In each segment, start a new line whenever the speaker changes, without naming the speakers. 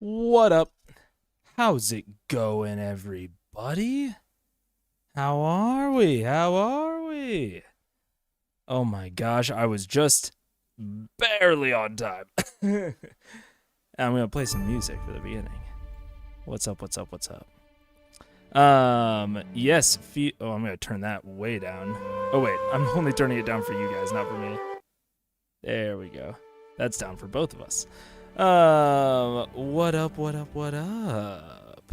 What up? How's it going, everybody? How are we? How are we? Oh my gosh, I was just barely on time. I'm gonna play some music for the beginning. What's up? What's up? What's up? Yes. I'm gonna turn that way down. Oh wait, I'm only turning it down for you guys, not for me. There we go. That's down for both of us. What up? What up? What up?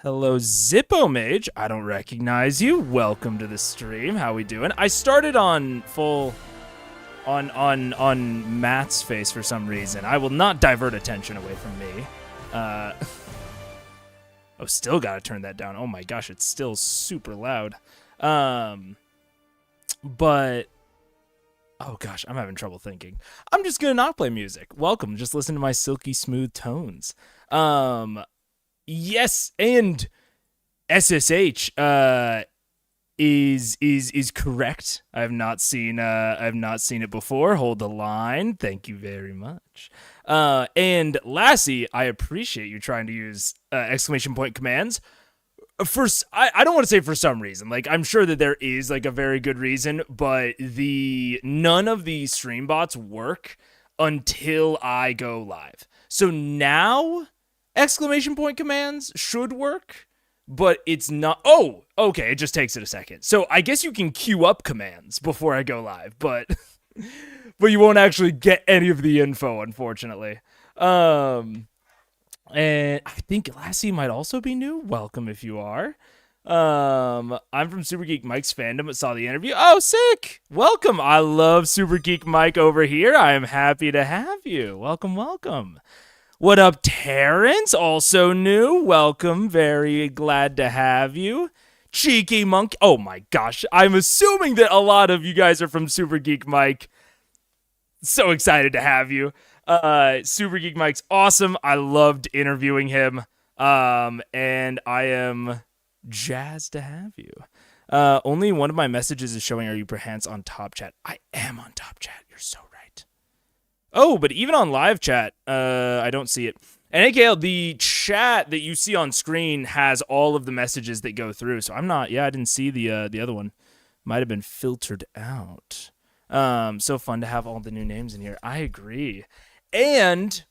Hello, Zippo Mage. I don't recognize you. Welcome to the stream. How we doing? I started on full on Matt's face for some reason. I will not divert attention away from me. Oh, still gotta turn that down. Oh my gosh, it's still super loud. But oh gosh, I'm having trouble thinking. I'm just gonna not play music. Welcome. Just listen to my silky smooth tones. Yes, and SSH is correct. I have not seen it before. Hold the line. Thank you very much. And Lassie, I appreciate you trying to use exclamation point commands. I don't want to say for some reason. Like, I'm sure that there is like a very good reason, but none of the stream bots work until I go live. So now exclamation point commands should work, but it's not. Oh, okay. It just takes it a second. So I guess you can queue up commands before I go live, but but you won't actually get any of the info, unfortunately. And I think Lassie might also be new. Welcome if you are. I'm from Super Geek Mike's fandom, but saw the interview. Oh, sick! Welcome. I love Super Geek Mike over here. I am happy to have you. Welcome, welcome. What up, Terrence? Also new. Welcome. Very glad to have you. Cheeky Monkey. Oh my gosh. I'm assuming that a lot of you guys are from Super Geek Mike. So excited to have you. Super Geek Mike's awesome. I loved interviewing him. And I am jazzed to have you. Only one of my messages is showing are you perchance on Top Chat. I am on Top Chat. You're so right. Oh, but even on live chat, I don't see it. And AKL, the chat that you see on screen has all of the messages that go through. So I'm not. Yeah, I didn't see the other one. Might have been filtered out. So fun to have all the new names in here. I agree. And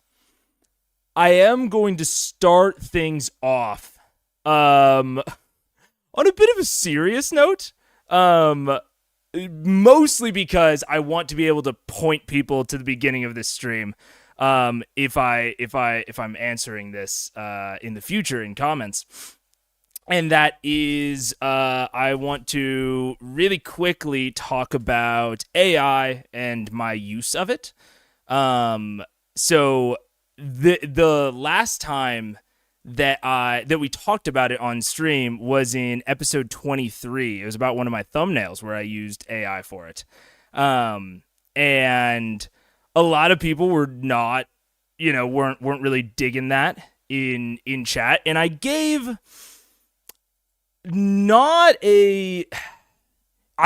I am going to start things off on a bit of a serious note. Mostly because I want to be able to point people to the beginning of this stream. If I'm answering this in the future in comments. And that is, I want to really quickly talk about AI and my use of it. So the last time that we talked about it on stream was in episode 23. It was about one of my thumbnails where I used AI for it. And a lot of people were not, weren't really digging that in chat. And I gave I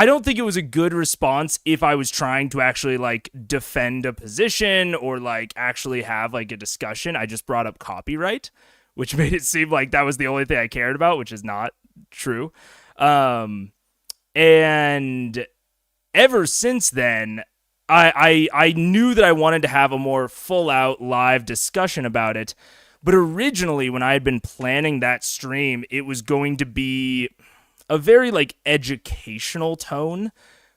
don't think it was a good response if I was trying to actually like defend a position or like actually have like a discussion. I just brought up copyright, which made it seem like that was the only thing I cared about, which is not true. And ever since then, I knew that I wanted to have a more full out live discussion about it. But originally, when I had been planning that stream, it was going to be a very like educational tone,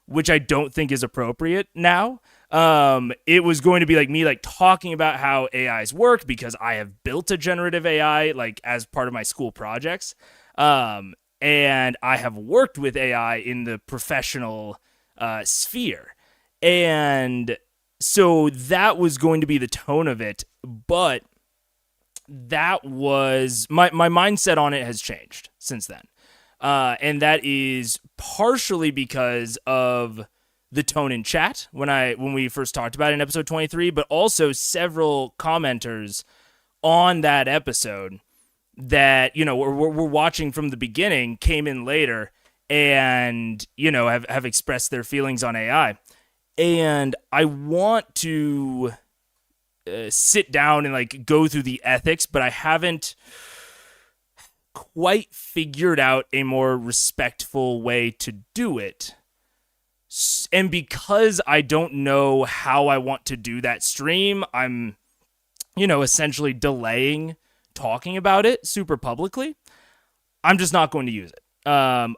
which I don't think is appropriate now. It was going to be like me like talking about how AIs work because I have built a generative AI like as part of my school projects. And I have worked with AI in the professional sphere. And so that was going to be the tone of it. But that was my mindset on it has changed since then. And that is partially because of the tone in chat when we first talked about it in episode 23, but also several commenters on that episode that, we're watching from the beginning came in later and, have expressed their feelings on AI. And I want to sit down and like go through the ethics, but I haven't quite figured out a more respectful way to do it. And because I don't know how I want to do that stream, I'm, essentially delaying talking about it super publicly. I'm just not going to use it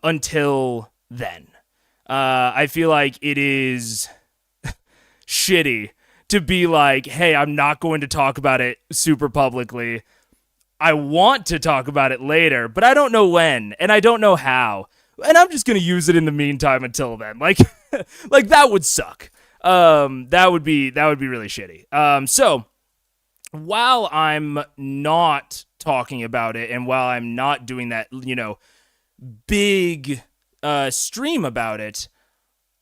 until then. I feel like it is shitty to be like, hey, I'm not going to talk about it super publicly. I want to talk about it later, but I don't know when, and I don't know how. And I'm just going to use it in the meantime until then. Like, like that would suck. That would be really shitty. So while I'm not talking about it, and while I'm not doing that, big stream about it,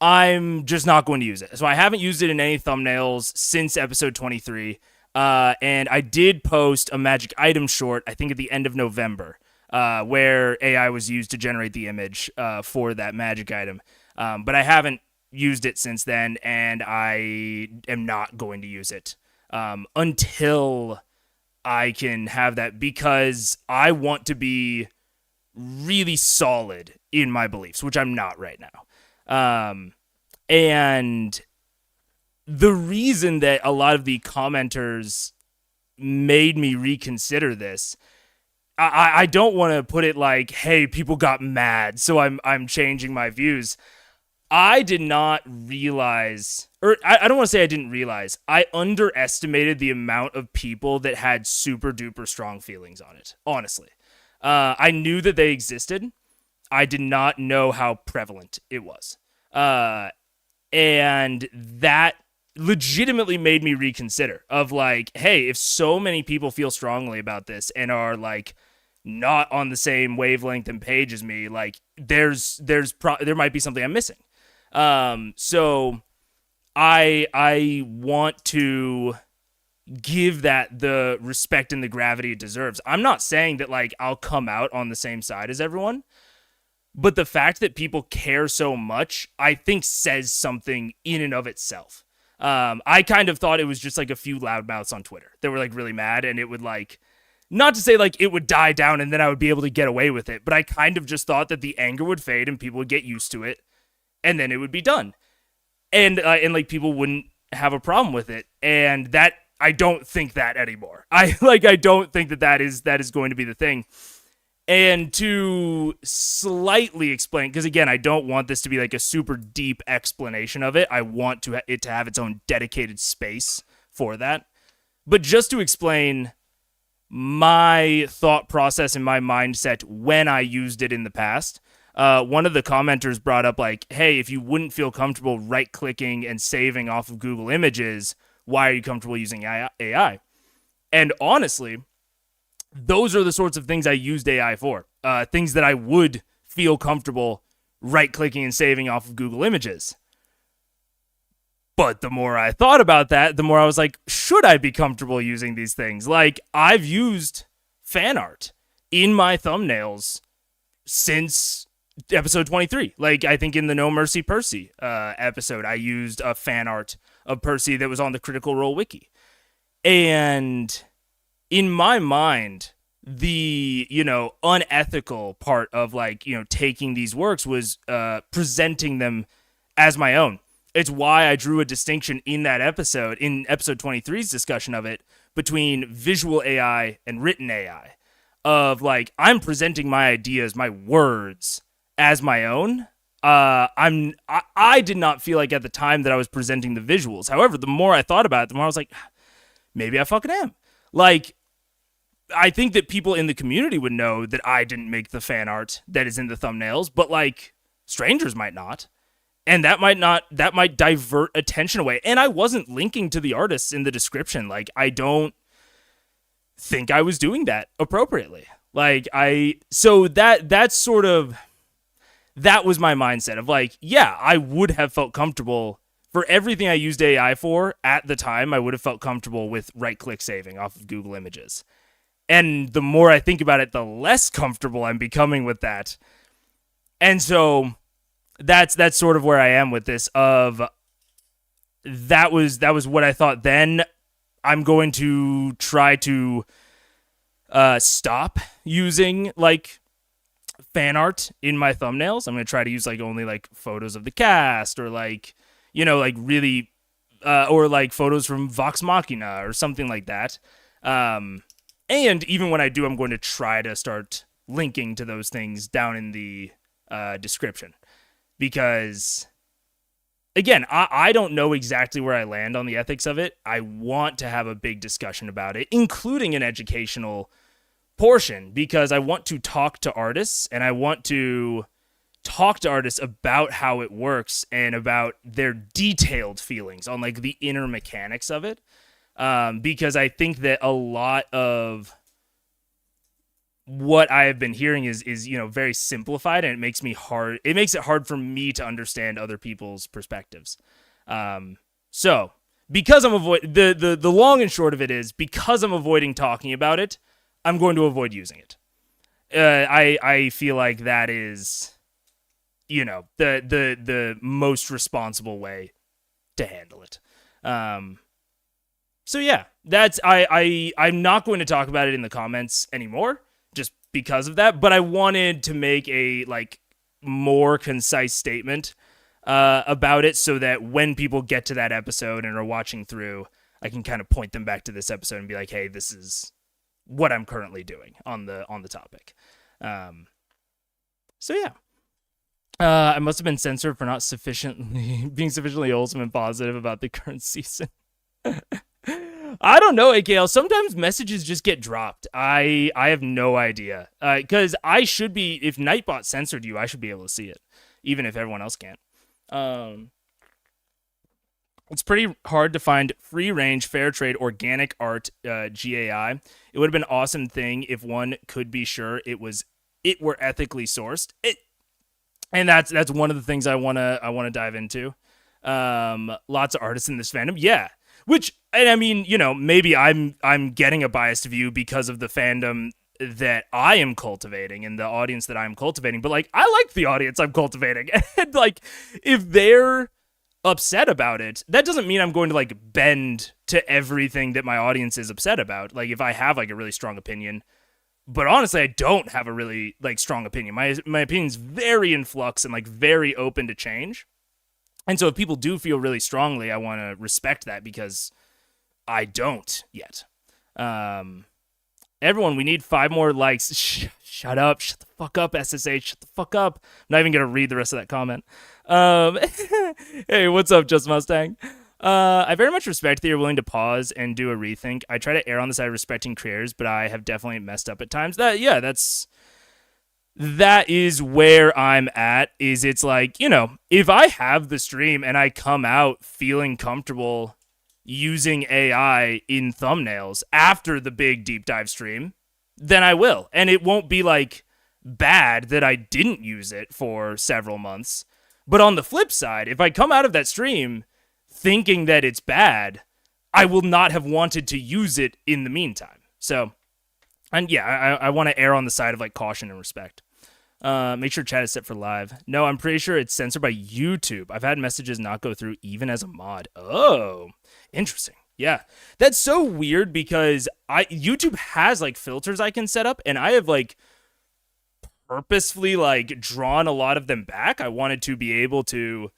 I'm just not going to use it. So I haven't used it in any thumbnails since episode 23. And I did post a magic item short, I think at the end of November, where AI was used to generate the image for that magic item. But I haven't used it since then, and I am not going to use it until I can have that, because I want to be really solid in my beliefs, which I'm not right now. And the reason that a lot of the commenters made me reconsider this, I don't want to put it like, hey, people got mad, so I'm changing my views. I did not realize, or I don't want to say I didn't realize, I underestimated the amount of people that had super duper strong feelings on it, honestly. I knew that they existed. I did not know how prevalent it was. And that legitimately made me reconsider of like, hey, if so many people feel strongly about this and are like not on the same wavelength and page as me, like there might be something I'm missing. So I want to give that the respect and the gravity it deserves. I'm not saying that like I'll come out on the same side as everyone, but the fact that people care so much, I think says something in and of itself. I kind of thought it was just like a few loudmouths on Twitter that were like really mad, and it would like, not to say like it would die down and then I would be able to get away with it, but I kind of just thought that the anger would fade and people would get used to it, and then it would be done, and like people wouldn't have a problem with it, and that I don't think that anymore. I don't think that is going to be the thing. And to slightly explain, because again, I don't want this to be like a super deep explanation of it. I want it to have its own dedicated space for that. But just to explain my thought process and my mindset when I used it in the past, one of the commenters brought up like, hey, if you wouldn't feel comfortable right-clicking and saving off of Google Images, why are you comfortable using AI? And honestly, those are the sorts of things I used AI for. Things that I would feel comfortable right-clicking and saving off of Google Images. But the more I thought about that, the more I was like, should I be comfortable using these things? Like, I've used fan art in my thumbnails since episode 23. Like, I think in the No Mercy Percy episode, I used a fan art of Percy that was on the Critical Role wiki. And in my mind, the, unethical part of like, taking these works was presenting them as my own. It's why I drew a distinction in that episode, in episode 23's discussion of it, between visual AI and written AI. Of like, I'm presenting my ideas, my words as my own. I did not feel like at the time that I was presenting the visuals. However, the more I thought about it, the more I was like, maybe I fucking am. Like, I think that people in the community would know that I didn't make the fan art that is in the thumbnails, but like strangers might not. And that might divert attention away. And I wasn't linking to the artists in the description. Like, I don't think I was doing that appropriately. Like, so that's sort of, that was my mindset of like, yeah, I would have felt comfortable for everything I used AI for at the time. I would have felt comfortable with right-click saving off of Google Images. And the more I think about it, the less comfortable I'm becoming with that. And so that's sort of where I am with this. Of that was what I thought then. I'm going to try to stop using like fan art in my thumbnails. I'm going to try to use like only like photos of the cast or like, like really, or like photos from Vox Machina or something like that. And even when I do, I'm going to try to start linking to those things down in the description because, again, I don't know exactly where I land on the ethics of it. I want to have a big discussion about it, including an educational portion, because I want to talk to artists and I want to talk to artists about how it works and about their detailed feelings on like the inner mechanics of it. Because I think that a lot of what I have been hearing is very simplified, and it makes it hard for me to understand other people's perspectives. So because I'm the long and short of it is, because I'm avoiding talking about it, I'm going to avoid using it. I feel like that is, the most responsible way to handle it. So yeah, I'm not going to talk about it in the comments anymore, just because of that. But I wanted to make a like more concise statement about it, so that when people get to that episode and are watching through, I can kind of point them back to this episode and be like, hey, this is what I'm currently doing on the topic. So yeah. I must have been censored for not being sufficiently wholesome and positive about the current season. I don't know, AKL. Sometimes messages just get dropped. I have no idea. Because I should be, if Nightbot censored you, I should be able to see it, even if everyone else can't. It's pretty hard to find free-range, fair trade, organic art GAI. It would have been an awesome thing if one could be sure it were ethically sourced. And that's one of the things I wanna dive into. Lots of artists in this fandom, yeah. Which, and I mean, maybe I'm getting a biased view because of the fandom that I am cultivating and the audience that I'm cultivating. But like, I like the audience I'm cultivating, and like, if they're upset about it, that doesn't mean I'm going to like bend to everything that my audience is upset about. Like, if I have like a really strong opinion, but honestly, I don't have a really like strong opinion. My opinion's very in flux and like very open to change. And so if people do feel really strongly, I want to respect that, because I don't yet. Everyone, we need 5 more likes. Shut up. Shut the fuck up, SSH. Shut the fuck up. I'm not even going to read the rest of that comment. Hey, what's up, Just Mustang? I very much respect that you're willing to pause and do a rethink. I try to err on the side of respecting creators, but I have definitely messed up at times. That is where I'm at, is it's like, if I have the stream and I come out feeling comfortable using AI in thumbnails after the big deep dive stream, then I will. And it won't be like bad that I didn't use it for several months. But on the flip side, if I come out of that stream thinking that it's bad, I will not have wanted to use it in the meantime. So, and yeah, I want to err on the side of like caution and respect. Make sure chat is set for live. No, I'm pretty sure it's censored by YouTube. I've had messages not go through even as a mod. Oh, interesting. Yeah, that's so weird, because YouTube has like filters I can set up, and I have like purposefully like drawn a lot of them back. I wanted to be able to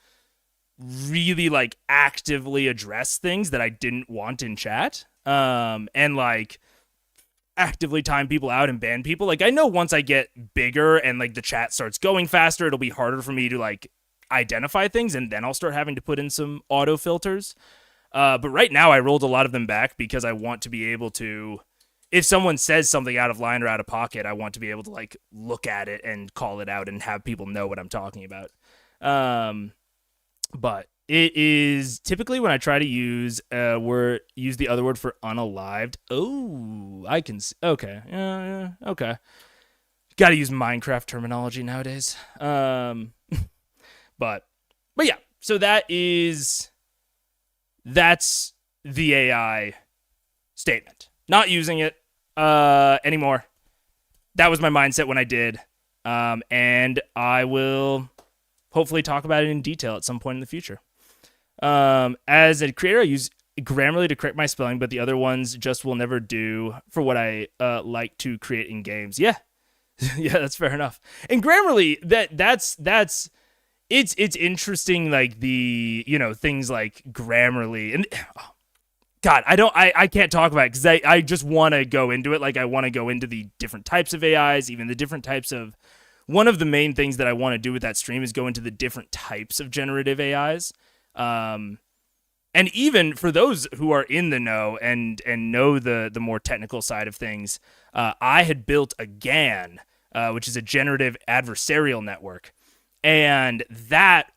really like actively address things that I didn't want in chat, and like actively time people out and ban people. Like, I know once I get bigger and like the chat starts going faster, it'll be harder for me to like identify things, and then I'll start having to put in some auto filters. But right now I rolled a lot of them back because I want to be able to, if someone says something out of line or out of pocket, I want to be able to like look at it and call it out and have people know what I'm talking about. But it is typically when I try to use the other word for unalived. Oh, I can see. Okay. Yeah, okay. Got to use Minecraft terminology nowadays. But yeah, so that's the AI statement. Not using it anymore. That was my mindset when I did. And I will hopefully talk about it in detail at some point in the future. As a creator, I use Grammarly to correct my spelling, but the other ones just will never do for what I like to create in games. Yeah, yeah, that's fair enough. And Grammarly, that's it's interesting, like the things like Grammarly and God, I can't talk about it because I just want to go into it. Like I want to go into the different types of AIs, even the different types of. One of the main things that I want to do with that stream is go into the different types of generative AIs. And even for those who are in the know and know the more technical side of things, I had built a GAN, which is a generative adversarial network. And that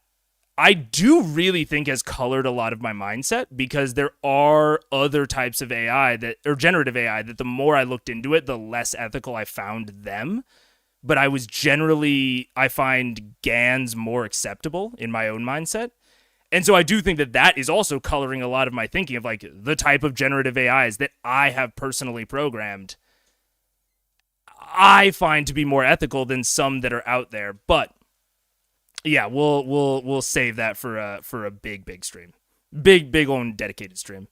I do really think has colored a lot of my mindset, because there are other types of AI or generative AI that the more I looked into it, the less ethical I found them. But I find GANs more acceptable in my own mindset. And so I do think that is also coloring a lot of my thinking of like the type of generative AIs that I have personally programmed. I find to be more ethical than some that are out there. But yeah, we'll save that for a big stream, big own dedicated stream.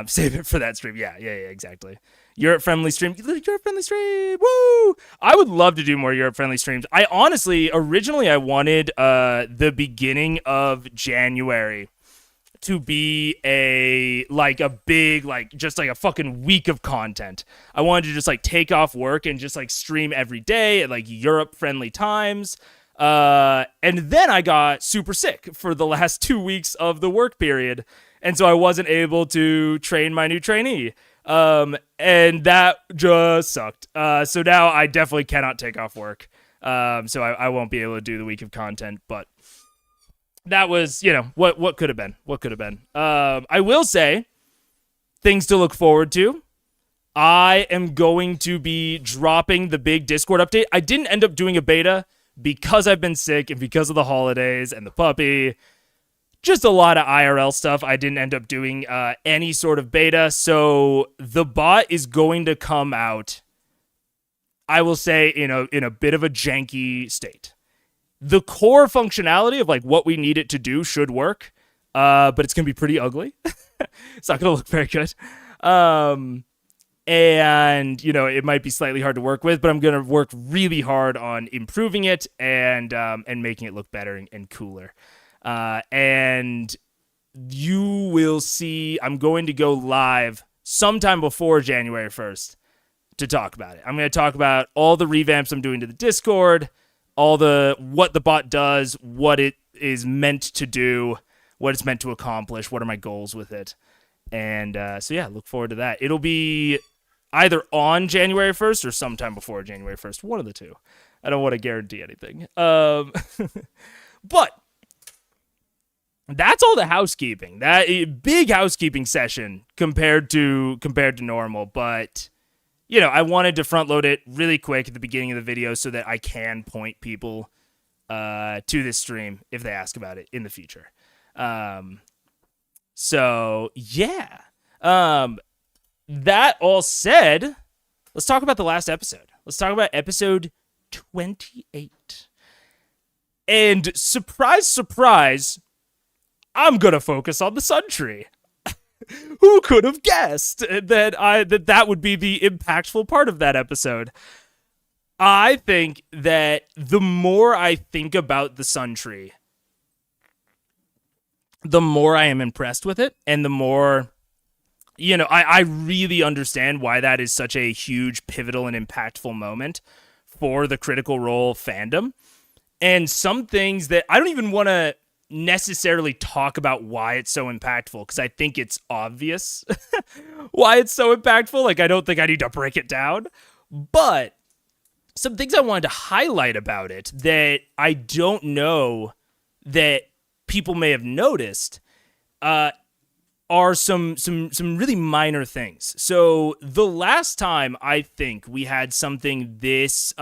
Save it for that stream. Yeah, exactly. Europe friendly stream. Europe friendly stream. Woo! I would love to do more Europe friendly streams. I honestly, originally, I wanted the beginning of January to be a big, just like a fucking week of content. I wanted to just like take off work and just like stream every day at like Europe friendly times. And then I got super sick for the last 2 weeks of the work period. And so I wasn't able to train my new trainee. And that just sucked. So now I definitely cannot take off work. So I won't be able to do the week of content, but that was, what could have been, I will say things to look forward to. I am going to be dropping the big Discord update. I didn't end up doing a beta because I've been sick and because of the holidays and the puppy. Just a lot of IRL stuff. I didn't end up doing any sort of beta. So the bot is going to come out, I will say, in a bit of a janky state. The core functionality of like what we need it to do should work, but it's going to be pretty ugly. It's not going to look very good. And, it might be slightly hard to work with, but I'm going to work really hard on improving it and making it look better and cooler. And you will see, I'm going to go live sometime before January 1st to talk about it. I'm going to talk about all the revamps I'm doing to the Discord, what the bot does, what it is meant to do, what it's meant to accomplish, what are my goals with it. And so yeah, look forward to that. It'll be either on January 1st or sometime before January 1st, one of the two. I don't want to guarantee anything. But that's all the housekeeping. That big housekeeping session compared to normal, but I wanted to front load it really quick at the beginning of the video so that I can point people to this stream if they ask about it in the future. So yeah. That all said, let's talk about the last episode. Let's talk about episode 28. And surprise, surprise, I'm gonna focus on the Sun Tree. Who could have guessed that would be the impactful part of that episode? I think that the more I think about the Sun Tree, the more I am impressed with it, and the more, I really understand why that is such a huge, pivotal, and impactful moment for the Critical Role fandom. And some things that I don't even want to necessarily talk about why it's so impactful, because I think it's obvious why it's so impactful. Like, I don't think I need to break it down. But some things I wanted to highlight about it that I don't know that people may have noticed are some really minor things. So the last time I think we had something this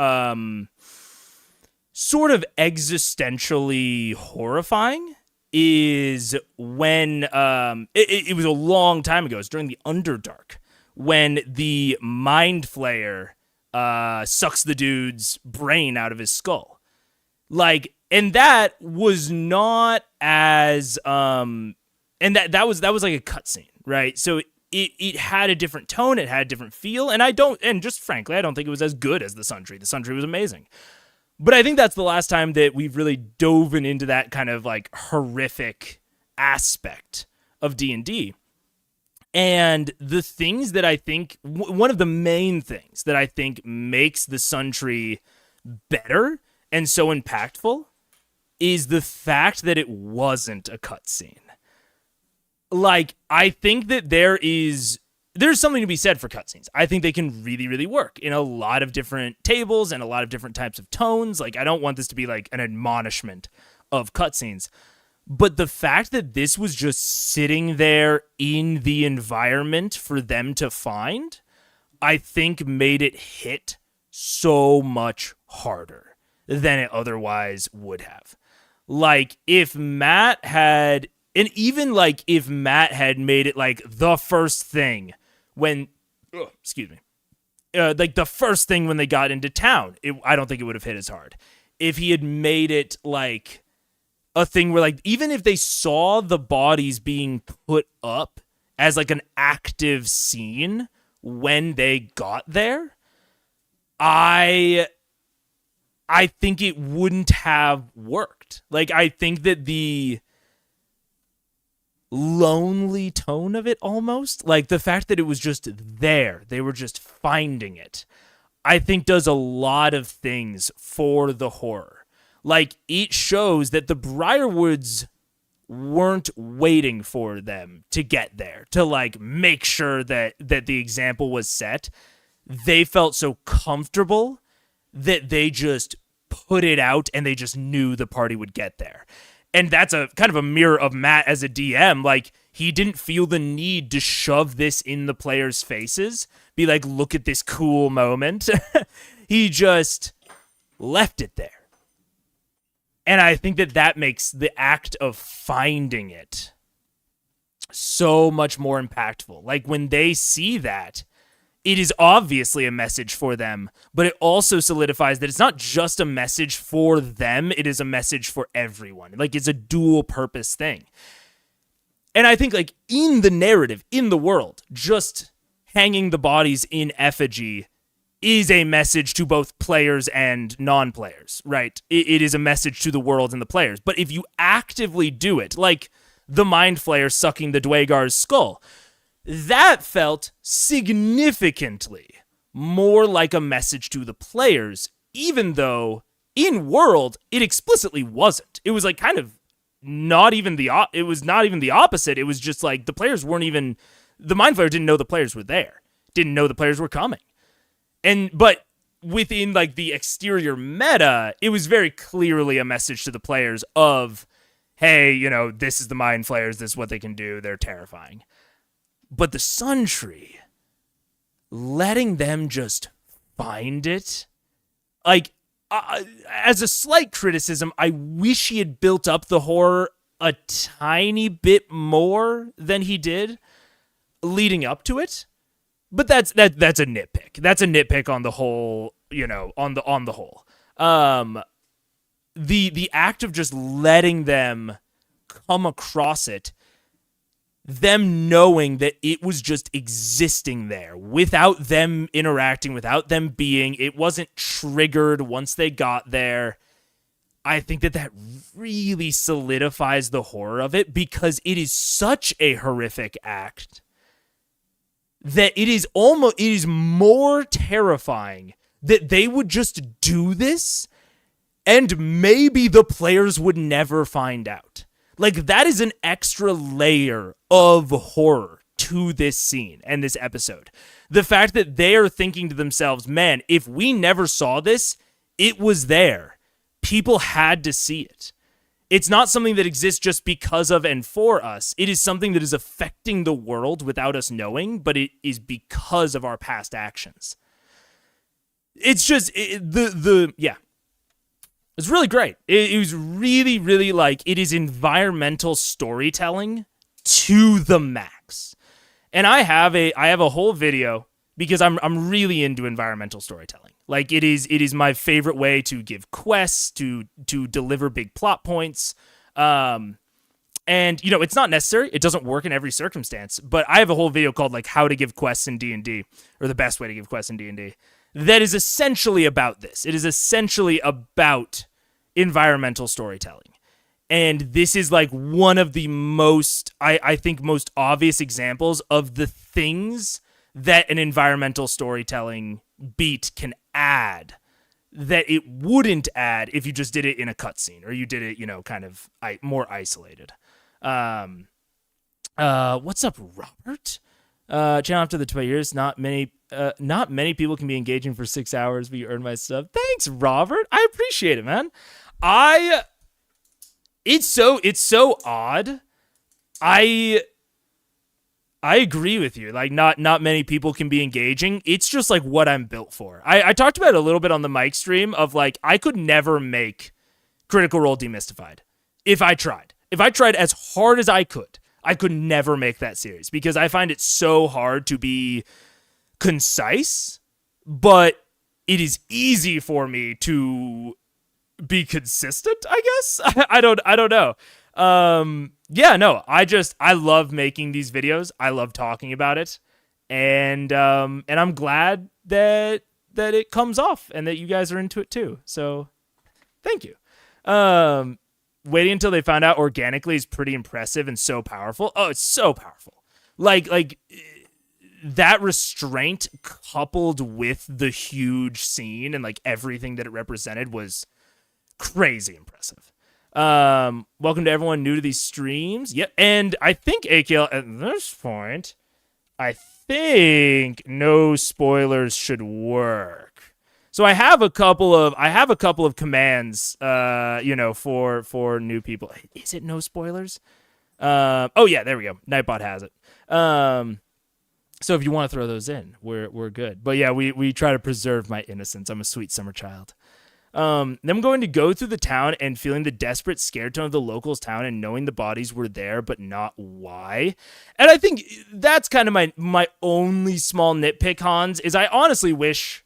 sort of existentially horrifying is when it was a long time ago. It was during the Underdark when the Mind Flayer sucks the dude's brain out of his skull. Like, and that was not as and and that was like a cutscene, right? So it had a different tone, it had a different feel, and just frankly, I don't think it was as good as the Sun Tree. The Sun Tree was amazing. But I think that's the last time that we've really dove into that kind of like horrific aspect of D&D. And the things that I think, one of the main things that I think makes the Sun Tree better and so impactful is the fact that it wasn't a cutscene. Like, I think that there's something to be said for cutscenes. I think they can really, really work in a lot of different tables and a lot of different types of tones. Like, I don't want this to be like an admonishment of cutscenes. But the fact that this was just sitting there in the environment for them to find, I think made it hit so much harder than it otherwise would have. Like, if Matt had, and even like if Matt had made it like the first thing when, like the first thing when they got into town, I don't think it would have hit as hard. If he had made it like a thing where, like, even if they saw the bodies being put up as like an active scene when they got there, I think it wouldn't have worked. Like, I think that the lonely tone of it, almost like the fact that it was just there, they were just finding it, I think does a lot of things for the horror. Like, it shows that the Briarwoods weren't waiting for them to get there to like make sure that the example was set. They felt so comfortable that they just put it out and they just knew the party would get there. And that's a kind of a mirror of Matt as a DM. Like, he didn't feel the need to shove this in the players' faces, be like, look at this cool moment. He just left it there. And I think that makes the act of finding it so much more impactful. Like, when they see that, it is obviously a message for them, but it also solidifies that it's not just a message for them, it is a message for everyone. Like, it's a dual purpose thing. And I think, like, in the narrative, in the world, just hanging the bodies in effigy is a message to both players and non-players, right? It is a message to the world and the players. But if you actively do it, like the Mind Flayer sucking the Dwagar's skull, that felt significantly more like a message to the players, even though in world it explicitly wasn't. It was like kind of not even the opposite. It was just like the players weren't even, the Mind Flayer didn't know the players were there, didn't know the players were coming. But within like the exterior meta, it was very clearly a message to the players of, hey, you know, this is the Mind Flayers, this is what they can do, they're terrifying. But the Sun Tree, letting them just find it, like, as a slight criticism, I wish he had built up the horror a tiny bit more than he did leading up to it. But that's a nitpick. That's a nitpick on the whole, you know, on the whole. The act of just letting them come across it, them knowing that it was just existing there without them interacting, without them being, it wasn't triggered once they got there. I think that really solidifies the horror of it, because it is such a horrific act that it is more terrifying that they would just do this and maybe the players would never find out. Like, that is an extra layer of horror to this scene and this episode. The fact that they are thinking to themselves, man, if we never saw this, it was there. People had to see it. It's not something that exists just because of and for us. It is something that is affecting the world without us knowing, but it is because of our past actions. It's just, yeah. It's really great. It was really, really like, it is environmental storytelling to the max. And I have a whole video, because I'm really into environmental storytelling. Like, it is my favorite way to give quests, to deliver big plot points. And, it's not necessary. It doesn't work in every circumstance. But I have a whole video called, like, how to give quests in D&D, or the best way to give quests in D&D, that is essentially about this. It is essentially about environmental storytelling. And this is, like, one of the most, I think, most obvious examples of the things that an environmental storytelling beat can add that it wouldn't add if you just did it in a cutscene or you did it, kind of more isolated. What's up, Robert? Channel after the 20 years, not many people can be engaging for 6 hours, but you earn my stuff. Thanks, Robert. I appreciate it, man. It's so odd. I agree with you. Like, not many people can be engaging. It's just, like, what I'm built for. I talked about it a little bit on the mic stream of, like, I could never make Critical Role Demystified if I tried. If I tried as hard as I could never make that series because I find it so hard to be concise, but it is easy for me to be consistent, I guess. I don't know. Yeah, no, I love making these videos. I love talking about it. And I'm glad that it comes off and that you guys are into it too. So thank you. Waiting until they found out organically is pretty impressive and so powerful. Oh, it's so powerful. Like that restraint coupled with the huge scene and like everything that it represented was crazy impressive. Welcome to everyone new to these streams. Yep. And I think AKL at this point, I think no spoilers should work. So I have a couple of commands, for new people. Is it no spoilers? Oh yeah, there we go. Nightbot has it. So if you want to throw those in, we're good. But yeah, we try to preserve my innocence. I'm a sweet summer child. Then I'm going to go through the town and feeling the desperate scared tone of the locals' town and knowing the bodies were there, but not why. And I think that's kind of my only small nitpick, Hans, is I honestly wish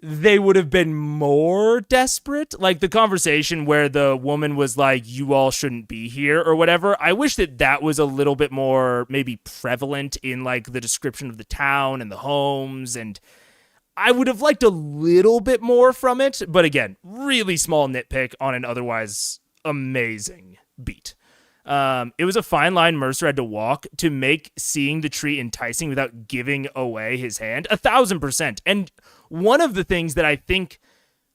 they would have been more desperate. Like the conversation where the woman was like, you all shouldn't be here or whatever. I wish that was a little bit more maybe prevalent in like the description of the town and the homes, and I would have liked a little bit more from it, but again, really small nitpick on an otherwise amazing beat. It was a fine line Mercer had to walk to make seeing the tree enticing without giving away his hand. 1,000%. And one of the things that I think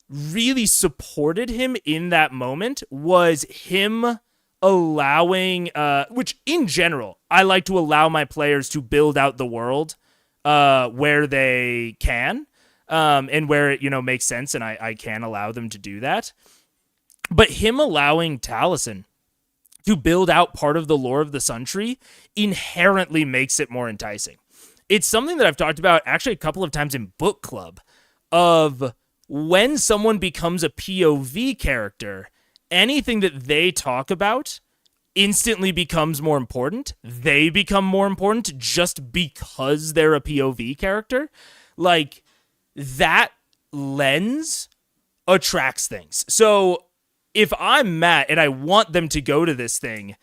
really supported him in that moment was him allowing, which in general, I like to allow my players to build out the world where they can, and where it, makes sense, and I can allow them to do that. But him allowing Taliesin to build out part of the lore of the Sun Tree inherently makes it more enticing. It's something that I've talked about actually a couple of times in book club, of when someone becomes a POV character, anything that they talk about instantly becomes more important. They become more important just because they're a POV character. Like, that lens attracts things. So if I'm Matt and I want them to go to this thing,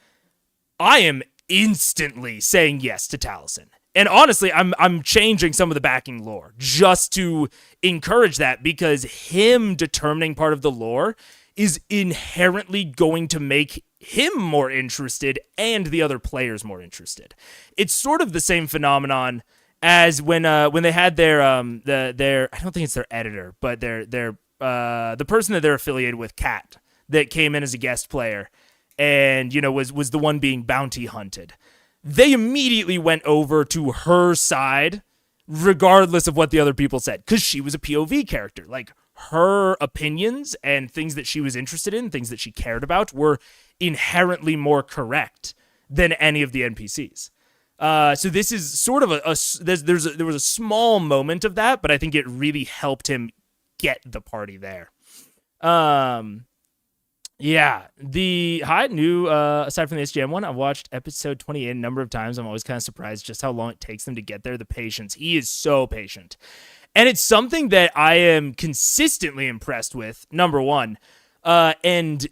I am instantly saying yes to Taliesin. And honestly, I'm changing some of the backing lore just to encourage that, because him determining part of the lore is inherently going to make him more interested and the other players more interested. It's sort of the same phenomenon as when they had their I don't think it's their editor, but their the person that they're affiliated with, Kat, that came in as a guest player and was the one being bounty hunted. They immediately went over to her side regardless of what the other people said, because she was a POV character. Like, her opinions and things that she was interested in, things that she cared about, were inherently more correct than any of the NPCs. So this is sort of there was a small moment of that, but I think it really helped him get the party there. Yeah, aside from the SGM one, I've watched episode 28 a number of times. I'm always kind of surprised just how long it takes them to get there. The patience. He is so patient. And it's something that I am consistently impressed with, number one. And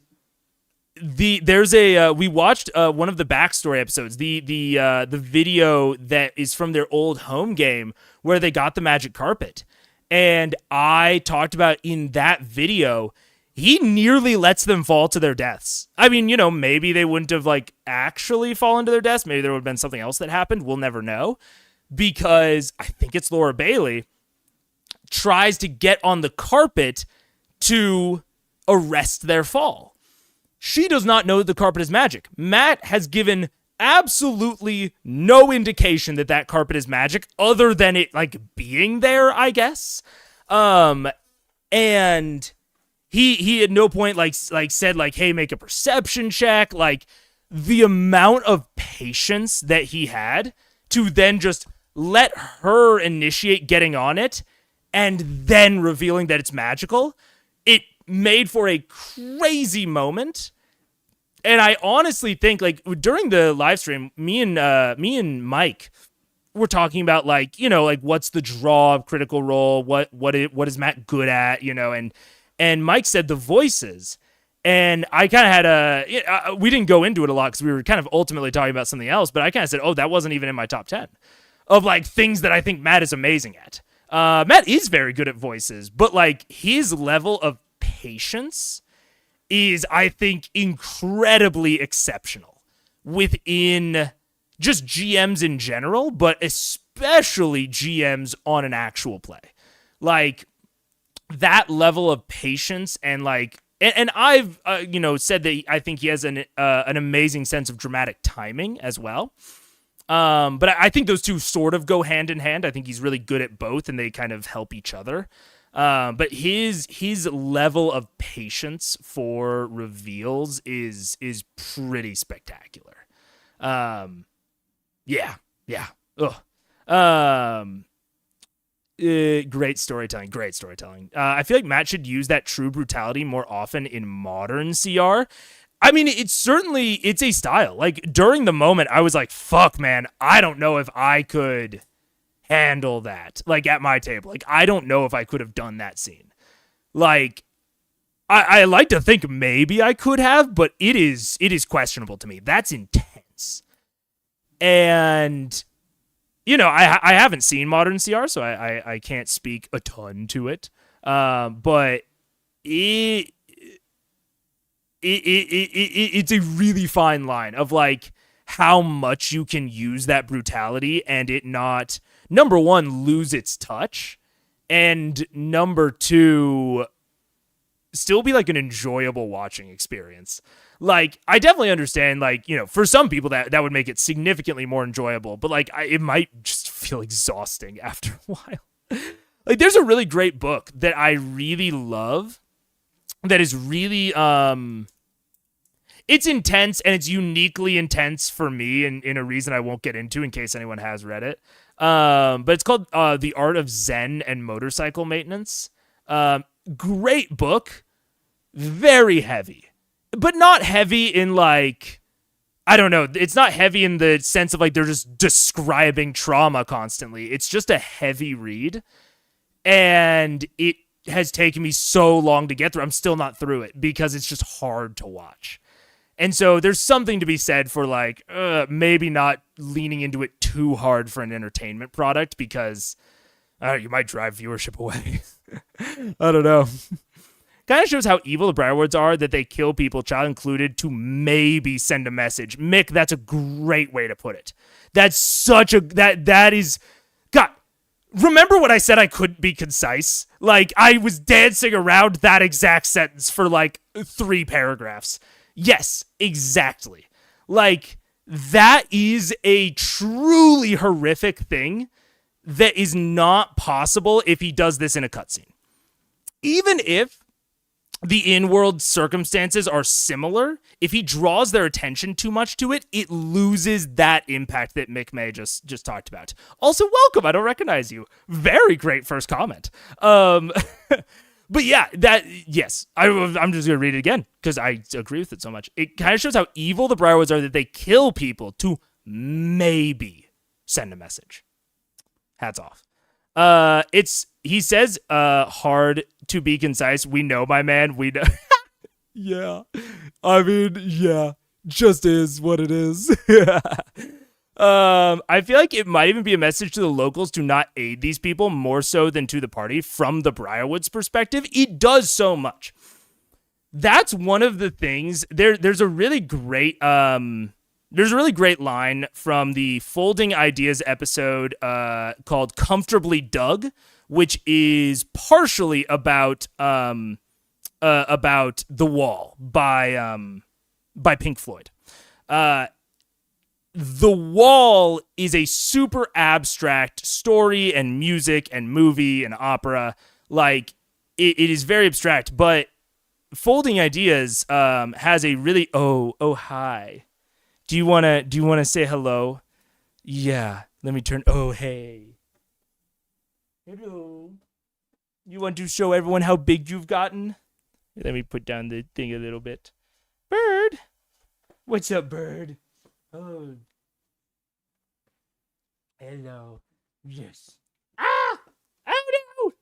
there's a we watched one of the backstory episodes, the video that is from their old home game where they got the magic carpet, and I talked about in that video he nearly lets them fall to their deaths. I mean, maybe they wouldn't have like actually fallen to their deaths. Maybe there would have been something else that happened. We'll never know, because I think it's Laura Bailey tries to get on the carpet to arrest their fall. She does not know that the carpet is magic. Matt has given absolutely no indication that that carpet is magic other than it like being there, I guess. And he at no point like said like, hey, make a perception check. Like, the amount of patience that he had to then just let her initiate getting on it and then revealing that it's magical, it made for a crazy moment. And I honestly think, like, during the live stream, me and Mike were talking about, like, like, what's the draw of Critical Role? What is Matt good at? And Mike said the voices. And I kind of had we didn't go into it a lot because we were kind of ultimately talking about something else, but I kind of said, oh, that wasn't even in my top 10 of like things that I think Matt is amazing at. Matt is very good at voices, but like his level of patience is, I think, incredibly exceptional within just GMs in general, but especially GMs on an actual play. Like, that level of patience and like, and I've said that I think he has an amazing sense of dramatic timing as well. But I think those two sort of go hand in hand. I think he's really good at both, and they kind of help each other. But his level of patience for reveals is pretty spectacular. Yeah. Ugh. Great storytelling. I feel like Matt should use that true brutality more often in modern CR. I mean, it's a style. Like, during the moment, I was like, fuck, man, I don't know if I could handle that, like, at my table. Like, I don't know if I could have done that scene. Like, I like to think maybe I could have, but it is questionable to me. That's intense. And I haven't seen modern CR, so I can't speak a ton to it. But it's a really fine line of like how much you can use that brutality and it not, number one, lose its touch, and number two, still be like an enjoyable watching experience. Like, I definitely understand, like, for some people that would make it significantly more enjoyable, but like, it might just feel exhausting after a while. Like, there's a really great book that I really love that is really, it's intense, and it's uniquely intense for me in a reason I won't get into in case anyone has read it. But it's called The Art of Zen and Motorcycle Maintenance. Great book, very heavy. But not heavy in like, I don't know. It's not heavy in the sense of like they're just describing trauma constantly. It's just a heavy read. And it has taken me so long to get through. I'm still not through it because it's just hard to watch. And so there's something to be said for like maybe not leaning into it too hard for an entertainment product because you might drive viewership away. I don't know. Kind of shows how evil the Briarwoods are that they kill people, child included, to maybe send a message. Mick, that's a great way to put it. That's such a... That is... God, remember when I said I couldn't be concise? Like, I was dancing around that exact sentence for, like, 3 paragraphs. Yes, exactly. Like, that is a truly horrific thing that is not possible if he does this in a cutscene. Even if the in-world circumstances are similar, if he draws their attention too much to it, it loses that impact that Mick May just talked about. Also, welcome. I don't recognize you. Very great first comment. But yeah, yes, I'm just going to read it again because I agree with it so much. It kind of shows how evil the Briarwoods are that they kill people to maybe send a message. Hats off. He says, hard to be concise. We know, my man. We know. Yeah. I mean, yeah. Just is what it is. I feel like it might even be a message to the locals to not aid these people more so than to the party from the Briarwoods perspective. It does so much. That's one of the things. There's a really great line from the Folding Ideas episode called Comfortably Dug, which is partially about The Wall by Pink Floyd. The Wall is a super abstract story and music and movie and opera. Like it is very abstract, but Folding Ideas has a really hi. Do you wanna say hello? Yeah. Let me turn. Oh hey. Hello. You want to show everyone how big you've gotten? Let me put down the thing a little bit. Bird. What's up, bird? Oh. Hello. Yes. Ah! Oh no!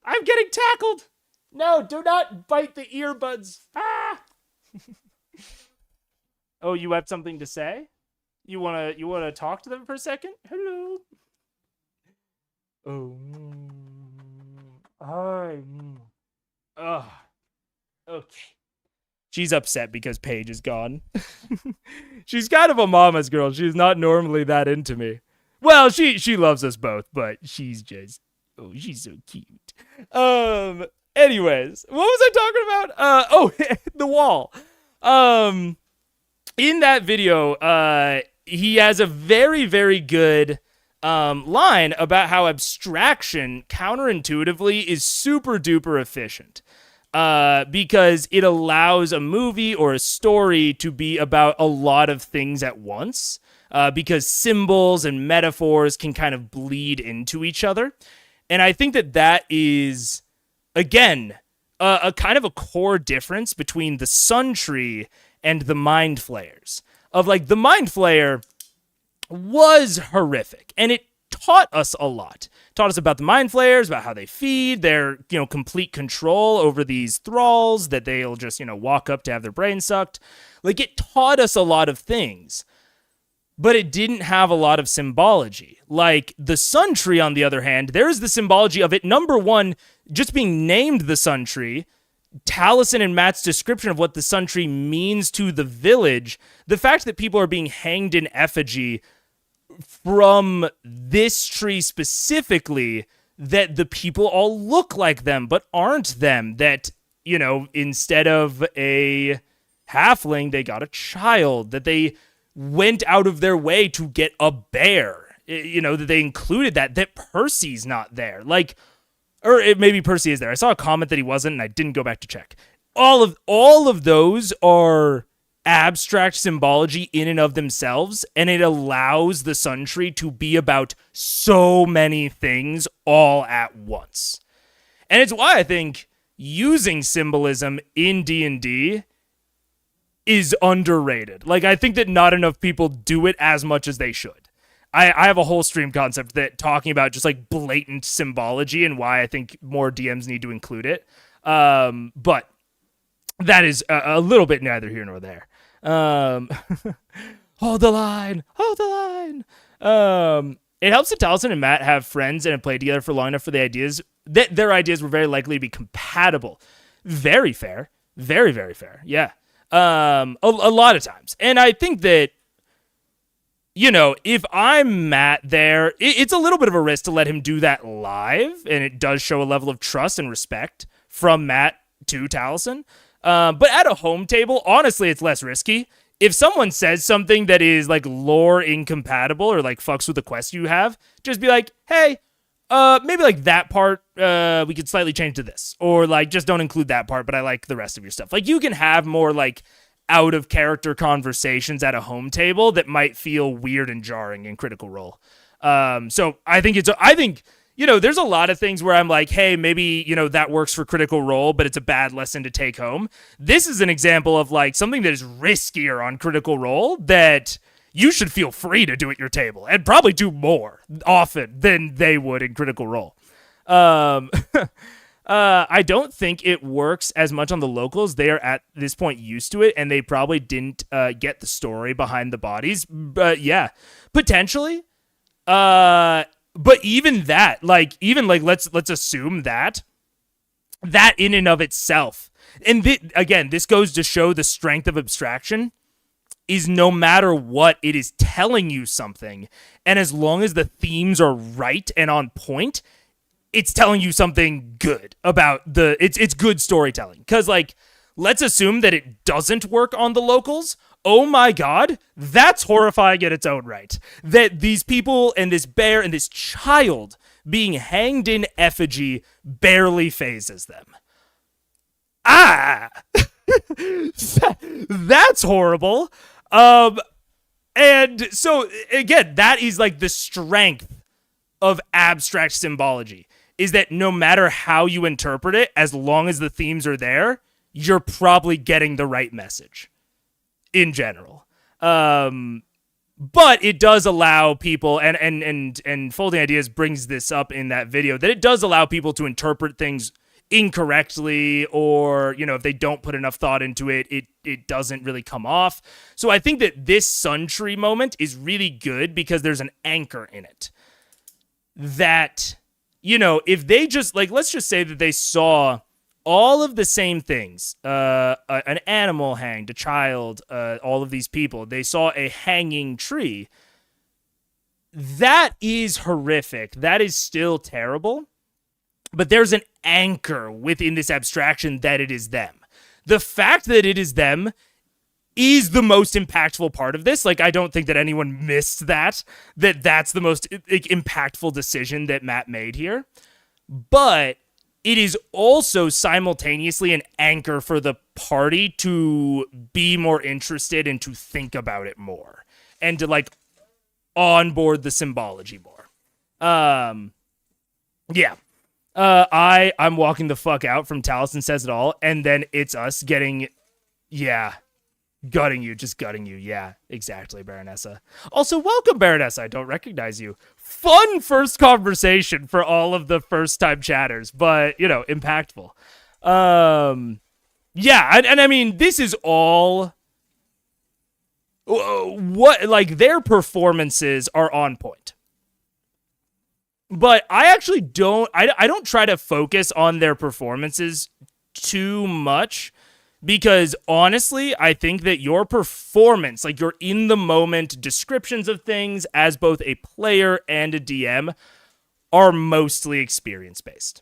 I'm getting tackled! No, do not bite the earbuds. Ah! Oh, you have something to say? You wanna talk to them for a second? Hello. Oh. Hi. Ugh. Okay. She's upset because Paige is gone. She's kind of a mama's girl. She's not normally that into me. Well, she loves us both, but she's just she's so cute. Anyways, what was I talking about? The Wall. In that video, he has a very, very good line about how abstraction counterintuitively is super duper efficient. Because it allows a movie or a story to be about a lot of things at once. Because symbols and metaphors can kind of bleed into each other. And I think that is, again, a kind of a core difference between the Sun Tree and the Mind Flayers. Of like, the Mind Flayer was horrific, and it taught us a lot. Taught us about the Mind Flayers, about how they feed, their, complete control over these thralls that they'll just, walk up to have their brain sucked. Like, it taught us a lot of things, but it didn't have a lot of symbology. Like, the Sun Tree, on the other hand, there is the symbology of it, number one, just being named the Sun Tree, Taliesin and Matt's description of what the Sun Tree means to the village, the fact that people are being hanged in effigy from this tree specifically, that the people all look like them but aren't them, that, instead of a halfling, they got a child, that they went out of their way to get a bear, that they included that Percy's not there, like, or maybe Percy is there. I saw a comment that he wasn't, and I didn't go back to check. All of those are abstract symbology in and of themselves, and it allows the Sun Tree to be about so many things all at once. And it's why I think using symbolism in D&D is underrated. Like, I think that not enough people do it as much as they should. I have a whole stream concept that talking about just like blatant symbology and why I think more DMs need to include it. But that is a little bit neither here nor there. Hold the line. It helps that Taliesin and Matt have friends and have played together for long enough for the ideas that their ideas were very likely to be compatible. Very fair. Very, very fair. Yeah. A lot of times. And I think that, if I'm Matt there, it's a little bit of a risk to let him do that live, and it does show a level of trust and respect from Matt to Taliesin. But at a home table, honestly, it's less risky. If someone says something that is like lore incompatible or like fucks with the quest you have, just be like, hey, maybe like that part, we could slightly change to this, or like just don't include that part, but I like the rest of your stuff. Like, you can have more like out of character conversations at a home table that might feel weird and jarring in Critical Role. So I think there's a lot of things where I'm like, hey, maybe, that works for Critical Role, but it's a bad lesson to take home. This is an example of like something that is riskier on Critical Role that you should feel free to do at your table, and probably do more often than they would in Critical Role. I don't think it works as much on the locals. They are at this point used to it, and they probably didn't get the story behind the bodies. But yeah, potentially. But even that, let's assume that in and of itself, and again, this goes to show the strength of abstraction. Is no matter what, it is telling you something, and as long as the themes are right and on point, it's telling you something good about it's good storytelling. Because, let's assume that it doesn't work on the locals. Oh my god, that's horrifying in its own right. That these people and this bear and this child being hanged in effigy barely phases them. That's horrible. And so, again, that is the strength of abstract symbology, is that no matter how you interpret it, as long as the themes are there, you're probably getting the right message in general. But it does allow people, and Folding Ideas brings this up in that video, that it does allow people to interpret things incorrectly, or, if they don't put enough thought into it, it doesn't really come off. So I think that this Sun Tree moment is really good because there's an anchor in it. That, if they just, let's just say that they saw all of the same things, an animal hanged, a child, all of these people, they saw a hanging tree. That is horrific. That is still terrible. But there's an anchor within this abstraction that it is them. The fact that it is them is the most impactful part of this. I don't think that anyone missed that's the most impactful decision that Matt made here. But it is also simultaneously an anchor for the party to be more interested and to think about it more and to onboard the symbology more. Yeah. I'm walking the fuck out from Taliesin Says It All, and then it's us getting, gutting you, just gutting you. Yeah, exactly, Baronessa. Also, welcome, Baronessa. I don't recognize you. Fun first conversation for all of the first-time chatters, but, impactful. Yeah, and I mean, this is all their performances are on point. But I actually don't try to focus on their performances too much, because honestly, I think that your performance, your in the moment descriptions of things as both a player and a DM, are mostly experience based.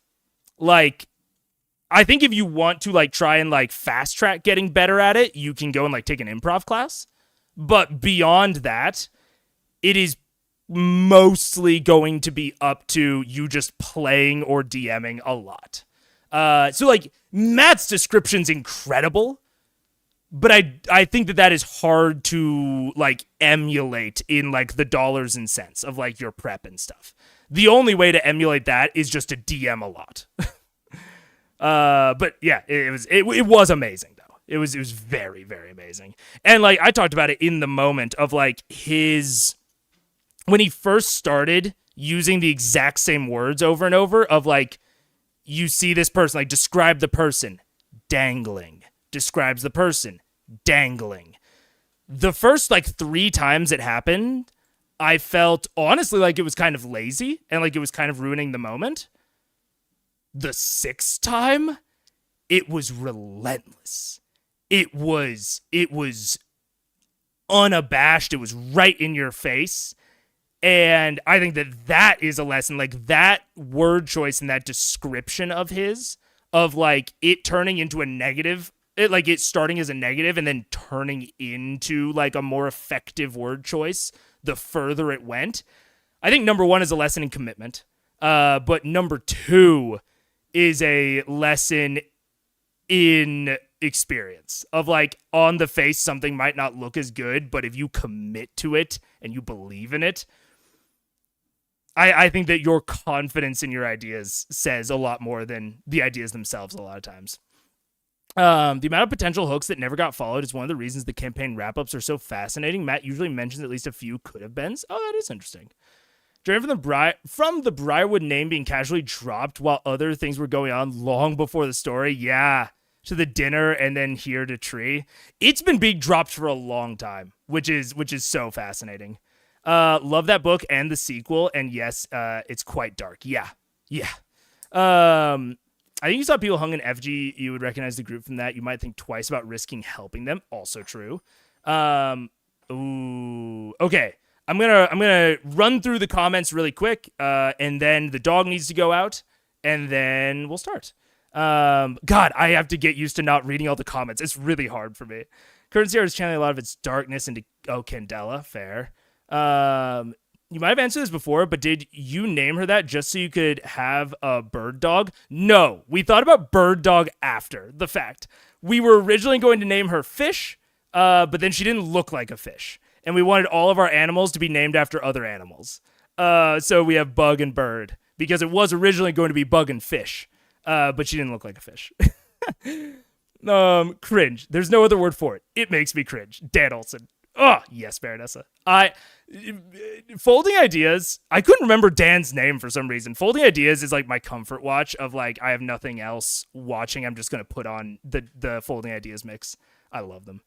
I think if you want to try and fast track getting better at it, you can go and take an improv class. But beyond that, it is mostly going to be up to you just playing or DMing a lot. So Matt's description's incredible, but I think that is hard to emulate in the dollars and cents of your prep and stuff. The only way to emulate that is just to DM a lot. But yeah, it was amazing though. It was very, very amazing. And I talked about it in the moment of his, when he first started using the exact same words over and over of you see this person, describe the person, dangling, describes the person, dangling. The first 3 times it happened, I felt honestly it was kind of lazy and it was kind of ruining the moment. The 6th time, it was relentless. It was unabashed. It was right in your face. And I think that is a lesson, that word choice and that description of his, of it turning into a negative, it starting as a negative and then turning into a more effective word choice the further it went. I think number 1 is a lesson in commitment. But number 2 is a lesson in experience of on the face, something might not look as good, but if you commit to it and you believe in it, I think that your confidence in your ideas says a lot more than the ideas themselves a lot of times. The amount of potential hooks that never got followed is one of the reasons the campaign wrap-ups are so fascinating. Matt usually mentions at least a few could have beens. Oh, that is interesting. Straight from the Briarwood name being casually dropped while other things were going on long before the story. Yeah. To the dinner and then here to tree. It's been being dropped for a long time, which is so fascinating. Love that book and the sequel, and yes, it's quite dark. Yeah. I think you saw people hung in FG. You would recognize the group from that. You might think twice about risking helping them. Also true. Okay. I'm gonna run through the comments really quick, and then the dog needs to go out, and then we'll start. God, I have to get used to not reading all the comments. It's really hard for me. Current Sierra is channeling a lot of its darkness into Candela. Fair. You might have answered this before, but did you name her that just so you could have a bird dog? No, we thought about bird dog after the fact. We were originally going to name her Fish, but then she didn't look like a fish. And we wanted all of our animals to be named after other animals. So we have Bug and Bird, because it was originally going to be Bug and Fish, but she didn't look like a fish. Cringe. There's no other word for it. It makes me cringe. Dan Olson. Oh, yes, Baronessa. Folding Ideas, I couldn't remember Dan's name for some reason. Folding Ideas is like my comfort watch of like, I have nothing else watching. I'm just going to put on the Folding Ideas mix. I love them.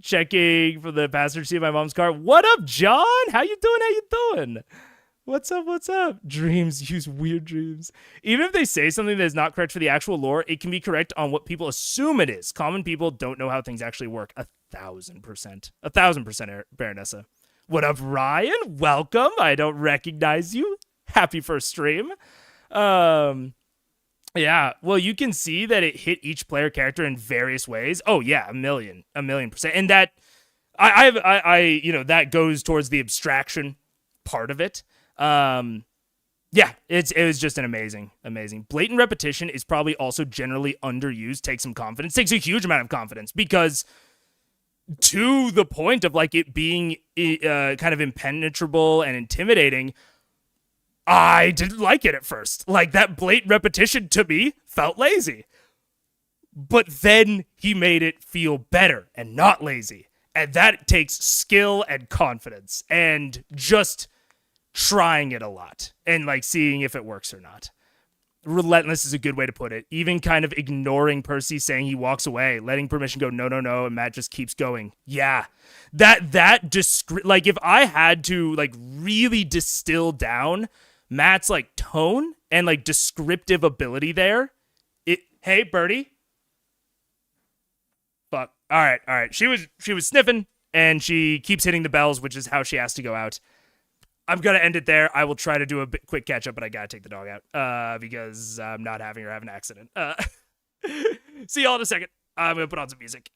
Checking for the passenger seat of my mom's car. What up, John? How you doing? What's up? Dreams, use weird dreams. Even if they say something that is not correct for the actual lore, it can be correct on what people assume it is. Common people don't know how things actually work. 1,000%. 1,000%, Baronessa. What up, Ryan? Welcome. I don't recognize you. Happy first stream. Yeah, well, you can see that it hit each player character in various ways. Oh yeah, a million %. And that, I that goes towards the abstraction part of it. Yeah, it was just an amazing. Blatant repetition is probably also generally underused. Takes some confidence. Takes a huge amount of confidence, because to the point of like it being kind of impenetrable and intimidating, I didn't like it at first. Like, that blatant repetition to me felt lazy. But then he made it feel better and not lazy. And that takes skill and confidence and just trying it a lot and like seeing if it works or not. Relentless is a good way to put it. Even kind of ignoring Percy saying he walks away, letting permission go, no, and Matt just keeps going. Yeah. Like, if I had to like really distill down Matt's like tone and like descriptive ability there, hey, Birdie. Fuck. All right. She was sniffing and she keeps hitting the bells, which is how she has to go out. I'm going to end it there. I will try to do a quick catch up, but I got to take the dog out because I'm not having her have an accident. See y'all in a second. I'm going to put on some music.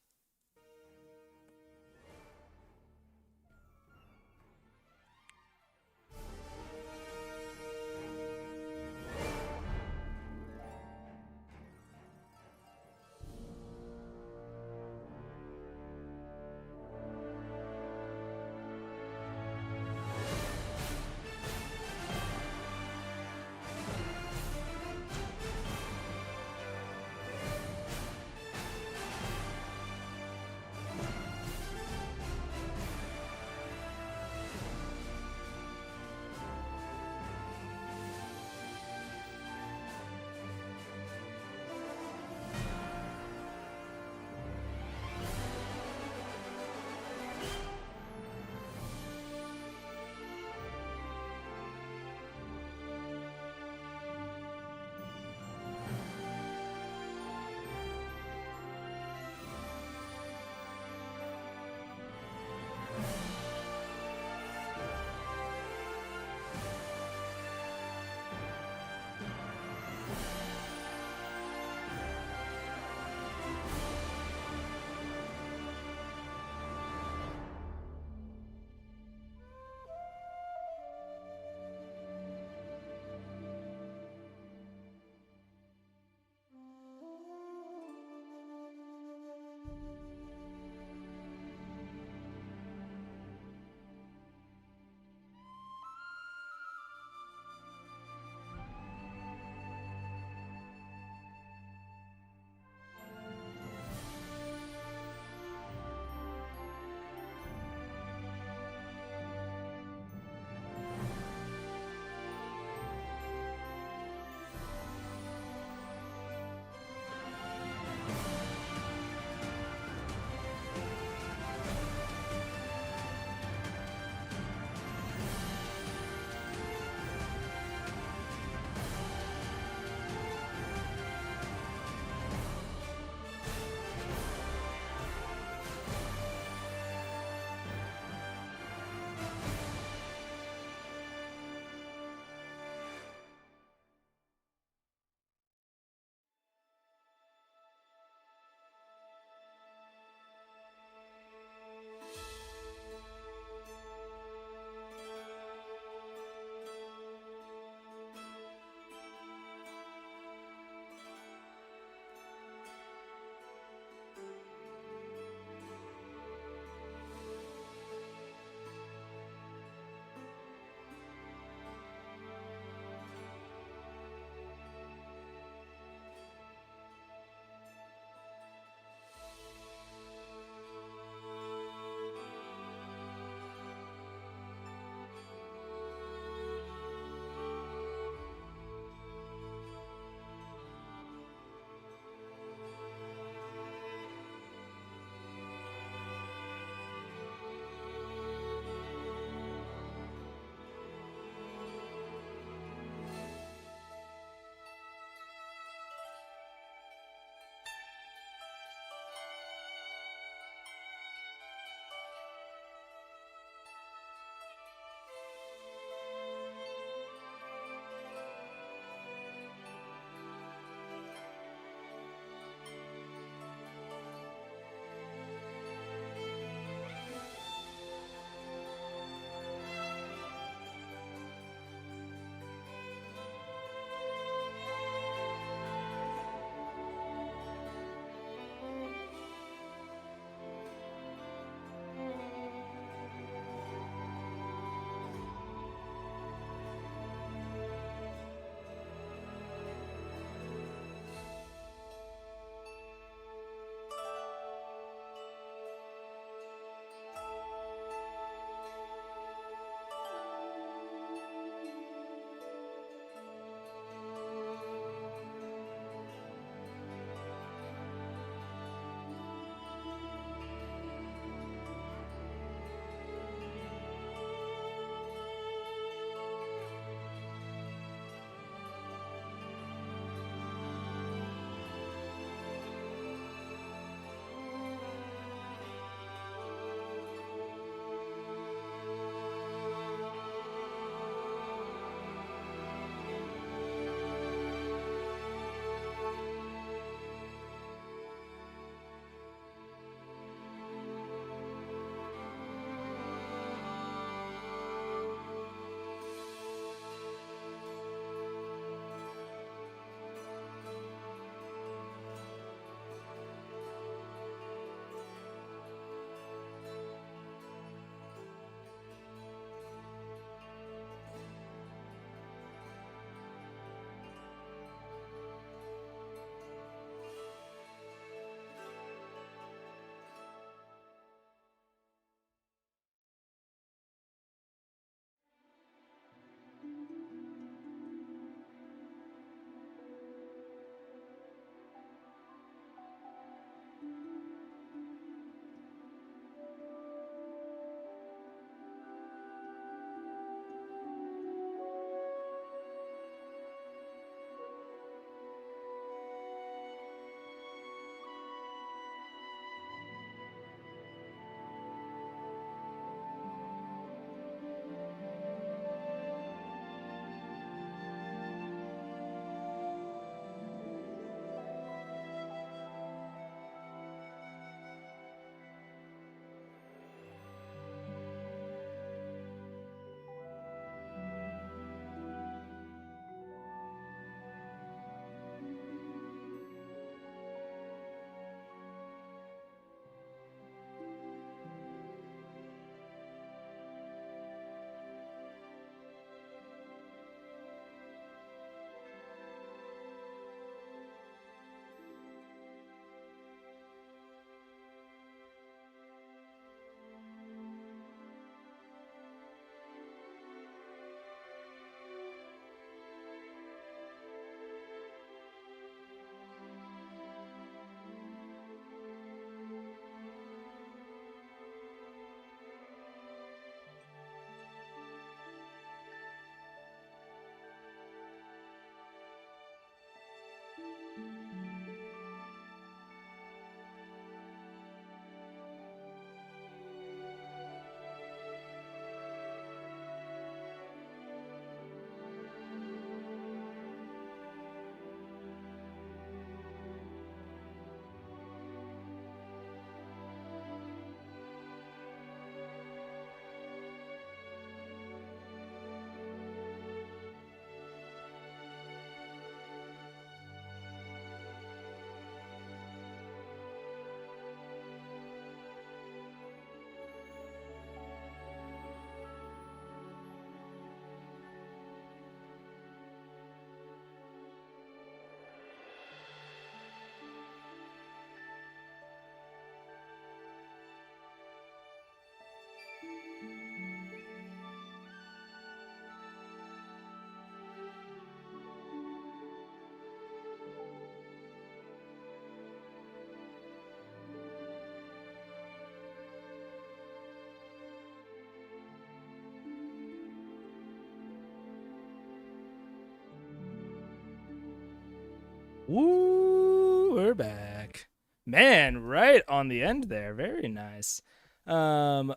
Woo, we're back. Man, right on the end there. Very nice. Oh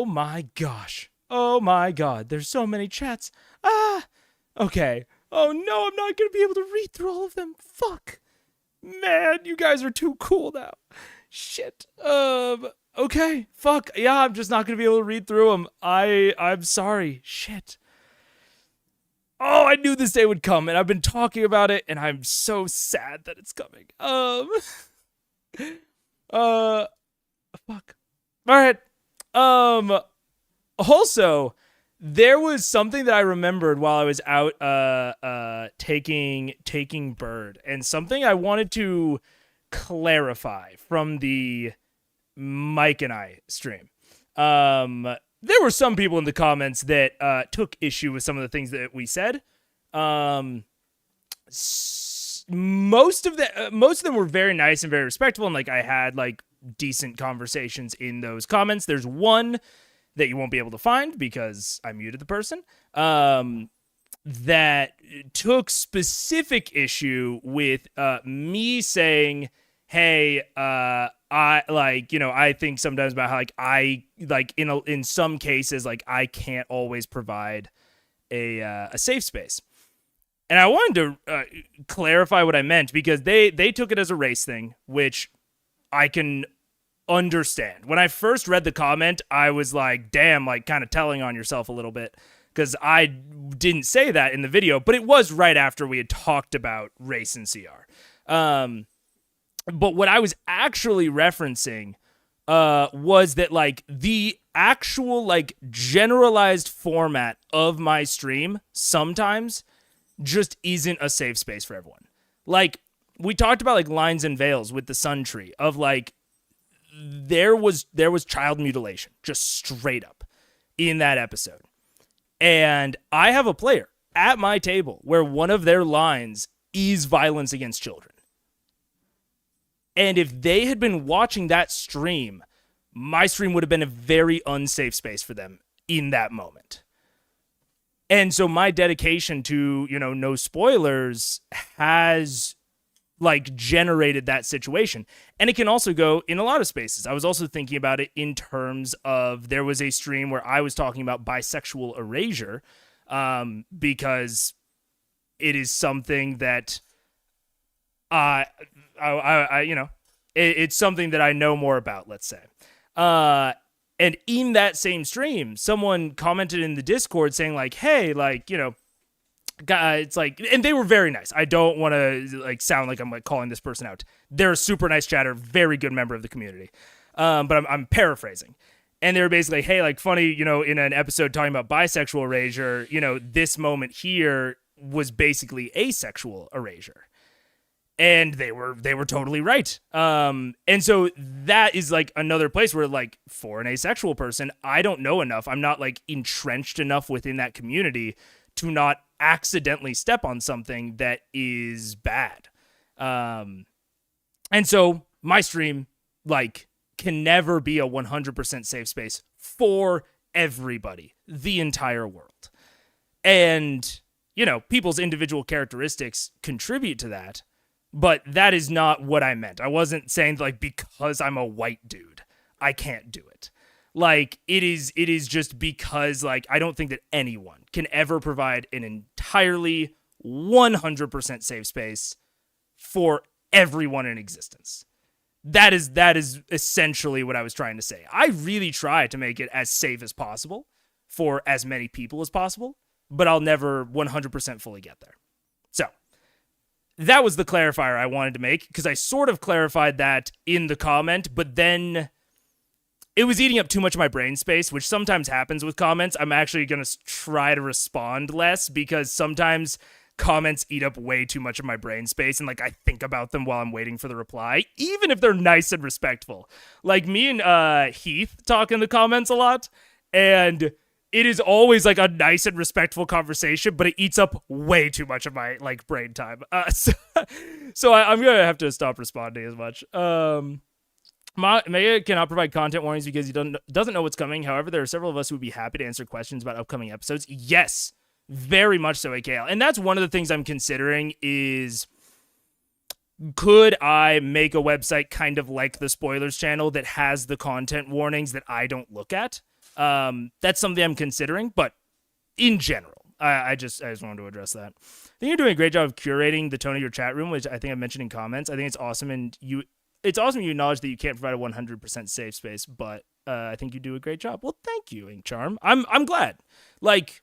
my gosh. Oh my god. There's so many chats. Ah. Okay. Oh no, I'm not gonna be able to read through all of them. Fuck. Man, you guys are too cool now. Shit. Okay. Fuck. Yeah, I'm just not gonna be able to read through them. I'm sorry. Shit. Oh, I knew this day would come, and I've been talking about it, and I'm so sad that it's coming. Fuck. All right. Also, there was something that I remembered while I was out, taking bird, and something I wanted to clarify from the Mike and I stream. There were some people in the comments that took issue with some of the things that we said. Most of them were very nice and very respectful, and like I had like decent conversations in those comments. There's one that you won't be able to find because I muted the person. That took specific issue with me saying, "Hey, I like, I think sometimes about how like I like in some cases like I can't always provide a safe space." And I wanted to clarify what I meant because they took it as a race thing, which I can understand. When I first read the comment, I was like, damn, like kind of telling on yourself a little bit because I didn't say that in the video, but it was right after we had talked about race and CR. But what I was actually referencing was that like the actual like generalized format of my stream sometimes just isn't a safe space for everyone. Like we talked about like lines and veils with the Sun Tree of like there was child mutilation just straight up in that episode. And I have a player at my table where one of their lines is violence against children. And if they had been watching that stream, my stream would have been a very unsafe space for them in that moment. And so my dedication to, no spoilers has like generated that situation. And it can also go in a lot of spaces. I was also thinking about it in terms of there was a stream where I was talking about bisexual erasure because it is something that it's something that I know more about, let's say. And in that same stream, someone commented in the Discord saying like, hey, like, it's like, and they were very nice. I don't want to like sound like I'm like calling this person out. They're a super nice chatter, very good member of the community. But I'm paraphrasing. And they were basically, hey, like funny, in an episode talking about bisexual erasure, this moment here was basically asexual erasure. And they were totally right. And so that is like another place where like for an asexual person, I don't know enough. I'm not like entrenched enough within that community to not accidentally step on something that is bad. And so my stream like can never be a 100% safe space for everybody, the entire world. And, people's individual characteristics contribute to that. But that is not what I meant. I wasn't saying like because I'm a white dude, I can't do it. Like it is just because like I don't think that anyone can ever provide an entirely 100% safe space for everyone in existence. That is essentially what I was trying to say. I really try to make it as safe as possible for as many people as possible, but I'll never 100% fully get there. So that was the clarifier I wanted to make because I sort of clarified that in the comment, but then it was eating up too much of my brain space, which sometimes happens with comments. I'm actually going to try to respond less because sometimes comments eat up way too much of my brain space and like I think about them while I'm waiting for the reply, even if they're nice and respectful. Like me and Heath talk in the comments a lot, and it is always like a nice and respectful conversation, but it eats up way too much of my like brain time. So I'm gonna have to stop responding as much. Mega cannot provide content warnings because he doesn't know what's coming. However, there are several of us who would be happy to answer questions about upcoming episodes. Yes, very much so, AKL. And that's one of the things I'm considering is Could I make a website kind of like the spoilers channel that has the content warnings that I don't look at? That's something I'm considering, but in general, I just wanted to address that. I think you're doing a great job of curating the tone of your chat room, which I think I mentioned in comments. I think it's awesome, and it's awesome you acknowledge that you can't provide a 100% safe space, but I think you do a great job. Well, thank you, Ink Charm. I'm glad. Like,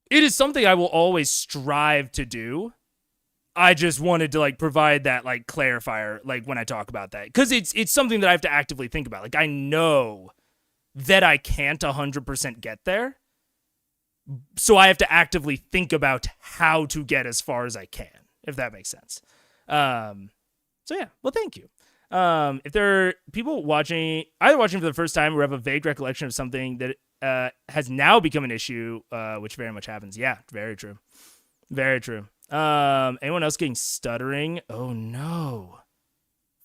it is something I will always strive to do. I just wanted to like provide that like clarifier like when I talk about that, because it's something that I have to actively think about. Like, I know that I can't 100% get there, so I have to actively think about how to get as far as I can, if that makes sense. So yeah, well, thank you. If there are people watching for the first time or have a vague recollection of something that has now become an issue, which very much happens. Yeah, very true. Very true. Anyone else getting stuttering? Oh no.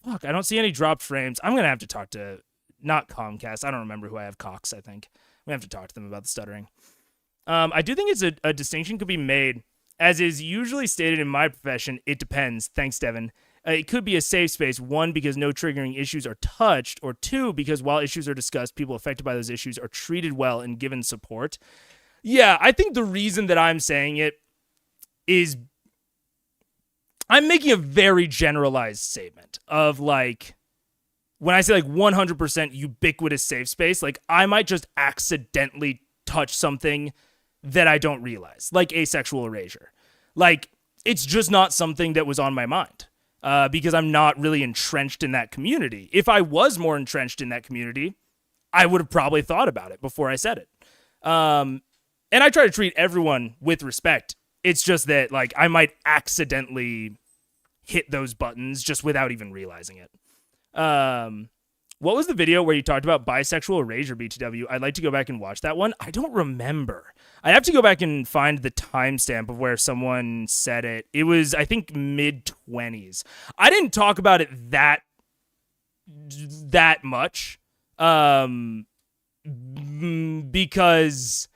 Fuck, I don't see any dropped frames. I'm gonna have to talk to, not Comcast. I don't remember who I have. Cox, I think. I'm gonna have to talk to them about the stuttering. I do think it's a distinction could be made, as is usually stated in my profession. It depends. Thanks, Devin. It could be a safe space, one, because no triggering issues are touched, or two, because while issues are discussed, people affected by those issues are treated well and given support. Yeah, I think the reason that I'm saying it is I'm making a very generalized statement of like, when I say like 100% ubiquitous safe space, like I might just accidentally touch something that I don't realize, like asexual erasure. Like, it's just not something that was on my mind. Because I'm not really entrenched in that community. If I was more entrenched in that community, I would have probably thought about it before I said it. And I try to treat everyone with respect. It's just that, like, I might accidentally hit those buttons just without even realizing it. What was the video where you talked about bisexual erasure, BTW? I'd like to go back and watch that one. I don't remember. I'd have to go back and find the timestamp of where someone said it. It was, I think, mid-20s. I didn't talk about it that much because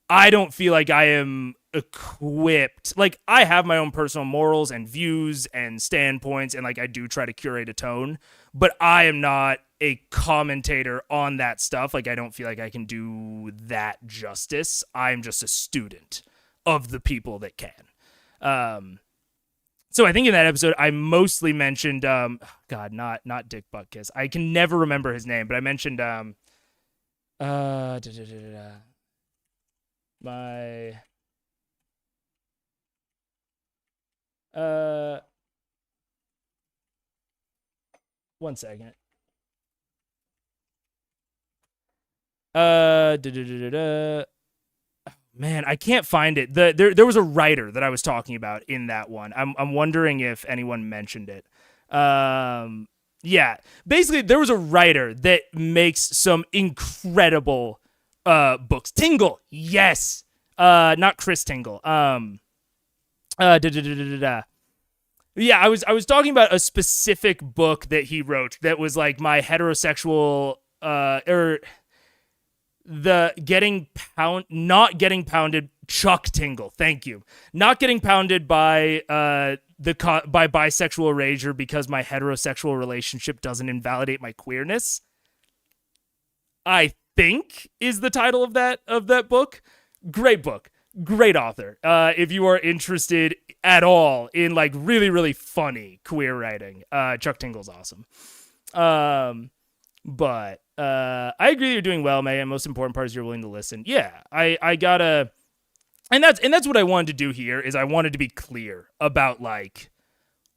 I don't feel like I am equipped. Like, I have my own personal morals and views and standpoints, and like I do try to curate a tone, but I am not a commentator on that stuff. Like, I don't feel like I can do that justice. I'm just a student of the people that can. So I think in that episode I mostly mentioned God, not Dick Buttkiss. I can never remember his name, but I mentioned my one second. Man, I can't find it. There was a writer that I was talking about in that one. I'm wondering if anyone mentioned it. Yeah, basically there was a writer that makes some incredible books. Tingle, yes. Not Chris Tingle. Yeah, I was talking about a specific book that he wrote that was like my heterosexual or the not getting pounded, Chuck Tingle. Thank you. Not getting pounded by by bisexual erasure because my heterosexual relationship doesn't invalidate my queerness, I think is the title of that book. Great book. Great author. If you are interested at all in like really, really funny queer writing, Chuck Tingle's awesome. But I agree you're doing well, May, and most important part is you're willing to listen. Yeah, I gotta, and that's what I wanted to do here, is I wanted to be clear about like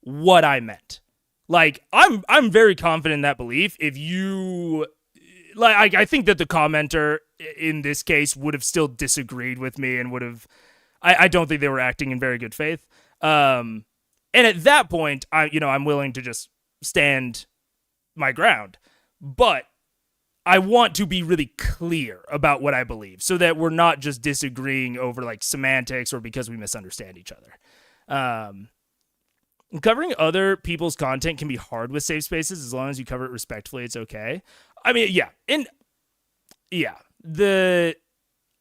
what I meant. Like, I'm very confident in that belief. If you like, I think that the commenter in this case would have still disagreed with me and would have, I don't think they were acting in very good faith. And at that point, I'm willing to just stand my ground. But I want to be really clear about what I believe so that we're not just disagreeing over like semantics or because we misunderstand each other. Covering other people's content can be hard with safe spaces. As long as you cover it respectfully, it's okay. I mean, yeah. And yeah,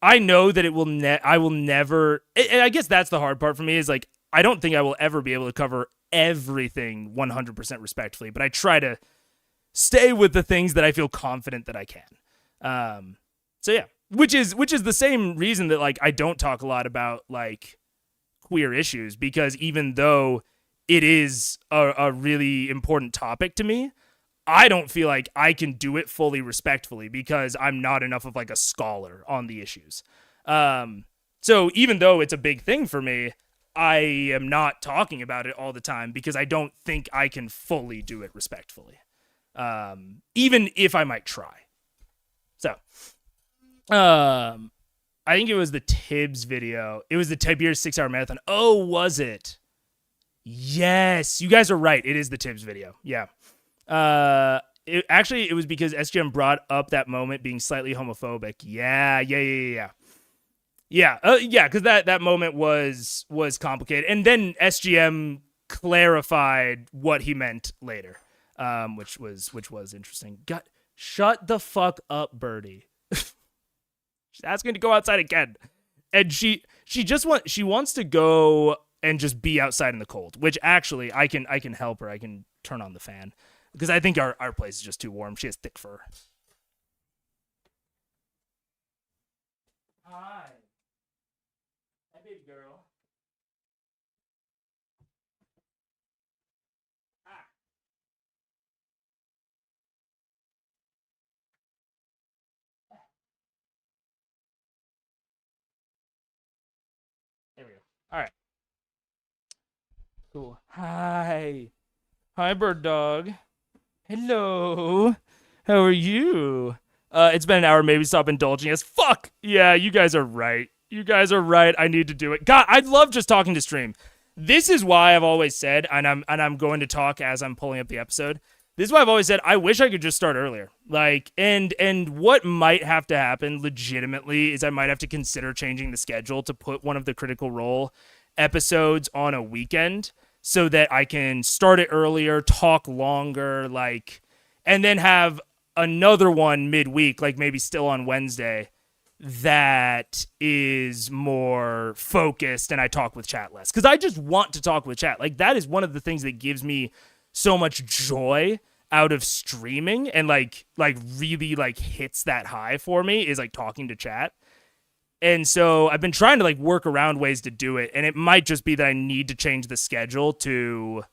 I know that it will I will never, and I guess that's the hard part for me, is like, I don't think I will ever be able to cover everything 100% respectfully, but I try to stay with the things that I feel confident that I can. So yeah, which is the same reason that like I don't talk a lot about like queer issues, because even though it is a really important topic to me, I don't feel like I can do it fully respectfully because I'm not enough of like a scholar on the issues. So even though it's a big thing for me, I am not talking about it all the time because I don't think I can fully do it respectfully. Even if I might try. So, I think it was the Tibbs video. It was the Tiberius 6-hour marathon. Oh, was it? Yes, you guys are right. It is the Tibbs video. Yeah. It was because SGM brought up that moment being slightly homophobic. Yeah, because that moment was complicated, and then SGM clarified what he meant later, which was interesting. Shut the fuck up, Birdie. She's asking to go outside again, and she wants to go and just be outside in the cold, which actually I can help her. I can turn on the fan because I think our place is just too warm. She has thick fur. Hi, baby girl. Ah. There we go. All right. Cool. Hi, bird dog. Hello. How are you? It's been an hour. Maybe stop indulging us. Fuck. Yeah, you guys are right. I need to do it. God, I love just talking to stream. This is why I've always said, and I'm going to talk as I'm pulling up the episode. This is why I've always said I wish I could just start earlier. Like, and what might have to happen legitimately is I might have to consider changing the schedule to put one of the Critical Role episodes on a weekend so that I can start it earlier, talk longer, like, and then have another one midweek, like maybe still on Wednesday, that is more focused and I talk with chat less. Because I just want to talk with chat. Like, that is one of the things that gives me so much joy out of streaming and like really like hits that high for me is like talking to chat. And so I've been trying to like work around ways to do it, and it might just be that I need to change the schedule to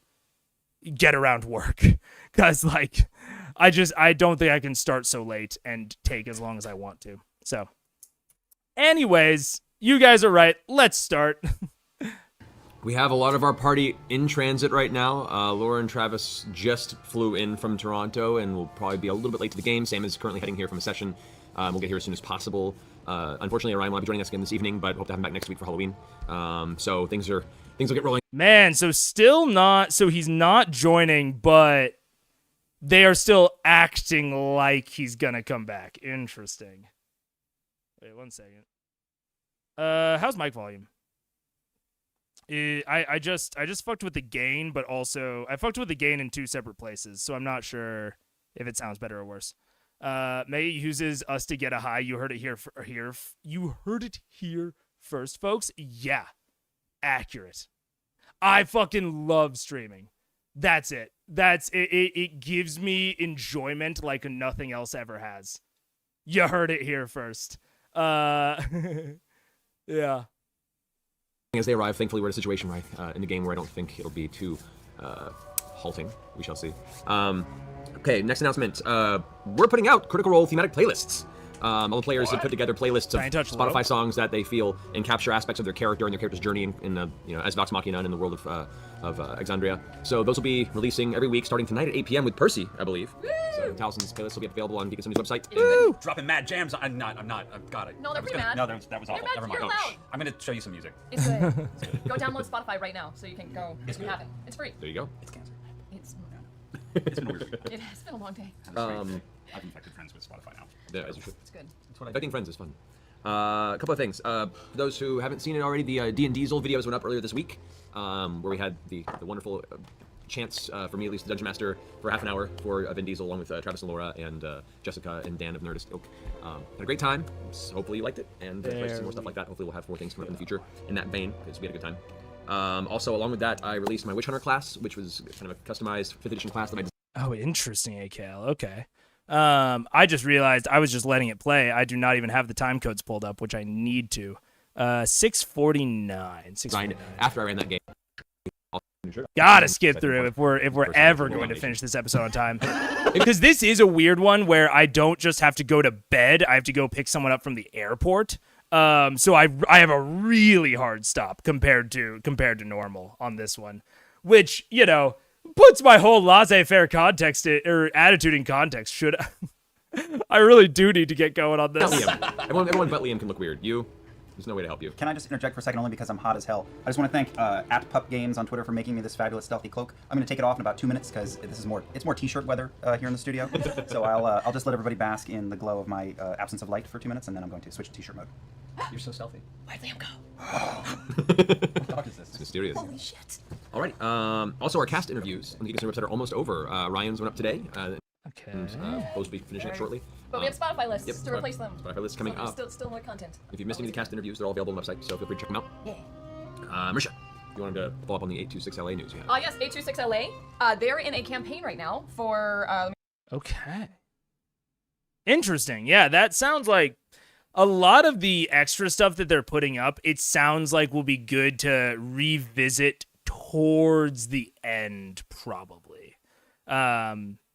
get around work, because like I don't think I can start so late and take as long as I want to. So anyways, you guys are right. Let's start.
We have a lot of our party in transit right now. Laura and Travis just flew in from Toronto and will probably be a little bit late to the game. Sam is currently heading here from a session. We'll get here as soon as possible. Unfortunately, Orion will not be joining us again this evening, but hope to have him back next week for Halloween. So things will get rolling.
Man, so he's not joining, but they are still acting like he's gonna come back. Interesting. Wait 1 second. How's mic volume? I just fucked with the gain, but also I fucked with the gain in 2 separate places, so I'm not sure if it sounds better or worse. May uses us to get a high. You heard it here. You heard it here first, folks. Yeah, accurate. I fucking love streaming. That's it. It gives me enjoyment like nothing else ever has. You heard it here first. Yeah.
As they arrive, thankfully we're in a situation in the game where I don't think it'll be too halting. We shall see. Okay, next announcement. We're putting out Critical Role thematic playlists. All the players have put together playlists of Spotify songs that they feel capture aspects of their character and their character's journey as Vox Machina and in the world of Exandria. So those will be releasing every week, starting tonight at 8 p.m. with Percy, I believe. Woo! So Talison's playlist will be available on Geek Assembly's website.
Woo! Dropping mad jams. I'm not. I've got it.
No, they're pretty mad.
No, that was awful.
Mad,
Never mind.
you're loud.
I'm gonna show you some music.
It's good. Go download Spotify right now so you can go. If you haven't, it's free.
There you go.
It's cancer.
It's
been a weird week.
It has been a long day.
I've infected friends with Spotify now.
Yeah, as you should.
It's good.
That's what I
Infecting friends is fun. A couple of things. For those who haven't seen it already, the D and Diesel videos went up earlier this week, where we had the wonderful chance for me, at least, the Dungeon Master for half an hour for Vin Diesel, along with Travis and Laura and Jessica and Dan of Nerdist Oak. Had a great time. Hopefully you liked it, and some more stuff like that. Hopefully we'll have more things coming up in the future in that vein, because we had a good time. Also, along with that, I released my Witch Hunter class, which was kind of a customized 5th edition class that I
Oh, interesting, AKL. Okay. I just realized I was just letting it play. I do not even have the time codes pulled up, which I need to. 649.
designed after I ran that game.
Gotta skip through if we're ever going to finish this episode on time, because this is a weird one where I don't just have to go to bed. I have to go pick someone up from the airport. So I have a really hard stop compared to normal on this one, which, you know, puts my whole laissez-faire context or attitude in context. Should I really do need to get going on this?
Liam. Everyone but Liam can look weird. There's no way to help you.
Can I just interject for a second, only because I'm hot as hell? I just want to thank @PupGames on Twitter for making me this fabulous stealthy cloak. I'm going to take it off in about 2 minutes because it's more t-shirt weather here in the studio. So I'll just let everybody bask in the glow of my absence of light for 2 minutes, and then I'm going to switch to t-shirt mode.
You're so stealthy.
Where'd Liam go?
What dog is this?
It's mysterious.
Holy shit.
All right. Also, our cast interviews on the Geek website are almost over. Ryan's went up today.
Okay.
And supposed to be finishing up shortly.
But we have Spotify lists
Yep,
to replace them.
Spotify lists coming up.
Still more content.
If you've missed any of the cast interviews, they're all available on the website, so feel free to check them out.
Yeah.
Marisha, you wanted to follow up on the 826 LA news you had?
Yes, 826 LA. They're in a campaign right now for.
Okay. Interesting. Yeah, that sounds like a lot of the extra stuff that they're putting up. It sounds like will be good to revisit towards the end, probably.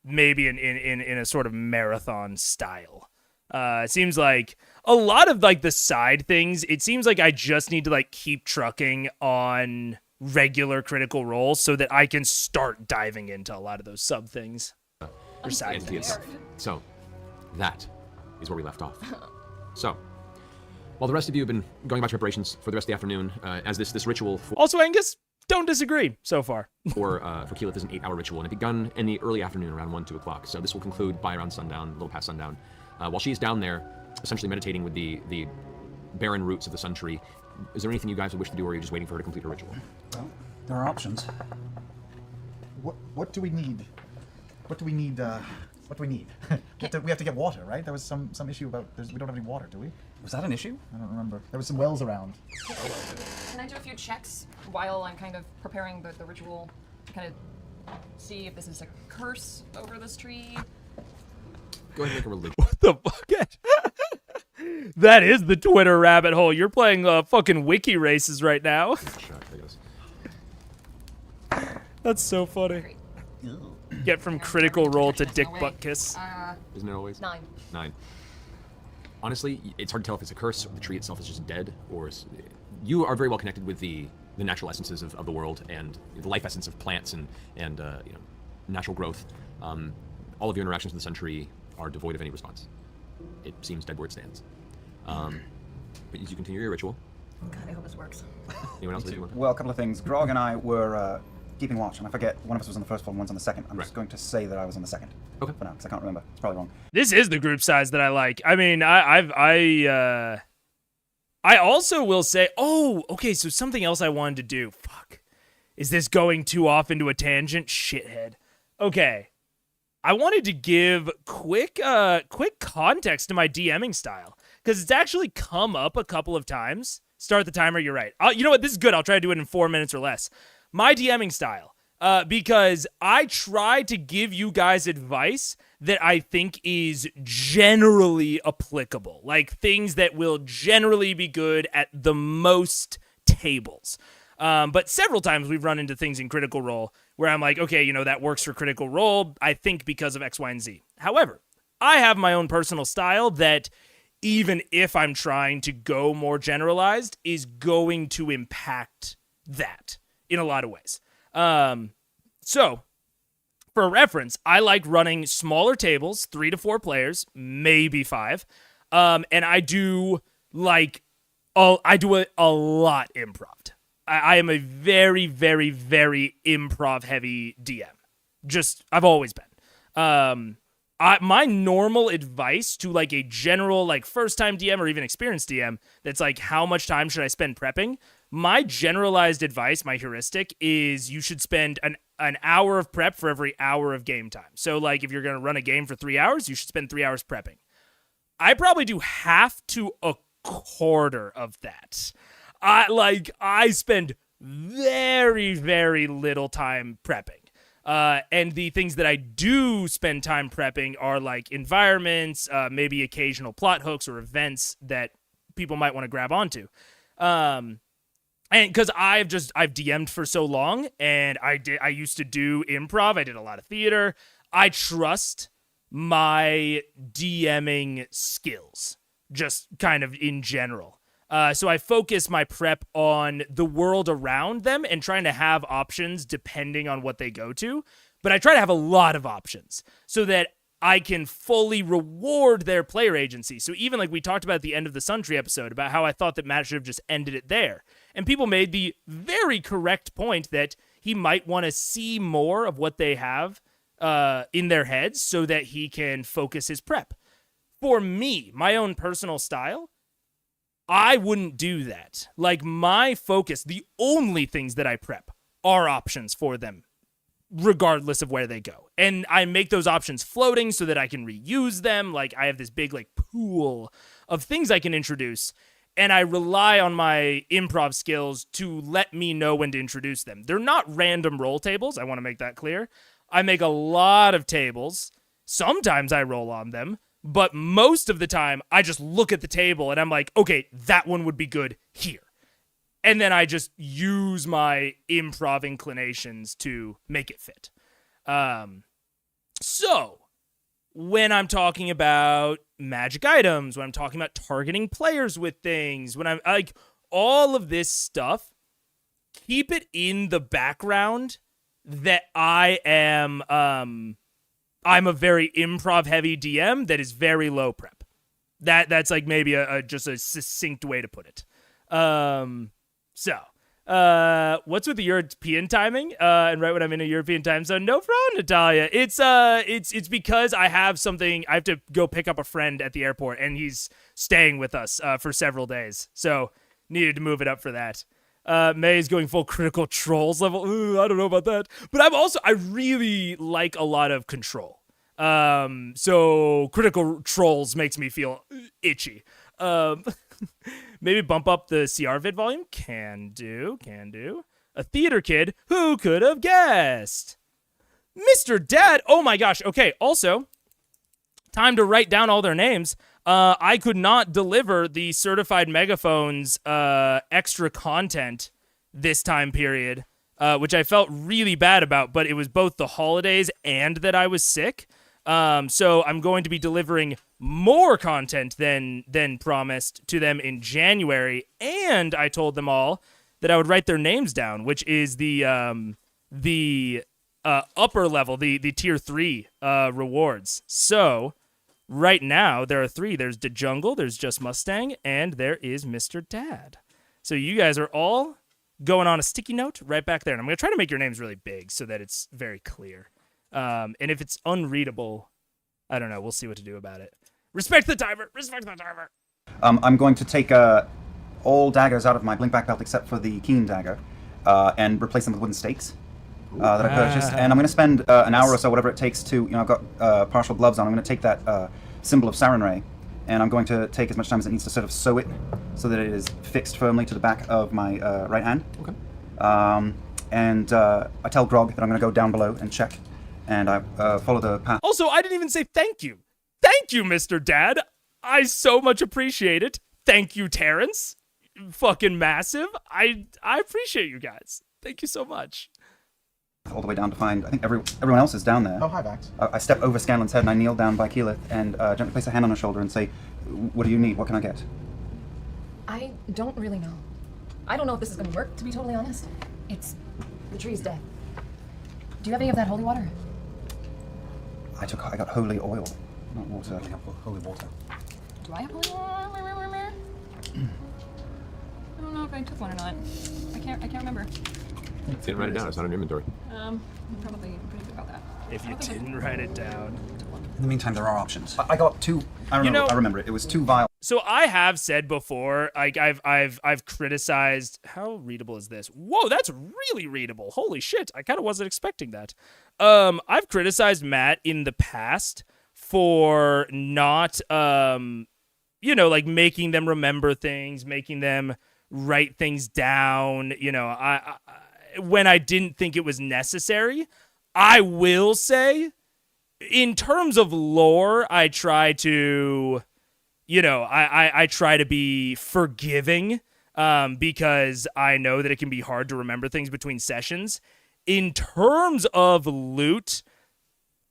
Maybe in a sort of marathon style. It seems like a lot of like the side things, it seems like I just need to like keep trucking on regular Critical Role so that I can start diving into a lot of those sub things. Or side
Entity
things.
itself. So, that is where we left off. So, while the rest of you have been going about your preparations for the rest of the afternoon, as this ritual
Also, Angus, don't disagree so far.
for Keyleth is an 8-hour ritual, and it begun in the early afternoon around 1, 2 o'clock. So this will conclude by around sundown, a little past sundown. While she's down there, essentially meditating with the barren roots of the sun tree, is there anything you guys would wish to do, or are you just waiting for her to complete her ritual?
Well, there are options. What do we need? What do we need? What do we need? we have to get water, right? There was some issue about we don't have any water, do we?
Was that an issue?
I don't remember. There was some wells around.
Can I do a few checks while I'm kind of preparing the ritual to kind of see if this is a curse over this tree?
Go ahead and make a religion.
What the fuck? That is the Twitter rabbit hole. You're playing fucking wiki races right now.
Shot, there goes.
That's so funny.
Great.
Get from Critical Role to Dick Butt Kiss.
Isn't it always?
9.
9. Honestly, it's hard to tell if it's a curse, or the tree itself is just dead, or you are very well connected with the natural essences of the world and the life essence of plants and natural growth. All of your interactions with the sun tree are devoid of any response. It seems dead where it stands. But as you continue your ritual,
God, I hope this works.
anyone else? Want to?
Well, a couple of things. Grog and I were keeping watch, and I forget, one of us was on the first one, one's on the second. I'm just going to say that I was on the second.
Okay.
For now, because I can't remember. It's probably wrong.
This is the group size that I like. I mean, I also will say, okay, so something else I wanted to do. Fuck. Is this going too off into a tangent? Shithead. Okay. I wanted to give quick context to my DMing style, because it's actually come up a couple of times. Start the timer, you're right. You know what, this is good. I'll try to do it in 4 minutes or less. My DMing style, because I try to give you guys advice that I think is generally applicable, like things that will generally be good at the most tables. But several times we've run into things in Critical Role where I'm like, okay, that works for Critical Role, I think because of X, Y, and Z. However, I have my own personal style that, even if I'm trying to go more generalized, is going to impact that in a lot of ways. So, for reference, I like running smaller tables, 3 to 4 players, maybe 5. And I do a lot improv. I am a very, very, very improv heavy DM. I've always been. My normal advice to like a general first time DM or even experienced DM that's like, how much time should I spend prepping? My generalized advice, my heuristic, is you should spend an hour of prep for every hour of game time. So like if you're going to run a game for 3 hours, you should spend 3 hours prepping. I probably do half to a quarter of that. I spend very, very little time prepping. And the things that I do spend time prepping are like environments, maybe occasional plot hooks or events that people might want to grab onto. And because I've DM'd for so long, and I used to do improv. I did a lot of theater. I trust my DMing skills, just kind of in general. So I focus my prep on the world around them and trying to have options depending on what they go to. But I try to have a lot of options so that I can fully reward their player agency. So even like we talked about at the end of the Suntree episode about how I thought that Matt should have just ended it there. And people made the very correct point that he might want to see more of what they have in their heads so that he can focus his prep. For me, my own personal style, I wouldn't do that. Like my focus, the only things that I prep are options for them, regardless of where they go. And I make those options floating so that I can reuse them. Like I have this big like pool of things I can introduce, and I rely on my improv skills to let me know when to introduce them. They're not random roll tables. I want to make that clear. I make a lot of tables. Sometimes I roll on them. But most of the time, I just look at the table and I'm like, okay, that one would be good here. And then I just use my improv inclinations to make it fit. So, when I'm talking about magic items, when I'm talking about targeting players with things, when I'm like, all of this stuff, keep it in the background that I am, I'm a very improv heavy DM that is very low prep. That's like maybe just a succinct way to put it. What's with the European timing? And right when I'm in a European time zone, no problem, Natalia. It's because I have something. I have to go pick up a friend at the airport, and he's staying with us for several days. So needed to move it up for that. May is going full critical trolls level. Ooh, I don't know about that. But I really like a lot of control. So critical trolls makes me feel itchy. Maybe bump up the CR vid volume. Can do. A theater kid. Who could have guessed? Mr. Dad. Oh my gosh. Okay. Also, time to write down all their names. I could not deliver the certified megaphones extra content this time period, which I felt really bad about, but it was both the holidays and that I was sick. So I'm going to be delivering more content than promised to them in January, and I told them all that I would write their names down, which is the upper level, the tier 3 rewards. So right now, there are 3. There's the Jungle, there's Just Mustang, and there is Mr. Dad. So you guys are all going on a sticky note right back there. And I'm going to try to make your names really big so that it's very clear. And if it's unreadable, I don't know. We'll see what to do about it. Respect the timer.
I'm going to take all daggers out of my Blinkback belt except for the Keen dagger and replace them with wooden stakes. That I purchased, and I'm going to spend an hour or so, whatever it takes to, I've got partial gloves on. I'm going to take that symbol of Sarenrae, and I'm going to take as much time as it needs to sort of sew it so that it is fixed firmly to the back of my right hand. Okay. And I tell Grog that I'm going to go down below and check, and I follow the path.
Also, I didn't even say thank you. Thank you, Mr. Dad. I so much appreciate it. Thank you, Terrence. Fucking massive. I appreciate you guys. Thank you so much.
All the way down to find, I think everyone else is down there.
Oh, hi, Vax.
I step over Scanlan's head and I kneel down by Keyleth and gently place a hand on her shoulder and say, what do you need? What can I get?
I don't really know. I don't know if this is going to work, to be totally honest. The tree's dead. Do you have any of that holy water?
I got holy oil, not water.
Holy water.
Do I have holy water? I don't know if I took one or not. I can't remember.
Didn't write it down. It's not in your inventory.
I'm pretty good about that.
If you didn't write it down.
In the meantime, there are options.
I got 2. I remember it. It was 2 vials.
So I have said before, like I've criticized. How readable is this? Whoa, that's really readable. Holy shit! I kind of wasn't expecting that. I've criticized Matt in the past for not, like making them remember things, making them write things down, you know, I when I didn't think it was necessary. I will say, in terms of lore, I try to, you know, I try to be forgiving, because I know that it can be hard to remember things between sessions. In terms of loot,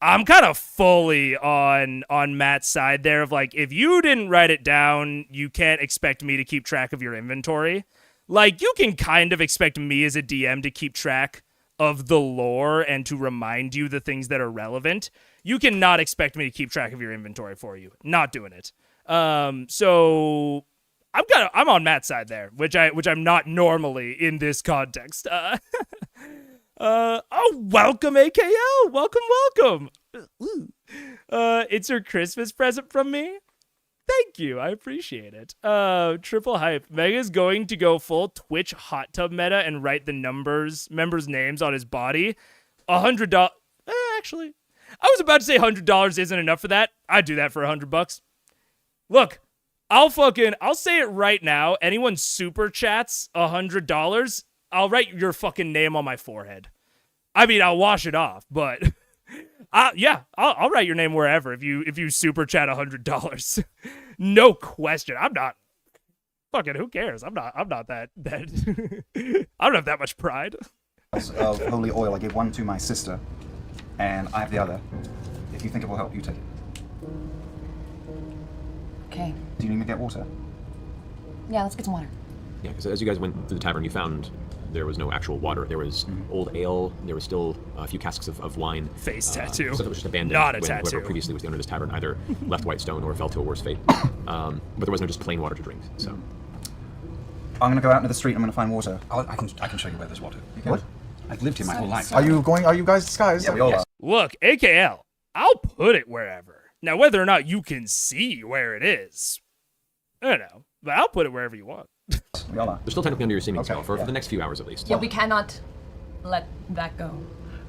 I'm kind of fully on Matt's side there of like, if you didn't write it down, you can't expect me to keep track of your inventory. Like, you can kind of expect me as a DM to keep track of the lore and to remind you the things that are relevant. You cannot expect me to keep track of your inventory for you. Not doing it. So I'm on Matt's side there, which I'm not normally in this context. Welcome AKL. Welcome. It's your Christmas present from me. Thank you. I appreciate it. Triple hype. Mega's going to go full Twitch hot tub meta and write the members' names on his body. $100. Actually, I was about to say $100 isn't enough for that. I'd do that for $100. Look, I'll say it right now. Anyone super chats $100, I'll write your fucking name on my forehead. I mean, I'll wash it off, but I'll write your name wherever if you super chat $100. No question. I'm not fucking, who cares? I'm not that I don't have that much pride.
Of holy oil, I gave one to my sister, and I have the other. If you think it will help, you take it.
Okay.
Do you need me to get water?
Yeah, let's get some water.
Yeah, because as you guys went through the tavern, you found there was no actual water. There was old ale. There was still a few casks of wine.
Face tattoo.
Stuff that was just abandoned.
Not a
when
tattoo.
Whoever previously was the owner of this tavern either left Whitestone or fell to a worse fate. But there was no just plain water to drink. So
I'm gonna go out into the street and I'm gonna find water.
I can show you where there's water.
What?
I've lived here my whole life.
Are you guys disguised?
Yeah, we all are.
Look, AKL, I'll put it wherever. Now, whether or not you can see where it is, I don't know, but I'll put it wherever you want.
We all are.
they're still technically under your seeming
Okay,
spell for the next few hours at least.
Yeah, we cannot let that go.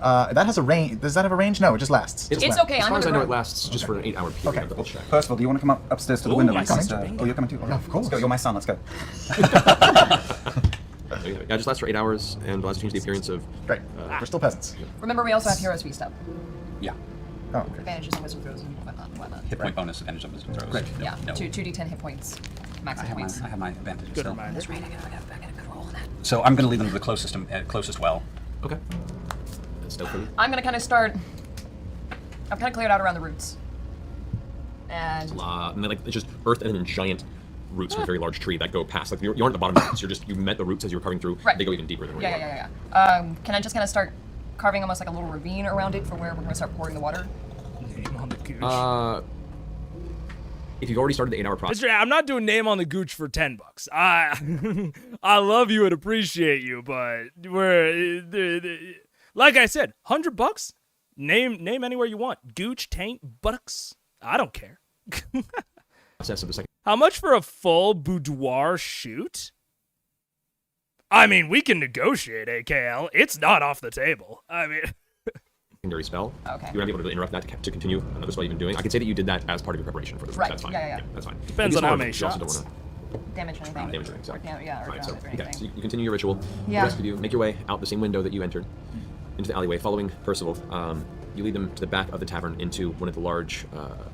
That has a range. Does that have a range? No, it just lasts.
It's okay,
As
I'm
far as I
gonna
know, it
run.
lasts just for an 8-hour period.
Okay.
I'll double check.
Percival, do you want to come up upstairs to the
Ooh,
window?
my
My sister.
sister.
Oh, you're coming too?
Yeah, of course.
Let's go. You're my son. Let's go.
Yeah, it just lasts for 8 hours and allows you to change the appearance of.
Great. We're still peasants.
Remember, we also have Hero's Feast up.
Yeah.
Oh, okay.
Advantages on wisdom throws and whatnot.
Hit point bonus, advantage on wisdom throws.
Great.
No,
Yeah,
no.
2d10 hit points. Max
I
hit
have
points.
my advantage
Good
still.
reminder.
That's right, I got a good roll on that.
So I'm going to lead them to the closest well.
Okay. That's still for you.
I'm gonna kind of start. I've kind of cleared out around the roots. And
And then, like, it's just earth and then giant roots from a very large tree that go past. Like you aren't at the bottom of the roots. You met the roots as you were carving through.
Right.
They go even deeper than where you are.
yeah. Can I just kind of start carving almost like a little ravine around it for where we're gonna start pouring the water?
Name on the gooch.
If you've already started the 8-hour process,
I'm not doing name on the gooch for $10. I love you and appreciate you, but like I said, $100. Name anywhere you want. Gooch, taint, buttocks. I don't care.
of the second
How much for a full boudoir shoot? I mean, we can negotiate, AKL. It's not off the table. I mean,
secondary spell,
Okay.
you're gonna be able to interrupt that to continue another spell you've been doing. I can say that you did that as part of your preparation for this.
Right.
That's fine.
Yeah.
That's fine.
Depends
You
on
can
how
still-
many
you also
shots.
don't wanna
Damage anything?
damage it, exactly.
Yeah, or
Fine,
damage
so,
or
okay,
anything.
so you continue your ritual.
Yeah.
The rest of you make your way out the same window that you entered into the alleyway. Following Percival, you lead them to the back of the tavern into one of the large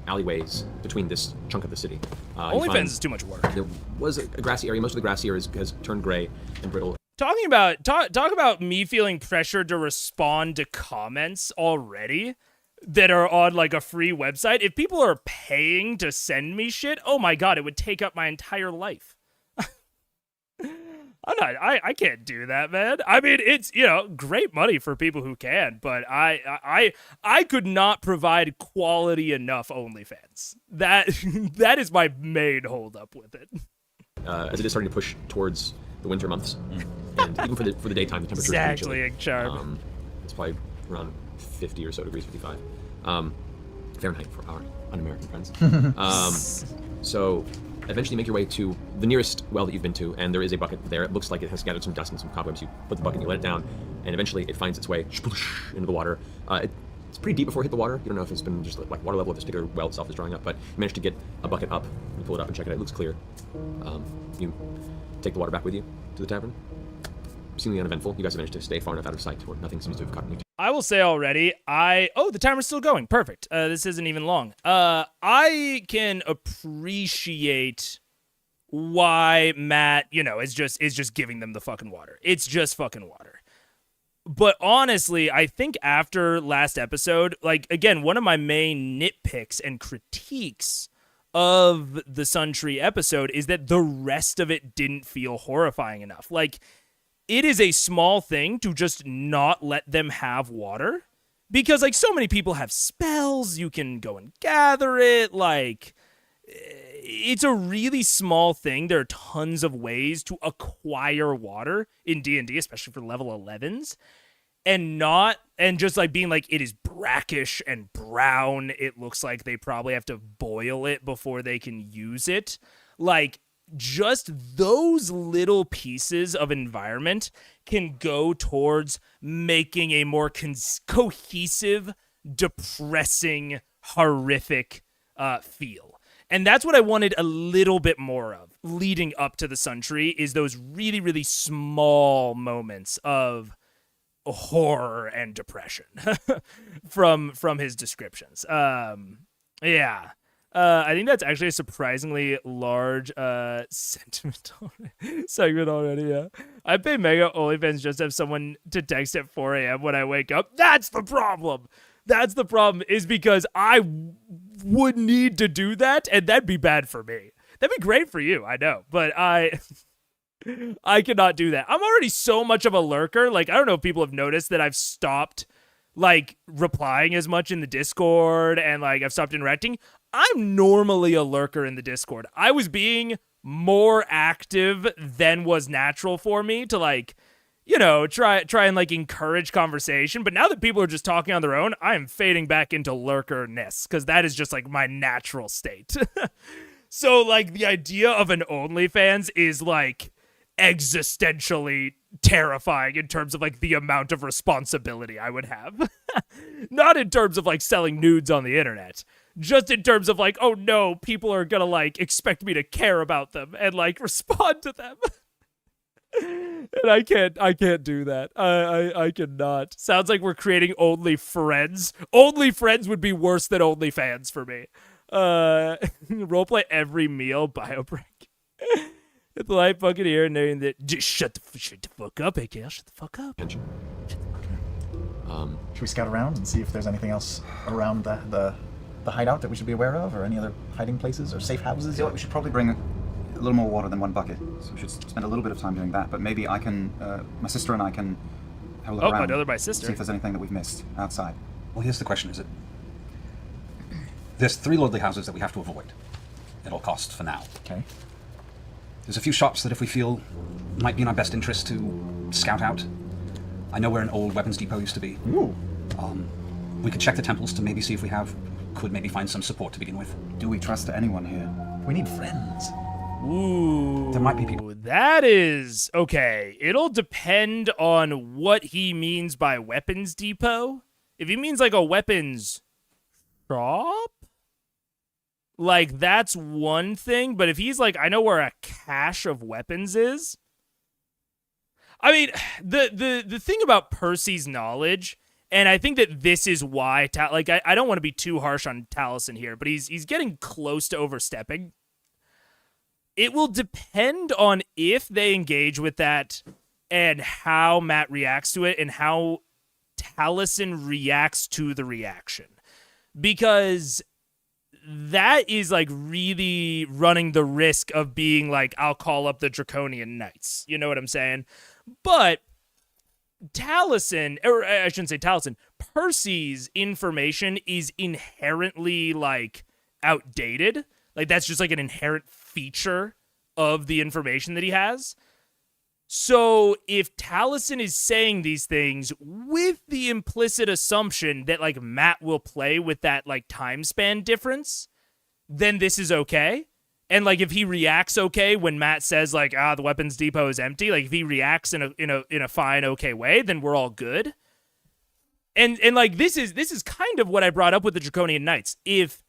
alleyways between this chunk of the city. You
OnlyFans
find
is too much work.
There was a grassy area. Most of the grassy area has turned gray and brittle.
Talking about talk about me feeling pressured to respond to comments already that are on like a free website. If people are paying to send me shit, oh my god, it would take up my entire life. I can't do that, man. I mean, it's, you know, great money for people who can, but I could not provide quality enough OnlyFans. That is my main holdup with it.
As it is starting to push towards the winter months, and even for the daytime, the temperature is pretty
Exactly,
chilly.
Charm.
It's probably around 50 or so degrees, 55 Fahrenheit for our un-American friends. So eventually make your way to the nearest well that you've been to, and there is a bucket there. It looks like it has gathered some dust and some cobwebs. You put the bucket, you let it down, and eventually it finds its way into the water. It's pretty deep before it hit the water. You don't know if it's been just like water level, if this particular well itself is drying up, but you managed to get a bucket up. You pull it up and check it out. It looks clear. You take the water back with you to the tavern. Seemingly uneventful. You guys have managed to stay far enough out of sight where nothing seems to have gotten you.
I will say already, the timer's still going. Perfect. This isn't even long. I can appreciate why Matt, is just giving them the fucking water. It's just fucking water. But honestly, I think after last episode, like, again, one of my main nitpicks and critiques of the Sun Tree episode is that the rest of it didn't feel horrifying enough. Like, it is a small thing to just not let them have water, because, like, so many people have spells, you can go and gather it, like, it's a really small thing. There are tons of ways to acquire water in D&D, especially for level 11s, and just like being like, it is brackish and brown. It looks like they probably have to boil it before they can use it. Like, just those little pieces of environment can go towards making a more cohesive, depressing, horrific feel. And that's what I wanted a little bit more of leading up to the Sun Tree, is those really, really small moments of horror and depression from his descriptions. I think that's actually a surprisingly large segment already, yeah. I pay Mega OnlyFans just to have someone to text at 4 a.m. when I wake up. That's the problem. That's the problem, is because I would need to do that, and that'd be bad for me. That'd be great for you, I know, but I cannot do that. I'm already so much of a lurker. Like, I don't know if people have noticed that I've stopped, like, replying as much in the Discord, and, like, I've stopped interacting. I'm normally a lurker in the Discord. I was being more active than was natural for me to, like, try and, like, encourage conversation. But now that people are just talking on their own, I am fading back into lurkerness, because that is just, like, my natural state. So, like, the idea of an OnlyFans is, like, existentially terrifying in terms of, like, the amount of responsibility I would have. Not in terms of, like, selling nudes on the internet. Just in terms of, like, oh no, people are gonna, like, expect me to care about them and, like, respond to them. And I can't do that. I cannot. Sounds like we're creating Only Friends. Only Friends would be worse than OnlyFans for me. Roleplay every meal, BioBreak. At the light bucket here and knowing that, just shut the fuck up, AKL, shut the fuck up.
Should we scout around and see if there's anything else around the hideout that we should be aware of, or any other hiding places or safe houses?
We should probably bring a little more water than one bucket, so we should spend a little bit of time doing that. But maybe I can, my sister and I can have a look around.
Another my sister.
See if there's anything that we've missed outside.
Well, here's the question, is it? There's 3 lordly houses that we have to avoid at all costs for now.
Okay.
There's a few shops that if we feel might be in our best interest to scout out. I know where an old weapons depot used to be.
Ooh.
We could check the temples to maybe see if we could maybe find some support to begin with.
Do we trust anyone here?
We need friends.
Ooh.
There might be people.
That is okay. It'll depend on what he means by weapons depot. If he means like a weapons shop, like, that's one thing. But if he's like, I know where a cache of weapons is. I mean, the thing about Percy's knowledge, and I think that this is why, I don't want to be too harsh on Taliesin here, but he's getting close to overstepping. It will depend on if they engage with that and how Matt reacts to it and how Taliesin reacts to the reaction. Because that is, like, really running the risk of being like, I'll call up the Draconian Knights. You know what I'm saying? But Taliesin, or I shouldn't say Taliesin, Percy's information is inherently, like, outdated. Like, that's just, like, an inherent feature of the information that he has. So if Taliesin is saying these things with the implicit assumption that, like, Matt will play with that, like, time span difference, then this is okay. And, like, if he reacts okay when Matt says, like, the weapons depot is empty, like, if he reacts in a fine, okay way, then we're all good. And like this is kind of what I brought up with the Draconian Knights. If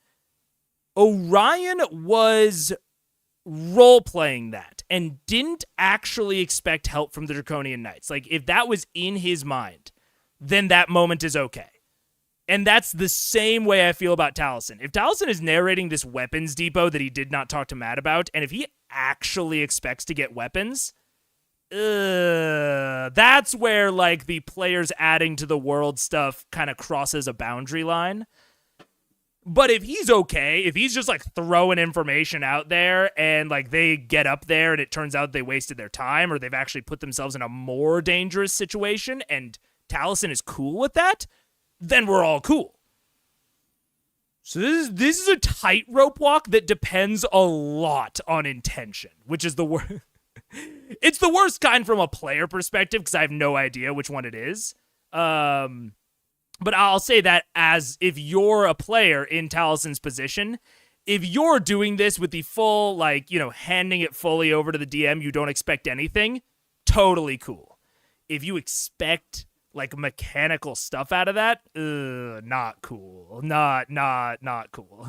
Orion was role-playing that and didn't actually expect help from the Draconian Knights, like if that was in his mind, then that moment is okay. And that's the same way I feel about Taliesin. If Taliesin is narrating this weapons depot that he did not talk to Matt about, and if he actually expects to get weapons, that's where like the players adding to the world stuff kind of crosses a boundary line. But if he's okay, if he's just like throwing information out there and like they get up there and it turns out they wasted their time or they've actually put themselves in a more dangerous situation and Taliesin is cool with that, then we're all cool. So this is a tightrope walk that depends a lot on intention, which is the worst. It's the worst kind from a player perspective because I have no idea which one it is. But I'll say that as if you're a player in Taliesin's position, if you're doing this with the full, like, you know, handing it fully over to the DM, you don't expect anything, totally cool. If you expect like mechanical stuff out of that, not cool. Not cool.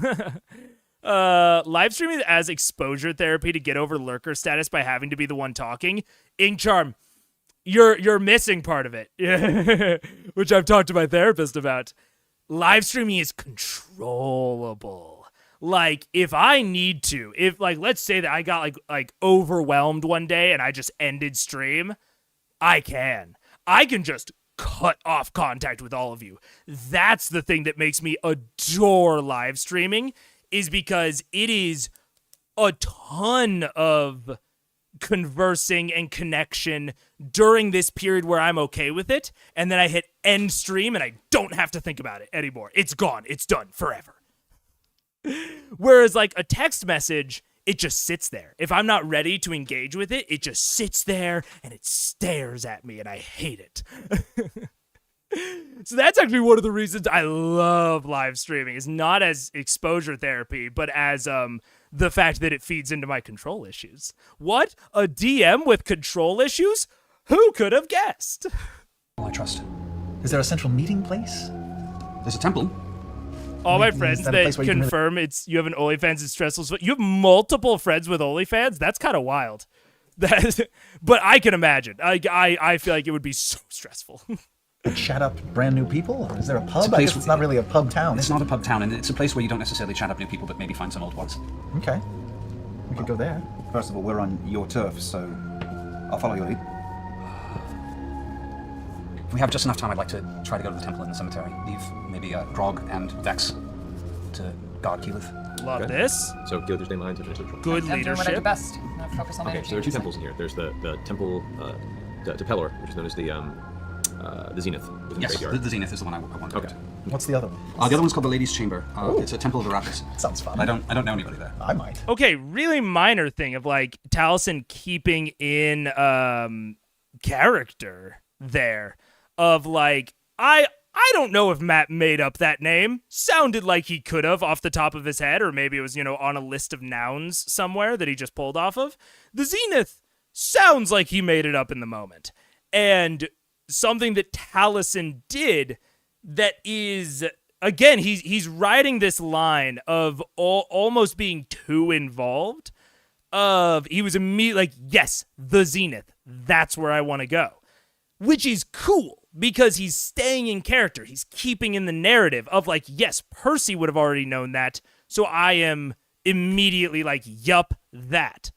Live streaming as exposure therapy to get over lurker status by having to be the one talking. Ink Charm, you're missing part of it, which I've talked to my therapist about. Live streaming is controllable. Like if I need to, if like let's say that I got like overwhelmed one day and I just ended stream, I can just cut off contact with all of you. That's the thing that makes me adore live streaming, is because it is a ton of conversing and connection during this period where I'm okay with it, and then I hit end stream and I don't have to think about it anymore. It's gone. It's done forever. Whereas like a text message, it just sits there. If I'm not ready to engage with it, it just sits there and it stares at me and I hate it. So that's actually one of the reasons I love live streaming. It's not as exposure therapy, but as the fact that it feeds into my control issues. What? A DM with control issues? Who could have guessed?
I trust.
Is there a central meeting place?
There's a temple.
All my
Is
friends
that a
that
place where you can
confirm you have an OnlyFans is stressful. You have multiple friends with OnlyFans? That's kind of wild. But I can imagine. I feel like it would be so stressful.
Chat up brand new people? Or is there a pub?
It's a
I
place
guess it's not really a pub town.
It's not a pub town, and it's a place where you don't necessarily chat up new people, but maybe find some old ones.
Okay. We could go there.
First of all, we're on your turf, so I'll follow your lead.
If we have just enough time, I'd like to try to go to the temple in the cemetery. Leave maybe Grog and Vex to guard Keyleth.
Love
Okay.
this.
So Keyleth, stay behind to finish the ritual.
Good
I'm doing what I do
leadership.
best. I'm gonna focus on
Okay,
energy
so there are two
using.
temples in here. There's the temple to Pelor, which is known as the Zenith within
Yes,
the graveyard.
the Zenith is the one I want to go
Okay.
to.
What's the other one?
The other one's called the Ladies' Chamber. It's a temple of Arrakis.
Sounds fun.
I don't know anybody there.
I might.
Okay, really minor thing of like Taliesin keeping in character there of like I don't know if Matt made up that name. Sounded like he could have off the top of his head, or maybe it was, you know, on a list of nouns somewhere that he just pulled off of. The Zenith sounds like he made it up in the moment. And something that Taliesin did that is, again, he's riding this line of almost being too involved. He was immediately like, yes, the Zenith. That's where I want to go. Which is cool because he's staying in character. He's keeping in the narrative of like, yes, Percy would have already known that. So I am immediately like, yup, that.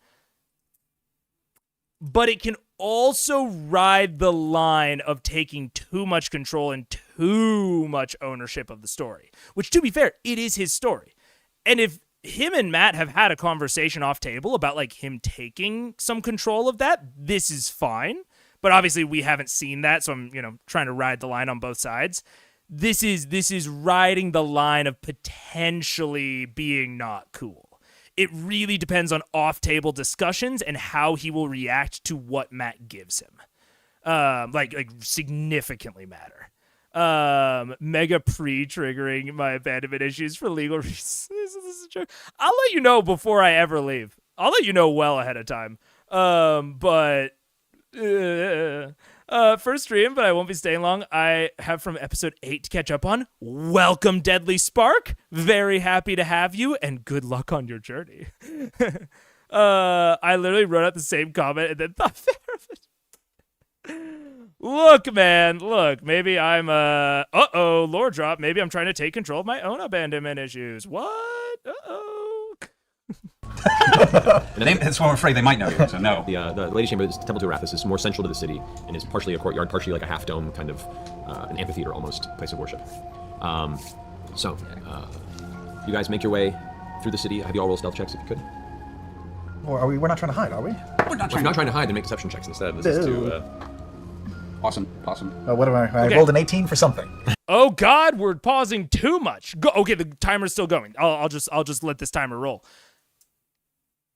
But it can also ride the line of taking too much control and too much ownership of the story. Which, to be fair, it is his story. And if him and Matt have had a conversation off table about like him taking some control of that, this is fine. But obviously we haven't seen that, so I'm, you know, trying to ride the line on both sides. This is riding the line of potentially being not cool. It really depends on off-table discussions and how he will react to what Matt gives him. Like significantly matter. Mega pre-triggering my abandonment issues for legal reasons. This is a joke. I'll let you know before I ever leave. I'll let you know well ahead of time. But First stream, but I won't be staying long. I have from episode 8 to catch up on. Welcome, Deadly Spark. Very happy to have you, and good luck on your journey. I literally wrote out the same comment and then thought fair of it. Look, man, look. Maybe I'm lore drop. Maybe I'm trying to take control of my own abandonment issues. What?
That's what I'm afraid they might know you, so no.
The Lady Chamber, this Temple to Arathis, is more central to the city and is partially a courtyard, partially like a half dome, kind of an amphitheater almost, place of worship. You guys make your way through the city. Have you all roll stealth checks if you could?
Or we're not trying to hide, are we?
We're not
If you're not trying to hide, then make deception checks instead. This is too.
Awesome.
What am I rolled an 18 for something.
Oh God, we're pausing too much. Okay, the timer's still going. I'll just let this timer roll.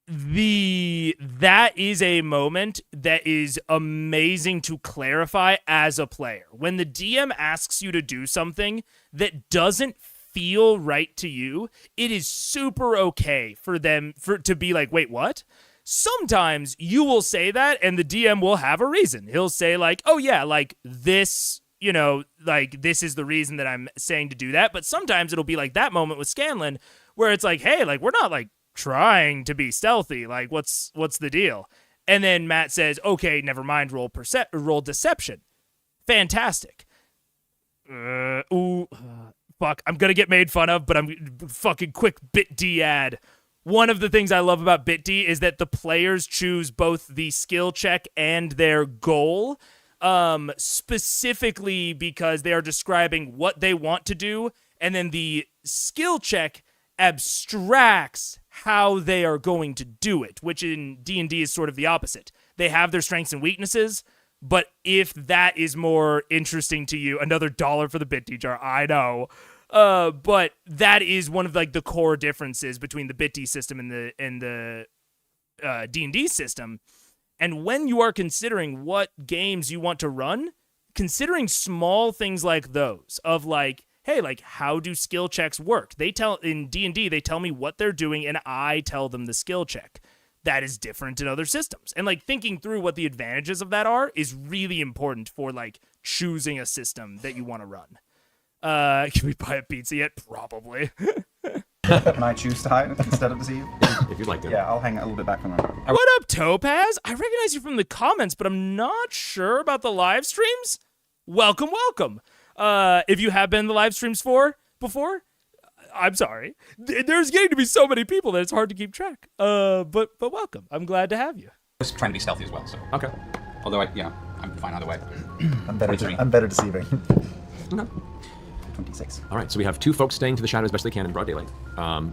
That is a moment that is amazing to clarify as a player. When the DM asks you to do something that doesn't feel right to you, it is super okay for them to be like, wait, what? Sometimes you will say that and the DM will have a reason. He'll say like, oh yeah, like this, like this is the reason that I'm saying to do that. But sometimes it'll be like that moment with Scanlan where it's like, hey, like we're not like trying to be stealthy, like what's the deal? And then Matt says, okay, never mind, roll deception. Fantastic. Fuck, I'm gonna get made fun of, but I'm fucking quick bit D ad. One of the things I love about bit D is that the players choose both the skill check and their goal, specifically because they are describing what they want to do, and then the skill check abstracts how they are going to do it, which in D&D is sort of the opposite. They have their strengths and weaknesses, but if that is more interesting to you, another $1 for the bit jar, I know. But that is one of like the core differences between the bit system and the D&D system. And when you are considering what games you want to run, considering small things like those of like, hey, like, how do skill checks work? In D&D, they tell me what they're doing, and I tell them the skill check. That is different in other systems. And, like, thinking through what the advantages of that are is really important for, like, choosing a system that you want to run. Can we buy a pizza yet? Probably.
Can I choose to hide instead of deceive?
if you'd like to.
Yeah, I'll hang a little bit back from them.
What up, Topaz? I recognize you from the comments, but I'm not sure about the live streams. Welcome. If you have been in the live streams before, I'm sorry. There's getting to be so many people that it's hard to keep track. But welcome. I'm glad to have you.
I was trying to be stealthy as well, so.
Okay.
Although I'm fine either way.
I'm better deceiving.
Okay.
26.
All right, so we have 2 folks staying to the shadow as best they can in broad daylight,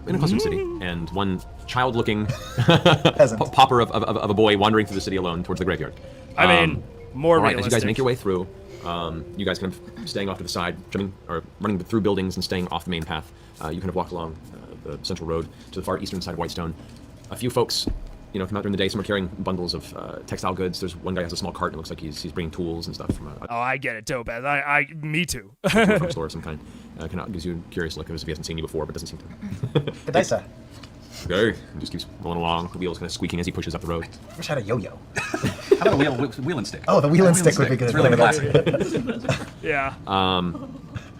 in a custom city, and one child-looking pauper of a boy wandering through the city alone towards the graveyard.
I mean, more
all right,
realistic.
as you guys make your way through, you guys kind of staying off to the side, running through buildings and staying off the main path. You kind of walk along the central road to the far eastern side of Whitestone. A few folks, come out during the day. Some are carrying bundles of textile goods. There's one guy who has a small cart and it looks like he's bringing tools and stuff from
Oh, I get it, Topaz. Me too.
from a store of some kind. Kind of gives you a curious look as if he hasn't seen you before, but doesn't seem to.
Good day, sir.
Okay, and just keeps rolling along. The wheels kind of squeaking as he pushes up the road.
I wish I had a yo-yo.
How about a wheel and stick?
Oh, the wheel and stick would be good.
It's really classic.
Yeah.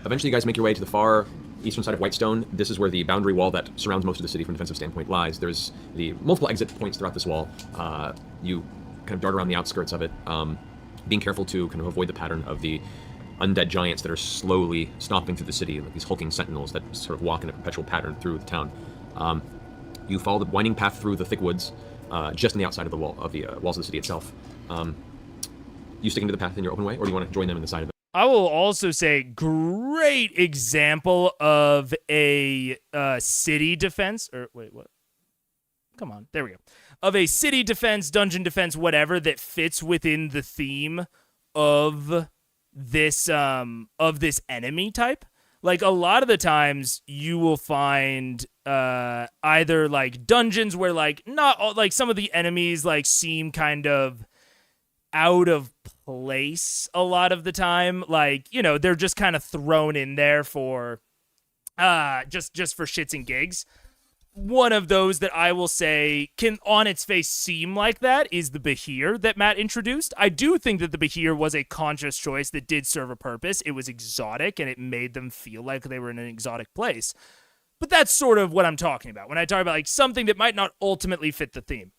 Eventually, you guys make your way to the far eastern side of Whitestone. This is where the boundary wall that surrounds most of the city from a defensive standpoint lies. There's the multiple exit points throughout this wall. You kind of dart around the outskirts of it, being careful to kind of avoid the pattern of the undead giants that are slowly stomping through the city, like these hulking sentinels that sort of walk in a perpetual pattern through the town. You follow the winding path through the thick woods, just on the outside of the walls of the city itself. You sticking to the path in your open way, or do you want to join them in the side of it?
I will also say, great example of a city defense. Or wait, what? Come on, there we go. Of a city defense, dungeon defense, whatever that fits within the theme of this enemy type. Like a lot of the times, you will find either like dungeons where like not all, like some of the enemies like seem kind of out of place a lot of the time, like they're just kind of thrown in there for just for shits and gigs. one of those that I will say can on its face seem like that is the Behir that Matt introduced. I do think that the Behir was a conscious choice that did serve a purpose. It was exotic and it made them feel like they were in an exotic place. But that's sort of what I'm talking about when I talk about like something that might not ultimately fit the theme.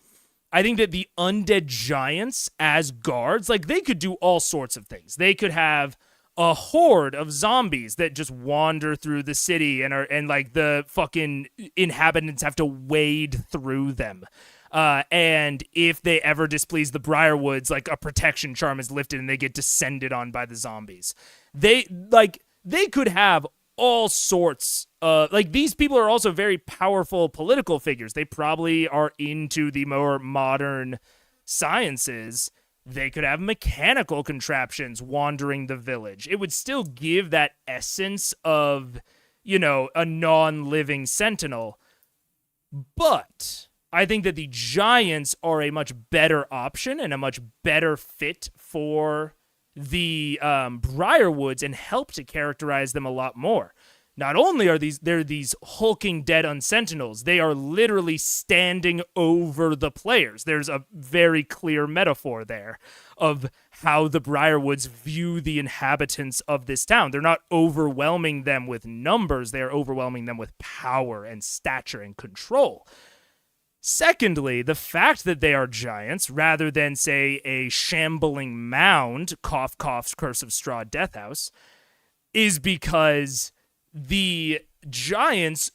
I think that the undead giants as guards, like they could do all sorts of things. They could have a horde of zombies that just wander through the city and like the fucking inhabitants have to wade through them. And if they ever displease the Briarwoods, like a protection charm is lifted and they get descended on by the zombies. They could have all sorts. Like these people are also very powerful political figures. They probably are into the more modern sciences. They could have mechanical contraptions wandering the village. It would still give that essence of, you know, a non-living sentinel. But I think that the giants are a much better option and a much better fit for the Briarwoods and help to characterize them a lot more. Not only are they're these hulking dead unsentinels, they are literally standing over the players. There's a very clear metaphor there of how the Briarwoods view the inhabitants of this town. They're not overwhelming them with numbers, they're overwhelming them with power and stature and control. Secondly, the fact that they are giants, rather than, say, a shambling mound, cough, coughs, curse of straw, death house, is because the giants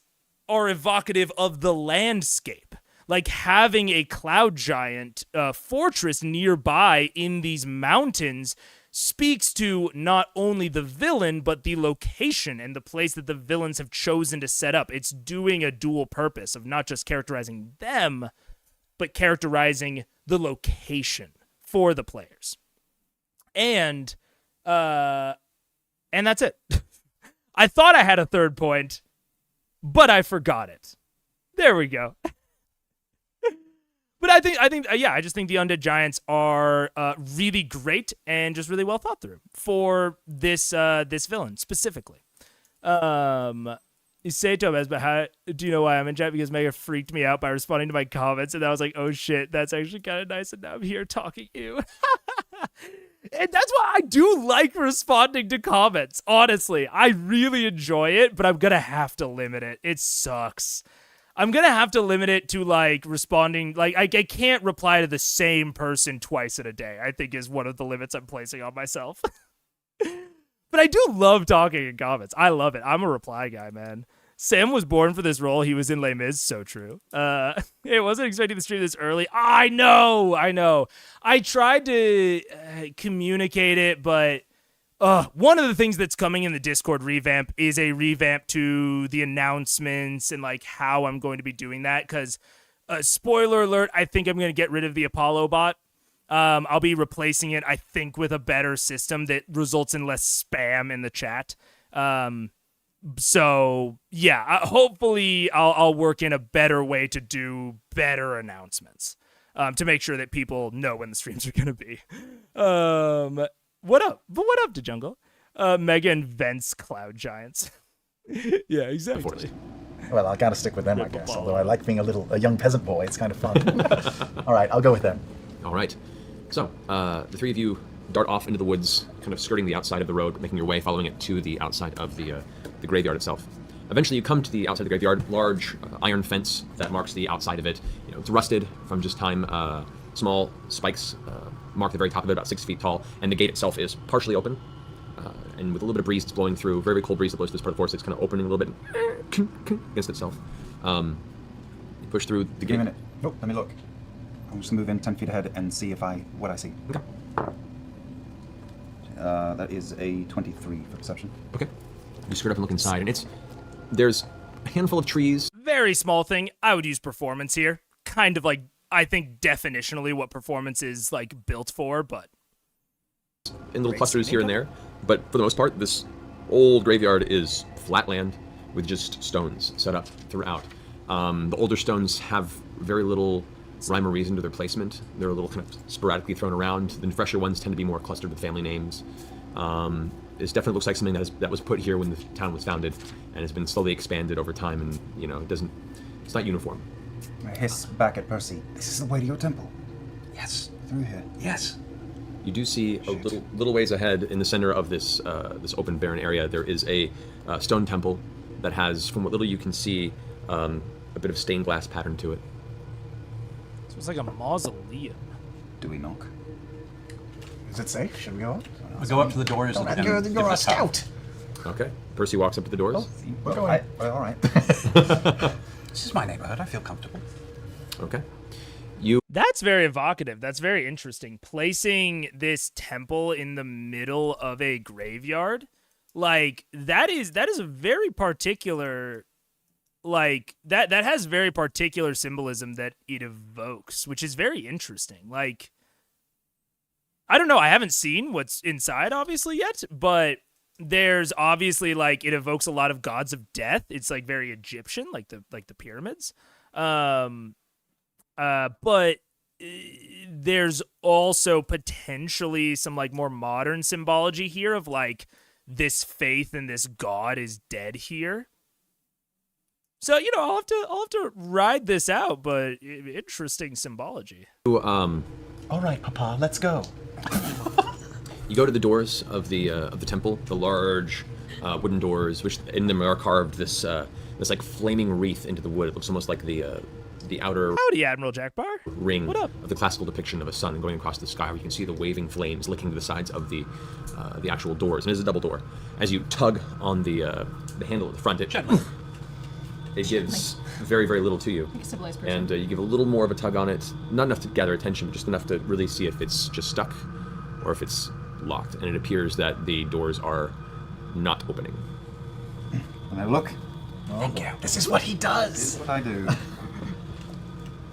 are evocative of the landscape. Like having a cloud giant fortress nearby in these mountains speaks to not only the villain, but the location and the place that the villains have chosen to set up. It's doing a dual purpose of not just characterizing them, but characterizing the location for the players. And that's it. I thought I had a third point, but I forgot it. There we go. But I just think the Undead Giants are really great and just really well thought through for this villain specifically. You say Tobes, but how do you know why I'm in chat? Because Mega freaked me out by responding to my comments, and I was like, oh shit, that's actually kind of nice, and now I'm here talking to you. And that's why I do like responding to comments. Honestly, I really enjoy it, but I'm gonna have to limit it. It sucks. I'm gonna have to limit it to like responding. Like I can't reply to the same person twice in a day, I think is one of the limits I'm placing on myself. But I do love talking in comments. I love it. I'm a reply guy, man. Sam was born for this role. He was in Les Mis. So true. It wasn't expecting the stream this early. I know. I tried to communicate it, but one of the things that's coming in the Discord revamp is a revamp to the announcements and like how I'm going to be doing that. Because, spoiler alert, I think I'm going to get rid of the Apollo bot. I'll be replacing it, I think, with a better system that results in less spam in the chat. So yeah, hopefully I'll work in a better way to do better announcements, to make sure that people know when the streams are going to be. What up? But what up to Jungle? Mega invents cloud giants. Yeah, exactly.
Well, I gotta stick with them, I guess. Although I like being a young peasant boy. It's kind of fun. All right, I'll go with them.
All right. So, the three of you dart off into the woods, kind of skirting the outside of the road, making your way, following it to the outside of the graveyard itself. Eventually, you come to the outside of the graveyard, large iron fence that marks the outside of it. You know, it's rusted from just time. Small spikes mark the very top of it, about 6 feet tall, and the gate itself is partially open. And with a little bit of breeze that's blowing through, very, very cold breeze that blows through this part of the forest, it's kind of opening a little bit against itself. You push through the gate.
Wait a minute. Nope, let me look. I'm just gonna move in 10 feet ahead and see what I see.
Okay.
That is a 23 for perception.
Okay. You skirt up and look inside, and there's a handful of trees.
Very small thing. I would use performance here. Kind of like, I think definitionally what performance is like built for, but
In little clusters here and there, but for the most part, this old graveyard is flat land with just stones set up throughout. The older stones have very little rhyme or reason to their placement. They're a little kind of sporadically thrown around. The fresher ones tend to be more clustered with family names. This definitely looks like something that was put here when the town was founded and has been slowly expanded over time, and it doesn't It's not uniform.
I hiss back at Percy.
This is the way to your temple. Yes.
Through here.
Yes.
You do see a little ways ahead, in the center of this this open, barren area, there is a stone temple that has, from what little you can see, a bit of stained glass pattern to it.
So it's like a mausoleum.
Do we knock?
Is it safe? Should we go up?
We go up to the doors and
You're
give
a
us help.
scout.
Okay. Percy walks up to the doors.
We're going.
All right.
This is my neighborhood. I feel comfortable.
Okay.
That's very evocative. That's very interesting. Placing this temple in the middle of a graveyard, like that is a very particular, like that has very particular symbolism that it evokes, which is very interesting. Like, I don't know. I haven't seen what's inside, obviously, yet, but there's obviously, like, it evokes a lot of gods of death. It's like very Egyptian, like the pyramids. But there's also potentially some like more modern symbology here of like this faith in this god is dead here. So, you know, I'll have to ride this out, but interesting symbology.
All right, Papa, let's go.
You go to the doors of the temple, the large wooden doors, which in them are carved this like flaming wreath into the wood. It looks almost like the outer
Howdy, Admiral Jackbar.
ring
What up?
of the classical depiction of a sun going across the sky, where you can see the waving flames licking to the sides of the actual doors. And it is a double door. As you tug on the handle at the front, it gives very, very little to you.
Like a civilized person.
And you give a little more of a tug on it, not enough to gather attention, but just enough to really see if it's just stuck or if it's locked. And it appears that the doors are not opening.
And I look.
Thank you.
This is what he
This
does.
is what I do.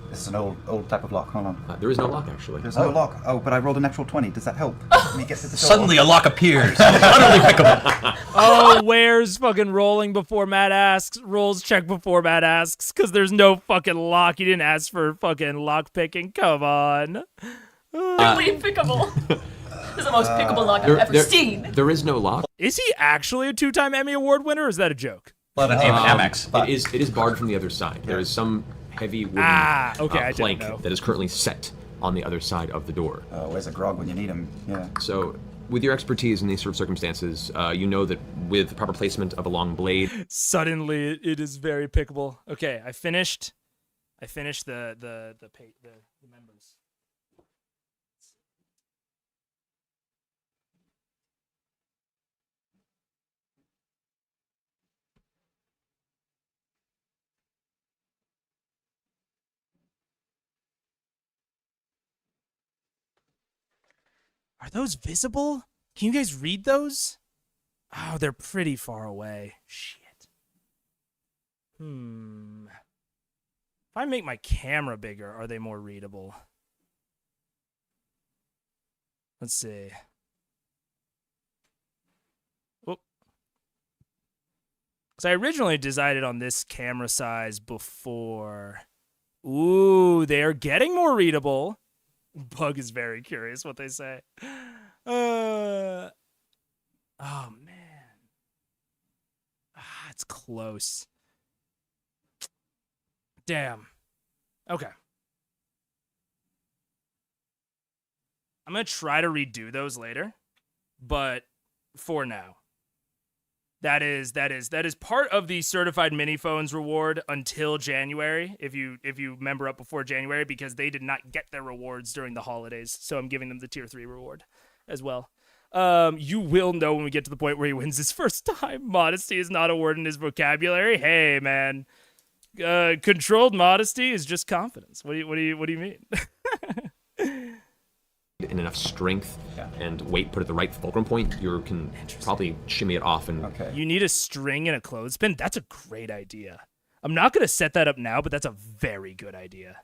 This is an old type of lock. Hold on.
There is no lock, actually.
There's no lock. Oh, but I rolled a natural 20. Does that help? Let me get to the door.
Suddenly a lock appears. Utterly pickable.
Oh, where's fucking rolling before Matt asks? Rolls check before Matt asks, because there's no fucking lock. He didn't ask for fucking lock picking. Come on.
Really pickable. This is the most pickable lock I've ever seen.
There is no lock.
Is he actually a 2-time Emmy Award winner, or is that a joke?
Let it name Amex.
It is barred from the other side. There is some heavy wooden
I didn't
plank
know.
that is currently set on the other side of the door.
Where's a grog when you need him? Yeah.
So, with your expertise in these sort of circumstances, you know that with the proper placement of a long blade,
Suddenly, it is very pickable. Okay, I finished the members. Are those visible? Can you guys read those? Oh, they're pretty far away. Shit. If I make my camera bigger, are they more readable? Let's see. Whoop. Because I originally decided on this camera size before. Ooh, they are getting more readable. Bug is very curious what they say. Oh, man. It's close. Damn. Okay. I'm going to try to redo those later, but for now. That is part of the certified mini phones reward until January, if you member up before January, because they did not get their rewards during the holidays. So I'm giving them the tier 3 reward as well. You will know when we get to the point where he wins his first time. Modesty is not a word in his vocabulary. Hey, man. Controlled modesty is just confidence. What do you mean?
and enough strength and weight put at the right fulcrum point, you can probably shimmy it off. And
You need a string and a clothespin? That's a great idea. I'm not going to set that up now, but that's a very good idea.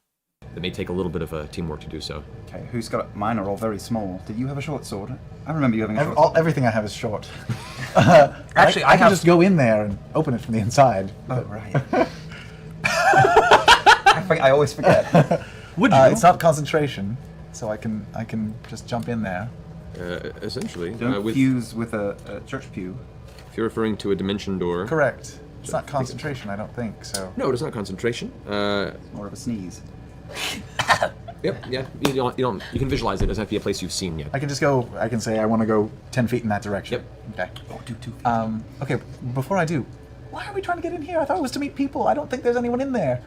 it may take a little bit of teamwork to do so.
Okay, who's got mine are all very small. Did you have a short sword? I remember you having a short sword.
Everything I have is short.
Actually,
I can just go in there and open it from the inside.
Oh, right. I always forget.
Would you?
It's not concentration, so I can just jump in there.
Essentially,
Don't fuse with a church pew.
if you're referring to a dimension door,
Correct. It's not concentration, I don't think. So.
No, it's not concentration.
More of a sneeze.
Yep. Yeah. You can visualize it. It doesn't have to be a place you've seen yet.
I can just go. I can say I want to go 10 feet in that direction.
Yep.
Okay.
Oh, do 2 feet.
Okay. Before I do, why are we trying to get in here? I thought it was to meet people. I don't think there's anyone in there.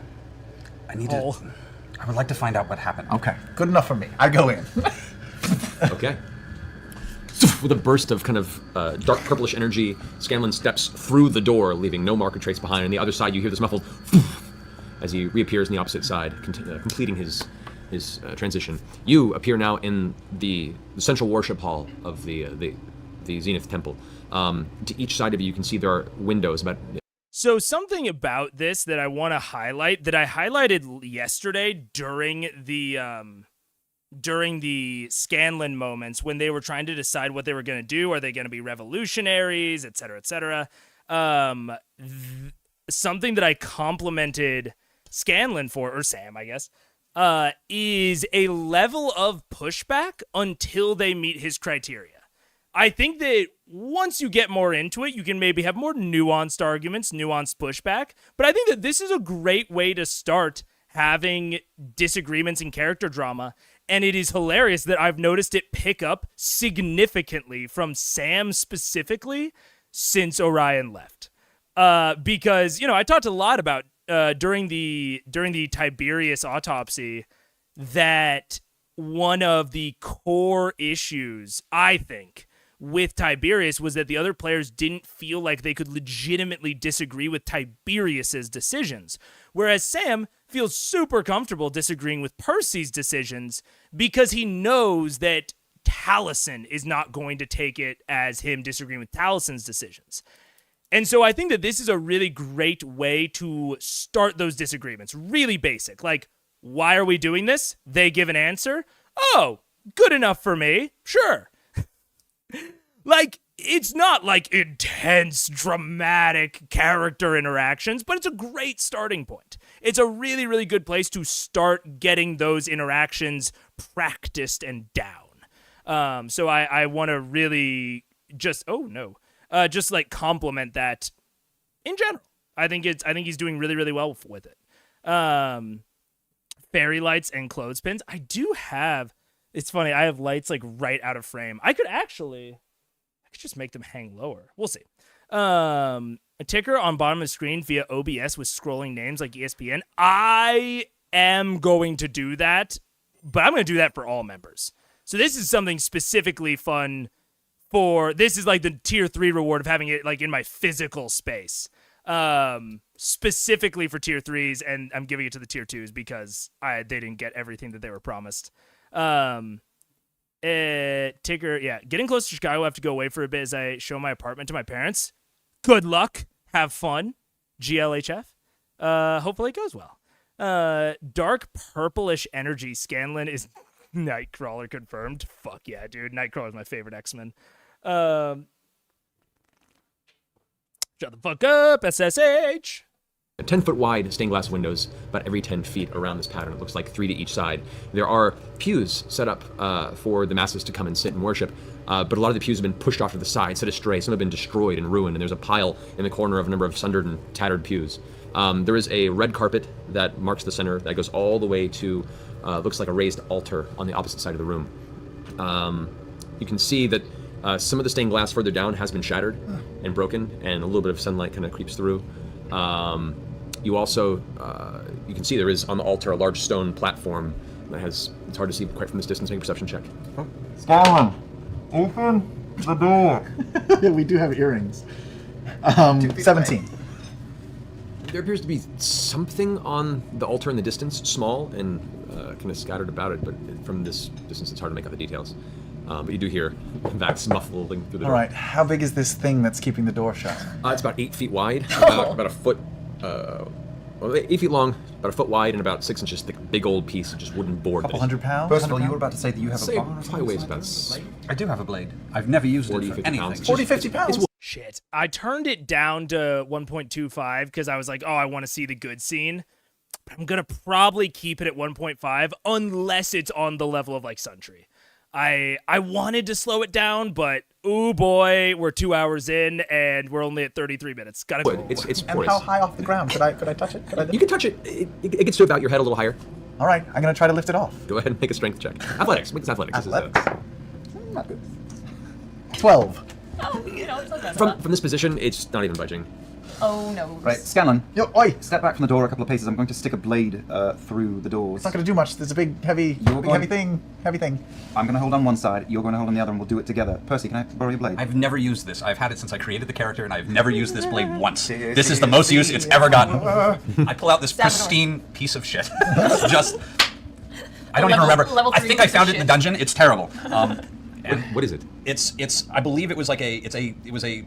I need to. I would like to find out what happened.
Okay. Good enough for me. I go in.
Okay. With a burst of kind of dark purplish energy, Scanlan steps through the door, leaving no mark or trace behind. On the other side, you hear this muffled as he reappears on the opposite side, completing his transition. You appear now in the central worship hall of the Zenith Temple. To each side of you, you can see there are windows about.
So something about this that I want to highlight, that I highlighted yesterday during the Scanlan moments when they were trying to decide what they were going to do. Are they going to be revolutionaries, et cetera, et cetera? Something that I complimented Scanlan for, or Sam, I guess, is a level of pushback until they meet his criteria. I think that once you get more into it, you can maybe have more nuanced arguments, nuanced pushback. But I think that this is a great way to start having disagreements in character drama. And it is hilarious that I've noticed it pick up significantly from Sam specifically since Orion left. Because, I talked a lot about during the Tiberius autopsy that one of the core issues, I think, with Tiberius was that the other players didn't feel like they could legitimately disagree with Tiberius's decisions. Whereas Sam feels super comfortable disagreeing with Percy's decisions because he knows that Taliesin is not going to take it as him disagreeing with Talisin's decisions. And so I think that this is a really great way to start those disagreements. Really basic. Like, why are we doing this? They give an answer. Oh, good enough for me. Sure. Like, it's not like intense, dramatic character interactions, but it's a great starting point. It's a really, really good place to start getting those interactions practiced and down. So I want to really just like compliment that in general. I think he's doing really, really well with it. Fairy lights and clothespins. It's funny, I have lights like right out of frame. I could just make them hang lower. We'll see. A ticker on bottom of the screen via OBS with scrolling names like ESPN. I am going to do that, but I'm going to do that for all members. So this is something specifically fun this is like the tier 3 reward of having it like in my physical space. Specifically for tier 3s, and I'm giving it to the tier 2s because they didn't get everything that they were promised. Ticker, yeah. Getting close to Chicago, I have to go away for a bit as I show my apartment to my parents. Good luck. Have fun. GLHF. Hopefully it goes well. Dark purplish energy. Scanlan is Nightcrawler confirmed. Fuck yeah, dude. Nightcrawler is my favorite X-Men. Shut the fuck up, SSH.
10-foot wide stained glass windows about every 10 feet around this pattern. It looks like 3 to each side. There are pews set up for the masses to come and sit and worship, but a lot of the pews have been pushed off to the side, set astray. Some have been destroyed and ruined, and there's a pile in the corner of a number of sundered and tattered pews. There is a red carpet that marks the center that goes all the way to, looks like a raised altar on the opposite side of the room. You can see that some of the stained glass further down has been shattered and broken, and a little bit of sunlight kind of creeps through. You also, you can see there is on the altar a large stone platform that has, it's hard to see quite from this distance. Make a perception check.
Scanlan, open the door.
We do have earrings. 17.
There appears to be something on the altar in the distance, small and kind of scattered about it, but from this distance it's hard to make out the details. But you do hear Vax muffling through the door.
All right, how big is this thing that's keeping the door shut?
It's about 8 feet wide, about a foot, 8 feet long, about a foot wide, and about 6 inches thick. Big old piece of just wooden board.
Couple hundred pounds?
Percival, you were about to say that you have
Say
a bar or
probably
something?
weighs about
I do have a blade. I've never used
40,
it for
50
anything.
pounds.
40, 50 pounds?
Shit. I turned it down to 1.25 because I was like, I want to see the good scene. But I'm going to probably keep it at 1.5 unless it's on the level of like Suntree. I wanted to slow it down, but ooh boy, we're 2 hours in and we're only at 33 minutes. Gotta go.
It's
And
porous.
how high off the ground? Could I touch it? Could I
You can touch it. It gets to about your head a little higher.
All right, I'm gonna try to lift it off.
Go ahead and make a strength check. Athletics. Make this athletics. This is,
Athletics. Not good. 12.
Oh, you know, it's not bad.
from this position, it's not even budging.
Oh no.
Right, Scanlan.
Yo, oi!
Step back from the door a couple of paces. I'm going to stick a blade through the doors.
It's not gonna do much. There's a big, heavy thing. I'm
going to hold on one side. You're going to hold on the other, and we'll do it together. Percy, can I borrow your blade?
I've never used this. I've had it since I created the character, and I've never used this blade once. This is the most use it's ever gotten. I pull out this pristine piece of shit. Just, I don't even remember.
Level
I
3
think I
piece of
found it in the
shit.
dungeon. It's terrible. And
What is it?
it's. I believe it was like it was a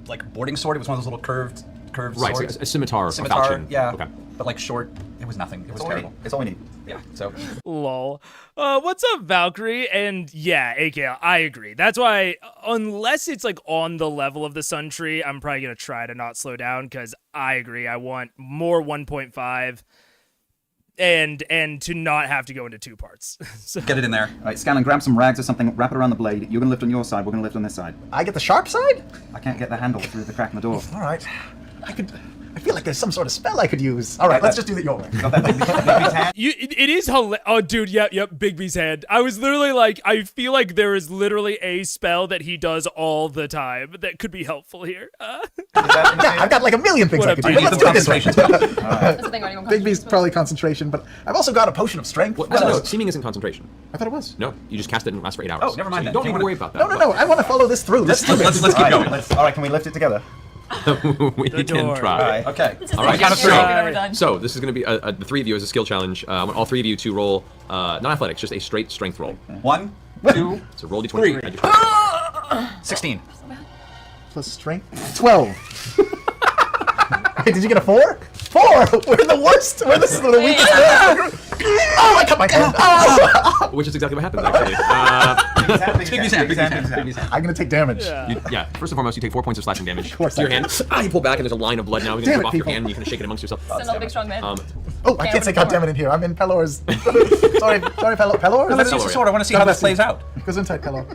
like boarding sword. It was one of those little curved
Right,
swords.
so a scimitar,
Scimitar,
a falchion.
yeah.
Okay.
But like short. It was nothing. It was terrible.
It's all we need.
Yeah. So.
Lol. What's up, Valkyrie? And yeah, AKL, I agree. That's why, unless it's like on the level of the Sun Tree, I'm probably gonna try to not slow down because I agree. I want more 1.5 and to not have to go into 2 parts. So
Get it in there.
All right, Scanlan, grab some rags or something, wrap it around the blade. You're going to lift on your side, we're going to lift on this side.
I get the sharp side?
I can't get the handle through the crack in the door.
All right. I feel like there's some sort of spell I could use. All right, let's just do it your way.
Got that big hand?
it is hilarious. Oh, dude, yep, Bigby's hand. I was literally like, I feel like there is literally a spell that he does all the time that could be helpful here.
Yeah, I've got like a million things
What
I
up,
could
dude?
do. But let's do it this way.
That's the thing, right?
Bigby's probably concentration, but I've also got a potion of strength.
No, seeming isn't concentration.
I thought it was.
No, you just cast it and it lasts for 8 hours.
Oh, never mind
So you
then.
don't
You
need to
wanna-
worry about that.
No. I want to follow this through. Let's do it.
Let's keep going.
All right, can we lift it together?
We
The
can
door.
try.
All right.
Okay.
This is
All right.
the
Count of
shittiest
three.
thing I've ever done.
So this is going to be the 3 of you as a skill challenge. I want all 3 of you to roll, not athletics, just a straight strength roll.
1, 2,
So roll d20.
Three.
add your-
16.
Plus strength. 12. Wait, did you get a 4? 4! We're the worst. We're the weakest. Oh, I cut my hand. Oh!
Which is exactly what happens, actually.
Bigby's hand.
I'm going to take damage.
Yeah, first and foremost, you take 4 points of slashing damage
course
to your
I
hand. You pull back, and there's a line of blood now. You're
Damn
going to
it,
off your
people.
hand, and you kind of shake it amongst yourself.
It's another big strong man.
Oh, I can't say goddammit in here. I'm in Pelor's. sorry, Pelor?
Let's
Pelor,
use the sword. I want to see how this plays out.
Goes inside Pelor.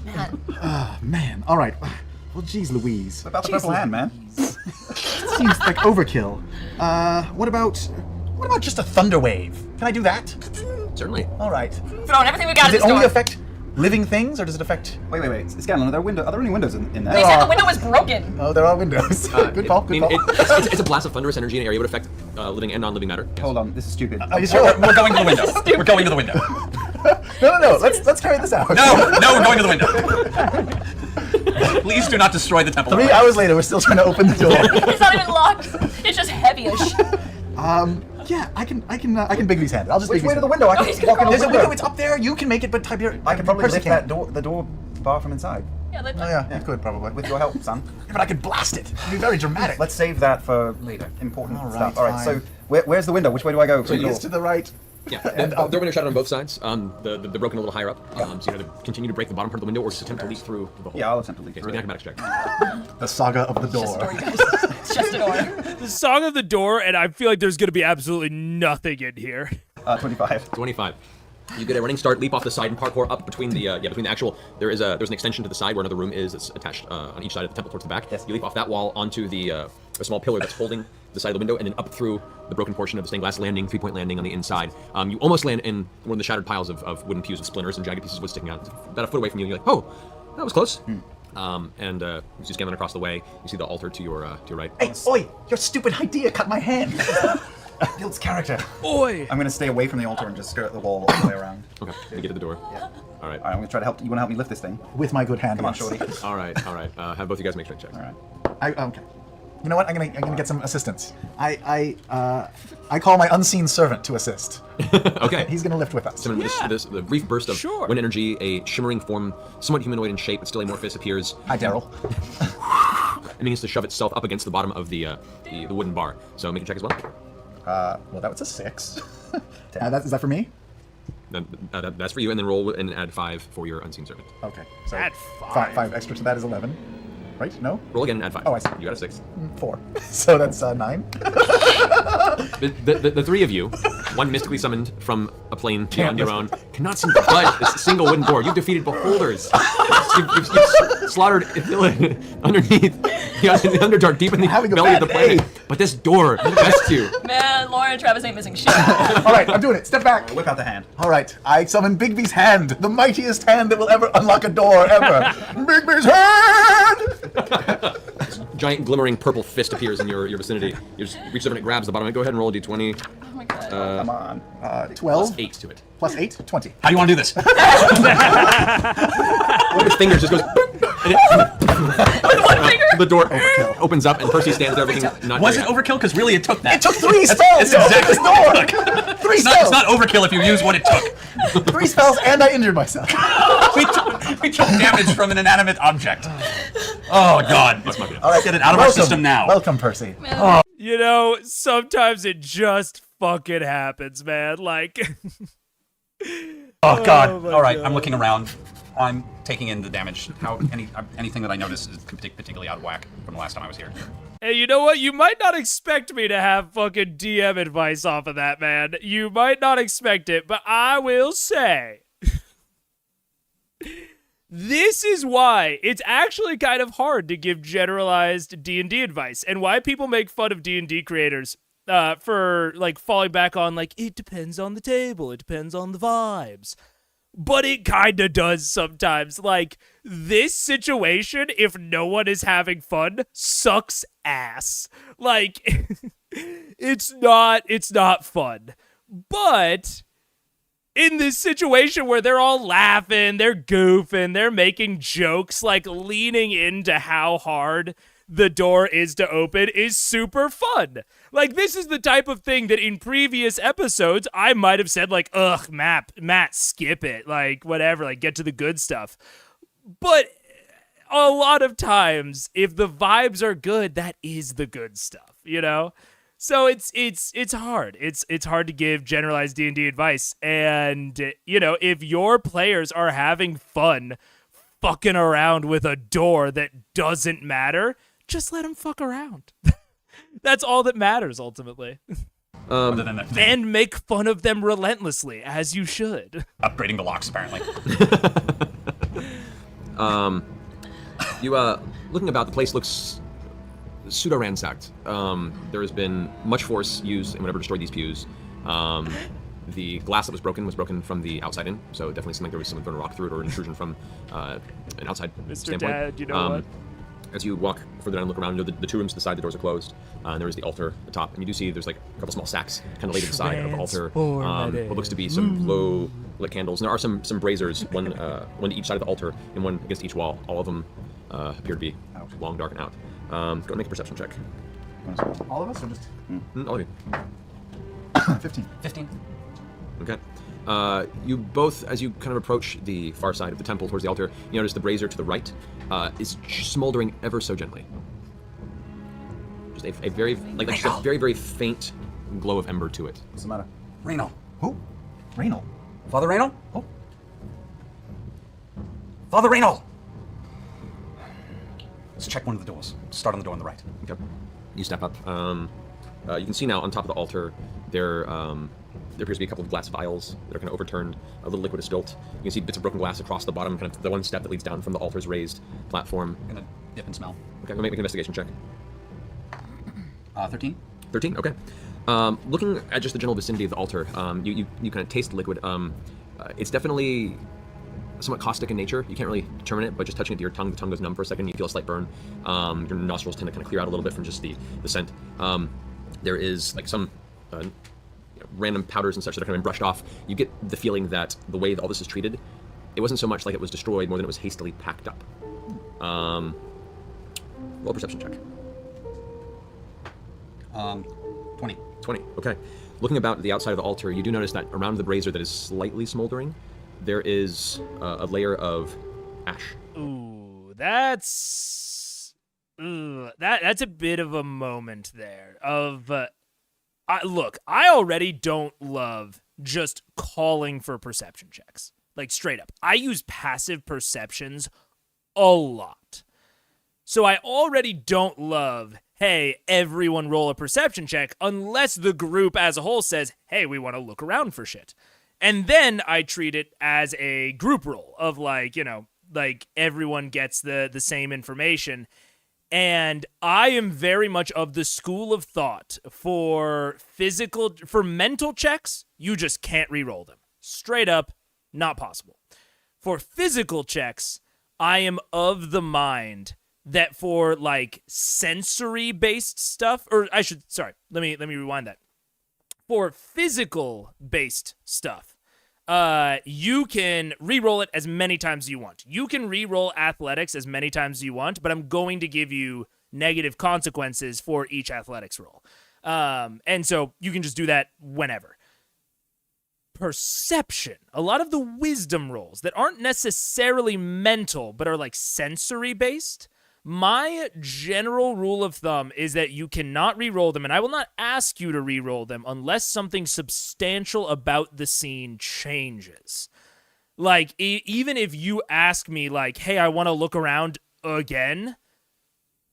Man.
Man, all right. Well, geez Louise.
About the purple hand, man.
Seems like overkill. What about just a thunder wave? Can I do that?
Certainly.
All right.
Throwing everything we got
Does
at
it
this
only
door.
affect living things, or does it affect?
Wait. Scanlan, are there any windows in there?
They said the window was broken.
Oh, there are windows. Good call. Good call.
It's a blast of thunderous energy in an area. It would affect living and non-living matter. Yes.
Hold on, this is stupid.
Are you sure?
We're going to the window. We're going to the window.
No. Let's carry this out.
No, we're going to the window. Please do not destroy the temple.
3 hours later, we're still trying to open the door.
It's not even locked. It's just heavy-ish.
Yeah, I can Bigby's hand. I'll just
Which
Bigby's
way to the
hand.
window? I
Oh,
can
he's gonna
walk in the
There's a
window.
window. It's up there. You can make it, but Tiber.
I can probably
Percy
lift
can't.
the door bar from inside.
Yeah, let's.
Oh yeah, you could probably.
With your help, son.
Yeah, but I could blast it. It'd be very dramatic.
Let's save that for later. Important
All right,
stuff. All right, so
fine.
where's the window? Which way do I go?
So
It is to the right.
Yeah,
And
the window shot on both sides. The broken a little higher up. So you either continue to break the bottom part of the window or just attempt to leak through the hole.
Yeah, I'll attempt to leak
Okay, so
through
make an
it.
acrobatics check.
The saga of the
Just a door,
door.
you guys. It's just a door.
The song of the door, and I feel like there's gonna be absolutely nothing in here.
25.
25. You get a running start, leap off the side, and parkour up between the between the actual. There's an extension to the side where another room is that's attached on each side of the temple towards the back.
Yes.
You leap off that wall onto the a small pillar that's holding the side of the window, and then up through the broken portion of the stained glass landing, 3-point landing on the inside. You almost land in one of the shattered piles of wooden pews with splinters and jagged pieces of wood sticking out. It's about a foot away from you, and you're like, oh, that was close. And you see scanning across the way, you see the altar to your right.
Hey, oi! Your stupid idea cut my hand. Builds character.
Oi!
I'm gonna stay away from the altar and just skirt the wall all the way around.
Okay, you get to the door.
Yeah.
All right.
All right, I'm gonna try to help. You wanna help me lift this thing?
With my good hand.
Come on,
yes.
shorty.
All right. Have both you guys make strength checks.
All right.
Okay. You know what? I'm gonna get some assistance. I call my unseen servant to assist.
Okay.
He's gonna lift with us.
So in the brief burst of
Sure.
wind energy, a shimmering form, somewhat humanoid in shape but still amorphous, appears
Hi, Daryl.
and begins to shove itself up against the bottom of the wooden bar. So make a check as well.
Well, that was a 6. Is that for me?
Then, that's for you, and then roll and add 5 for your unseen servant.
Okay. So
Add
5 extra to that is 11. right? No?
Roll again and add 5.
Oh, I see.
You got a 6.
4. So that's 9.
The three of you, one mystically summoned from a plane beyond your own, cannot seem to budge this single wooden door. You've defeated beholders. You've slaughtered a villain underneath the Underdark, deep in the
having a
belly of the
bad
planet.
day.
But this door bests you.
Man, Lauren and Travis ain't missing shit.
All right, I'm doing it. Step back.
Whip out the hand.
All right, I summon Bigby's hand, the mightiest hand that will ever unlock a door, ever. Bigby's hand!
Giant glimmering purple fist appears in your vicinity. You just reach over and it grabs the bottom. Go ahead and roll a d20.
Oh my god.
Come on.
Plus
12
8 to it.
plus 8, 20.
How do you want to do this?
One of his fingers just goes. And
One finger?
the door opens up, and Percy stands there looking not
Was it
very
overkill? Because really, it took that.
It took 3 spells
That's
to open
exactly
this
what it
door!
took.
3
It's
spells!
not overkill if you use what it took.
3 spells, and I injured myself.
We took damage from an inanimate object. Oh God! Let's
All right,
get it out of our system now.
Welcome, Percy.
You know, sometimes it just fucking happens, man. Like,
Oh God!
Oh, my
All right,
God.
I'm looking around. I'm taking in the damage. Anything that I notice is particularly out of whack from the last time I was here.
hey, you know what? You might not expect me to have fucking DM advice off of that, man. You might not expect it, but I will say. This is why it's actually kind of hard to give generalized D&D advice, and why people make fun of D&D creators for like falling back on like it depends on the table, it depends on the vibes. But it kind of does sometimes. Like this situation, if no one is having fun, sucks ass. Like it's not fun. But in this situation where they're all laughing, they're goofing, they're making jokes, like leaning into how hard the door is to open is super fun. Like, this is the type of thing that in previous episodes, I might have said, like, ugh, Matt, skip it. Like, whatever, like, get to the good stuff. But a lot of times, if the vibes are good, that is the good stuff, you know? So it's hard. It's hard to give generalized D&D advice. And, you know, if your players are having fun fucking around with a door that doesn't matter, just let them fuck around. That's all that matters, ultimately.
Other than that,
And make fun of them relentlessly, as you should.
upgrading the locks apparently.
Looking about, the place looks pseudo-ransacked. There has been much force used in whatever destroyed these pews. The glass that was broken from the outside in, so it definitely seemed like there was someone throwing a rock through it or intrusion from an outside
Mr.
standpoint.
Dad, you know what?
As you walk further down and look around, you know, the 2 rooms to the side, the doors are closed, and there is the altar at the top, and you do see there's like a couple small sacks kind of laid to the side of the altar. What looks to be some low lit candles, and there are some braziers, one to each side of the altar and one against each wall. All of them appear to be long, dark, and out. Go and make a perception check.
All of us or just
All of you.
15?
15.
Okay. You both, as you kind of approach the far side of the temple towards the altar, you notice the brazier to the right is smoldering ever so gently. Just a very, like just a very, very faint glow of ember to it.
What's the matter?
Raynal.
Who? Raynal.
Father Raynal?
Oh.
Father Raynal! Let's check one of the doors. Start on the door on the right.
Okay. You step up. You can see now on top of the altar there appears to be a couple of glass vials that are kind of overturned. A little liquid is spilt. You can see bits of broken glass across the bottom, kind of the one step that leads down from the altar's raised platform.
I'm gonna dip and smell.
Okay, we'll make an investigation check.
13.
13. Okay. Looking at just the general vicinity of the altar, you kind of taste the liquid. It's definitely somewhat caustic in nature. You can't really determine it, but just touching it to your tongue, the tongue goes numb for a second. You feel a slight burn. Your nostrils tend to kind of clear out a little bit from just the scent. There is like some random powders and such that are kind of been brushed off. You get the feeling that the way that all this is treated, it wasn't so much like it was destroyed, more than it was hastily packed up. Roll a perception check.
20.
20. Okay. Looking about the outside of the altar, you do notice that around the brazier that is slightly smoldering, there is a layer of ash.
Ooh, that's a bit of a moment there. Look, I already don't love just calling for perception checks. Like straight up, I use passive perceptions a lot. So I already don't love, hey, everyone roll a perception check unless the group as a whole says, hey, we want to look around for shit. And then I treat it as a group roll of like, like everyone gets the same information. And I am very much of the school of thought for mental checks, you just can't re-roll them. Straight up, not possible. For physical checks, I am of the mind that for like sensory based stuff, let me rewind that. For physical based stuff, you can re-roll it as many times as you want. You can re-roll athletics as many times as you want, but I'm going to give you negative consequences for each athletics roll. And so you can just do that whenever. Perception, a lot of the wisdom rolls that aren't necessarily mental, but are like sensory based, my general rule of thumb is that you cannot re-roll them, and I will not ask you to re-roll them unless something substantial about the scene changes. Like, even if you ask me, like, hey, I want to look around again,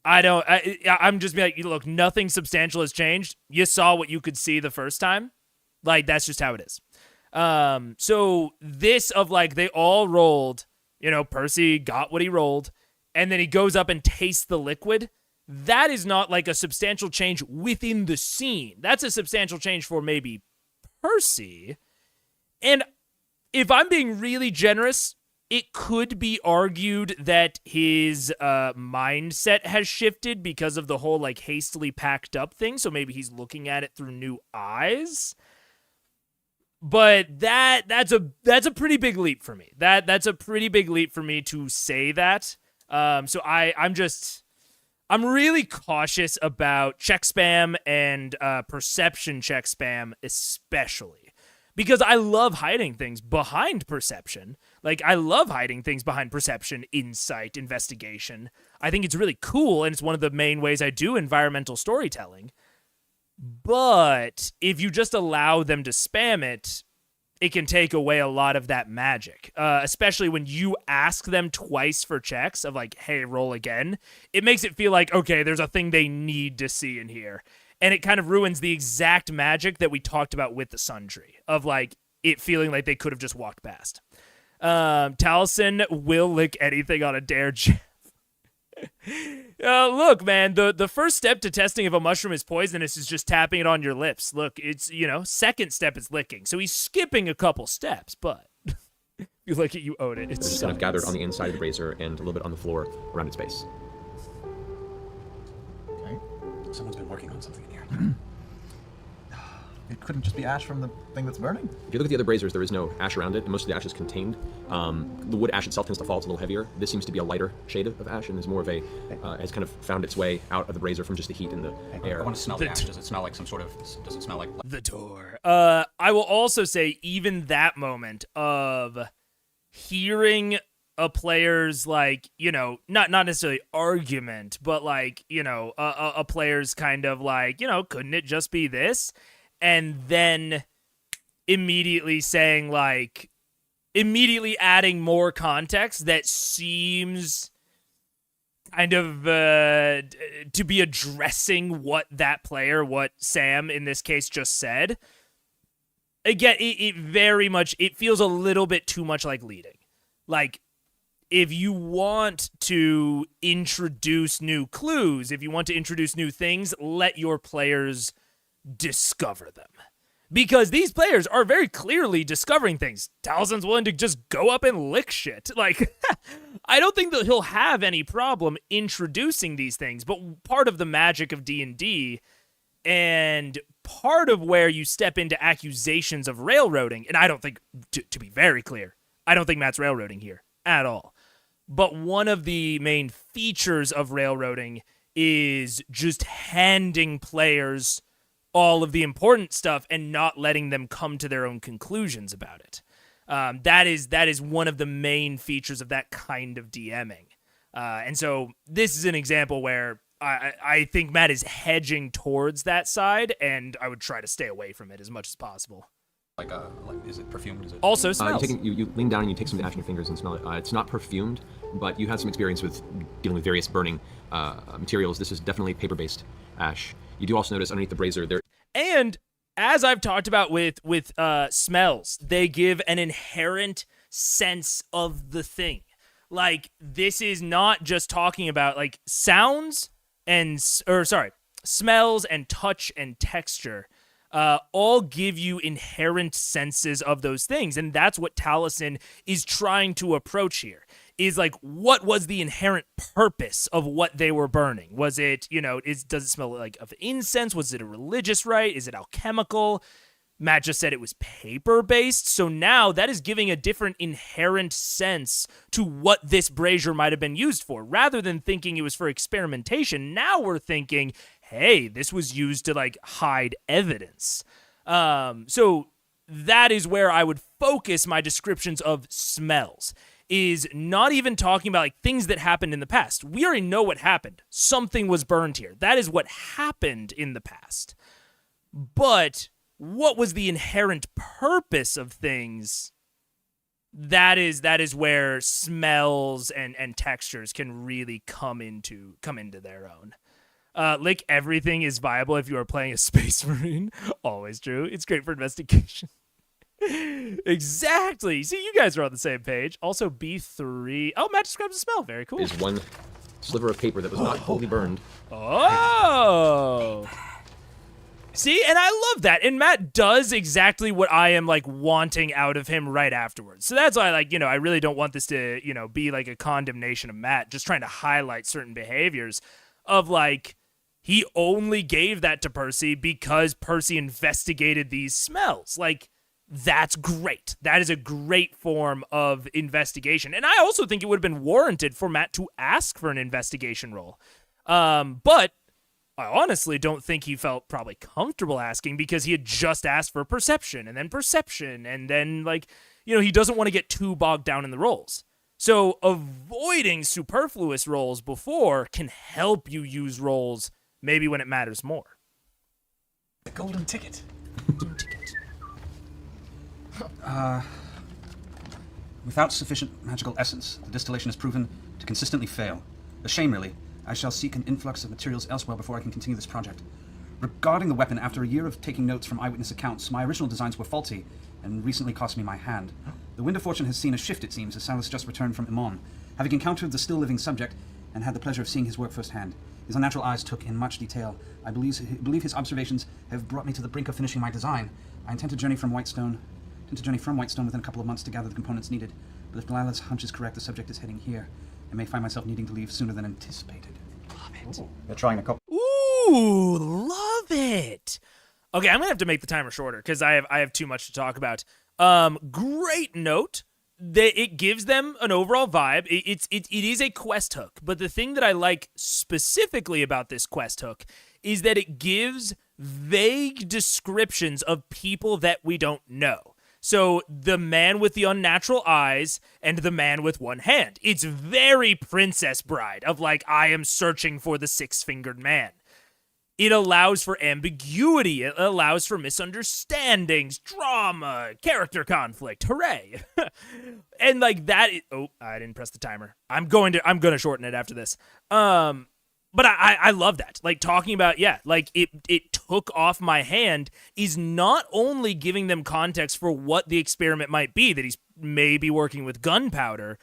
I'm just be like, look, nothing substantial has changed. You saw what you could see the first time. Like, that's just how it is. So this of, like, they all rolled, Percy got what he rolled, and then he goes up and tastes the liquid, that is not like a substantial change within the scene. That's a substantial change for maybe Percy. And if I'm being really generous, it could be argued that his mindset has shifted because of the whole like hastily packed up thing. So maybe he's looking at it through new eyes. But that's a pretty big leap for me. That's a pretty big leap for me to say that. So I'm really cautious about check spam and perception check spam especially, because I love hiding things behind perception. Like, I love hiding things behind perception, insight, investigation. I think it's really cool, and it's one of the main ways I do environmental storytelling. But if you just allow them to spam it, it can take away a lot of that magic, especially when you ask them twice for checks of like, hey, roll again. It makes it feel like, okay, there's a thing they need to see in here. And it kind of ruins the exact magic that we talked about with the Sundry, of like it feeling like they could have just walked past. Taliesin will lick anything on a dare, Jeff. Look, man, the first step to testing if a mushroom is poisonous is just tapping it on your lips. Look, it's, second step is licking. So he's skipping a couple steps, but you lick it, you own it. It's
just kind of gathered on the inside of the brazier and a little bit on the floor around its base.
Okay.
Someone's been working on something in here.
It couldn't just be ash from the thing that's burning?
If you look at the other braziers, there is no ash around it, and most of the ash is contained. The wood ash itself tends to fall. It's a little heavier. This seems to be a lighter shade of ash, and is more of a has kind of found its way out of the brazier from just the heat in the air.
I want to smell the ash. Does it smell like does it smell like...
The door. I will also say, even that moment of hearing a player's, like, not necessarily argument, but like, a player's kind of like, couldn't it just be this? And then immediately saying, like, immediately adding more context that seems kind of to be addressing what what Sam in this case just said. Again, it very much, it feels a little bit too much like leading. Like, if you want to introduce new clues, if you want to introduce new things, let your players discover them, because these players are very clearly discovering things. Talison's willing to just go up and lick shit. Like, I don't think that he'll have any problem introducing these things, but part of the magic of D&D and part of where you step into accusations of railroading, and I don't think, to be very clear, I don't think Matt's railroading here at all, but one of the main features of railroading is just handing players all of the important stuff and not letting them come to their own conclusions about it. That is one of the main features of that kind of DMing. And so this is an example where I think Matt is hedging towards that side, and I would try to stay away from it as much as possible.
Like is it perfumed? Is it?
Also smells.
You lean down and you take some ash in your fingers and smell it. It's not perfumed, but you have some experience with dealing with various burning materials. This is definitely paper-based ash. You do also notice underneath the brazier there.
And as I've talked about with smells, they give an inherent sense of the thing. Like, this is not just talking about like smells and touch and texture. All give you inherent senses of those things, and that's what Taliesin is trying to approach here. Is like, what was the inherent purpose of what they were burning? Was it, does it smell like of incense? Was it a religious rite? Is it alchemical? Matt just said it was paper-based, so now that is giving a different inherent sense to what this brazier might have been used for. Rather than thinking it was for experimentation, now we're thinking, hey, this was used to, like, hide evidence. So that is where I would focus my descriptions of smells, is not even talking about, like, things that happened in the past. We already know what happened. Something was burned here. That is what happened in the past. But what was the inherent purpose of things? That is where smells and textures can really come into their own. Like, everything is viable if you are playing a Space Marine. Always true. It's great for investigation. Exactly. See, you guys are on the same page. Also, B3. Oh, Matt describes the smell. Very cool.
Is one sliver of paper that was not wholly burned.
Oh. See, and I love that. And Matt does exactly what I am, like, wanting out of him right afterwards. So that's why, like, I really don't want this to, be like a condemnation of Matt, just trying to highlight certain behaviors of, like, he only gave that to Percy because Percy investigated these smells. Like, that's great. That is a great form of investigation. And I also think it would have been warranted for Matt to ask for an investigation roll. But I honestly don't think he felt probably comfortable asking, because he had just asked for perception, and then, like, he doesn't want to get too bogged down in the rolls. So avoiding superfluous rolls before can help you use rolls maybe when it matters more.
The golden ticket. Without sufficient magical essence, the distillation is proven to consistently fail. A shame, really. I shall seek an influx of materials elsewhere before I can continue this project. Regarding the weapon, after a year of taking notes from eyewitness accounts, my original designs were faulty and recently cost me my hand. The wind of fortune has seen a shift, it seems, as Silas just returned from Imon, having encountered the still-living subject and had the pleasure of seeing his work firsthand. His unnatural eyes took in much detail. I believe his observations have brought me to the brink of finishing my design. I intend to journey from Whitestone within a couple of months to gather the components needed. But if Delilah's hunch is correct, the subject is heading here. I may find myself needing to leave sooner than anticipated.
Love it.
They're trying a couple.
Ooh, love it. Okay, I'm gonna have to make the timer shorter because I have too much to talk about. Great note. It gives them an overall vibe. It is a quest hook, but the thing that I like specifically about this quest hook is that it gives vague descriptions of people that we don't know. So the man with the unnatural eyes and the man with one hand. It's very Princess Bride of, like, I am searching for the six-fingered man. It allows for ambiguity. It allows for misunderstandings, drama, character conflict. Hooray. And, like, that is, oh, I didn't press the timer. I'm going to shorten it after this. But I love that. Like, talking about, yeah, like, it took off my hand is not only giving them context for what the experiment might be, that he's maybe working with gunpowder,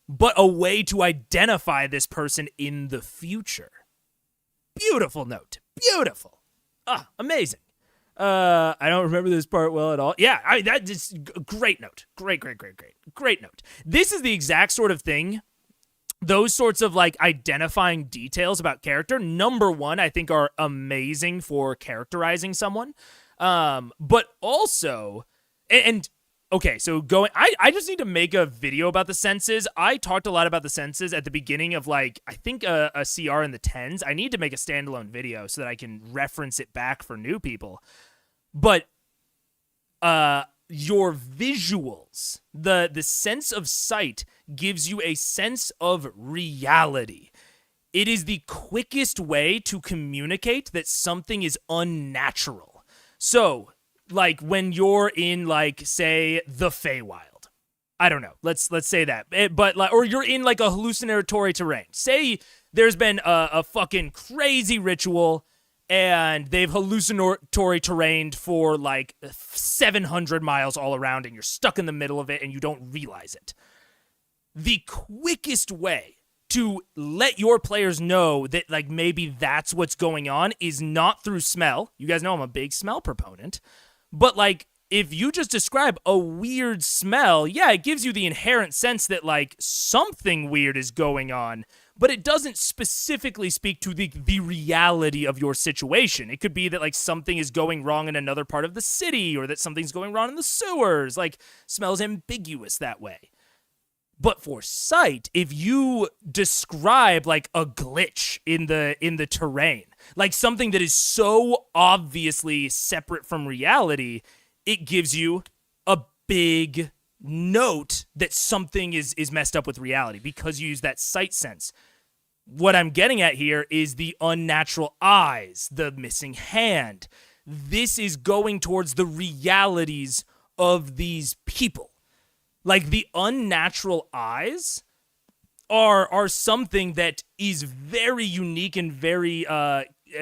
but a way to identify this person in the future. Beautiful note. Beautiful. Amazing. I don't remember this part well at all. Yeah, that is great note. Great note. This is the exact sort of thing. Those sorts of, like, identifying details about character, number one, I think are amazing for characterizing someone. But also, and okay, so I just need to make a video about the senses. I talked a lot about the senses at the beginning of, like, I think a CR in the 10s. I need to make a standalone video so that I can reference it back for new people. But, your visuals, the sense of sight gives you a sense of reality. It is the quickest way to communicate that something is unnatural. So, like when you're in like say the Feywild. I don't know. Let's say that. But like, or you're in like a hallucinatory terrain. Say there's been a fucking crazy ritual and they've hallucinatory terrained for like 700 miles all around and you're stuck in the middle of it and you don't realize it. The quickest way to let your players know that like maybe that's what's going on is not through smell. You guys know I'm a big smell proponent. But like if you just describe a weird smell, yeah, it gives you the inherent sense that like something weird is going on, but it doesn't specifically speak to the reality of your situation. It could be that like something is going wrong in another part of the city or that something's going wrong in the sewers. Like smell's ambiguous that way. But for sight, if you describe like a glitch in the terrain, like something that is so obviously separate from reality, it gives you a big note that something is messed up with reality because you use that sight sense. What I'm getting at here is the unnatural eyes, the missing hand. This is going towards the realities of these people. Like the unnatural eyes are something that is very unique and very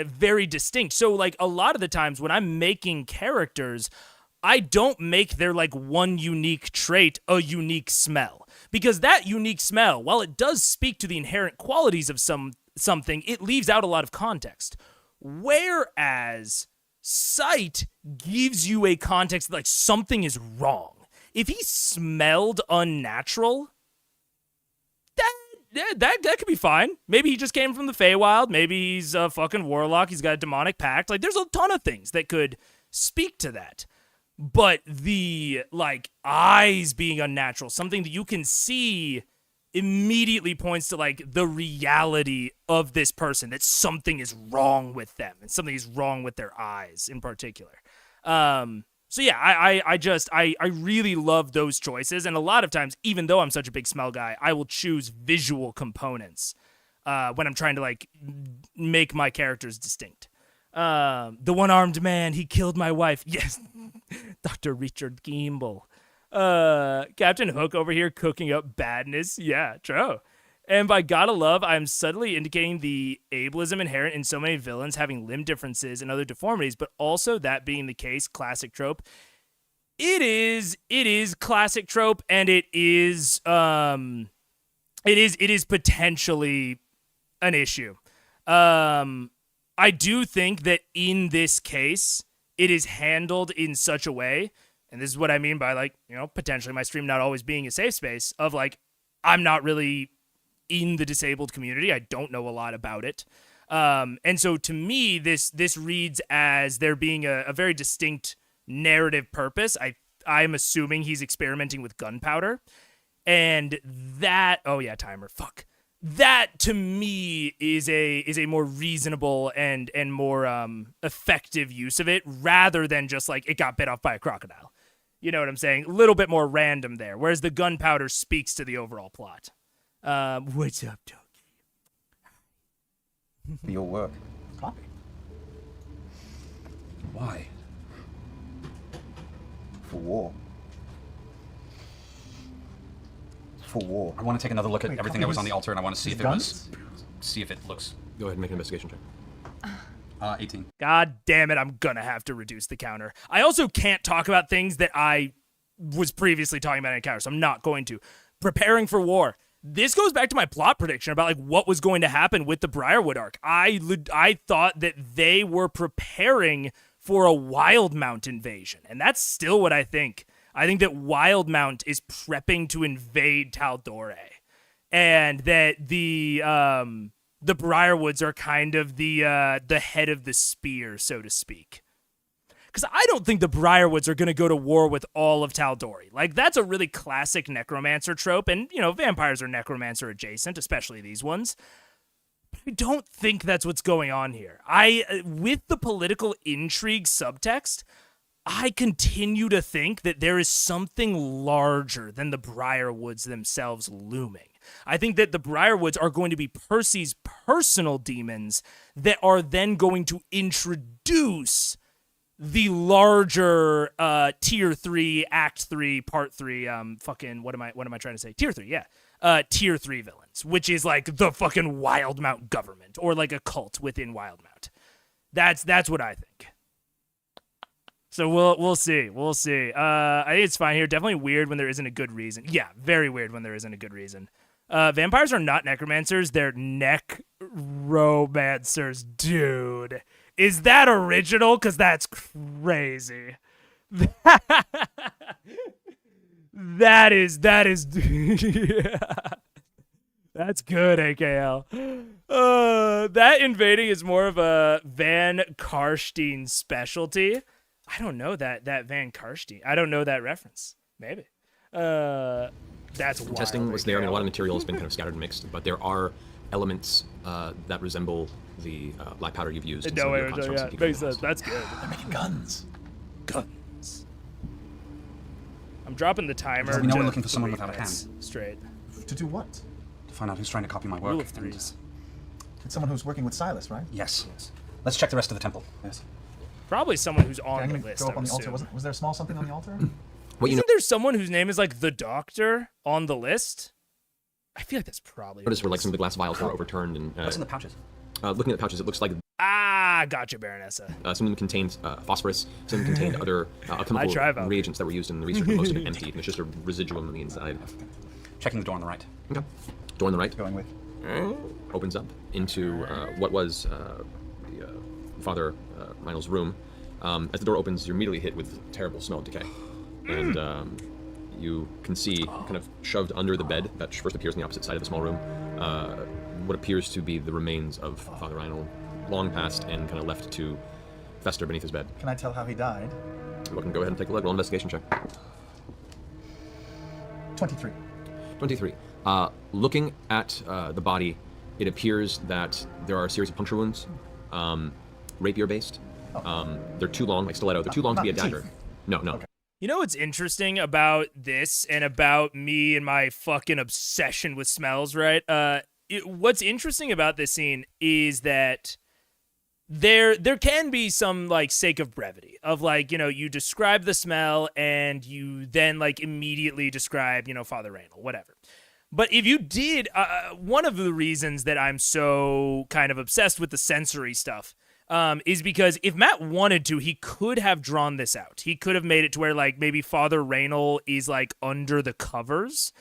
very distinct. So like a lot of the times when I'm making characters, I don't make their like one unique trait a unique smell, because that unique smell, while it does speak to the inherent qualities of something, it leaves out a lot of context. Whereas sight gives you a context that like something is wrong. If he smelled unnatural, that could be fine. Maybe he just came from the Feywild. Maybe he's a fucking warlock. He's got a demonic pact. Like, there's a ton of things that could speak to that. But the, like, eyes being unnatural, something that you can see immediately points to, like, the reality of this person, that something is wrong with them, and something is wrong with their eyes in particular. So yeah, I really love those choices, and a lot of times, even though I'm such a big smell guy, I will choose visual components when I'm trying to like make my characters distinct. The one-armed man, he killed my wife. Yes, Dr. Richard Gimbel. Captain Hook over here cooking up badness. Yeah, true. And by gotta love, I'm subtly indicating the ableism inherent in so many villains having limb differences and other deformities, but also that being the case, classic trope. It is classic trope, and it is potentially an issue. I do think that in this case, it is handled in such a way, and this is what I mean by like, you know, potentially my stream not always being a safe space of like, I'm not really in the disabled community. I don't know a lot about it. And so to me, this reads as there being a very distinct narrative purpose. I'm assuming he's experimenting with gunpowder. And that, oh yeah, timer, fuck. That to me is a more reasonable and more effective use of it, rather than just like it got bit off by a crocodile. You know what I'm saying? A little bit more random there, whereas the gunpowder speaks to the overall plot. What's up, Toki?
For your work.
Copy.
Why?
For war. For war.
I want to take another look at
Wait,
everything
copy
that was on
his-
the altar, and I want to see
his
if
guns?
see if it looks.
Go ahead and make an investigation check.
18.
God damn it, I'm gonna have to reduce the counter. I also can't talk about things that I was previously talking about in a counter, so I'm not going to. Preparing for war. This goes back to my plot prediction about like what was going to happen with the Briarwood arc. I thought that they were preparing for a Wildmount invasion, and that's still what I think. I think that Wildmount is prepping to invade Taldore, and that the Briarwoods are kind of the head of the spear, so to speak. Because I don't think the Briarwoods are going to go to war with all of Taldore. Like, that's a really classic necromancer trope, and, you know, vampires are necromancer adjacent, especially these ones. But I don't think that's what's going on here. With the political intrigue subtext, I continue to think that there is something larger than the Briarwoods themselves looming. I think that the Briarwoods are going to be Percy's personal demons that are then going to introduce the larger tier 3, act 3, part 3, fucking what am I trying to say? Tier 3, yeah. Tier 3 villains, which is like the fucking Wildmount government or like a cult within Wildmount. That's what I think. So we'll see. I think it's fine here. Definitely weird when there isn't a good reason. Yeah, very weird when there isn't a good reason. Vampires are not necromancers. They're necromancers, dude. Is that original? Because that's crazy. That is. Yeah. That's good, AKL. That invading is more of a Van Karstein specialty. I don't know that Van Karstein. I don't know that reference. Maybe. That's wild.
Testing was there. I mean, a lot of material has been kind of scattered and mixed, but there are elements that resemble the black powder you've used.
No way, yeah, makes sense. That's good.
They're making guns.
Guns. I'm dropping the timer.
We know we're
to
looking for someone
3
without a
minutes
hand.
Straight.
To do what?
To find out who's trying to copy my work.
Rule of threes.
It's someone who's working with Silas, right?
Yes. Let's check the rest of the temple.
Yes.
Probably someone who's
Okay,
on
I'm
the
gonna
list.
go up
I
on
would
the altar.
assume.
Was there a small something on the altar?
What you know
Isn't there someone whose name is like the Doctor on the list? I feel like that's probably.
notice where like some of the glass vials were overturned and
What's in the pouches?
looking at the pouches, it looks like
Gotcha, Baronessa.
some of them contained phosphorus, some of them contained other alchemical
try, Valkyrie.
reagents that were used in the research, but most of it emptied, and it's just a residuum on the inside.
Checking the door on the right.
Okay. Door on the right
Going with.
opens up into what was Father Reinald's room. As the door opens, you're immediately hit with terrible smell of decay. And you can see, kind of shoved under the bed that first appears on the opposite side of the small room, what appears to be the remains of Father Reinald, long past and kind of left to fester beneath his bed.
Can I tell how he died?
You're welcome to go ahead and take a look. Roll an investigation check.
23.
23. Looking at the body, it appears that there are a series of puncture wounds, rapier-based. They're too long, like stiletto. They're too long to be a
Not
dagger.
teeth.
No.
Okay.
You know what's interesting about this and about me and my fucking obsession with smells, right? What's interesting about this scene is that there can be some like sake of brevity of like, you know, you describe the smell and you then like immediately describe, you know, Father Randall, whatever. But if you did, one of the reasons that I'm so kind of obsessed with the sensory stuff is because if Matt wanted to, he could have drawn this out. He could have made it to where like maybe Father Raynal is like under the covers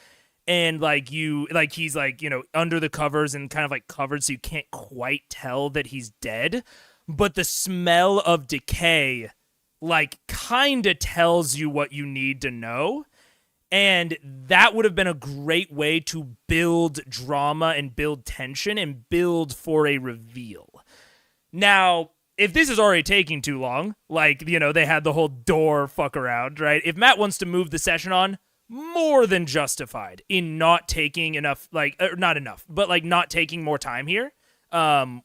and like he's like, you know, under the covers and kind of like covered so you can't quite tell that he's dead. But the smell of decay like kind of tells you what you need to know. And that would have been a great way to build drama and build tension and build for a reveal. Now, if this is already taking too long, like, you know, they had the whole door fuck around, right? If Matt wants to move the session on, more than justified in not taking enough, like, not enough, but like not taking more time here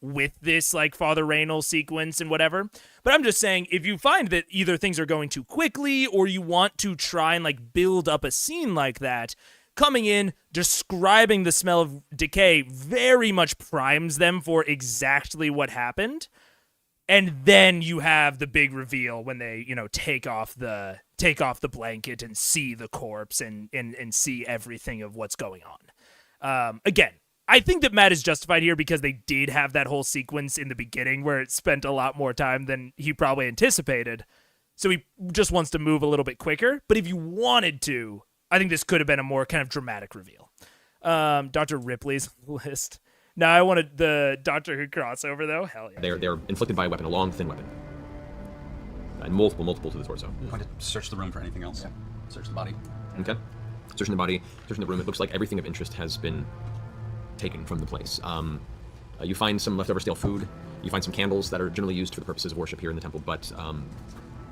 with this like Father Raynal sequence and whatever. But I'm just saying, if you find that either things are going too quickly or you want to try and like build up a scene like that, coming in, describing the smell of decay very much primes them for exactly what happened. And then you have the big reveal when they, you know, take off the blanket and see the corpse and see everything of what's going on. Again, I think that Matt is justified here because they did have that whole sequence in the beginning where it spent a lot more time than he probably anticipated. So he just wants to move a little bit quicker. But if you wanted to, I think this could have been a more kind of dramatic reveal. Dr. Ripley's list. Now I wanted the Doctor Who crossover though. Hell yeah.
They're inflicted by a weapon, a long, thin weapon. And multiple to the torso.
I'm going to search the room for anything else. Yeah. Search the body.
Okay. Searching the body, searching the room, it looks like everything of interest has been taken from the place. You find some leftover stale food. You find some candles that are generally used for the purposes of worship here in the temple, but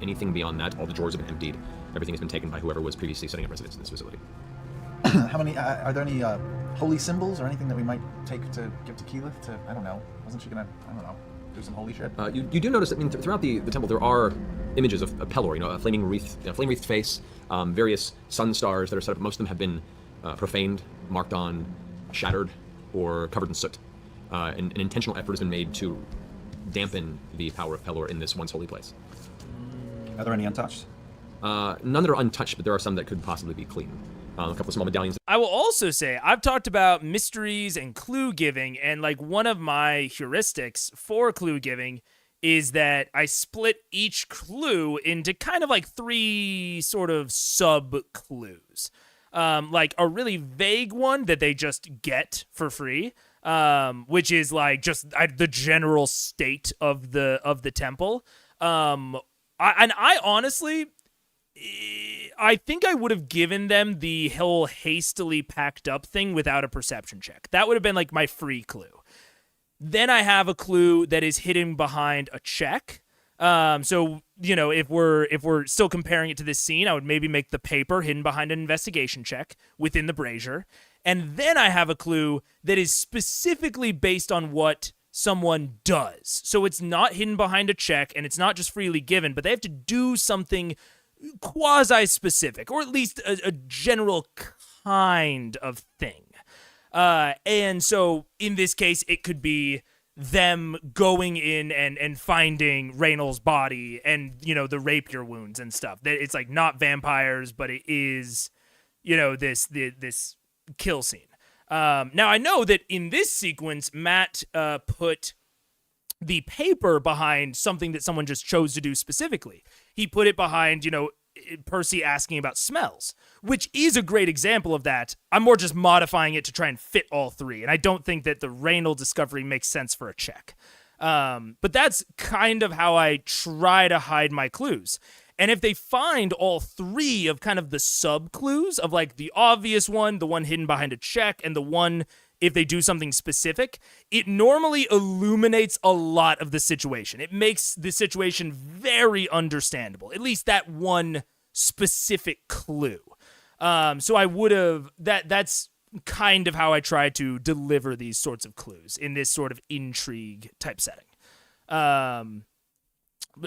anything beyond that, all the drawers have been emptied. Everything has been taken by whoever was previously setting up residence in this facility.
How many? Are there any holy symbols or anything that we might take to give to Keyleth? To I don't know. Wasn't she gonna? I don't know. Do some holy shit.
You do notice that throughout the temple there are images of Pelor, you know, a flame wreathed face, various sun stars that are set up. Most of them have been profaned, marked on, shattered, or covered in soot. And an intentional effort has been made to dampen the power of Pelor in this once holy place.
Are there any untouched?
None that are untouched, but there are some that could possibly be clean. A couple of small medallions.
I will also say I've talked about mysteries and clue giving, and like one of my heuristics for clue giving is that I split each clue into kind of like 3 sort of sub clues. Like a really vague one that they just get for free, which is like just the general state of the temple. I honestly, I think I would have given them the whole hastily packed up thing without a perception check. That would have been like my free clue. Then I have a clue that is hidden behind a check. So, you know, if we're still comparing it to this scene, I would maybe make the paper hidden behind an investigation check within the brazier. And then I have a clue that is specifically based on what someone does. So it's not hidden behind a check and it's not just freely given, but they have to do something quasi-specific, or at least a general kind of thing. And so in this case, it could be them going in and finding Raynol's body and, you know, the rapier wounds and stuff. That it's like not vampires, but it is, you know, this kill scene. Now I know that in this sequence, Matt put the paper behind something that someone just chose to do specifically. He put it behind, you know, Percy asking about smells, which is a great example of that. I'm more just modifying it to try and fit all 3, and I don't think that the Raynal discovery makes sense for a check. But that's kind of how I try to hide my clues. And if they find all 3 of kind of the sub-clues of like the obvious one, the one hidden behind a check, and the one if they do something specific, it normally illuminates a lot of the situation. It makes the situation very understandable, at least that one specific clue. So I would have, that's kind of how I try to deliver these sorts of clues in this sort of intrigue type setting.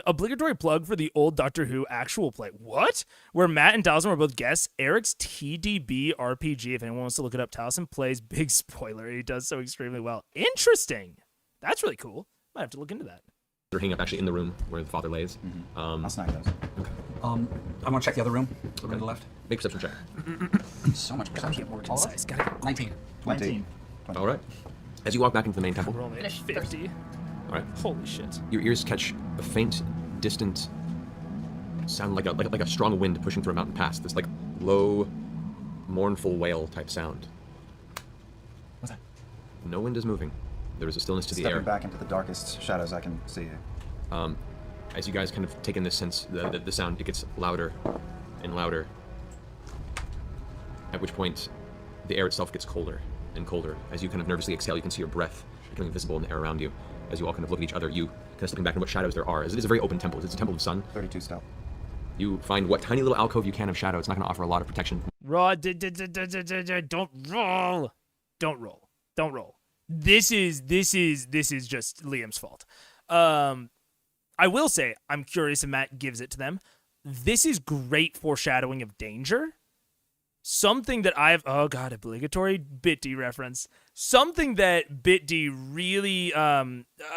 Obligatory plug for the old Doctor Who actual play. What? Where Matt and Taliesin were both guests. Eric's TDB RPG. If anyone wants to look it up, Taliesin plays. Big spoiler. He does so extremely well. Interesting. That's really cool. Might have to look into that.
They're hanging up actually in the room where the father lays.
I'll snag those.
Okay.
I want to check the other room. Over to the left.
Make perception check.
So much perception.
More concise. Gotta go.
19.
19.
All right. As you walk back into the main temple,
We're only at
Finish
50.
all right,
Holy shit.
your ears catch a faint, distant sound like a strong wind pushing through a mountain pass. This like low, mournful wail type sound.
What's that?
No wind is moving. There is a stillness to the air.
Stepping back into the darkest shadows I can see.
As you guys kind of take in this sense, the sound, it gets louder and louder. At which point, the air itself gets colder and colder. As you kind of nervously exhale, you can see your breath becoming visible in the air around you. As you all kind of look at each other, you kind of stepping back in what shadows there are. As it is a very open temple. It's a temple of sun.
32 stealth.
You find what tiny little alcove you can of shadow. It's not going to offer a lot of protection.
Don't roll. Don't roll. Don't roll. This is just Liam's fault. I will say, I'm curious if Matt gives it to them. This is great foreshadowing of danger. Something that obligatory BitD reference. Something that BitD really, I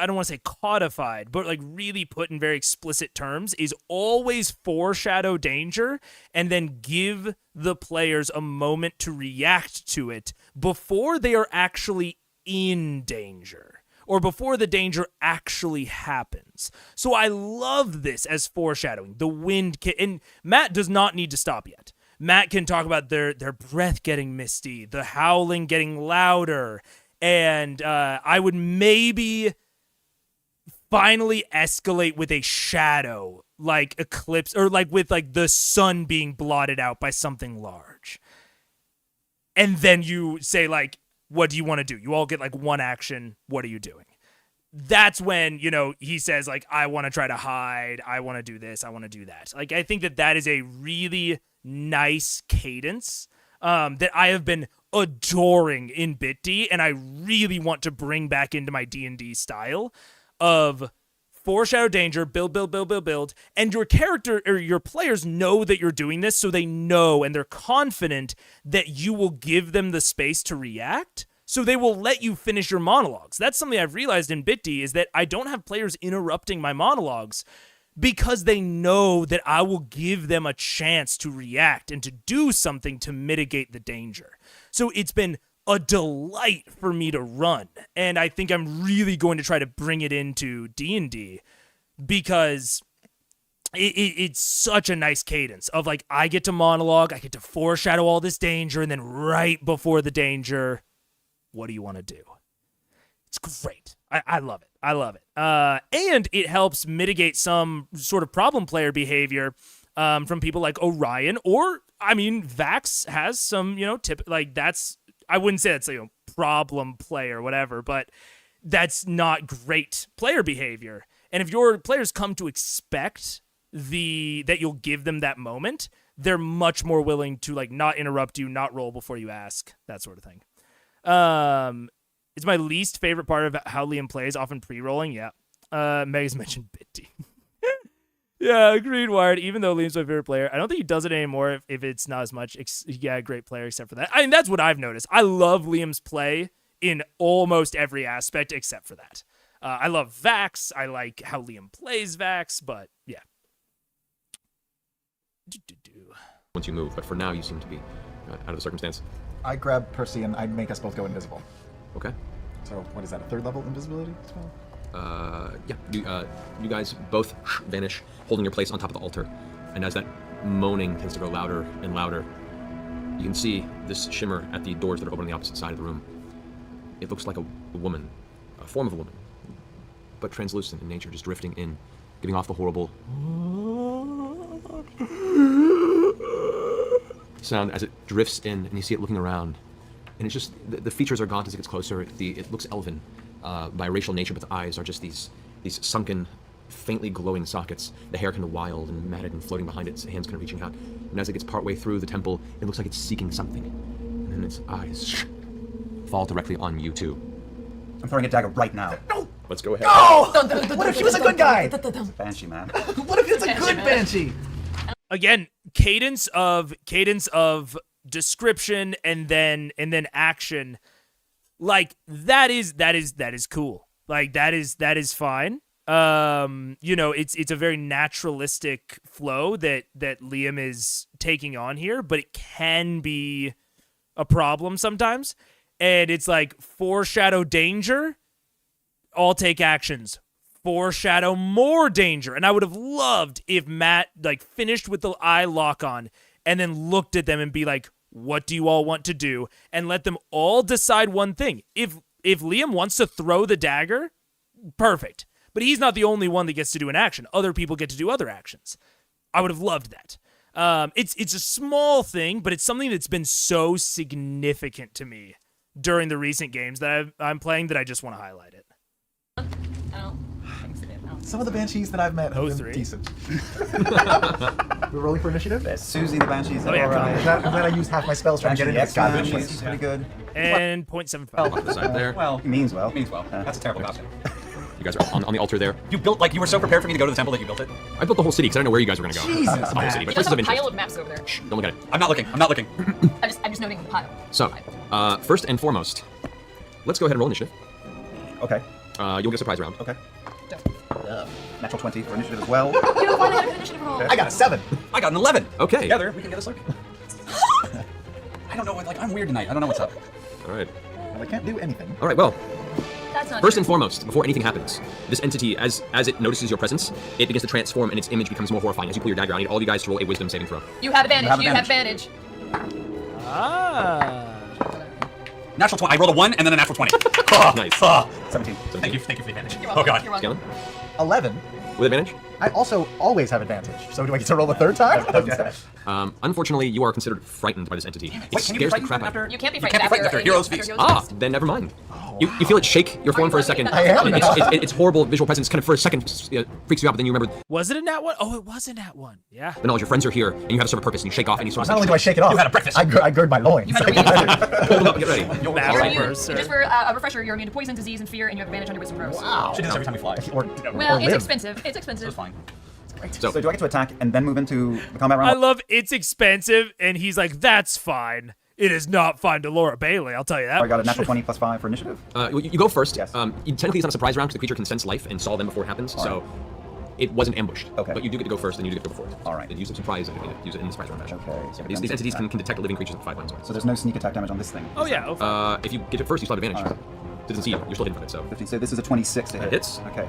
don't want to say codified, but like really put in very explicit terms is always foreshadow danger and then give the players a moment to react to it before they are actually in danger or before the danger actually happens. So I love this as foreshadowing. The wind and Matt does not need to stop yet. Matt can talk about their breath getting misty, the howling getting louder, and I would maybe finally escalate with a shadow, like eclipse, or like with like the sun being blotted out by something large. And then you say like, what do you want to do? You all get like one action. What are you doing? That's when, you know, he says like, I want to try to hide. I want to do this. I want to do that. Like, I think that is a really nice cadence that I have been adoring in BitD, and I really want to bring back into my D&D style of foreshadow danger, build, and your character or your players know that you're doing this, so they know and they're confident that you will give them the space to react, so they will let you finish your monologues. That's something I've realized in BitD is that I don't have players interrupting my monologues because they know that I will give them a chance to react and to do something to mitigate the danger. So it's been a delight for me to run, and I think I'm really going to try to bring it into D&D because it's such a nice cadence of like, I get to monologue, I get to foreshadow all this danger, and then right before the danger, what do you want to do? It's great. I love it. I love it. And it helps mitigate some sort of problem player behavior from people like Orion, or, I mean, Vax has some, I wouldn't say that's, problem player, whatever, but that's not great player behavior. And if your players come to expect that you'll give them that moment, they're much more willing to not interrupt you, not roll before you ask, that sort of thing. It's my least favorite part of how Liam plays, often pre-rolling. Yeah. Meg's mentioned Bitty. Yeah, agreed, Wired. Even though Liam's my favorite player, I don't think he does it anymore if it's not as much. Yeah, great player except for that. I mean, that's what I've noticed. I love Liam's play in almost every aspect except for that. I love Vax. I like how Liam plays Vax, but yeah.
Once you move, but for now you seem to be out of the circumstance.
I grab Percy and I make us both go invisible.
Okay.
So what is that? A 3rd level invisibility spell?
Yeah. You guys both vanish, holding your place on top of the altar. And as that moaning tends to grow louder and louder, you can see this shimmer at the doors that are open on the opposite side of the room. It looks like a woman, a form of a woman, but translucent in nature, just drifting in, giving off the horrible sound as it drifts in, and you see it looking around. And it's just, the features are gaunt as it gets closer. It looks elven by racial nature, but the eyes are just these sunken, faintly glowing sockets. The hair kind of wild and matted and floating behind its hands kind of reaching out. And as it gets partway through the temple, it looks like it's seeking something. And then its eyes fall directly on you two.
I'm throwing a dagger right now.
No!
Let's go ahead.
What if she was a good guy?
It's a banshee, man.
What if it's a good banshee?
Again, cadence of description and then action, like that is cool. Like that is fine. It's a very naturalistic flow that Liam is taking on here, but it can be a problem sometimes. And it's like, foreshadow danger, I'll take actions. Foreshadow more danger. And I would have loved if Matt finished with the eye lock on and then looked at them and be like, what do you all want to do? And let them all decide one thing. If Liam wants to throw the dagger, perfect. But he's not the only one that gets to do an action. Other people get to do other actions. I would have loved that. It's a small thing, but it's something that's been so significant to me during the recent games that I'm playing that I just want to highlight it.
Some of the banshees that I've met have been
03.
decent. We're rolling for initiative?
There's Susie the banshee's.
Oh, yeah,
I'm glad I used half my spells trying to get into this
God,
garbage.
she's pretty good.
And 0.75.
Off the side there.
Well, means well.
Means well. That's a terrible costume.
You guys are on the altar there.
You built, you were so prepared for me to go to the temple that you built it?
I built the whole city because I didn't know where you guys were going to go.
Jesus,
Not the whole city, but
There's
places of
a
interest.
pile of maps over there.
Shh, don't look at it.
I'm not looking.
I'm just noting the pile.
So, first and foremost, let's go ahead and roll initiative.
Okay.
You'll get a surprise round.
Okay.
Dope.
Natural 20 for initiative as well.
You don't want to have an initiative roll.
I got a 7.
I got an 11.
Okay.
Together, we can get us I don't know what, I'm weird tonight. I don't know what's up.
All right.
Well, I can't do anything.
All right, well,
That's not
first
true.
and foremost, before anything happens, this entity, as it notices your presence, it begins to transform and its image becomes more horrifying. As you pull your dagger, I need all of you guys to roll a wisdom saving throw.
You have advantage.
You have
advantage.
Ah.
Natural 20. I rolled a 1 and then a natural 20. Oh,
Nice.
Oh.
17.
Thank you for the advantage.
You're welcome.
Oh, God.
You're welcome.
Scanlan?
11.
With advantage?
I also always have advantage. So do I get to roll a 3rd time? Okay.
Unfortunately, you are considered frightened by this entity. It
Wait, can you be
scares the
frightened
crap out
after?
of you.
You can't be
You
frightened
can't be frightened after Heroes Feast.
Then never mind. You feel it shake your form for a second.
I am now.
It's horrible visual presence. Kind of for a second freaks you out, but then you remember
Was it a nat one? Oh, it was a nat one. Yeah.
the knowledge your friends are here, and you have a sort of purpose, and you shake off any sort of
Not only do I shake it off,
You had a breakfast.
I gird my loins.
hold them up and get ready.
You're
Battle
immune.
burst,
Just for a refresher, you're immune to poison, disease, and fear, and you have advantage on your wisdom throws.
Wow.
Should do this every time we fly.
Or
Well,
or
it's
live.
expensive. It's expensive.
It's fine.
So,
So do I get to attack and then move into the combat round?
I love it's expensive, and he's like, that's fine. It is not fine to Laura Bailey, I'll tell you that.
I got a
much.
natural 20 plus 5 for initiative.
you go first.
Yes.
Technically, it's not a surprise round because the creature can sense life and saw them before it happens. So, It wasn't ambushed.
Okay.
But you do get to go first, and you do get to go before it.
All right.
And use a surprise, use it in the surprise round fashion.
Okay, so
These entities can detect living creatures up to 5 lines away.
So there's no sneak attack damage on this thing.
Oh yeah. Oh, fine.
If you get it first, you still have advantage.
All right.
It doesn't see you. You're still hidden from it, so
15. So this is a 26 to hit.
That hits.
Okay.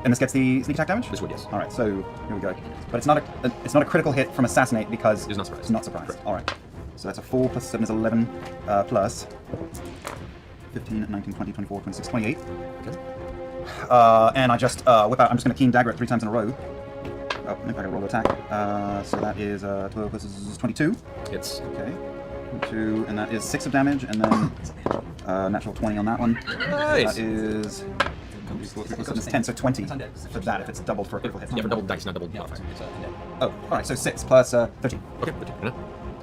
And this gets the sneak attack damage?
This would, yes.
All right, so here we go. But it's not a critical hit from assassinate because
It's not surprise.
It's not surprise.
Correct.
All right. So that's a 4 plus 7 is 11 plus 15, 19, 20, 24, 26, 28.
Okay.
And I just whip out. I'm just going to keen dagger it 3 times in a row. Oh, in fact, I roll to attack. So that is 12 plus 22.
It's
Okay. 2, and that is 6 of damage, and then natural 20 on that one.
Nice.
That is 10, so 20 for that if it's doubled for a critical hit.
yeah, for double dice, not double modifier.
Oh, all right, so 6 plus 13.
Okay, good.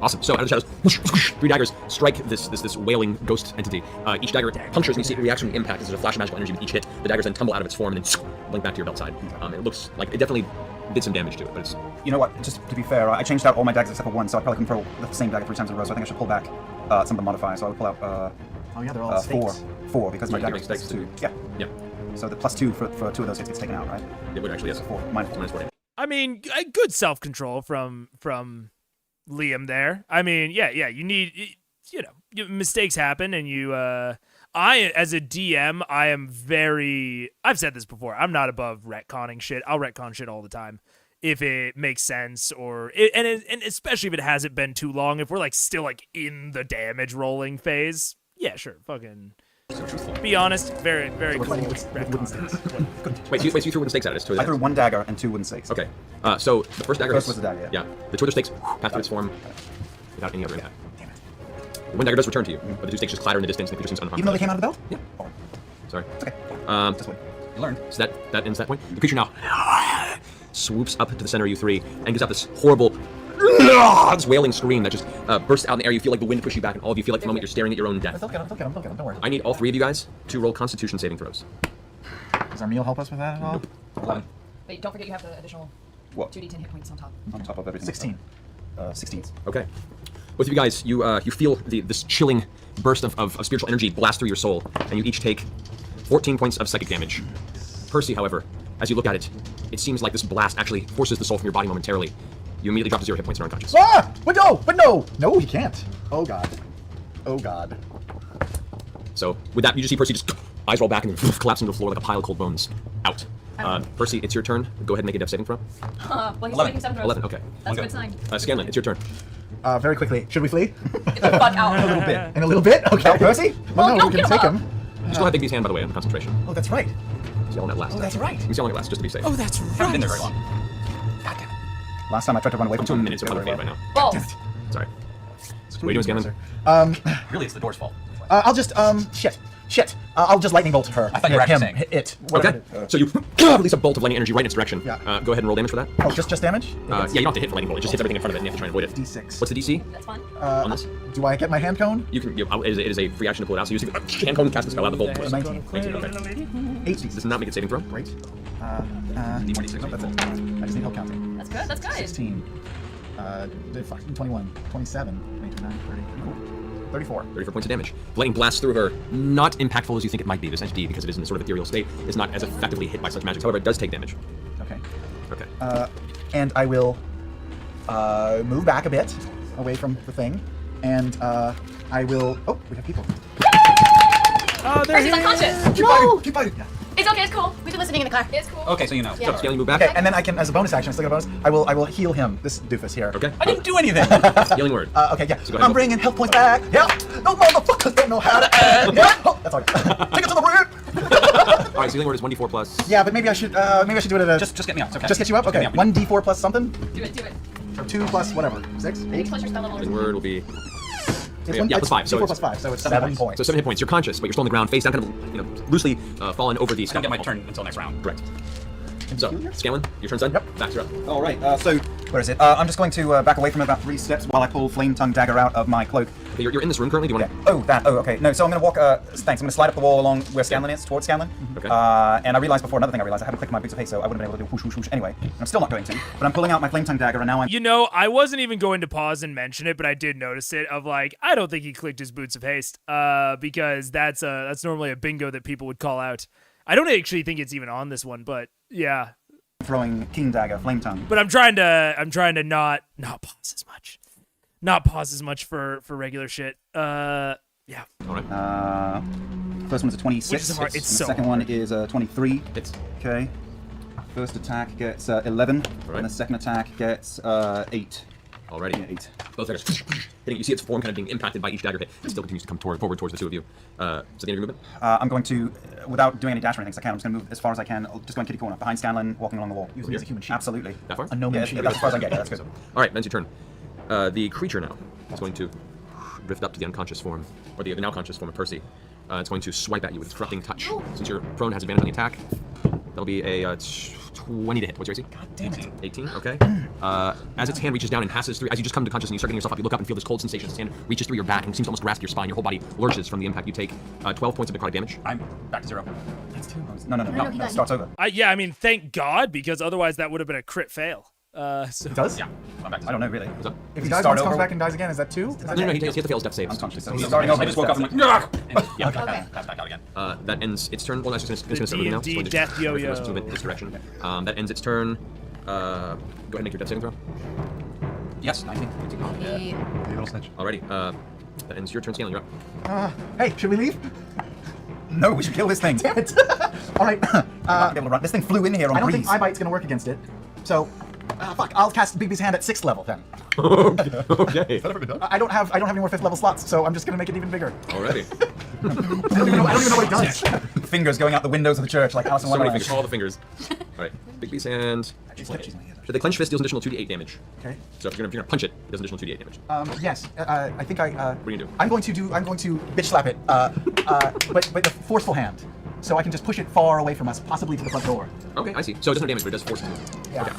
Awesome. So out of the shadows, whoosh, whoosh, 3 daggers strike this wailing ghost entity. Each dagger punctures, and you see it reacts from the impact. There's a flash of magical energy with each hit. The daggers then tumble out of its form and then blink back to your belt side. It looks like it definitely did some damage to it, but it's
You know what? Just to be fair, I changed out all my daggers except for one, so I probably can throw the same dagger 3 times in a row. So I think I should pull back some of the modifiers. So I would pull out
Oh yeah, they're all
4,
stakes.
4 because my
Yeah,
dagger
stakes
is
too.
2. Yeah.
yeah,
So the plus 2 for 2 of those hits gets taken out, right?
it would actually yes.
4 minus 4.
Minus 4.
I mean, good self-control from Liam there. I mean, yeah, you need, mistakes happen, and you, I, as a DM, I've said this before, I'm not above retconning shit. I'll retcon shit all the time if it makes sense, and especially if it hasn't been too long, if we're, like, still, like, in the damage rolling phase, yeah, sure, fucking... Be honest, very, very cool.
Wooden stakes.
Wait, so you threw wooden stakes at it.
I threw 1 dagger and 2 wooden stakes.
Okay. So the first dagger
First
hits.
was the dagger, yeah.
The 2 other stakes pass through its form without any other impact. The one dagger does return to you, but the 2 stakes just clatter in the distance, and the creature seems unharmed.
Even though they came out of the belt?
Yeah.
Oh,
Sorry.
it's okay.
This
way. You learned.
So that ends that point. The creature now swoops up to the center of you 3 and gives out this horrible, this wailing scream that just bursts out in the air. You feel like the wind push you back, and all of you feel like the moment you're staring at your own death.
Don't get him, don't worry.
I need all 3 of you guys to roll Constitution saving throws.
Does our meal help us with that at all?
11
Wait, don't forget you have the additional
What?
2d10 hit points on top.
on top of everything.
16.
16.
Okay. Both of you guys, you feel this chilling burst of spiritual energy blast through your soul, and you each take 14 points of psychic damage. Percy, however, as you look at it, it seems like this blast actually forces the soul from your body momentarily. You immediately drop to 0 hit points and are unconscious.
Ah! But no! No, he can't. Oh god. Oh god.
So with that, you just see Percy just eyes roll back and then collapse into the floor like a pile of cold bones. Out. Percy, it's your turn. Go ahead and make a death saving throw.
Well, he's
11.
making 7 throws.
11, okay.
That's a good sign.
Scanlan, it's your turn.
Very quickly. Should we flee?
Get the fuck out.
A little bit. In a little bit? Okay.
Percy?
Well, no,
don't
we can
give
take
up.
him.
You still have Bigby's hand, by the way, on concentration.
Oh, that's right.
See how long that lasts.
Oh, that's right.
You can see how long it lasts, just to be safe.
Oh, that's right.
Haven't been there very long.
God damn it.
Last time I tried to run away from
2
something,
minutes,
it
you're
didn't
on
go
the
very
by
well.
now.
Damn it.
Sorry. What are you doing, Scanlan?
Really, it's the door's fault.
I'll just, shit. I'll just lightning bolt her.
I thought you were
him.
actually saying.
It.
Okay.
Whatever.
So you release a bolt of lightning energy right in its direction.
Yeah.
Go ahead and roll damage for that.
Oh, just damage?
Yeah, you don't have to hit for lightning bolt. It just hits everything in front of it, and you have to try and avoid it.
D6.
What's the DC
That's fun.
on this?
Do I get my hand cone?
You can. It is a free action to pull it out. So you use the hand cone and cast the spell out of the bolt.
19.
19. Okay.
8.
Does not make it saving throw.
Great.
D1d6.
Nope, that's it. I just need help counting.
That's good. That's good.
16. 21. 27. 29. 30. Cool. 34.
34 points of damage. Lightning blasts through her. Not impactful as you think it might be. This entity, because it is in a sort of ethereal state, is not as effectively hit by such magic. However, it does take damage.
Okay.
Okay.
And I will move back a bit away from the thing. And I will. Oh, we have people.
Oh, they're
Percy's
here.
unconscious.
Keep fighting! Keep fighting!
It's okay. It's cool.
We've been listening in the car.
It's cool.
Okay, so you know.
Yeah.
So, Scanlan, you move back.
Okay, and then I can, as a bonus action, I still got a bonus. I will heal him. This doofus here.
Okay.
I didn't do anything.
Healing word.
Okay, yeah.
So go ahead,
I'm
go.
bringing health points back. Yeah. No motherfuckers don't know how to act. Yeah. Oh, that's all. Take it to the root.
All right. So healing word is 1d4 plus.
Yeah, but maybe I should do it at a.
Just get me up. It's okay.
Just get you up.
Just get
Okay.
me up.
1d4 plus something.
Do it. Do it.
So 2 plus whatever. 6. 8.
Plus your spell level.
Healing word will be.
It's
Yeah, plus 5. So
D4
it's
plus 5. So it's 7 points.
So 7 hit points. You're conscious, but you're still on the ground, face down, kind of loosely fallen over the.
I don't get my turn until next round.
Correct. So, Scanlan, your turn's done.
Yep.
Backs are up.
All right. So where is it? I'm just going to back away from it about 3 steps while I pull Flame Tongue Dagger out of my cloak.
Okay, you're in this room currently. Do you want
Yeah. Oh, that. Oh, okay. No, so I'm going to walk. Thanks. I'm going to slide up the wall along where Scanlan is, towards Scanlan.
Okay.
And I realized before another thing I realized I haven't clicked my boots of haste, so I wouldn't have been able to do whoosh, whoosh, whoosh anyway. I'm still not going to. But I'm pulling out my Flame Tongue Dagger, and now I'm.
You know, I wasn't even going to pause and mention it, but I did notice it. Of like, I don't think he clicked his boots of haste, because that's normally a bingo that people would call out. I don't actually think it's even on this one, but yeah.
throwing Keen Dagger, Flame Tongue.
But I'm trying to not pause as much. Not pause as much for regular shit. Yeah.
All right.
First one's a 26.
Which is hard.
And
It's
the
so
second
hard.
one is a 23.
Hits.
Okay. First attack gets 11,
Right.
and the second attack gets 8.
Already.
Yeah, 8.
Both daggers hitting. You see its form kind of being impacted by each dagger hit. It still continues to come forward towards the two of you. So the end of your movement.
I'm going to, without doing any dash or anything, so I can, I'm just going to move as far as I can, just going kitty corner, behind Scanlan, walking along the wall.
Use me as a human shield.
Absolutely.
That far?
A no
Yeah,
man shield.
that's as far as I get. Yeah, that's good.
All right, that's your turn. The creature now is going to drift up to the unconscious form, or the now conscious form of Percy. It's going to swipe at you with its corrupting touch. Since you're prone, it has advantage on the attack. That'll be a 20 to hit. What's your AC?
God damn it.
18, okay. As its hand reaches down and passes through, as you just come to consciousness and you start getting yourself up, you look up and feel this cold sensation. Its hand reaches through your back and seems to almost grasp your spine. Your whole body lurches from the impact. You take 12 points of necrotic damage.
I'm back to 0.
That's 2.
No, it starts over.
Yeah, I mean, thank God, because otherwise that would have been a crit fail. So
It does?
Yeah, I'm back to
I don't know, really.
What's up?
If he
Does
dies
start
once, comes
over?
back and dies again, is that 2? Is that
No, he has to fail his death saves.
Unconscious. So he's starting over. I just woke up and I'm like,
Yeah,
Okay.
pass back out again. That ends its turn. Well, that's just going to start moving now.
D&D
It's going to
death yo-yo.
move the rest of its movement this direction. That ends its turn. Go ahead and make your death saving throw.
yes, 19.
Hey.
Alrighty. That ends your turn, Scanlan. You're up.
Hey, should we leave?
No, we should kill this thing.
Damn it. All right.
I'm not able to run. This thing flew in here on
I don't
breeze.
think eye bite's gonna work against it. So, fuck. I'll cast Bigby's hand at 6th level then.
Okay.
I don't have any more 5th level slots, so I'm just gonna make it even bigger.
Alrighty.
I don't even know what it does.
Fingers going out the windows of the church like Alice in
So many
Wonderland.
fingers. All the fingers. Alright. Big B's hand. So the clenched fist deals an additional 2d8 damage.
Okay.
So if you're gonna punch it, it does an additional 2d8 damage.
Yes. I think I.
What are you gonna do?
I'm going to bitch slap it. But the forceful hand, so I can just push it far away from us, possibly to the front door.
Okay, I see. So it doesn't damage, but it does force it to move.
Yeah.
Okay.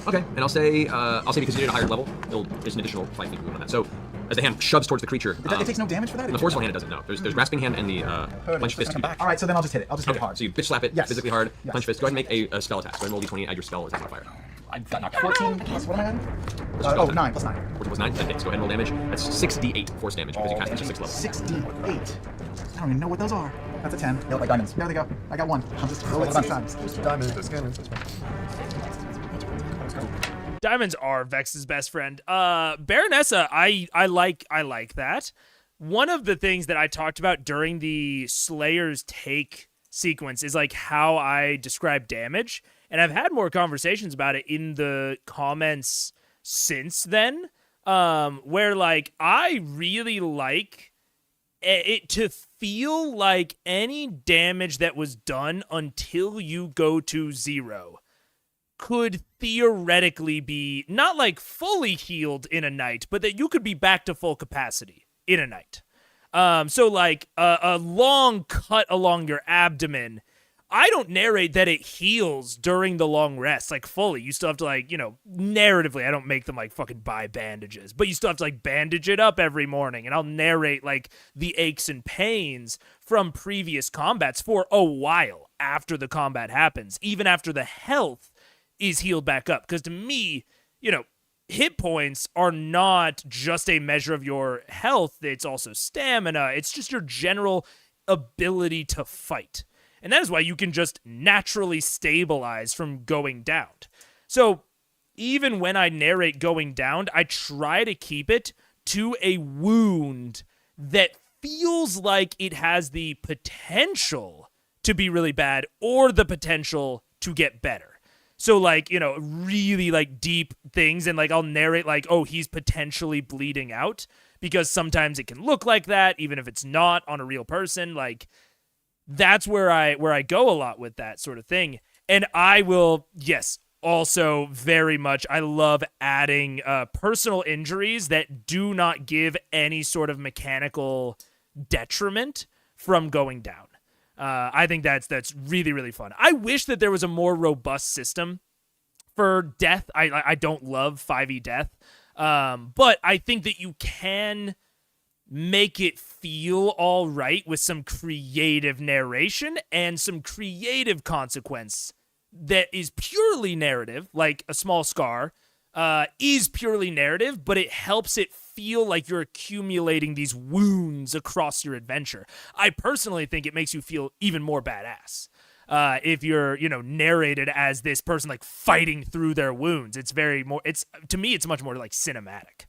Okay, and I'll say because you did a higher level, there's an additional 5 feet movement on that. So as the hand shoves towards the creature,
It takes no damage for that.
the forceful hand it doesn't. No, there's grasping hand and the clenched fist.
All right, so then I'll just hit it. I'll just hit it
Okay,
hard.
so you bitch slap it
Yes.
physically hard,
Yes.
punch fist. Go ahead and make a spell attack. Go ahead and roll d20, add your spell attack modifier.
I've got 14 plus what am I adding?
spell
Oh,
attack?
9 plus 9.
14 plus 9, that hits. Go ahead and roll damage. That's 6d8 force damage because you cast it to 6th level.
68. I don't even know what those are. That's a 10.
Built like diamonds.
There they go. I got 1. I'll just roll it 6 times.
diamonds are Vex's best friend. Baronessa, I like that. One of the things that I talked about during the Slayer's take sequence is like how I describe damage, and I've had more conversations about it in the comments since then, where like I really like it to feel like any damage that was done until you go to 0 could theoretically be not like fully healed in a night, but that you could be back to full capacity in a night. So like a long cut along your abdomen, I don't narrate that it heals during the long rest, like fully. You still have to like, narratively, I don't make them like fucking buy bandages, but you still have to like bandage it up every morning. And I'll narrate like the aches and pains from previous combats for a while after the combat happens, even after the health is healed back up. Because to me, hit points are not just a measure of your health. It's also stamina. It's just your general ability to fight. And that is why you can just naturally stabilize from going down. So even when I narrate going down, I try to keep it to a wound that feels like it has the potential to be really bad or the potential to get better. So like, really like deep things, and like I'll narrate like, oh, he's potentially bleeding out, because sometimes it can look like that even if it's not on a real person. Like that's where I go a lot with that sort of thing. And I will, yes, also very much, I love adding personal injuries that do not give any sort of mechanical detriment from going down. I think that's really, really fun. I wish that there was a more robust system for death. I don't love 5e death, but I think that you can make it feel all right with some creative narration and some creative consequence that is purely narrative, like a small scar is purely narrative, but it helps it feel like you're accumulating these wounds across your adventure. I personally think it makes you feel even more badass. if you're, narrated as this person like fighting through their wounds. It's to me, it's much more like cinematic.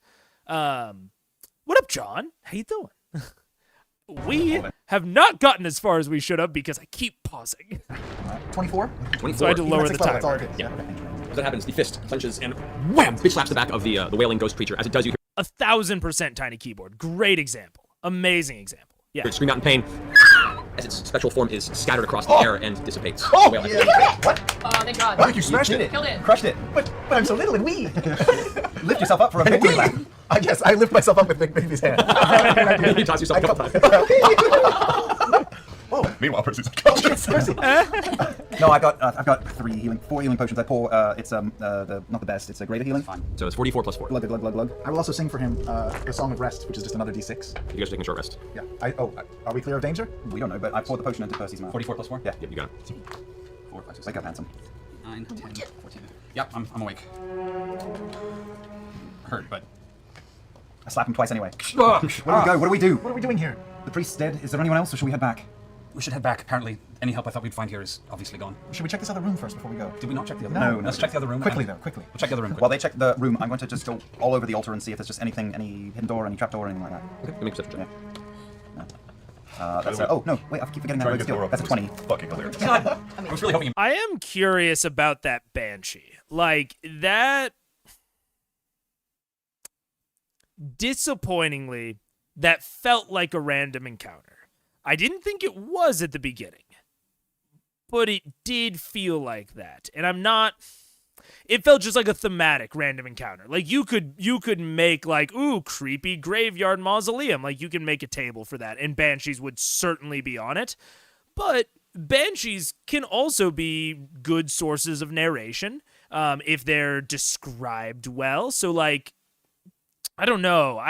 What up, John? How you doing? We have not gotten as far as we should have because I keep pausing.
24?
24.
So I had to lower the
That's all
timer.
it is.
Yeah. As that happens, the fist clenches and wham! Bitch slaps the back of the wailing ghost creature. As it does, you
1,000% tiny keyboard. Great example. Amazing example. Yeah.
hear it scream out in pain as its spectral form is scattered across the air and dissipates.
Oh,
The wailing-
yeah. What?
Oh, thank God.
I think you smashed it.
Killed it.
Crushed it.
But I'm so little and wee.
Lift yourself up for a victory lap.
I guess I lift myself up with Big Baby's hand.
You toss yourself a couple times.
Oh, meanwhile, Percy's like, oh, shit, Percy.
No, I've got 4 healing potions. I pour. It's not the best. It's a greater healing. Fine.
So it's 44 plus 4.
Glug glug glug glug.
I will also sing for him the Song of Rest, which is just another D6.
You guys are taking a short rest.
Yeah. Are we clear of danger?
We don't know, but I poured the potion into Percy's mouth.
44 plus 4?
Yeah.
Yep, you got it.
4, 5, 6. Wake up, handsome.
9, 10, 14. Yep, I'm awake. Hurt, but
I slap him twice anyway. Where do we go? What do we do?
What are we doing here?
The priest's dead. Is there anyone else, or should we head back?
we should head back. Apparently, any help I thought we'd find here is obviously gone.
Should we check this other room first before we go?
Did we not check the other
No,
room?
no.
Let's check the other room.
Quickly,
and-
though, quickly.
We'll check the other room.
While they check the room, I'm going to just go all over the altar and see if there's just any hidden door, any trapdoor, or anything like that.
Okay, give me a perception check.
That's oh no, wait, I keep forgetting that
Trying
word
to get the door
skill.
open
That's a
was
20.
Fucking hilarious.
God, I was really hoping.
I am curious about that Banshee. Like, that. Disappointingly, that felt like a random encounter. I didn't think it was at the beginning, but it did feel like that. And I'm not. It felt just like a thematic random encounter. Like you could make like, ooh, creepy graveyard mausoleum. Like you can make a table for that, and banshees would certainly be on it. But banshees can also be good sources of narration if they're described well. So like, I don't know.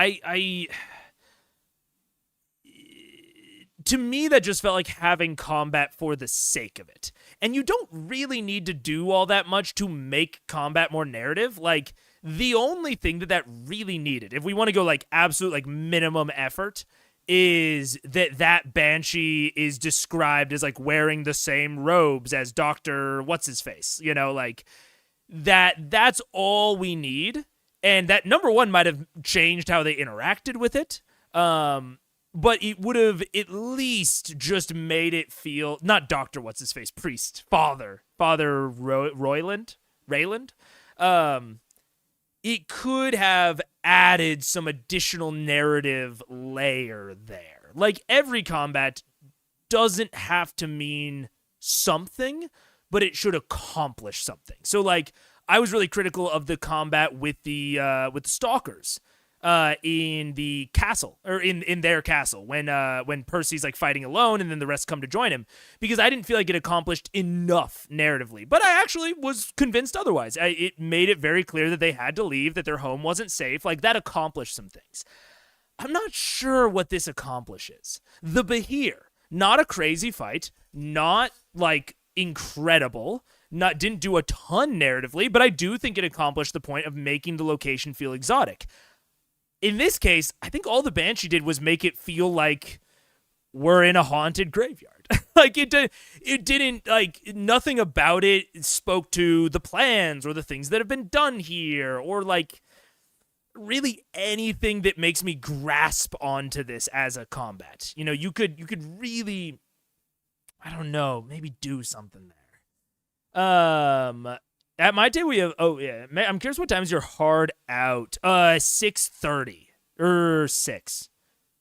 To me, that just felt like having combat for the sake of it. And you don't really need to do all that much to make combat more narrative. Like, the only thing that really needed, if we want to go like absolute like minimum effort, is that Banshee is described as like wearing the same robes as Dr. What's-His-Face. You know, like that's all we need. And that, number one, might have changed how they interacted with it. But it would have at least just made it feel, not Dr. What's-His-Face, priest, Father Rayland. It could have added some additional narrative layer there. Like, every combat doesn't have to mean something, but it should accomplish something. So, like, I was really critical of the combat with the stalkers. In the castle, or in their castle, when Percy's like fighting alone and then the rest come to join him, because I didn't feel like it accomplished enough narratively. But I actually was convinced otherwise. It made it very clear that they had to leave, that their home wasn't safe. Like, that accomplished some things. I'm not sure what this accomplishes. The Behir, not a crazy fight, not like incredible, didn't do a ton narratively, but I do think it accomplished the point of making the location feel exotic. In this case, I think all the Banshee did was make it feel like we're in a haunted graveyard. Like, it didn't, like, nothing about it spoke to the plans or the things that have been done here, or, like, really anything that makes me grasp onto this as a combat. You know, you could really, I don't know, maybe do something there. At my day, we have, I'm curious what time is your hard out? 6:30 or 6.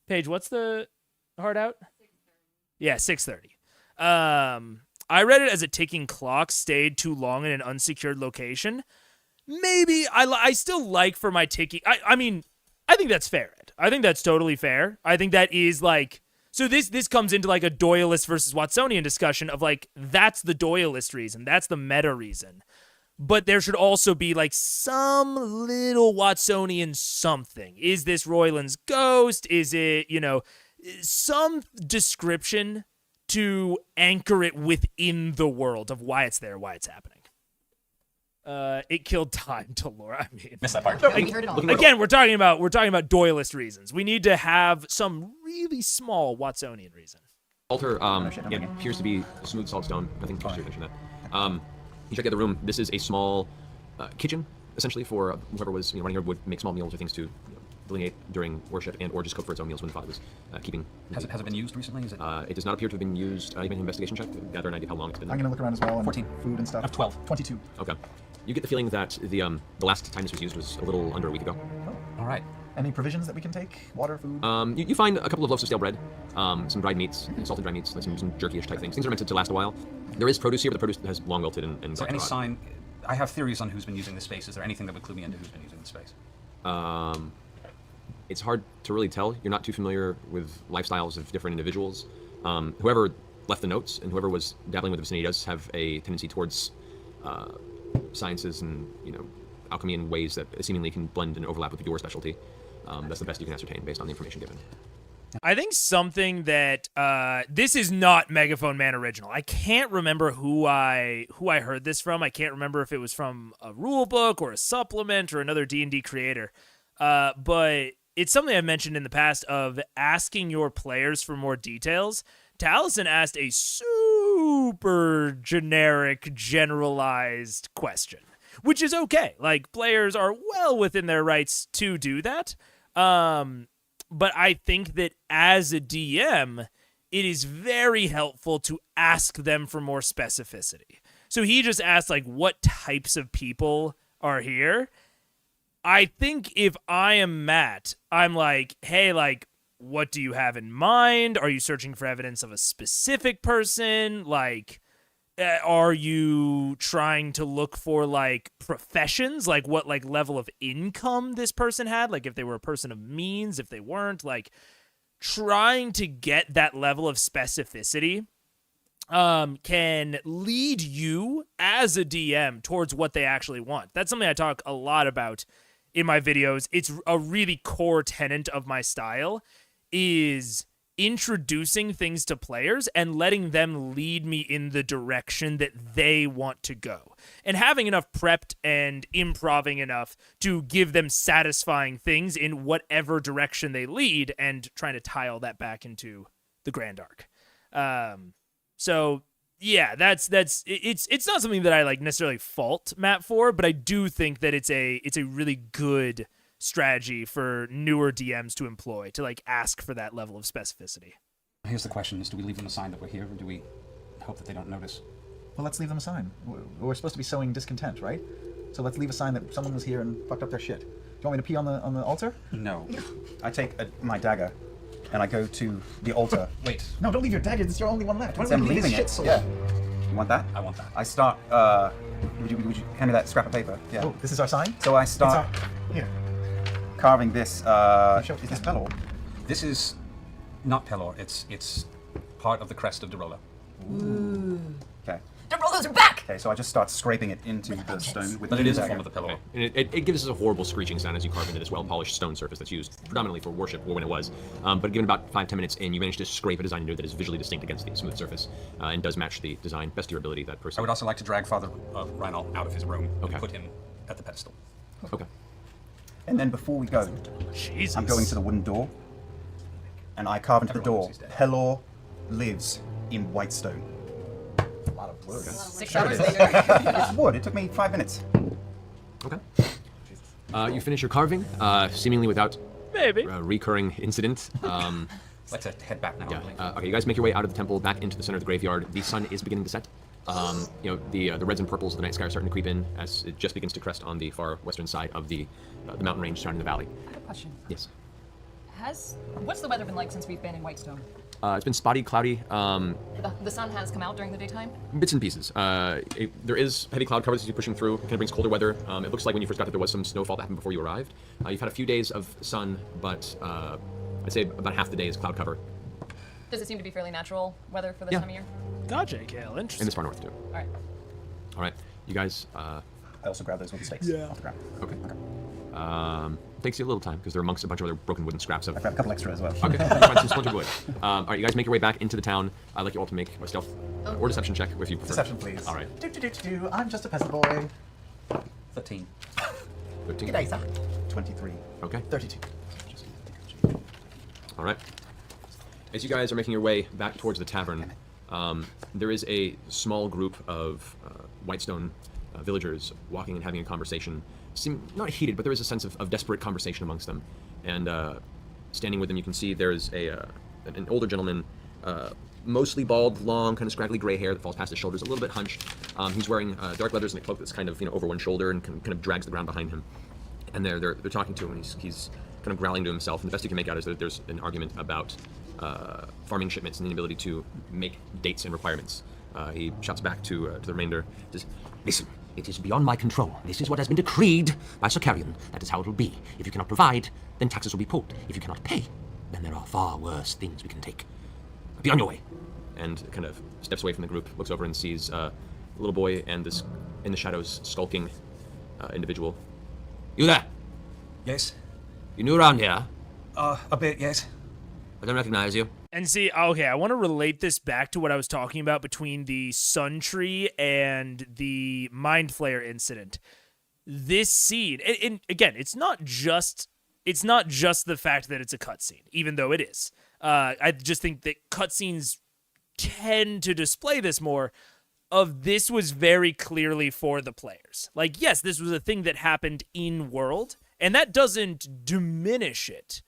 Paige, what's the hard out? 6:30. Yeah, 6:30. I read it as a ticking clock stayed too long in an unsecured location. Maybe I still like for my ticking. I mean, I think that's fair, Ed. I think that's totally fair. I think that is like, so this comes into like a Doyleist versus Watsonian discussion of like, that's the Doyleist reason. That's the meta reason. But there should also be like some little Watsonian something. Is this Royland's ghost? Is it, some description to anchor it within the world of why it's there, why it's happening. It killed time to Laura. I mean,
Missed that part.
We heard it all.
again, we're talking about Doyleist reasons. We need to have some really small Watsonian reason.
Altar
shit, I'm
it
thinking.
appears to be smooth solid stone. Nothing catches your attention to that. You check the other room. This is a small kitchen, essentially, for whoever was running here would make small meals or things to delineate during worship and or just cook for its own meals when the father was keeping.
Has it been used recently? Is it?
It does not appear to have been used. You make an investigation check to gather an idea of how long it's been
I'm
there.
gonna look around as well. And
14.
Food and stuff.
Of 12.
22.
Okay. You get the feeling that the last time this was used was a little under a week ago.
All right.
Any provisions that we can take? Water, food?
You find a couple of loaves of stale bread, some dried meats, salted dried meats, like some jerky-ish type things. Things are meant to last a while. There is produce here, but the produce has long wilted and
Is there
got
any
rot.
sign? I have theories on who's been using this space. Is there anything that would clue me into who's been using this space?
It's hard to really tell. You're not too familiar with lifestyles of different individuals. Whoever left the notes and whoever was dabbling with the vicinity does have a tendency towards sciences and alchemy in ways that seemingly can blend and overlap with your specialty. That's the best you can ascertain based on the information given.
I think something that this is not Megaphone Man original. I can't remember who I heard this from. I can't remember if it was from a rule book or a supplement or another D&D creator. But it's something I've mentioned in the past of asking your players for more details. Taliesin asked a super generic, generalized question, which is okay. Like, players are well within their rights to do that. But I think that as a DM, it is very helpful to ask them for more specificity. So he just asked, like, what types of people are here? I think if I am Matt, I'm like, hey, like, what do you have in mind? Are you searching for evidence of a specific person? Like, are you trying to look for, like, professions? Like, what, like, level of income this person had? Like, if they were a person of means, if they weren't, like, trying to get that level of specificity can lead you as a DM towards what they actually want. That's something I talk a lot about in my videos. It's a really core tenet of my style is introducing things to players and letting them lead me in the direction that they want to go, and having enough prepped and improving enough to give them satisfying things in whatever direction they lead, and trying to tie all that back into the grand arc. So yeah, it's not something that I like necessarily fault Matt for, but I do think that it's a really good strategy for newer DMs to employ, to like ask for that level of specificity.
Here's the question: is do we leave them a sign that we're here, or do we hope that they don't notice?
Well, let's leave them a sign. We're supposed to be sowing discontent, right? So let's leave a sign that someone was here and fucked up their shit. Do you want me to pee on the altar?
No.
I take my dagger, and I go to the altar.
Wait.
No, don't leave your dagger. It's your only one left. Why
I'm
don't we leave
leaving
this
it.
shit sword?
Yeah. You want that?
I want that.
I start. Would you hand me that scrap of paper? Yeah.
Oh, this is our sign?
So I
It's
start
here.
carving this.
Is this Pelor?
This is not Pelor. It's part of the crest of Derola.
Okay.
The rollers are back!
Okay. So I just start scraping it into the stone with
But
the
it is a
dagger.
form of the Pelor.
And it gives us a horrible screeching sound as you carve into this well-polished stone surface that's used predominantly for worship, or when it was. But given about 5-10 minutes in, you manage to scrape a design into it that is visually distinct against the smooth surface and does match the design best to your ability. That person.
I would also like to drag Father Reinald out of his room
Okay.
and put him at the pedestal.
Okay.
And then before we go,
Jesus.
I'm going to the wooden door, and I carve into the
Everyone
door.
knows he's dead.
Pelor lives in Whitestone.
A lot of words.
6 hours later.
It's wood. It took me 5 minutes.
Okay. You finish your carving, seemingly without
Maybe.
recurring incident.
I'd like to head back now.
Yeah. Okay, you guys make your way out of the temple back into the center of the graveyard. The sun is beginning to set. The reds and purples of the night sky are starting to creep in as it just begins to crest on the far western side of the mountain range surrounding the valley.
I have a question.
Yes.
What's the weather been like since we've been in Whitestone?
It's been spotty, cloudy,
The sun has come out during the daytime?
bits and pieces. There is heavy cloud cover as you're pushing through. It kind of brings colder weather. It looks like when you first got there, there was some snowfall that happened before you arrived. You've had a few days of sun, but I'd say about half the day is cloud cover.
Does it seem to be fairly natural weather for this
Yeah.
time of year?
Gotcha, Kale.
In
Interesting.
this far north, too.
Alright.
All right. You guys,
I also grab those wooden stakes off the ground.
okay. Takes you a little time because they're amongst a bunch of other broken wooden scraps.
I grab a couple extra as well.
Okay, find some splintered wood. All right, you guys make your way back into the town. I'd like you all to make a stealth or deception check if you prefer.
Deception, please.
All right.
Do. I'm just a peasant boy.
13.
13.
G'day, sir.
23.
Okay.
32.
All right. As you guys are making your way back towards the tavern, there is a small group of Whitestone villagers walking and having a conversation. Seem not heated, but there is a sense of desperate conversation amongst them. And standing with them, you can see there's an older gentleman, mostly bald, long, kind of scraggly gray hair that falls past his shoulders, a little bit hunched. He's wearing dark leathers and a cloak that's kind of over one shoulder and kind of drags the ground behind him. And they're talking to him, and he's kind of growling to himself. And the best you can make out is that there's an argument about farming shipments and the inability to make dates and requirements. He shouts back to the remainder, says, "Listen, it is beyond my control. This is what has been decreed by Sir Carrion. That is how it will be. If you cannot provide, then taxes will be pulled. If you cannot pay, then there are far worse things we can take. Be on your way." And kind of steps away from the group, looks over and sees a little boy and this, in the shadows, skulking individual. "You there?
Yes?
You new around here?
A bit, yes.
I don't recognize you."
And see, okay, I want to relate this back to what I was talking about between the Sun Tree and the Mind Flayer incident. This scene, and again, it's not just the fact that it's a cutscene, even though it is. I just think that cutscenes tend to display this more. Of this was very clearly for the players. Like, yes, this was a thing that happened in world, and that doesn't diminish it.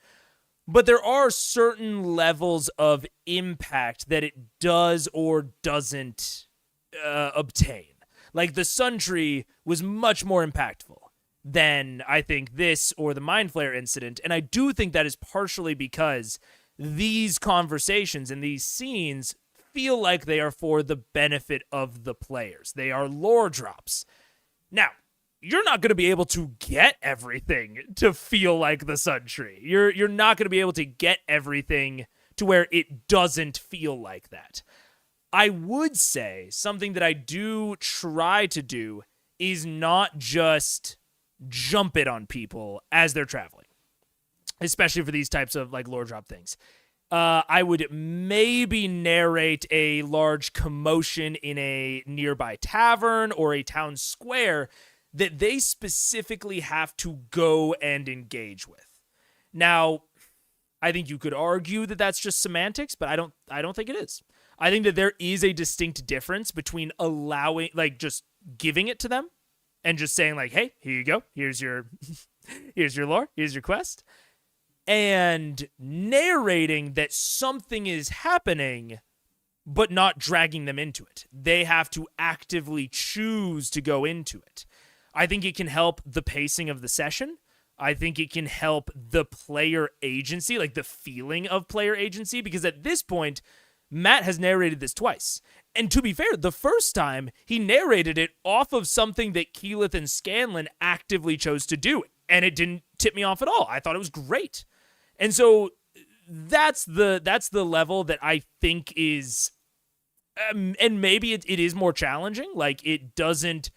But there are certain levels of impact that it does or doesn't obtain. Like, the Sun Tree was much more impactful than, I think, this or the Mind Flayer incident. And I do think that is partially because these conversations and these scenes feel like they are for the benefit of the players. They are lore drops. Now, you're not going to be able to get everything to feel like the Sun Tree. You're not going to be able to get everything to where it doesn't feel like that. I would say something that I do try to do is not just jump it on people as they're traveling, especially for these types of like lore drop things. I would maybe narrate a large commotion in a nearby tavern or a town square that they specifically have to go and engage with. Now, I think you could argue that that's just semantics, but I don't think it is. I think that there is a distinct difference between allowing, like, just giving it to them and just saying, like, hey, here you go. Here's your lore. Here's your quest. And narrating that something is happening, but not dragging them into it. They have to actively choose to go into it. I think it can help the pacing of the session. I think it can help the player agency, like the feeling of player agency, because at this point, Matt has narrated this twice. And to be fair, the first time, he narrated it off of something that Keyleth and Scanlan actively chose to do, and it didn't tip me off at all. I thought it was great. And so that's the level that I think is, and maybe it is more challenging. Like, it doesn't,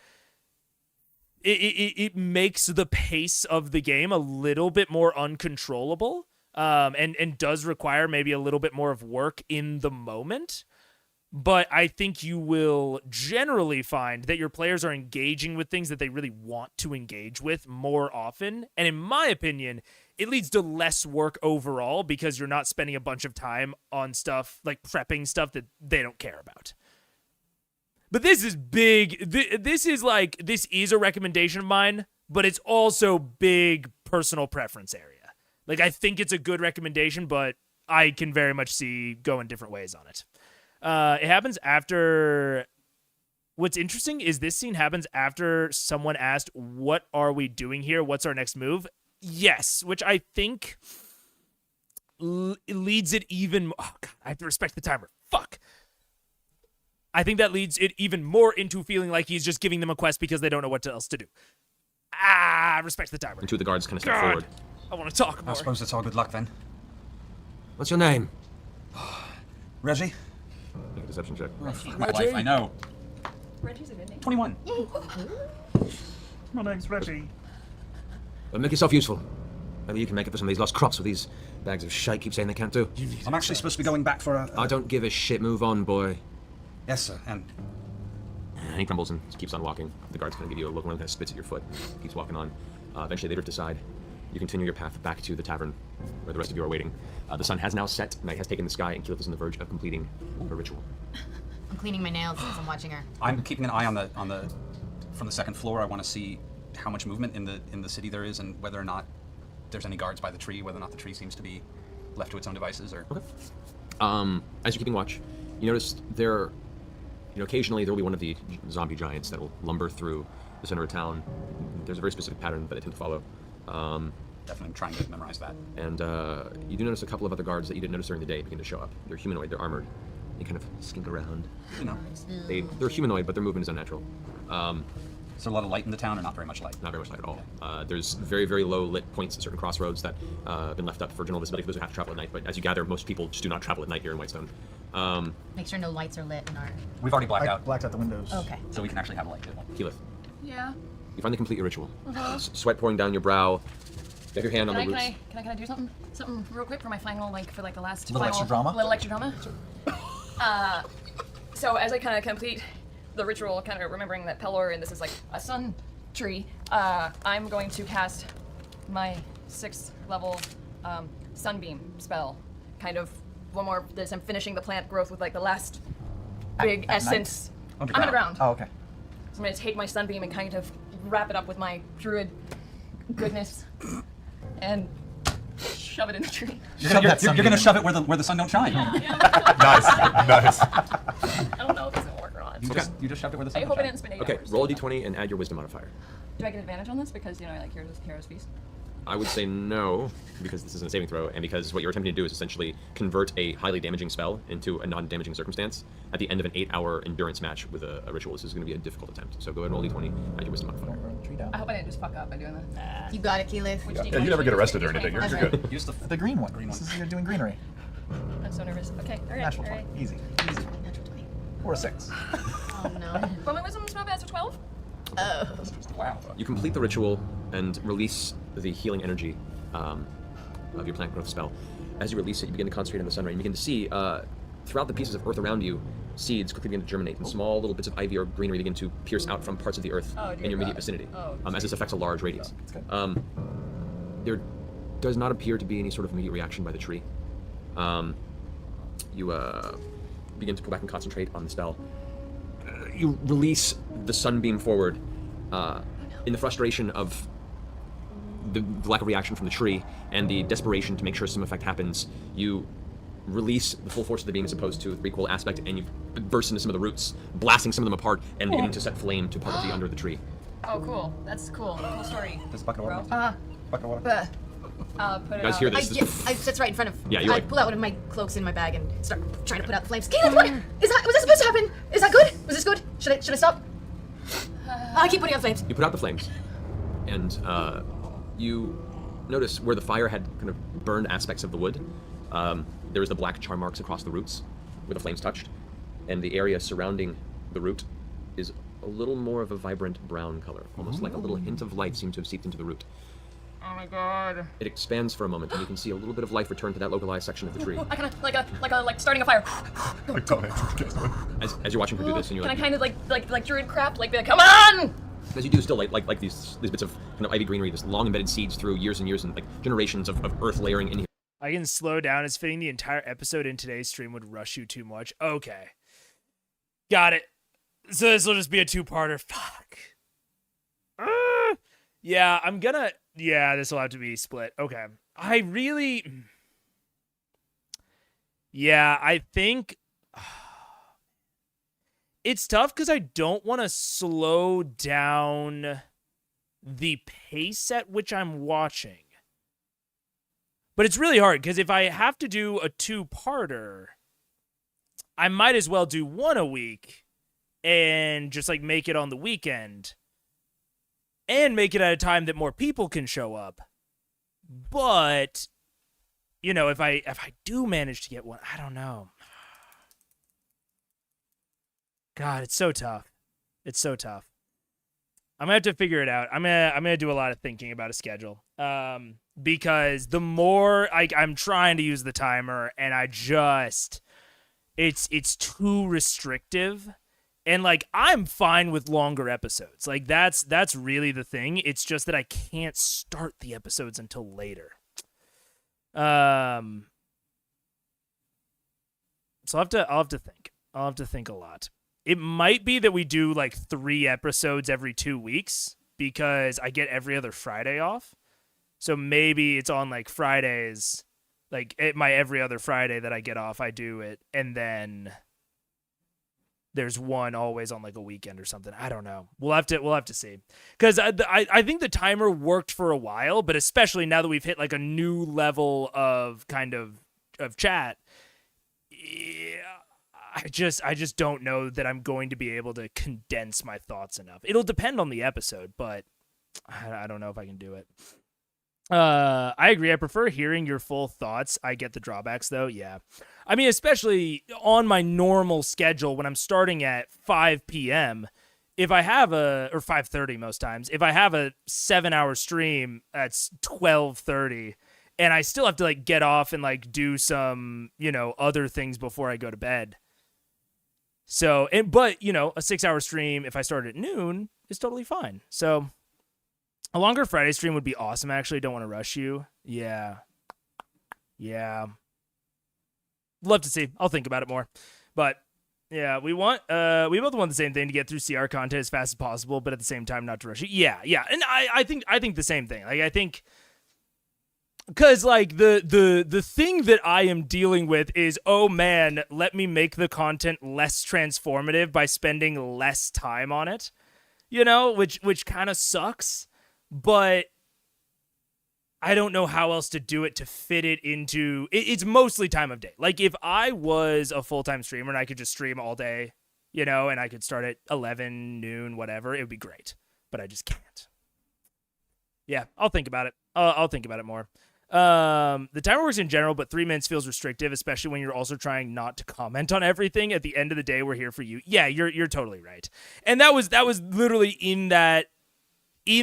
it makes the pace of the game a little bit more uncontrollable, and does require maybe a little bit more of work in the moment. But I think you will generally find that your players are engaging with things that they really want to engage with more often. And in my opinion, it leads to less work overall because you're not spending a bunch of time on stuff, like prepping stuff that they don't care about. But this is big. This is a recommendation of mine, but it's also big personal preference area. Like, I think it's a good recommendation, but I can very much see going different ways on it. It happens after. What's interesting is this scene happens after someone asked, "What are we doing here? What's our next move?" Yes, which I think leads it even. Oh God, I have to respect the timer. Fuck. I think that leads it even more into feeling like he's just giving them a quest because they don't know what else to do. Respect the timer.
And two of the guards kind of step
God,
forward.
I want to talk more.
I suppose it's all good luck then.
What's your name?
Reggie?
Make a deception check.
My life, I know.
Reggie's a good name.
21.
My name's Reggie.
Well, make yourself useful. Maybe you can make it for some of these lost crops with these bags of shite keep saying they can't do.
I'm actually supposed to be going back for a...
I don't give a shit. Move on, boy.
Yes, sir, and...
And he crumbles and just keeps on walking. The guards kind of give you a look and kind of spits at your foot. Keeps walking on. Eventually they drift aside. you continue your path back to the tavern where the rest of you are waiting. The sun has now set, night has taken the sky, and Keyleth is on the verge of completing her ritual.
I'm cleaning my nails as I'm watching her.
I'm keeping an eye on the from the second floor. I want to see how much movement in the city there is, and whether or not there's any guards by the tree. Whether or not the tree seems to be left to its own devices, or.
Okay. As you're keeping watch, you notice there, occasionally there will be one of the zombie giants that will lumber through the center of town. There's a very specific pattern that they tend to follow.
Definitely trying to memorize that.
And you do notice a couple of other guards that you didn't notice during the day begin to show up. They're humanoid, they're armored. They kind of skink around. They're humanoid, but their movement is unnatural.
Is there a lot of light in the town, or not very much light?
Not very much light at all. There's very, very low lit points at certain crossroads that have been left up for general visibility for those who have to travel at night. But as you gather, most people just do not travel at night here in Whitestone.
Make sure no lights are lit in our.
We've already blacked
I
out,
blacked out the windows.
Okay.
so we can actually have light.
Keyleth,
Yeah.
you finally complete your ritual. Sweat pouring down your brow. You have your hand on the roots.
Can I do something real quick for my final, for the last
Little
final,
extra drama?
Little extra drama. So as I kind of complete the ritual, kind of remembering that Pelor and this is like a sun tree, I'm going to cast my 6th level sunbeam spell. Kind of one more. This I'm finishing the plant growth with the last big
at
essence. I'm
Underground.
underground.
Oh, okay.
So I'm going to take my sunbeam and kind of wrap it up with my druid goodness and shove it in the tree.
You're gonna shove it where the sun don't shine.
Nice.
I don't know if it's going to work or not.
You just shoved it where the sun
I
don't
hope I
shine.
didn't spend 8
Okay,
hours.
roll a d20 and add your wisdom modifier.
Do I get advantage on this because, hero's feast?
I would say no, because this isn't a saving throw, and because what you're attempting to do is essentially convert a highly damaging spell into a non-damaging circumstance at the end of an 8-hour endurance match with a ritual. This is going to be a difficult attempt. So go ahead and roll d20, add your wisdom modifier.
Burn the tree down.
I hope I didn't just fuck up by doing that.
You got it, Keyleth.
Which
Yeah,
D20
you never get arrested or
should I
anything.
use?
You're good.
Use the
The green one.
Green one.
This is, you're doing greenery.
I'm so nervous. Okay, alright,
Natural
alright.
20. Easy.
Natural 20.
Or a 6.
Oh no.
But my wisdom's not bad, so 12?
Oh.
wow.
You complete the ritual and release the healing energy of your plant growth spell. As you release it, you begin to concentrate on the sun ray. You begin to see, throughout the pieces of earth around you, seeds quickly begin to germinate, and small little bits of ivy or greenery begin to pierce out from parts of the earth in your immediate vicinity, as this affects a large radius. There does not appear to be any sort of immediate reaction by the tree. You begin to pull back and concentrate on the spell. You release the sunbeam forward in the frustration of the lack of reaction from the tree and the desperation to make sure some effect happens. You release the full force of the beam as opposed to the equal aspect, and you burst into some of the roots, blasting some of them apart and beginning to set flame to part of the under the tree.
Oh, cool. That's cool. Cool story.
There's a bucket of water.
Bro.
Bucket of water.
Put it
You guys
out.
hear
I,
this?
yeah, that's right in front of.
Yeah, you're
I
like-
pull out one of my cloaks in my bag and start trying to put out the flames. Keyleth, what? Was that supposed to happen? Is that good? Was this good? Should I stop? I keep putting out flames.
You put out the flames, and you notice where the fire had kind of burned aspects of the wood. There was the black char marks across the roots where the flames touched, and the area surrounding the root is a little more of a vibrant brown color, almost like a little hint of life seemed to have seeped into the root.
Oh my god.
It expands for a moment, and you can see a little bit of life return to that localized section of the tree.
I kind of like starting a fire.
Like Tom Hanks.
As you're watching her do this, and you're
Can I
like,
kind of like druid crap, be like, come on!
as you do, still like these bits of kind of ivy greenery, this long embedded seeds through years and years and like generations of earth layering in here.
I can slow down as fitting the entire episode in today's stream would rush you too much. Okay. Got it. So this will just be a 2-parter. Fuck. Yeah, this will have to be split. Okay. I think it's tough because I don't want to slow down the pace at which I'm watching. But it's really hard because if I have to do a 2-parter, I might as well do one a week and just make it on the weekend and make it at a time that more people can show up. But, if I do manage to get one, I don't know. God, it's so tough. It's so tough. I'm gonna have to figure it out. I'm gonna do a lot of thinking about a schedule. Because the more I'm trying to use the timer, and it's too restrictive, And like I'm fine with longer episodes. Like that's really the thing. It's just that I can't start the episodes until later. So I'll have to think. I'll have to think a lot. It might be that we do like 3 episodes every 2 weeks because I get every other Friday off. So maybe it's on like Fridays, like my every other Friday that I get off, I do it, and then there's one always on like a weekend or something. I don't know. We'll have to see. Because I think the timer worked for a while, but especially now that we've hit like a new level of kind of chat, yeah, I just don't know that I'm going to be able to condense my thoughts enough. It'll depend on the episode, but I don't know if I can do it. I agree. I prefer hearing your full thoughts. I get the drawbacks though. Yeah. I mean, especially on my normal schedule when I'm starting at 5 p.m., if I have or 5:30 most times, if I have a 7-hour stream, that's 12:30, and I still have to like get off and like do some, other things before I go to bed. So, but a 6-hour stream, if I start at noon, is totally fine. So a longer Friday stream would be awesome, actually. Don't want to rush you. Yeah. Love to see. I'll think about it more. But yeah, we both want the same thing, to get through CR content as fast as possible, but at the same time not to rush you. Yeah. And I think the same thing. Like I think because like the thing that I am dealing with is, oh man, let me make the content less transformative by spending less time on it. Which kind of sucks. But I don't know how else to do it to fit it into... It's mostly time of day. Like, if I was a full-time streamer and I could just stream all day, and I could start at 11, noon, whatever, it would be great. But I just can't. Yeah, I'll think about it. I'll think about it more. The timer works in general, but 3 minutes feels restrictive, especially when you're also trying not to comment on everything. At the end of the day, we're here for you. Yeah, you're totally right. And that was literally in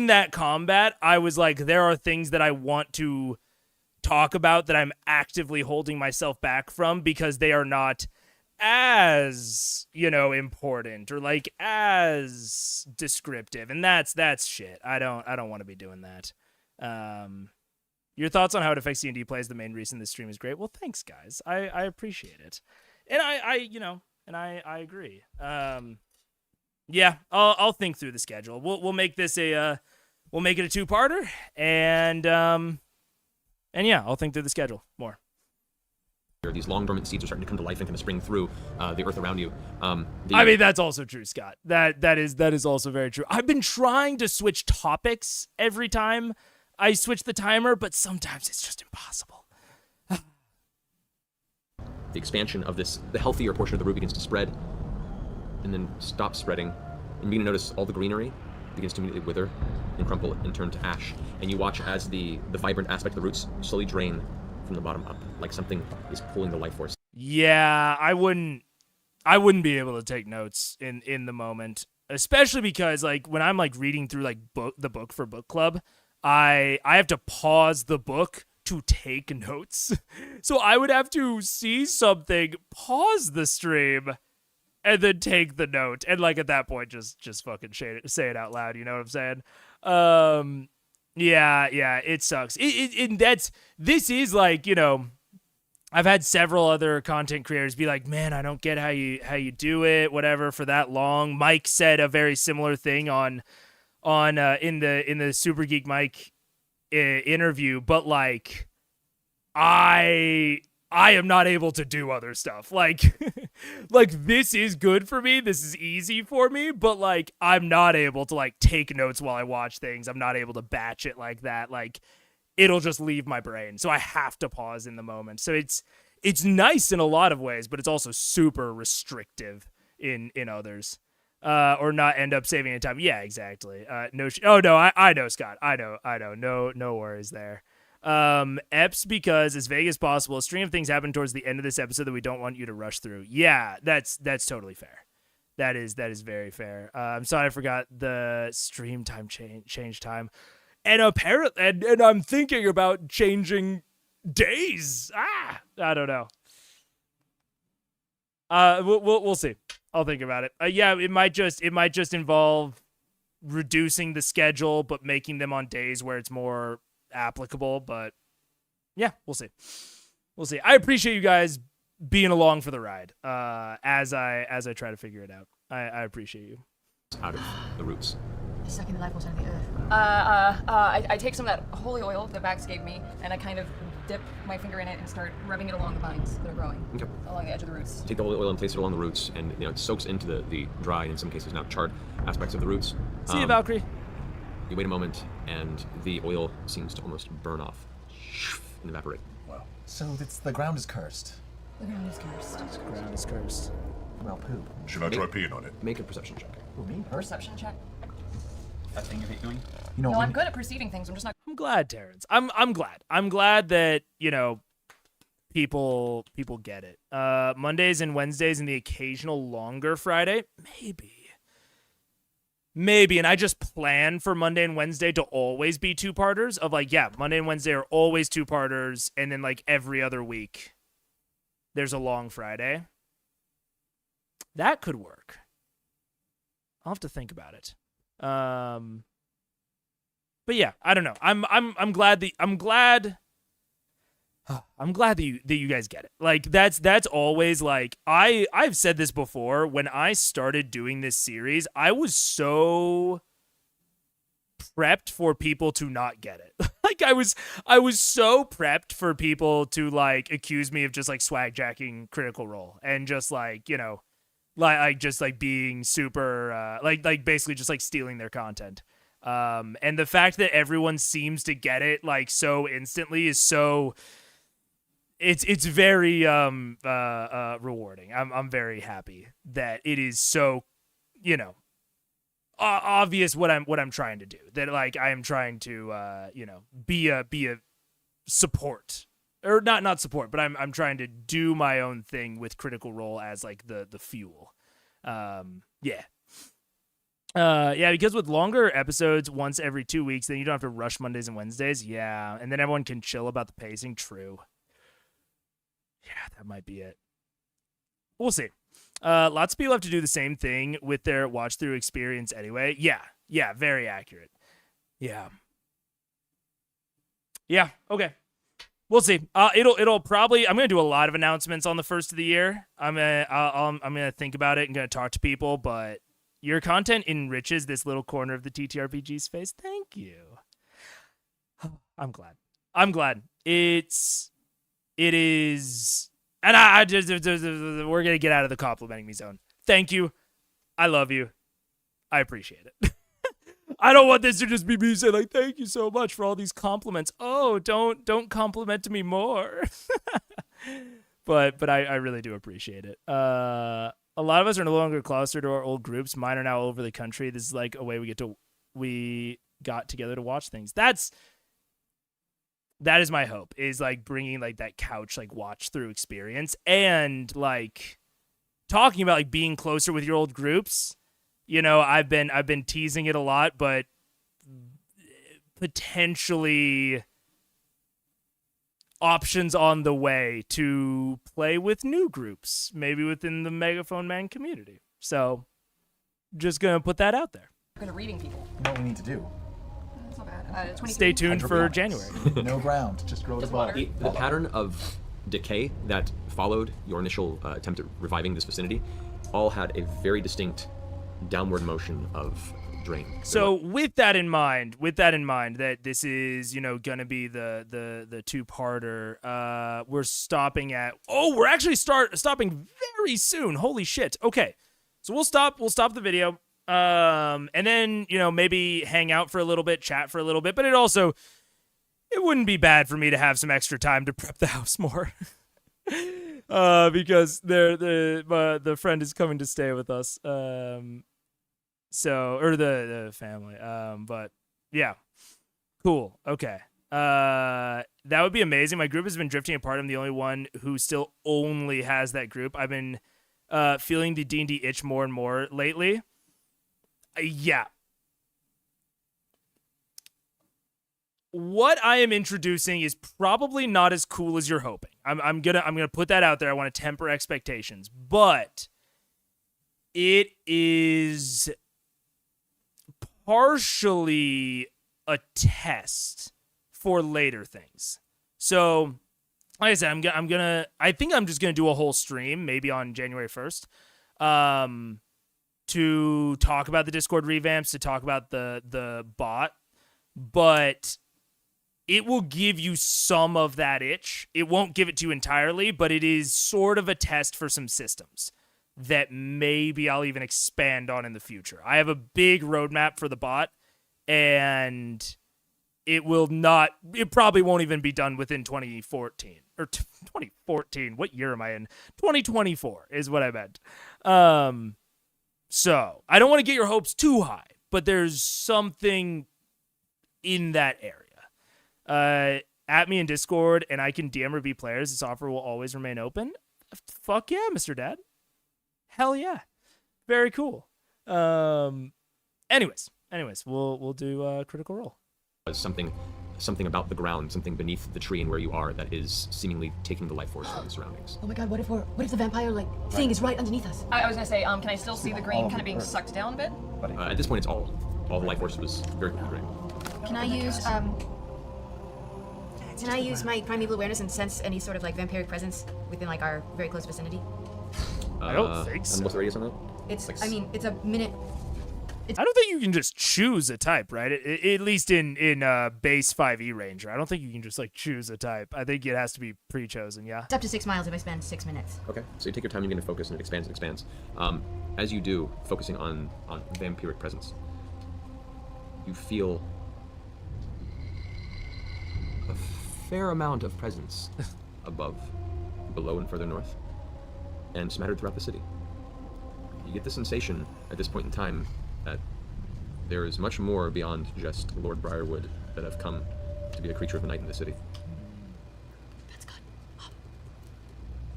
that combat, I was like, there are things that I want to talk about that I'm actively holding myself back from because they are not as, important or like as descriptive. And that's shit. I don't want to be doing that. Your thoughts on how it affects D&D play is the main reason this stream is great. Well, thanks guys. I appreciate it. And I agree. Yeah, I'll think through the schedule. We'll make this we'll make it a 2-parter, and yeah, I'll think through the schedule more.
These long dormant seeds are starting to come to life and kind of spring through the earth around you.
I mean, that's also true, Scott. That is also very true. I've been trying to switch topics every time I switch the timer, but sometimes it's just impossible.
The expansion of the healthier portion of the root begins to spread, and then stop spreading, and you begin to notice all the greenery begins to immediately wither and crumple and turn to ash. And you watch as the vibrant aspect of the roots slowly drain from the bottom up, like something is pulling the life force.
Yeah, I wouldn't be able to take notes in the moment, especially because like when I'm like reading through like the book for book club, I have to pause the book to take notes. So I would have to see something, pause the stream, and then take the note, and like at that point, just fucking say it out loud. You know what I'm saying? Yeah, it sucks. This is like, I've had several other content creators be like, man, I don't get how you do it, whatever, for that long. Mike said a very similar thing in the Super Geek Mike interview, but like, I am not able to do other stuff. Like, like this is good for me. This is easy for me, but like, I'm not able to like take notes while I watch things. I'm not able to batch it like that. Like, it'll just leave my brain. So I have to pause in the moment. So it's nice in a lot of ways, but it's also super restrictive in others. Or not end up saving any time. Yeah, exactly. I know, Scott. I know. No worries there. Eps, because as vague as possible, a string of things happen towards the end of this episode that we don't want you to rush through. Yeah, that's totally fair. That is very fair. I'm sorry I forgot the stream time change time, and apparently, and I'm thinking about changing days. I don't know. We'll see. I'll think about it. Yeah, it might just involve reducing the schedule, but making them on days where it's more applicable. But yeah, we'll see. We'll see. I appreciate you guys being along for the ride. As I try to figure it out. I appreciate you.
Out of the roots.
Sucking the life force out of the earth.
I take some of that holy oil that Vax gave me, and I kind of dip my finger in it and start rubbing it along the vines that are growing
Okay.
along the edge of the roots.
Take the oil and place it along the roots, and it soaks into the dry, and in some cases now charred aspects of the roots.
See you, Valkyrie.
You wait a moment, and the oil seems to almost burn off and evaporate.
Wow. So the ground is cursed.
The ground is cursed.
The ground is cursed.
Well, poop.
Should I try peeing on it?
Make a perception check.
Who, me? Her?
Perception check.
That thing you're doing?
You know,
No,
when-
I'm good at perceiving things. I'm just not.
I'm glad, Terrence. I'm glad. I'm glad that, people get it. Mondays and Wednesdays and the occasional longer Friday, maybe. And I just plan for Monday and Wednesday to always be two-parters of Monday and Wednesday are always two-parters, and then every other week there's a long Friday. That could work. I'll have to think about it. But yeah, I don't know. I'm glad that you guys get it. That's always I've said this before. When I started doing this series, I was so prepped for people to not get it. I was so prepped for people to accuse me of just swag jacking Critical Role and just being super basically just stealing their content. And the fact that everyone seems to get it so instantly is so it's very rewarding. I'm very happy that it is so obvious what I'm trying to do, that I am trying to be a support, or not support, but I'm trying to do my own thing with Critical Role as the fuel. Because with longer episodes once every 2 weeks, then you don't have to rush Mondays and Wednesdays. Yeah, and then everyone can chill about the pacing. True. Yeah, that might be it. We'll see. Lots of people have to do the same thing with their watch through experience anyway. Yeah, very accurate. Yeah, okay. We'll see. It'll probably. I'm gonna do a lot of announcements on the first of the year. I'm gonna think about it and gonna talk to people. But your content enriches this little corner of the TTRPG space. Thank you. I'm glad. It is, and I just we're gonna get out of the complimenting me zone. Thank you. I love you. I appreciate it. I don't want this to just be me saying thank you so much for all these compliments. Oh, don't compliment me more. but I really do appreciate it. A lot of us are no longer closer to our old groups. Mine are now all over the country. This is a way we got together to watch things. That is my hope, is bringing that couch watch through experience, and talking about being closer with your old groups. I've been teasing it a lot, but potentially options on the way to play with new groups, maybe within the Megaphone Man community. So just going to put that out there.
Good at reading people.
You know what we need to do?
That's not bad. 22.
Stay tuned for January.
No ground, just grow the
Just
ball.
water.
The pattern of decay that followed your initial attempt at reviving this vicinity all had a very distinct downward motion of drain.
So with that in mind, that this is, gonna be the two-parter, we're stopping at, we're actually stopping very soon. Holy shit. Okay. So we'll stop the video. And then, maybe hang out for a little bit, chat for a little bit, but it wouldn't be bad for me to have some extra time to prep the house more. Because the friend is coming to stay with us. Or the family. But yeah, cool. Okay. That would be amazing. My group has been drifting apart. I'm the only one who still only has that group. I've been feeling the D&D itch more and more lately. Yeah. What I am introducing is probably not as cool as you're hoping. I'm gonna put that out there. I want to temper expectations, but it is partially a test for later things. So, like I said, I think I'm just gonna do a whole stream, maybe on January 1st, to talk about the Discord revamps, to talk about the bot, but it will give you some of that itch. It won't give it to you entirely, but it is sort of a test for some systems that maybe I'll even expand on in the future. I have a big roadmap for the bot, and it probably won't even be done within 2014 or 2014. What year am I in? 2024 is what I meant. So I don't want to get your hopes too high, but there's something in that area. At me in Discord, and I can DM or be players. This offer will always remain open. Fuck yeah, Mr. Dad. Hell yeah. Very cool. Anyways, we'll do Critical Role.
Something about the ground, something beneath the tree and where you are that is seemingly taking the life force from the surroundings.
Oh my god, what if the vampire thing is right underneath us?
I was gonna say, can I still see the green kind of being sucked down a bit?
At this point, it's all the life force was very green.
Can I use my primeval awareness and sense any sort of vampiric presence within our very close vicinity?
I don't think so.
And what's the radius on that?
It's it's a minute.
I don't think you can just choose a type, right? At least in base 5e Ranger. I don't think you can just choose a type. I think it has to be pre-chosen, yeah?
It's up to 6 miles if I spend 6 minutes.
Okay, so you take your time, you're going to focus, and it expands and expands. As you do, focusing on vampiric presence, you feel a fair amount of presence above, below, and further north, and smattered throughout the city. You get the sensation at this point in time that there is much more beyond just Lord Briarwood that have come to be a creature of the night in the city.
That's good.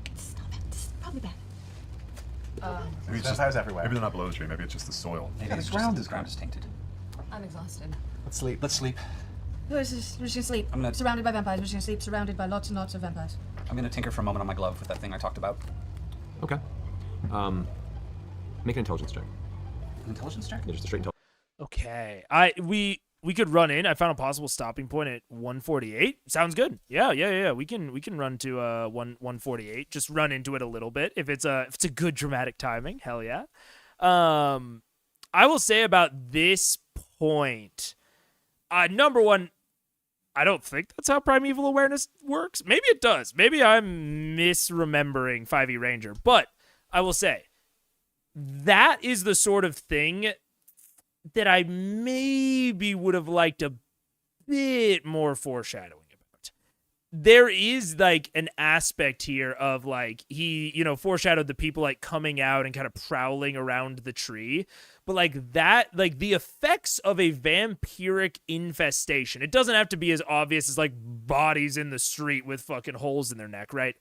It's not bad. This is probably bad.
Maybe it's
Vampires everywhere.
Maybe they're not below the tree. Maybe it's just the soil.
Maybe
the
it's
ground
just,
is
the ground is tainted.
I'm exhausted.
Let's sleep.
Let's sleep.
We're just gonna sleep.
I'm gonna-
Surrounded by vampires. We're just gonna sleep surrounded by lots and lots of vampires.
I'm gonna tinker for a moment on my glove with that thing I talked about.
Okay. Make an intelligence check.
An intelligence check?
Just a straight intelligence.
Okay. We could run in. I found a possible stopping point at 148. Sounds good. Yeah. We can run to 148. Just run into it a little bit if it's a good dramatic timing. Hell yeah. I will say about this point, number one, I don't think that's how primeval awareness works. Maybe it does. Maybe I'm misremembering 5e Ranger, but I will say that is the sort of thing that I maybe would have liked a bit more foreshadowing about. There is an aspect here of he, foreshadowed the people coming out and kind of prowling around the tree. But the effects of a vampiric infestation, it doesn't have to be as obvious as bodies in the street with fucking holes in their neck, right?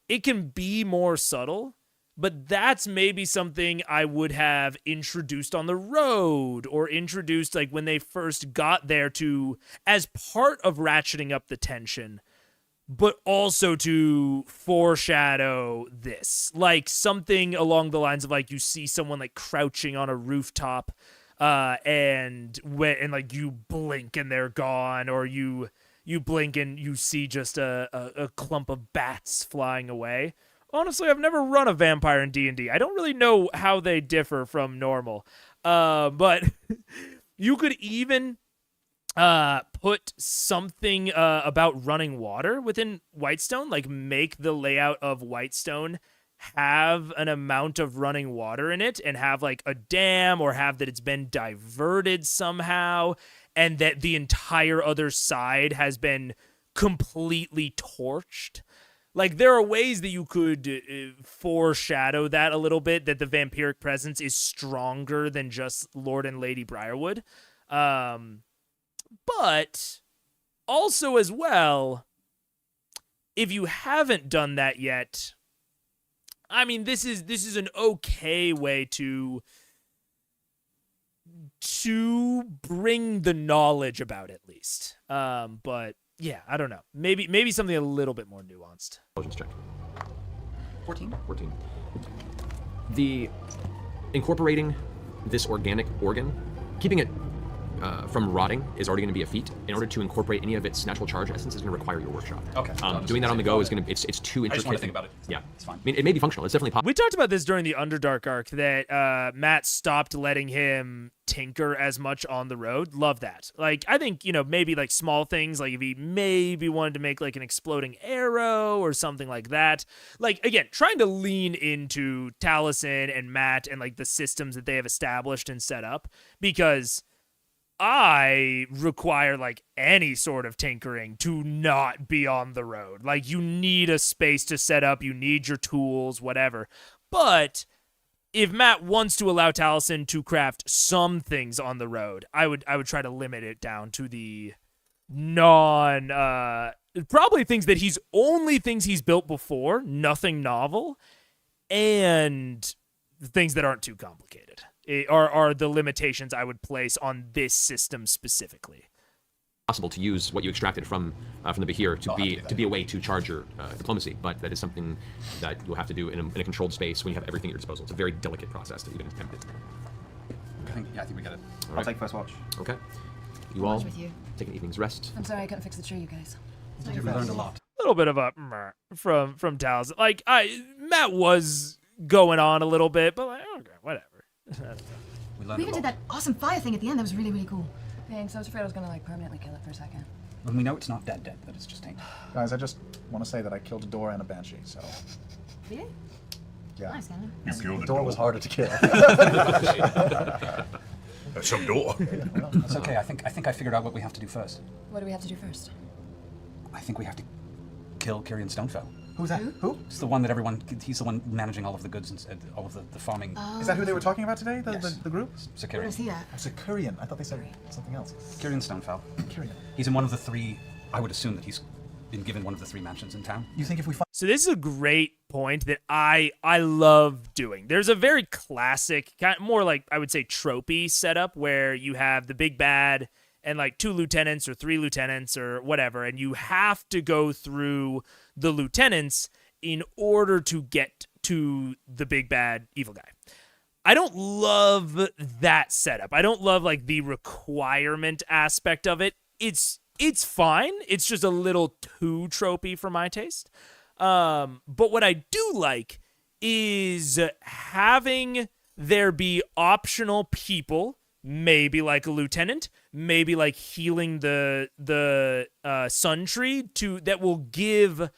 It can be more subtle. But that's maybe something I would have introduced on the road or introduced when they first got there as part of ratcheting up the tension, but also to foreshadow this. Something along the lines of you see someone crouching on a rooftop and you blink and they're gone, or you blink and you see just a clump of bats flying away. Honestly, I've never run a vampire in D&D. I don't really know how they differ from normal. But you could even put something about running water within Whitestone, make the layout of Whitestone have an amount of running water in it and have a dam, or have that it's been diverted somehow and that the entire other side has been completely torched. There are ways that you could foreshadow that a little bit, that the vampiric presence is stronger than just Lord and Lady Briarwood. But also as well, if you haven't done that yet, I mean, this is an okay way to bring the knowledge about at least. But yeah, I don't know. Maybe something a little bit more nuanced.
Intelligence check.
14.
14. The incorporating this organic organ, keeping it from rotting is already going to be a feat. In order to incorporate any of its natural charge essence is going to require your workshop.
Okay.
Doing that on the go is going to, it's too intricate.
I just want to think about it.
Yeah.
It's fine.
I mean, it may be functional. It's definitely possible.
We talked about this during the Underdark arc that Matt stopped letting him tinker as much on the road. Love that. Like, I think, maybe like small things, like if he maybe wanted to make like an exploding arrow or something like that. Like, again, trying to lean into Taliesin and Matt and like the systems that they have established and set up, because I require like any sort of tinkering to not be on the road. Like, you need a space to set up, you need your tools, whatever. But if Matt wants to allow Taliesin to craft some things on the road, I would try to limit it down to the probably things that he's built before, nothing novel, and things that aren't too complicated. Are the limitations I would place on this system specifically.
Possible to use what you extracted from the Behir to be a way to charge your diplomacy, but that is something that you'll have to do in a controlled space when you have everything at your disposal. It's a very delicate process to even attempt it.
I think we get it.
All
I'll take first watch.
Okay. You all
with you.
take an evening's rest.
I'm sorry I couldn't fix the tree, you guys.
We learned a lot.
A little bit of a from Taliesin. Like, Matt was going on a little bit, but like, okay, whatever.
We learned
We
a
even
lot.
did that awesome fire thing at the end. That was really, really cool.
Thanks, I was afraid I was gonna like permanently kill it for a second.
When we know it's not dead, that it's just tainted.
Guys, I just want to say that I killed a door and a banshee, so
Really?
yeah.
Nice, Canada.
You killed
The door was harder to kill.
That's some door.
It's okay. I think I figured out what we have to do first.
What do we have to do first?
I think we have to kill Kyrian Stonefell.
Who's that? Who?
He's the one he's the one managing all of the goods and all of the farming.
Is that who they were talking about today?
Yes.
The group?
So
Where is
Kyrian.
he at?
It's a Korean. I thought they said something else.
Kyrian Stonefell.
Korean.
He's in one of the three. I would assume that he's been given one of the three mansions in town.
You think if we find
So this is a great point that I love doing. There's a very classic, kind of more like I would say tropey setup where you have the big bad and like 2 lieutenants or 3 lieutenants or whatever, and you have to go through the lieutenants in order to get to the big bad evil guy. I don't love that setup. I don't love like the requirement aspect of it. It's fine. It's just a little too tropey for my taste. But what I do like is having there be optional people, maybe like a lieutenant, maybe like healing the sun tree that will give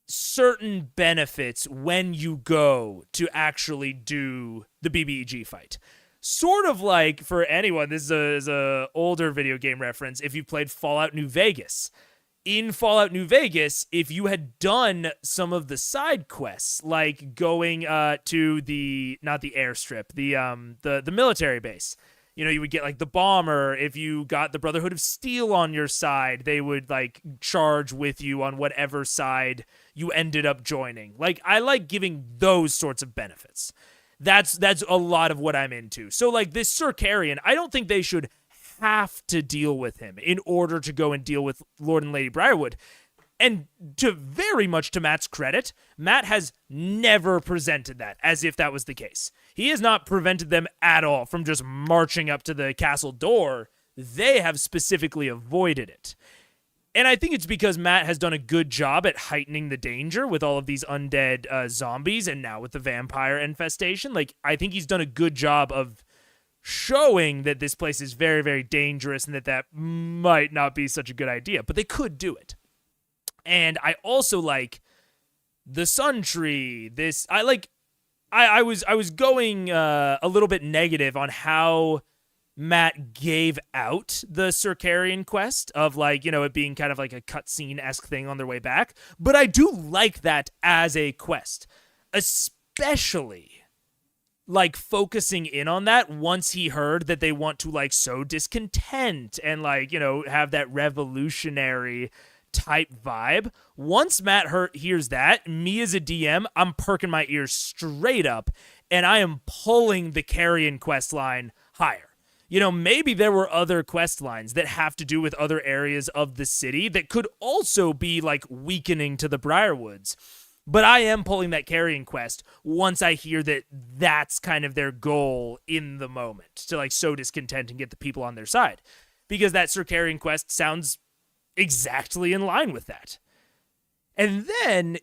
certain benefits when you go to actually do the BBEG fight. Sort of like, for anyone, this is a older video game reference, if you played Fallout New Vegas. In Fallout New Vegas, if you had done some of the side quests, like going to not the airstrip, the military base, you would get like the bomber. If you got the Brotherhood of Steel on your side, they would like charge with you on whatever side you ended up joining. Like, I like giving those sorts of benefits. That's a lot of what I'm into. So like this Sir Carrion, I don't think they should have to deal with him in order to go and deal with Lord and Lady Briarwood. And very much to Matt's credit, Matt has never presented that as if that was the case. He has not prevented them at all from just marching up to the castle door. They have specifically avoided it. And I think it's because Matt has done a good job at heightening the danger with all of these undead zombies and now with the vampire infestation. Like, I think he's done a good job of showing that this place is very, very dangerous and that might not be such a good idea. But they could do it. And I also like the sun tree. I was going a little bit negative on how Matt gave out the Circarian quest of like, it being kind of like a cutscene-esque thing on their way back. But I do like that as a quest, especially like focusing in on that once he heard that they want to like sow discontent and like, have that revolutionary type vibe. Once Matt hears that, me as a DM, I'm perking my ears straight up and I am pulling the Carrion quest line higher. Maybe there were other quest lines that have to do with other areas of the city that could also be like weakening to the Briarwoods. But I am pulling that carrying quest once I hear that that's kind of their goal in the moment, to like sow discontent and get the people on their side. Because that Sir Carrion quest sounds exactly in line with that. And then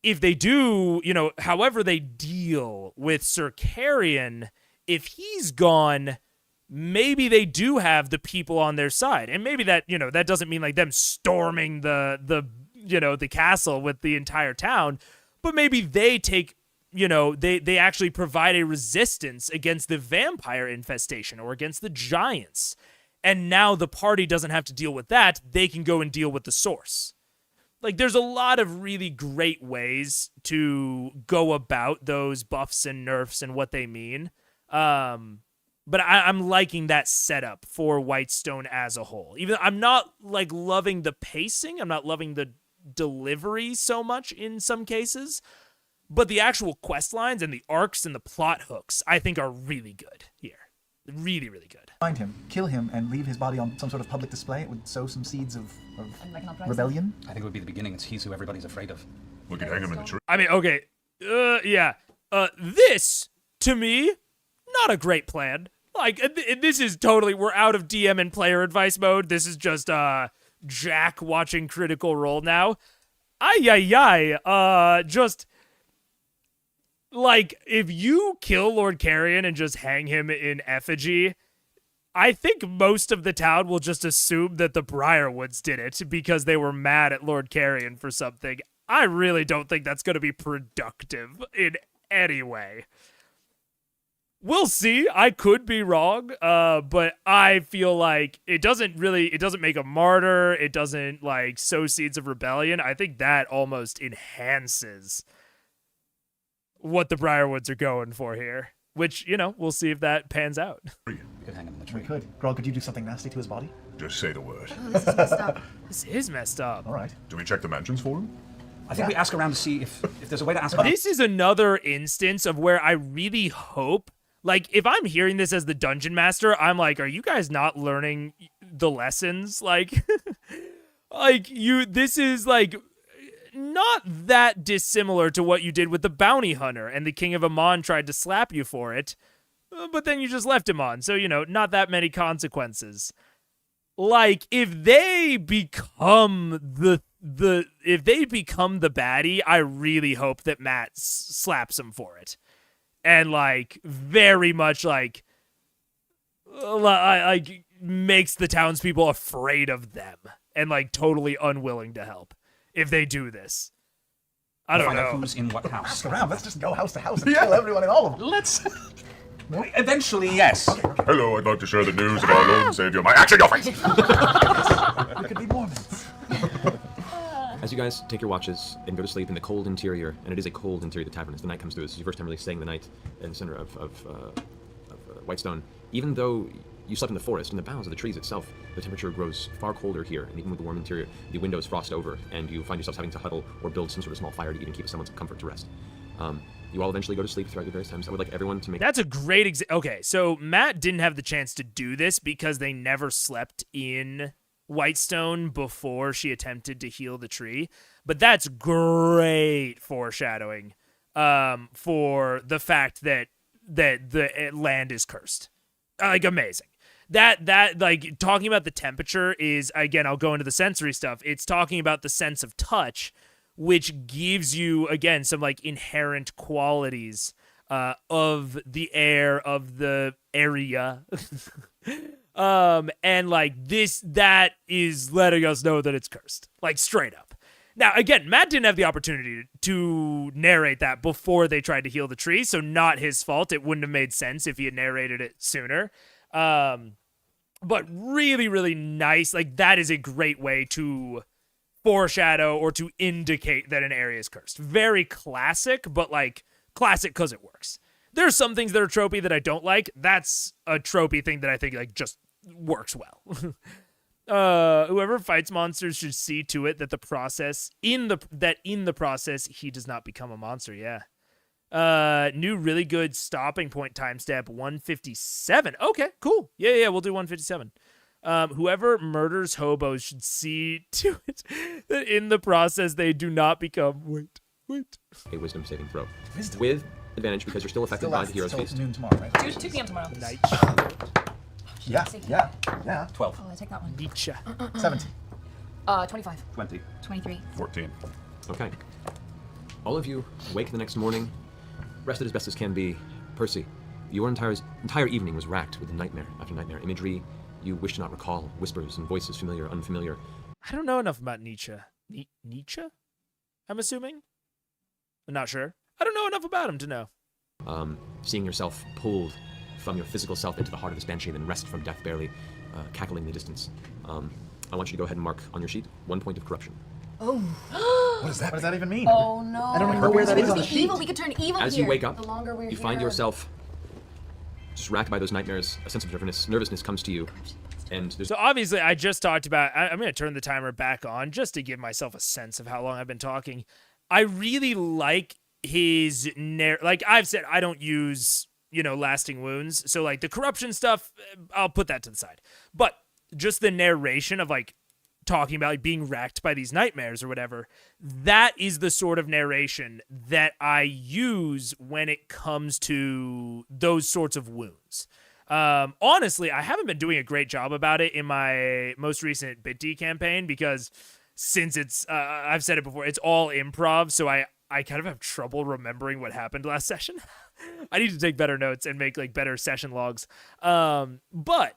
if they do, however they deal with Sir Carrion, if he's gone, maybe they do have the people on their side. And maybe that, that doesn't mean like them storming the castle with the entire town, but maybe they take, they actually provide a resistance against the vampire infestation or against the giants. And now the party doesn't have to deal with that. They can go and deal with the source. Like, there's a lot of really great ways to go about those buffs and nerfs and what they mean. But I'm liking that setup for Whitestone as a whole. Even I'm not like loving the pacing. I'm not loving the delivery so much in some cases. But the actual quest lines and the arcs and the plot hooks, I think, are really good here. Really, really good.
Find him, kill him, and leave his body on some sort of public display. It would sow some seeds of
Like an uprising?
rebellion.
I think it would be the beginning. It's he's who everybody's afraid of.
We could hang him in the tree.
I mean, okay. Yeah. This, to me, not a great plan. Like, this is totally, we're out of DM and player advice mode. This is just, Jack watching Critical Role now. Just, like, if you kill Lord Carrion and just hang him in effigy, I think most of the town will just assume that the Briarwoods did it because they were mad at Lord Carrion for something. I really don't think that's going to be productive in any way. We'll see. I could be wrong, but I feel like it doesn't make a martyr. It doesn't, like, sow seeds of rebellion. I think that almost enhances what the Briarwoods are going for here, which, we'll see if that pans out.
We could hang him in the tree.
We could. Grog, could you do something nasty to his body?
Just say the word.
Oh, this is messed up.
This is messed up.
All right.
Do we check the mansions for him?
I think we ask around to see if there's a way to ask about
This is another instance of where I really hope, like, if I'm hearing this as the dungeon master, I'm like, are you guys not learning the lessons? Like, this is, like, not that dissimilar to what you did with the bounty hunter, and the King of Amon tried to slap you for it, but then you just left him on, so, not that many consequences. Like, if they become the baddie, I really hope that Matt slaps him for it. And, like, very much, like makes the townspeople afraid of them and, like, totally unwilling to help if they do this. I don't
find out
know.
who's in what house.
Ask around. Let's just go house to house and kill everyone in all of them.
Let's. Eventually, yes.
Hello, I'd like to share the news of our Lord Savior. My action, your face!
We could be Mormons.
As you guys take your watches and go to sleep in the cold interior, and it is a cold interior of the tavern as the night comes through. This is your first time really staying the night in the center of Whitestone. Even though you slept in the forest, in the boughs of the trees itself, the temperature grows far colder here, and even with the warm interior, the windows frost over, and you find yourselves having to huddle or build some sort of small fire to eat and keep a semblance of comfort to rest. You all eventually go to sleep throughout your various times. I would like everyone to make...
That's a great example. Okay, so Matt didn't have the chance to do this because they never slept in Whitestone before she attempted to heal the tree. But that's great foreshadowing for the fact that the land is cursed. Like, amazing. That like, talking about the temperature is, again, I'll go into the sensory stuff. It's talking about the sense of touch, which gives you, again, some, like, inherent qualities of the air, of the area. And, like, that is letting us know that it's cursed. Like, straight up. Now, again, Matt didn't have the opportunity to narrate that before they tried to heal the tree, so not his fault. It wouldn't have made sense if he had narrated it sooner. But really, really nice. Like, that is a great way to foreshadow or to indicate that an area is cursed. Very classic, but, like, classic because it works. There's some things that are tropey that I don't like. That's a tropey thing that I think, like, just works well. Whoever fights monsters should see to it that in the process he does not become a monster. Yeah. New really good stopping point time step 157. Okay, cool. Yeah, we'll do 157. Whoever murders hobos should see to it that in the process they do not become Wait.
a wisdom saving throw.
Wisdom?
With advantage because you're still affected
Still
by
lasts
the hero's
till
feast.
noon tomorrow, right?
2 p.m. tomorrow.
Night.
Yeah.
12.
Oh, I take that one.
Nietzsche.
17.
25.
20.
23.
14.
Okay. All of you wake the next morning, rested as best as can be. Percy, your entire evening was racked with nightmare after nightmare. Imagery you wish to not recall, whispers and voices familiar, unfamiliar.
I don't know enough about Nietzsche. Nietzsche? I'm assuming? I'm not sure. I don't know enough about him to know.
Seeing yourself pulled from your physical self into the heart of this banshee, then wrest from death barely, cackling in the distance. I want you to go ahead and mark on your sheet 1 point of corruption.
Oh.
What does that even mean?
Oh no.
I don't know where that
We
is
could
on the
be
sheet.
evil. We could turn evil
As
here.
you wake up,
The longer we're
you find
here.
yourself just racked by those nightmares. A sense of nervousness comes to you, and there's
So obviously, I just talked about. I'm going to turn the timer back on just to give myself a sense of how long I've been talking. I really like his like I've said, I don't use lasting wounds. So like the corruption stuff, I'll put that to the side. But just the narration of like talking about like being racked by these nightmares or whatever, that is the sort of narration that I use when it comes to those sorts of wounds. Honestly, I haven't been doing a great job about it in my most recent BitD campaign because since it's, I've said it before, it's all improv, so I kind of have trouble remembering what happened last session. I need to take better notes and make like better session logs. But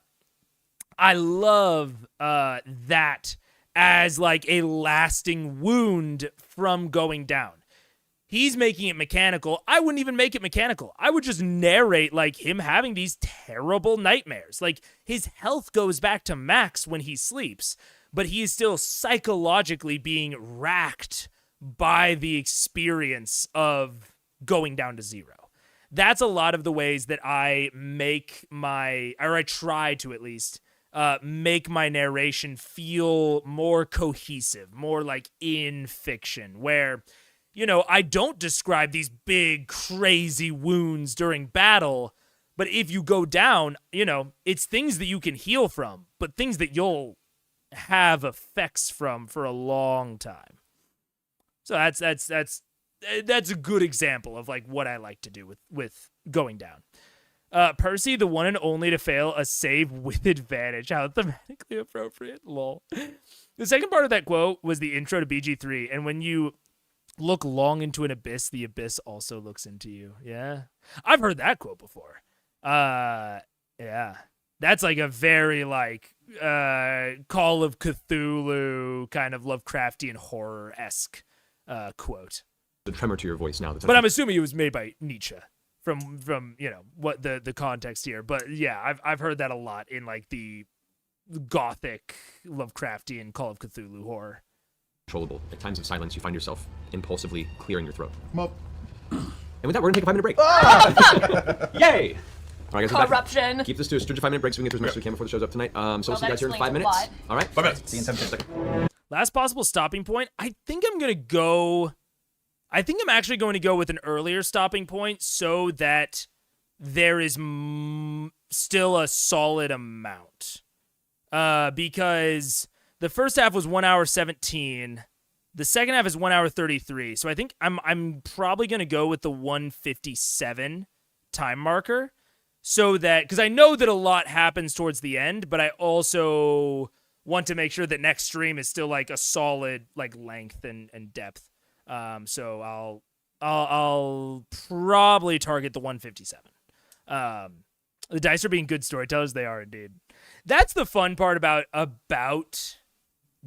I love that as like a lasting wound from going down. He's making it mechanical. I wouldn't even make it mechanical. I would just narrate like him having these terrible nightmares. Like his health goes back to max when he sleeps, but he is still psychologically being racked by the experience of going down to zero. That's a lot of the ways that I make or I try to at least, make my narration feel more cohesive, more like in fiction, where I don't describe these big, crazy wounds during battle, but if you go down, it's things that you can heal from, but things that you'll have effects from for a long time. So that's a good example of like what I like to do with going down. Percy, the one and only to fail a save with advantage. How thematically appropriate. Lol. The second part of that quote was the intro to BG3, and when you look long into an abyss, the abyss also looks into you. Yeah. I've heard that quote before. Yeah. That's like a very like Call of Cthulhu kind of Lovecraftian horror-esque quote.
a tremor to your voice now.
But I'm assuming it was made by Nietzsche from what the context here. But yeah, I've heard that a lot in like the gothic Lovecraftian Call of Cthulhu horror.
Controllable. At times of silence, you find yourself impulsively clearing your throat.
Well,
And with that, we're gonna take a 5-minute break. Yay! All right, guys, we're back.
Corruption.
Keep this to a strict 5-minute break so we can get through as much as we can before the show's up tonight. So we'll see you
that
guys here in 5
explains a
minutes.
lot.
All right?
5 minutes.
See you in 7 seconds.
Last possible stopping point. I think I'm actually going to go with an earlier stopping point so that there is still a solid amount. Because the first half was 1 hour 17. The second half is 1 hour 33. So I think I'm probably going to go with the 157 time marker so that, because I know that a lot happens towards the end, but I also want to make sure that next stream is still like a solid like length and depth. So I'll probably target the 157. The dice are being good storytellers. They are indeed. That's the fun part about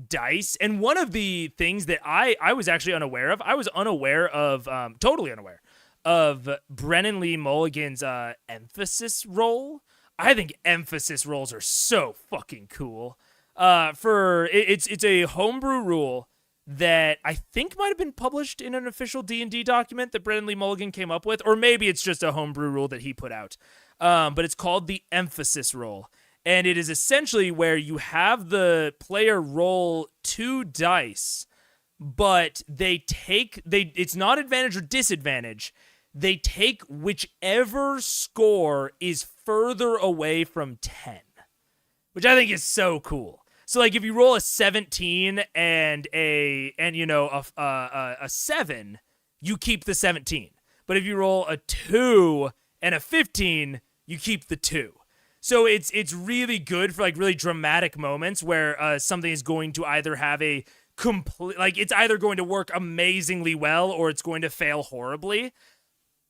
dice. And one of the things that I was actually unaware of, totally unaware of Brennan Lee Mulligan's emphasis roll. I think emphasis rolls are so fucking cool. It's a homebrew rule that I think might have been published in an official D&D document that Brennan Lee Mulligan came up with, or maybe it's just a homebrew rule that he put out. But it's called the emphasis roll. And it is essentially where you have the player roll 2 dice, but it's not advantage or disadvantage. They take whichever score is further away from 10, which I think is so cool. So like if you roll a 17 and a 7, you keep the 17. But if you roll a 2 and a 15, you keep the 2. So it's really good for like really dramatic moments where something is going to either have a complete, like it's either going to work amazingly well or it's going to fail horribly.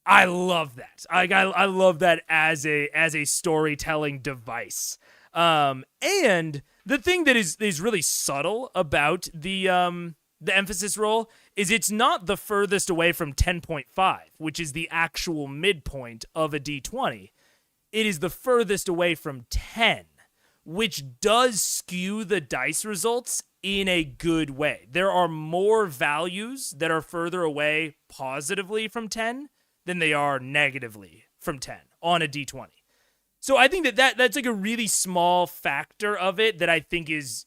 I love that. I love that as a storytelling device. And the thing that is really subtle about the emphasis roll is it's not the furthest away from 10.5, which is the actual midpoint of a D20. It is the furthest away from 10, which does skew the dice results in a good way. There are more values that are further away positively from 10 than they are negatively from 10 on a D20. So I think that's like a really small factor of it that I think is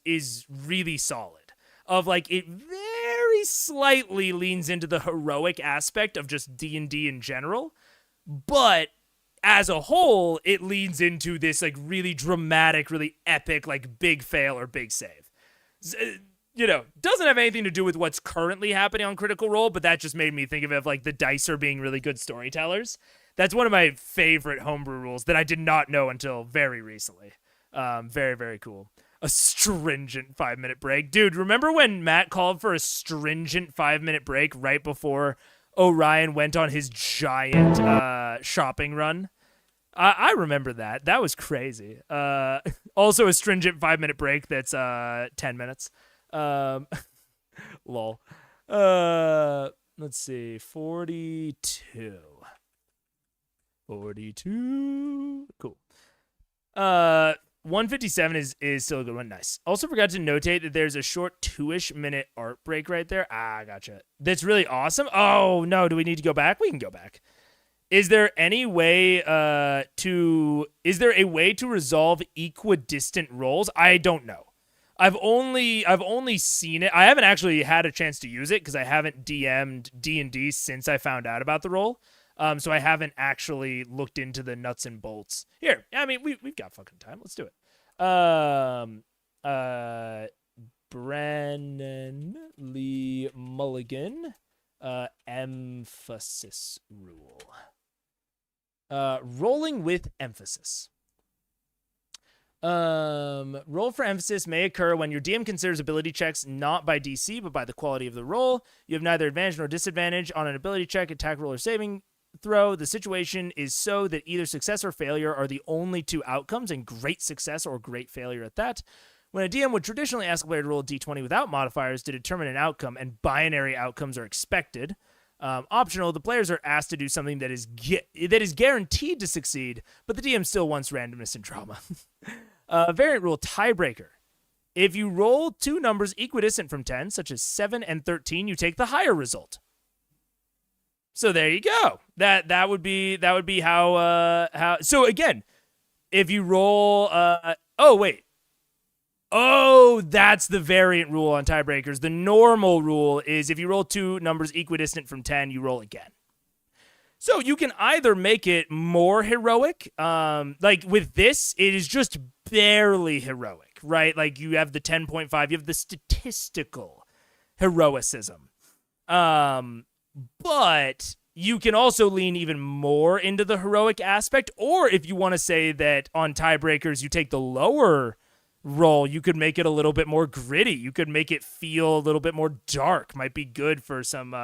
really solid. Of like it very slightly leans into the heroic aspect of just D&D in general, but as a whole, it leans into this like really dramatic, really epic, like big fail or big save. Doesn't have anything to do with what's currently happening on Critical Role, but that just made me think of it of like the dicer being really good storytellers. That's one of my favorite homebrew rules that I did not know until very recently. Very, very cool. A stringent 5-minute break. Dude, remember when Matt called for a stringent 5-minute break right before Orion went on his giant shopping run? I remember that. That was crazy. Also a stringent 5-minute break that's 10 minutes. Lol. Let's see. 42. Cool. 157 is still a good one. Nice. Also forgot to notate that there's a short 2-ish minute art break right there. Gotcha. That's really awesome. Oh, no. Do we need to go back? We can go back. Is there any way is there a way to resolve equidistant rolls? I don't know. I've only seen it. I haven't actually had a chance to use it because I haven't DM'd D&D since I found out about the roll. So I haven't actually looked into the nuts and bolts. Here, I mean, we've got fucking time. Let's do it. Brennan Lee Mulligan, emphasis rule. Rolling with emphasis. Roll for emphasis may occur when your DM considers ability checks not by DC but by the quality of the roll. You have neither advantage nor disadvantage on an ability check, attack roll, or saving throw. The situation is so that either success or failure are the only two outcomes, and great success or great failure at that. When a DM would traditionally ask a player to roll a d20 without modifiers to determine an outcome, and binary outcomes are expected, optional, the players are asked to do something that is guaranteed to succeed, but the DM still wants randomness and drama. Variant rule tiebreaker. If you roll two numbers equidistant from 10, such as 7 and 13, you take the higher result. So there you go. That would be how. So again, if you roll, that's the variant rule on tiebreakers. The normal rule is if you roll two numbers equidistant from 10, you roll again. So you can either make it more heroic, like with this, it is just barely heroic, right? Like you have the 10.5, you have the statistical heroicism. But you can also lean even more into the heroic aspect, or if you want to say that on tiebreakers, you take the lower roll, you could make it a little bit more gritty. You could make it feel a little bit more dark. Might be good for some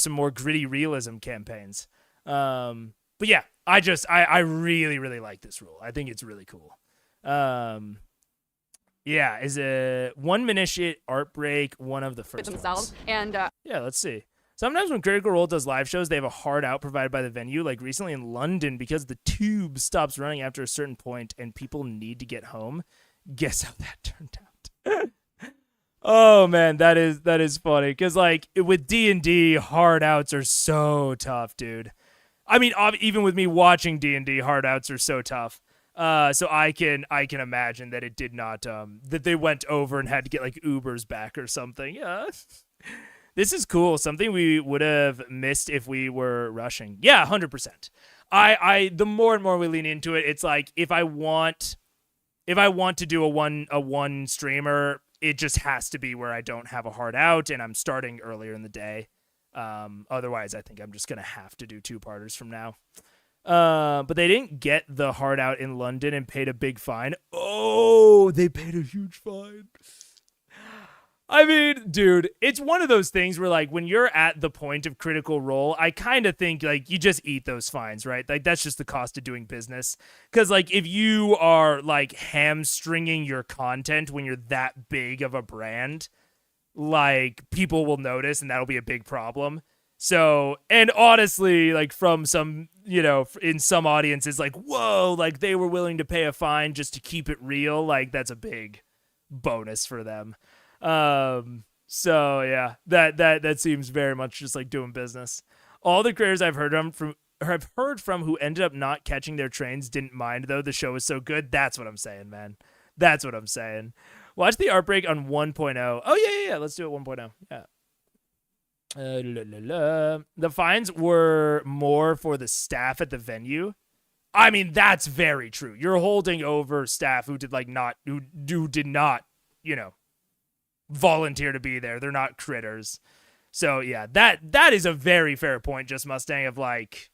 more gritty realism campaigns. But yeah, I really, really like this rule. I think it's really cool. Yeah, is a 1 minute art break one of the first
themselves
ones?
and
Yeah, let's see. Sometimes when Critical Role does live shows, they have a hard out provided by the venue. Like recently in London, because the tube stops running after a certain point and people need to get home. Guess how that turned out? Oh man, that is funny because like with D&D, hard outs are so tough, dude. I mean, even with me watching D&D, hard outs are so tough. So I can imagine that it did not that they went over and had to get like Ubers back or something. Yeah. This is cool. Something we would have missed if we were rushing. Yeah, 100%. The more and more we lean into it, it's like if I want to do a one streamer, it just has to be where I don't have a hard out and I'm starting earlier in the day. Otherwise, I think I'm just gonna have to do 2-parters from now. But they didn't get the heart out in London and paid a big fine. Oh, they paid a huge fine. I mean, dude, it's one of those things where, like, when you're at the point of Critical Role, I kind of think, like, you just eat those fines, right? Like, that's just the cost of doing business. Because, like, if you are, like, hamstringing your content when you're that big of a brand, like, people will notice, and that'll be a big problem. So, and honestly, like, from some, in some audiences, like, whoa, like, they were willing to pay a fine just to keep it real. Like, that's a big bonus for them. So yeah, that seems very much just like doing business. All the creators I've heard from who ended up not catching their trains didn't mind, though. The show was so good. That's what I'm saying, man. That's what I'm saying. Watch the art break on 1.0. Oh, yeah. Let's do it 1.0. Yeah. The fines were more for the staff at the venue. I mean, that's very true. You're holding over staff who did not, volunteer to be there. They're not critters. So yeah, that is a very fair point, Just Mustang, of like,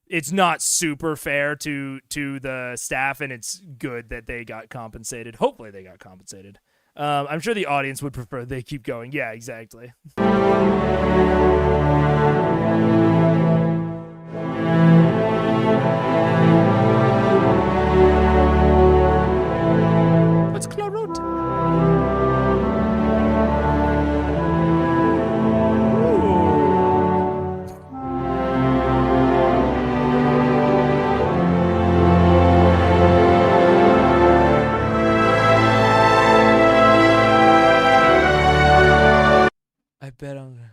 it's not super fair to the staff, and it's good that they got compensated. Hopefully they got compensated. I'm sure the audience would prefer they keep going. Yeah, exactly. What's Clarot? I bet I'm gonna.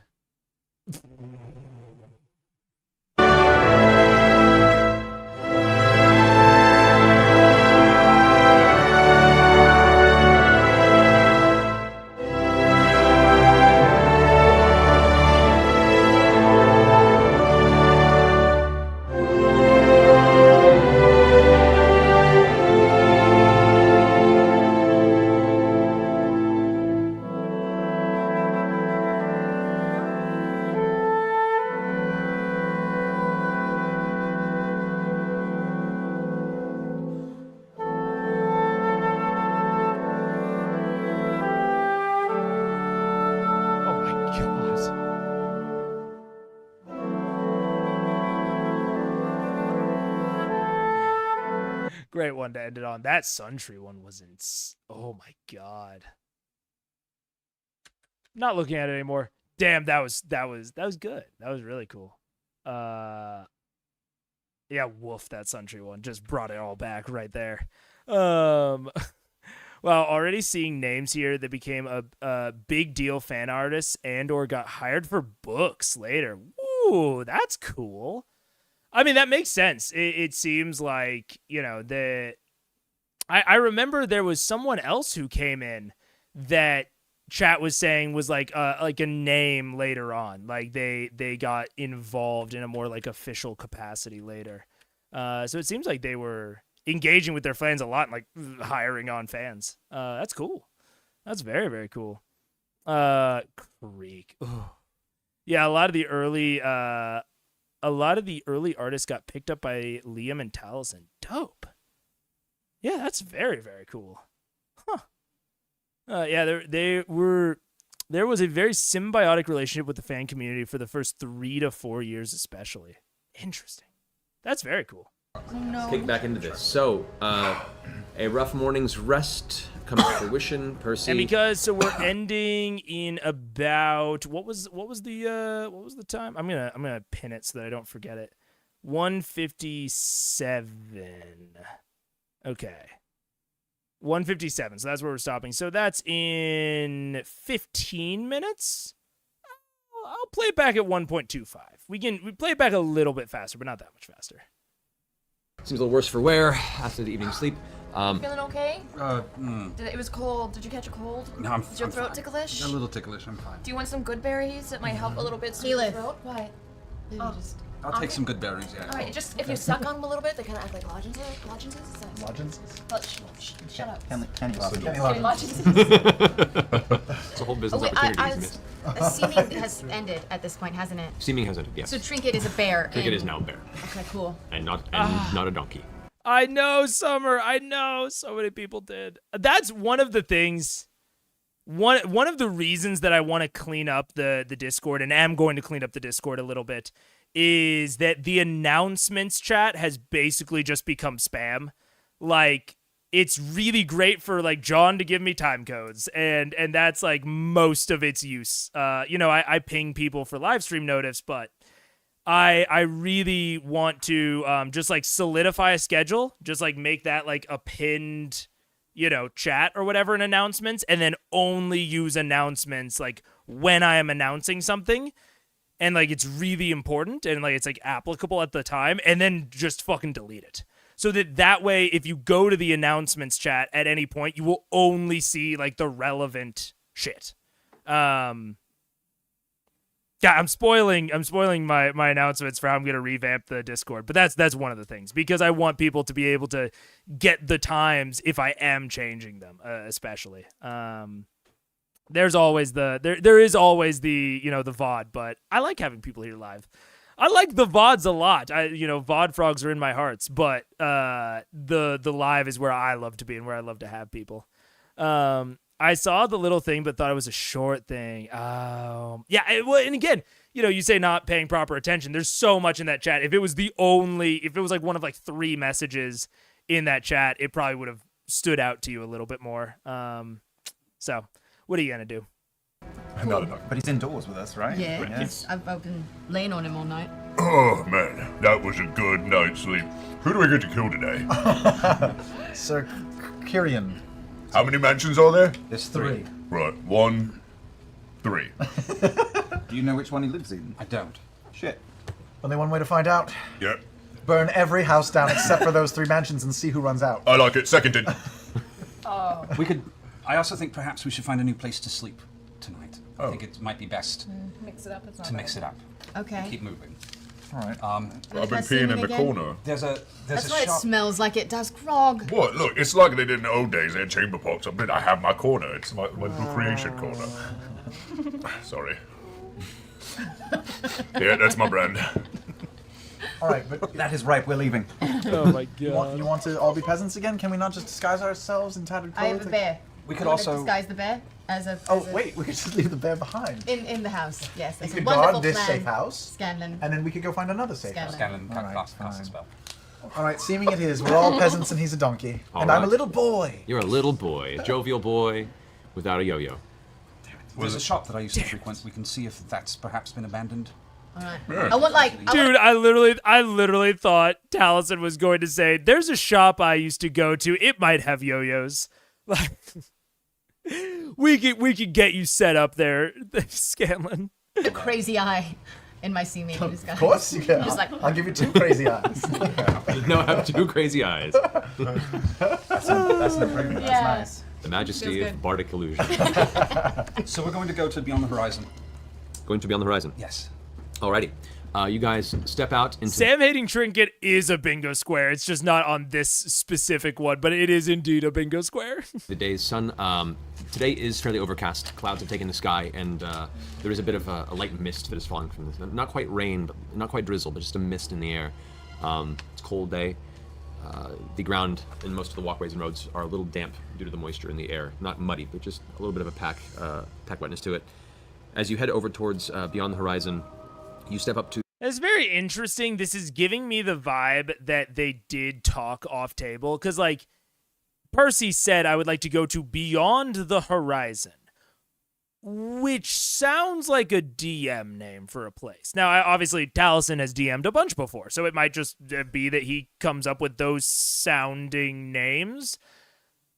Great one to end it on. That Suntree one was oh my god. Not looking at it anymore. Damn, that was good. That was really cool. Yeah, woof, that Suntree one just brought it all back right there. Well, already seeing names here that became a big deal fan artists and or got hired for books later. Ooh, that's cool. I mean, that makes sense. It seems like, I remember there was someone else who came in that chat was saying was like a name later on. Like they got involved in a more like official capacity later. So it seems like they were engaging with their fans a lot and like hiring on fans. That's cool. That's very, very cool. Creek. Ooh. Yeah, a lot of the early artists got picked up by Liam and Taliesin. Dope. Yeah, that's very, very cool. Huh. Yeah, there was a very symbiotic relationship with the fan community for the first 3 to 4 years, especially. Interesting. That's very cool.
No.
Kick back into this. So, a rough morning's rest comes to fruition. Percy.
And because we're ending in about what was the time? I'm gonna pin it so that I don't forget it. 1:57. Okay. 1:57. So that's where we're stopping. So that's in 15 minutes. I'll play it back at 1.25. We play it back a little bit faster, but not that much faster.
Seems a little worse for wear after the evening's sleep.
Feeling okay?
Mm.
It was cold. Did you catch a cold?
No,
Is your throat
fine.
ticklish?
A little ticklish, I'm fine.
Do you want some good berries that might help a little bit soothe
Feel
your
it.
throat? What?
I'll take some good berries, yeah.
All right, just if you suck on them a little bit, they kind of act like lozenges. Lozenges?
Lodgins?
Shut up.
Kenny
Kenny
Loggins.
Loggins.
Lozenges.
It's a whole business
Oh, wait,
opportunity
I
he's
was,
missed.
Seeming has ended at this point, hasn't it?
Seeming has ended, yes.
So Trinket is a bear.
Trinket
and-
is now a bear,
Okay, cool.
and not a donkey.
I know, Summer. I know. So many people did. That's one of the things. One of the reasons that I want to clean up the Discord, and am going to clean up the Discord a little bit, is that the announcements chat has basically just become spam. Like, it's really great for like John to give me time codes, and that's like most of its use. I ping people for live stream notice, but I really want to just like solidify a schedule, just like make that like a pinned, chat or whatever in announcements, and then only use announcements like when I am announcing something, and like it's really important and like it's like applicable at the time, and then just fucking delete it. So that way, if you go to the announcements chat at any point, you will only see like the relevant shit. Yeah, I'm spoiling my announcements for how I'm going to revamp the Discord, but that's one of the things, because I want people to be able to get the times if I am changing them, especially. There's always there is always the the VOD, but I like having people here live. I like the VODs a lot. VOD frogs are in my hearts, but the live is where I love to be and where I love to have people. I saw the little thing, but thought it was a short thing. Yeah. And again, you say not paying proper attention. There's so much in that chat. If it was like one of like 3 messages in that chat, it probably would have stood out to you a little bit more. So what are you going to do?
Not enough.
But he's indoors with us, right?
Yeah, I've been laying on him all night.
Oh, man, that was a good night's sleep. Who do we get to kill today?
Sir Kyrian.
How many mansions are there?
There's 3.
Right, 1, 3.
Do you know which one he lives in?
I don't.
Shit.
Only one way to find out.
Yep,
Burn every house down except for those 3 mansions and see who runs out.
I like it. Seconded.
I also think perhaps we should find a new place to sleep tonight. I
Oh.
think it might be best
Mix it up. It's not
to mix it up.
Okay.
Keep moving.
All right.
I've been
Can I see
peeing
him
in the
again?
corner.
There's a
That's why it
shop.
smells like it does, Grog.
What? Look, it's like they did in the old days. They had chamber pots. I have my corner. It's my little creation corner. Sorry. Yeah, that's my brand.
All right, but
That is right, we're leaving.
Oh my
you want to all be peasants again? Can we not just disguise ourselves in tattered
I
clothes?
have a bear.
We could
You wanna
also-
disguise the bear as a.
Oh,
as a-
wait, we could just leave the bear behind.
In the house, yes.
We
That's
could
a wonderful
guard this
plan.
safe house,
Scanlan.
and then we could go find another safe house.
Scanlan.
Scanlan
All right,
cast a
fine.
spell.
All right, seeming it is. We're all peasants and he's a donkey.
All
and I'm a
right.
little boy.
You're a little boy, a jovial boy without a yo-yo.
There's a shop that I used to frequent. We can see if that's perhaps been abandoned.
Alright. I want like.
Dude, I literally thought Taliesin was going to say, "There's a shop I used to go to. It might have yo-yos." Like, we could get you set up there, Scanlan.
a crazy eye in my seeming disguise.
Of course you can.
Just like.
I'll give you 2 crazy eyes.
No, I have 2 crazy eyes.
That's an improvement.
Yeah.
That's nice.
The majesty
Feels
of
good.
bardic illusion.
So we're going to go to Beyond the Horizon.
Going to be on the horizon.
Yes.
Alrighty. You guys step out into...
Sam hating trinket is a bingo square. It's just not on this specific one, but it is indeed a bingo square.
the day's sun. Today is fairly overcast. Clouds have taken the sky, and there is a bit of a light mist that is falling from this. Not quite rain, but not quite drizzle, but just a mist in the air. It's a cold day. The ground in most of the walkways and roads are a little damp due to the moisture in the air. Not muddy, but just a little bit of a pack wetness to it. As you head over towards Beyond the Horizon, you step up to...
It's very interesting. This is giving me the vibe that they did talk off table, because like Percy said, I would like to go to Beyond the Horizon, which sounds like a DM name for a place. Now, obviously, Taliesin has DM'd a bunch before, so it might just be that he comes up with those sounding names.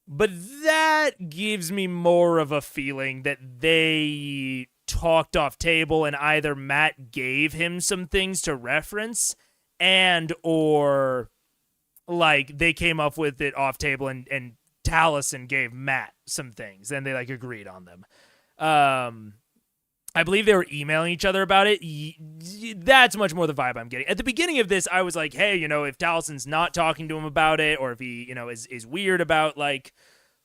But that gives me more of a feeling that they talked off table and either Matt gave him some things to reference and or like they came up with it off table and Taliesin gave Matt some things and they like agreed on them. I believe they were emailing each other about it. That's much more the vibe I'm getting. At the beginning of this, I was like, hey, if Taliesin's not talking to him about it, or if he, is weird about like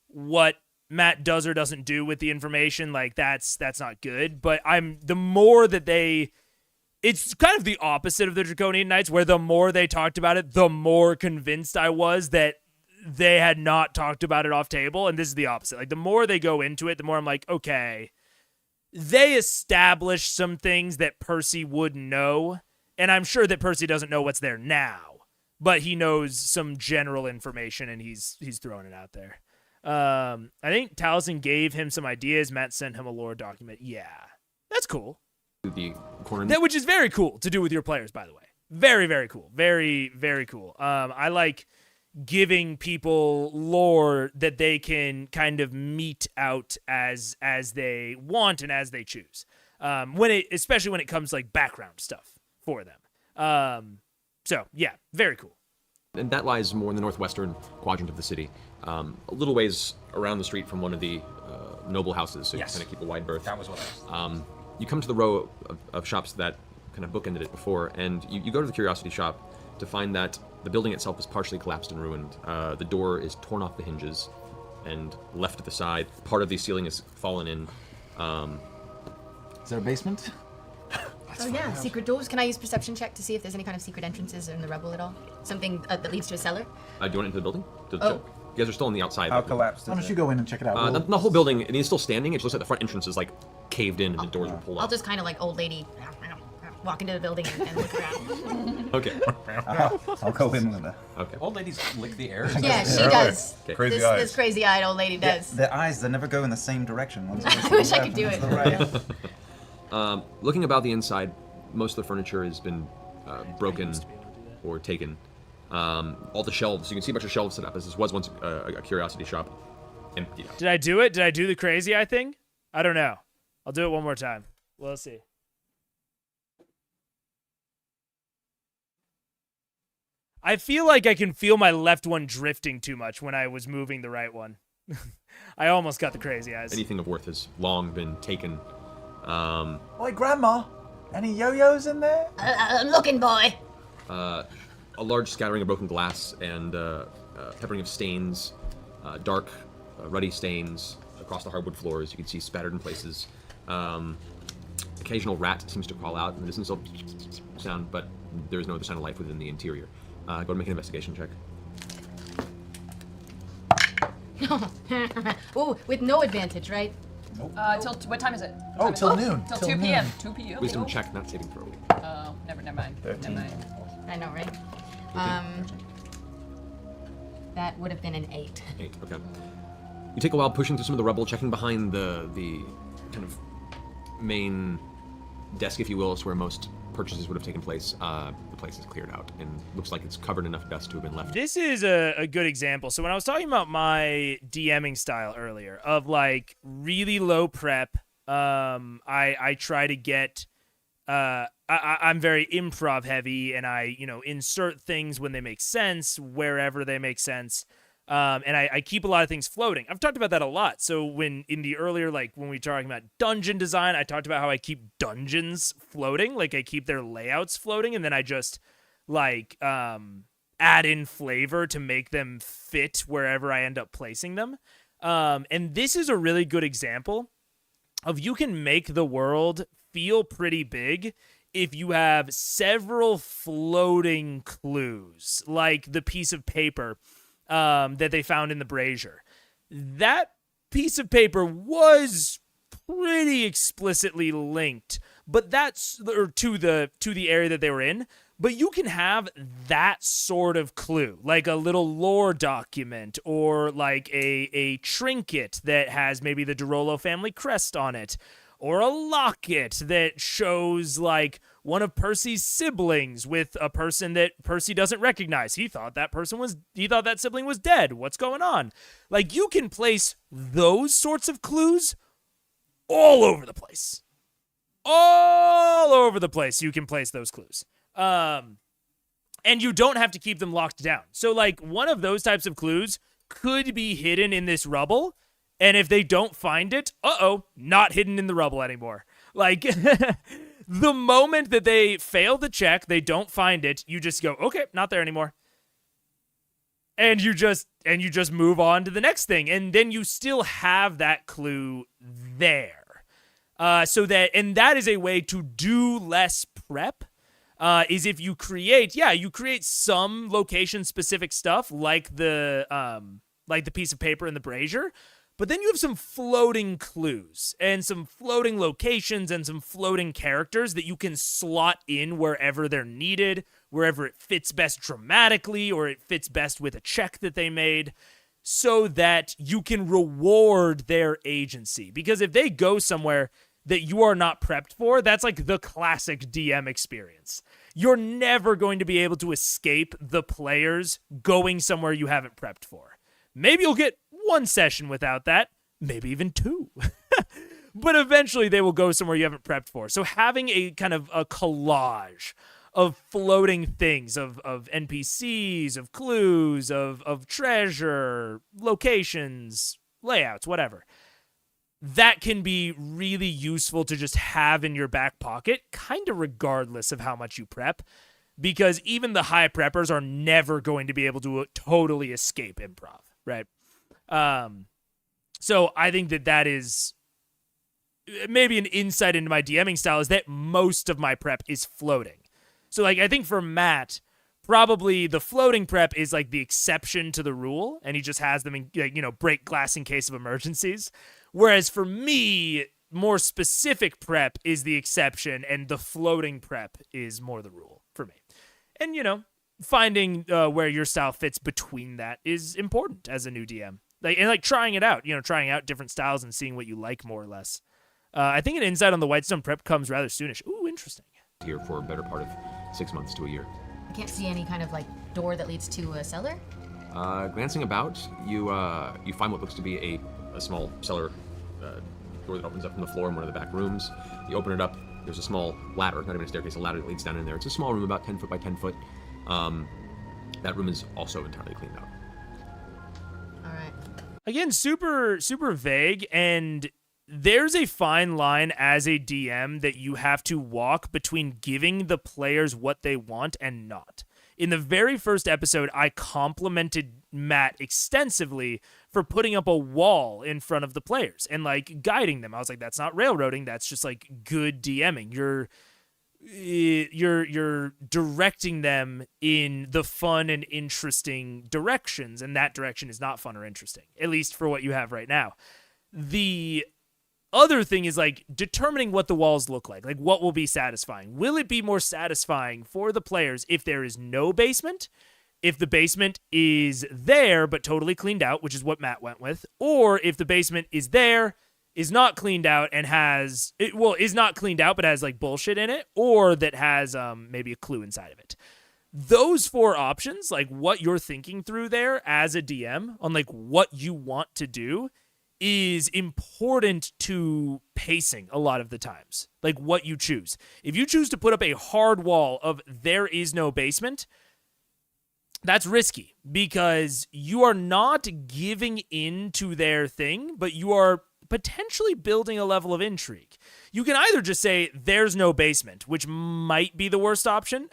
what Matt does or doesn't do with the information, like that's not good. But the more that it's kind of the opposite of the Draconian Knights, where the more they talked about it, the more convinced I was that they had not talked about it off table. And this is the opposite. Like the more they go into it, the more I'm like, okay, they established some things that Percy would know. And I'm sure that Percy doesn't know what's there now, but he knows some general information and he's throwing it out there. I think Taliesin gave him some ideas. Matt sent him a lore document. Yeah, that's cool.
The corner.
That, which is very cool to do with your players, by the way. Very, very cool. Very, very cool. I like giving people lore that they can kind of mete out as they want and as they choose. Especially when it comes to like background stuff for them. So yeah, very cool.
And that lies more in the northwestern quadrant of the city, a little ways around the street from one of the noble houses, so
Yes.
you kind of keep a wide berth.
That was what I was.
You come to the row of shops that kind of bookended it before, and you go to the curiosity shop to find that the building itself is partially collapsed and ruined. The door is torn off the hinges and left at the side. Part of the ceiling is fallen in.
Is there a basement?
Oh yeah, secret doors. Can I use perception check to see if there's any kind of secret entrances in the rubble at all? Something that leads to a cellar?
Do you want into the building? To the
Oh.
shop? You guys are still on the outside.
How collapsed
Why
is
don't
it?
you go in and check it out?
The whole building, and it's still standing. It just looks like the front entrance is like caved in and the doors were pulled
I'll
up.
just kind of like old lady walk into the building and look around.
Okay.
I'll go in with the...
Okay.
Old ladies lick the air.
Yeah, she
Really?
does.
Okay.
Crazy
This
eyes.
crazy-eyed old lady does.
The eyes, they never go in the same direction. One's
I wish I could do it.
Right.
Looking about the inside, most of the furniture has been broken or taken. All the shelves, you can see a bunch of shelves set up. This was once a curiosity shop. Emptied out.
Did I do it? Did I do the crazy eye thing? I don't know. I'll do it one more time. We'll see. I feel like I can feel my left one drifting too much when I was moving the right one. I almost got the crazy eyes.
Anything of worth has long been taken.
Oi, Grandma! Any yo-yos in there?
I'm looking, boy.
A large scattering of broken glass and peppering of stains, dark, ruddy stains across the hardwood floors. You can see spattered in places. Occasional rat seems to crawl out, and this is a sound, but there is no other sign of life within the interior. Go ahead and make an investigation check.
Ooh, with no advantage, right?
Till what time is it?
Oh,
What time is
till
it?
noon.
Till
Till
2 p.m.
noon.
2 p.m.
Wisdom check, not saving throw.
Oh, never mind.
13.
Never mind.
I know, right? That would have been an 8.
8, okay. You take a while pushing through some of the rubble, checking behind the kind of main desk, if you will, is where most purchases would have taken place. The place is cleared out and looks like it's covered enough dust to have been left.
This is a good example. So when I was talking about my DMing style earlier of like really low prep, I try to get I'm very improv heavy, and I insert things when they make sense, wherever they make sense. And I keep a lot of things floating. I've talked about that a lot. So when in the earlier, like when we were talking about dungeon design, I talked about how I keep dungeons floating. Like I keep their layouts floating, and then I just like add in flavor to make them fit wherever I end up placing them. And this is a really good example of you can make the world feel pretty big if you have several floating clues, like the piece of paper that they found in the brazier. That piece of paper was pretty explicitly linked, but to the area that they were in. But you can have that sort of clue, like a little lore document or like a trinket that has maybe the Derolo family crest on it, or a locket that shows like one of Percy's siblings with a person that Percy doesn't recognize. He thought that sibling was dead. What's going on? Like you can place those sorts of clues all over the place. All over the place you can place those clues. And you don't have to keep them locked down. So like one of those types of clues could be hidden in this rubble. And if they don't find it, not hidden in the rubble anymore. Like, the moment that they fail the check, they don't find it, you just go, okay, not there anymore. and you just move on to the next thing, and then you still have that clue there. And that is a way to do less prep. Is if you create some location specific stuff like the piece of paper in the brazier, but then you have some floating clues and some floating locations and some floating characters that you can slot in wherever they're needed, wherever it fits best dramatically or it fits best with a check that they made, so that you can reward their agency. Because if they go somewhere that you are not prepped for, that's like the classic DM experience. You're never going to be able to escape the players going somewhere you haven't prepped for. Maybe you'll get one session without that, maybe even two. But eventually they will go somewhere you haven't prepped for. So having a kind of a collage of floating things, of NPCs, of clues, of treasure, locations, layouts, whatever, that can be really useful to just have in your back pocket, kind of regardless of how much you prep, because even the high preppers are never going to be able to totally escape improv, right? So I think that is maybe an insight into my DMing style, is that most of my prep is floating. So like I think for Matt, probably the floating prep is like the exception to the rule, and he just has them in, break glass in case of emergencies. Whereas for me, more specific prep is the exception, and the floating prep is more the rule for me. And, finding where your style fits between that is important as a new DM. Like trying it out, trying out different styles and seeing what you like more or less. I think an insight on the Whitestone prep comes rather soonish. Ooh, interesting.
Here for a better part of 6 months to a year.
I can't see any kind of like door that leads to a cellar.
Glancing about, you find what looks to be a small cellar door that opens up from the floor in one of the back rooms. You open it up, there's a small ladder, not even a staircase, a ladder that leads down in there. It's a small room, about 10 foot by 10 foot. That room is also entirely cleaned out.
All right.
Again, super, super vague, and there's a fine line as a DM that you have to walk between giving the players what they want and not. In the very first episode, I complimented Matt extensively for putting up a wall in front of the players and like guiding them. I was like, that's not railroading. That's just like good DMing. You're directing them in the fun and interesting directions, and that direction is not fun or interesting, at least for what you have right now. The other thing is like determining what the walls look like what will be satisfying. Will it be more satisfying for the players if there is no basement, if the basement is there but totally cleaned out, which is what Matt went with, or if the basement is there, is not cleaned out and is not cleaned out but has like bullshit in it, or that has maybe a clue inside of it. Those four options, like what you're thinking through there as a DM on like what you want to do, is important to pacing a lot of the times. Like what you choose. If you choose to put up a hard wall of there is no basement, that's risky because you are not giving in to their thing, but you are potentially building a level of intrigue. You can either just say there's no basement, which might be the worst option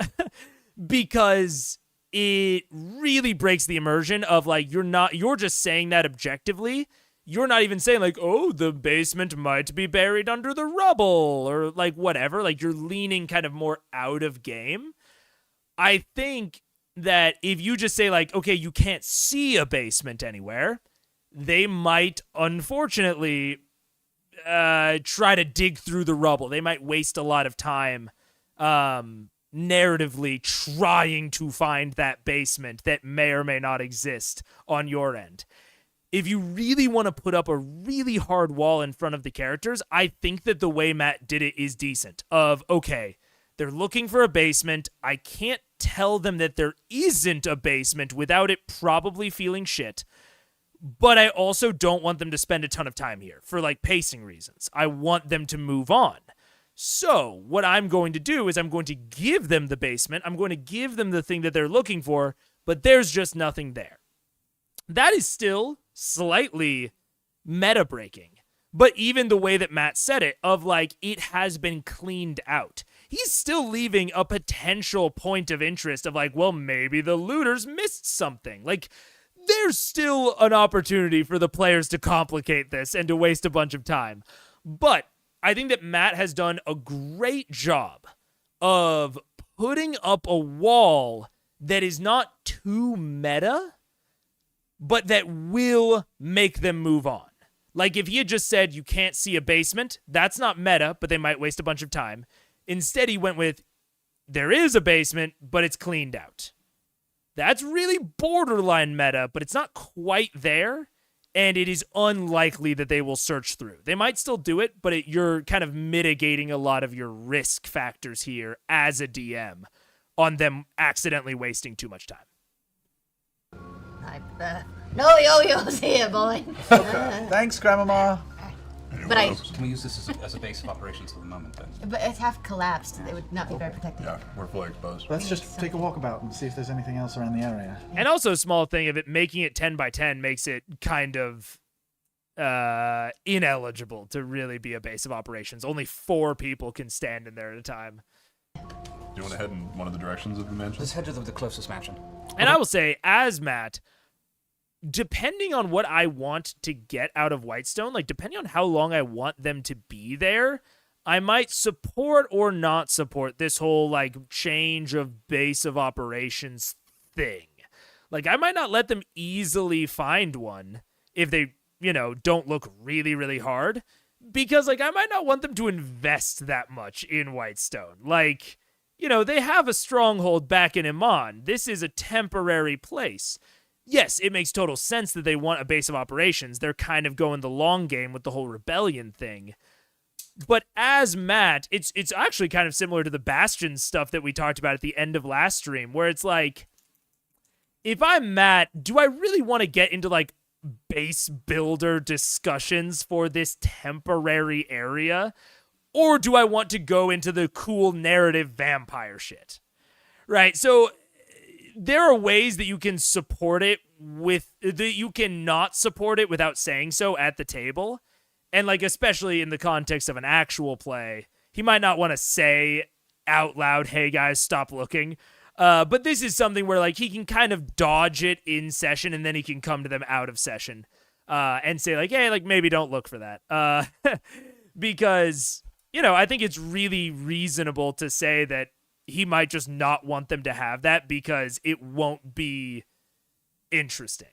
because it really breaks the immersion of like you're just saying that objectively. You're not even saying like, oh, the basement might be buried under the rubble or like whatever. Like you're leaning kind of more out of game. I think that if you just say like, okay, you can't see a basement anywhere, they might unfortunately try to dig through the rubble. They might waste a lot of time narratively trying to find that basement that may or may not exist on your end. If you really want to put up a really hard wall in front of the characters, I think that the way Matt did it is decent. Of, okay, they're looking for a basement. I can't tell them that there isn't a basement without it probably feeling shit. But I also don't want them to spend a ton of time here for like pacing reasons. I want them to move on. So what I'm going to do is I'm going to give them the basement. I'm going to give them the thing that they're looking for, but there's just nothing there. That is still slightly meta-breaking. But even the way that Matt said it, of like, it has been cleaned out. He's still leaving a potential point of interest of like, well, maybe the looters missed something. Like, there's still an opportunity for the players to complicate this and to waste a bunch of time. But I think that Matt has done a great job of putting up a wall that is not too meta, but that will make them move on. Like, if he had just said you can't see a basement, that's not meta, but they might waste a bunch of time. Instead, he went with, there is a basement, but it's cleaned out. That's really borderline meta, but it's not quite there, and it is unlikely that they will search through. They might still do it, but you're kind of mitigating a lot of your risk factors here as a DM on them accidentally wasting too much time.
No yo-yos here, boy.
Thanks, Grandmama.
But
Can we use this as a base of operations for the moment, then?
but it's half collapsed. They would not be very protected.
Yeah, we're fully exposed.
Let's just take a walk about and see if there's anything else around the area.
And also a small thing of it making it 10 by 10 makes it kind of ineligible to really be a base of operations. Only 4 people can stand in there at a time.
Do you want to head in one of the directions that we mentioned?
Let's head to the closest mansion.
And I will say, as Matt, depending on what I want to get out of Whitestone, like depending on how long I want them to be there, I might support or not support this whole like change of base of operations thing. Like I might not let them easily find one if they, don't look really, really hard, because like I might not want them to invest that much in Whitestone. Like, they have a stronghold back in Iman. This is a temporary place. Yes, it makes total sense that they want a base of operations. They're kind of going the long game with the whole rebellion thing. But as Matt, it's actually kind of similar to the Bastion stuff that we talked about at the end of last stream, where it's like, if I'm Matt, do I really want to get into like base builder discussions for this temporary area? Or do I want to go into the cool narrative vampire shit? Right? So there are ways that you can support it that you cannot support it without saying so at the table. And like, especially in the context of an actual play, he might not want to say out loud, hey guys, stop looking. But this is something where like he can kind of dodge it in session and then he can come to them out of session and say like, hey, like maybe don't look for that. Because, I think it's really reasonable to say that he might just not want them to have that because it won't be interesting.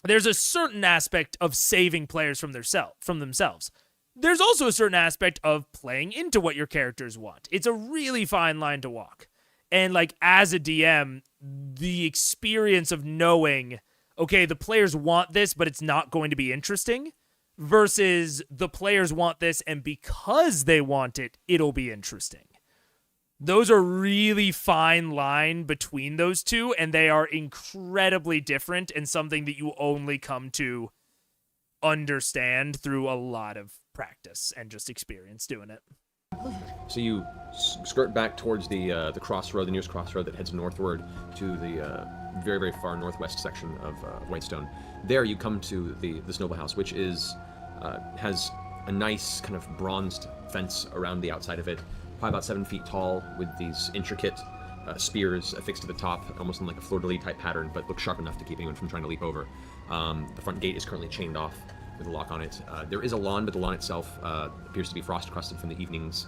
There's a certain aspect of saving players from themselves. There's also a certain aspect of playing into what your characters want. It's a really fine line to walk. And like as a DM, the experience of knowing, okay, the players want this, but it's not going to be interesting, versus the players want this, and because they want it, it'll be interesting. Those are really fine line between those two, and they are incredibly different and something that you only come to understand through a lot of practice and just experience doing it.
So you skirt back towards the crossroad, the nearest crossroad that heads northward to the very, very far northwest section of Whitestone. There you come to this noble house, which has a nice kind of bronzed fence around the outside of it, probably about 7 feet tall, with these intricate spears affixed to the top, almost in like a fleur-de-lis type pattern, but look sharp enough to keep anyone from trying to leap over. The front gate is currently chained off with a lock on it. There is a lawn, but the lawn itself appears to be frost-crusted from the evening's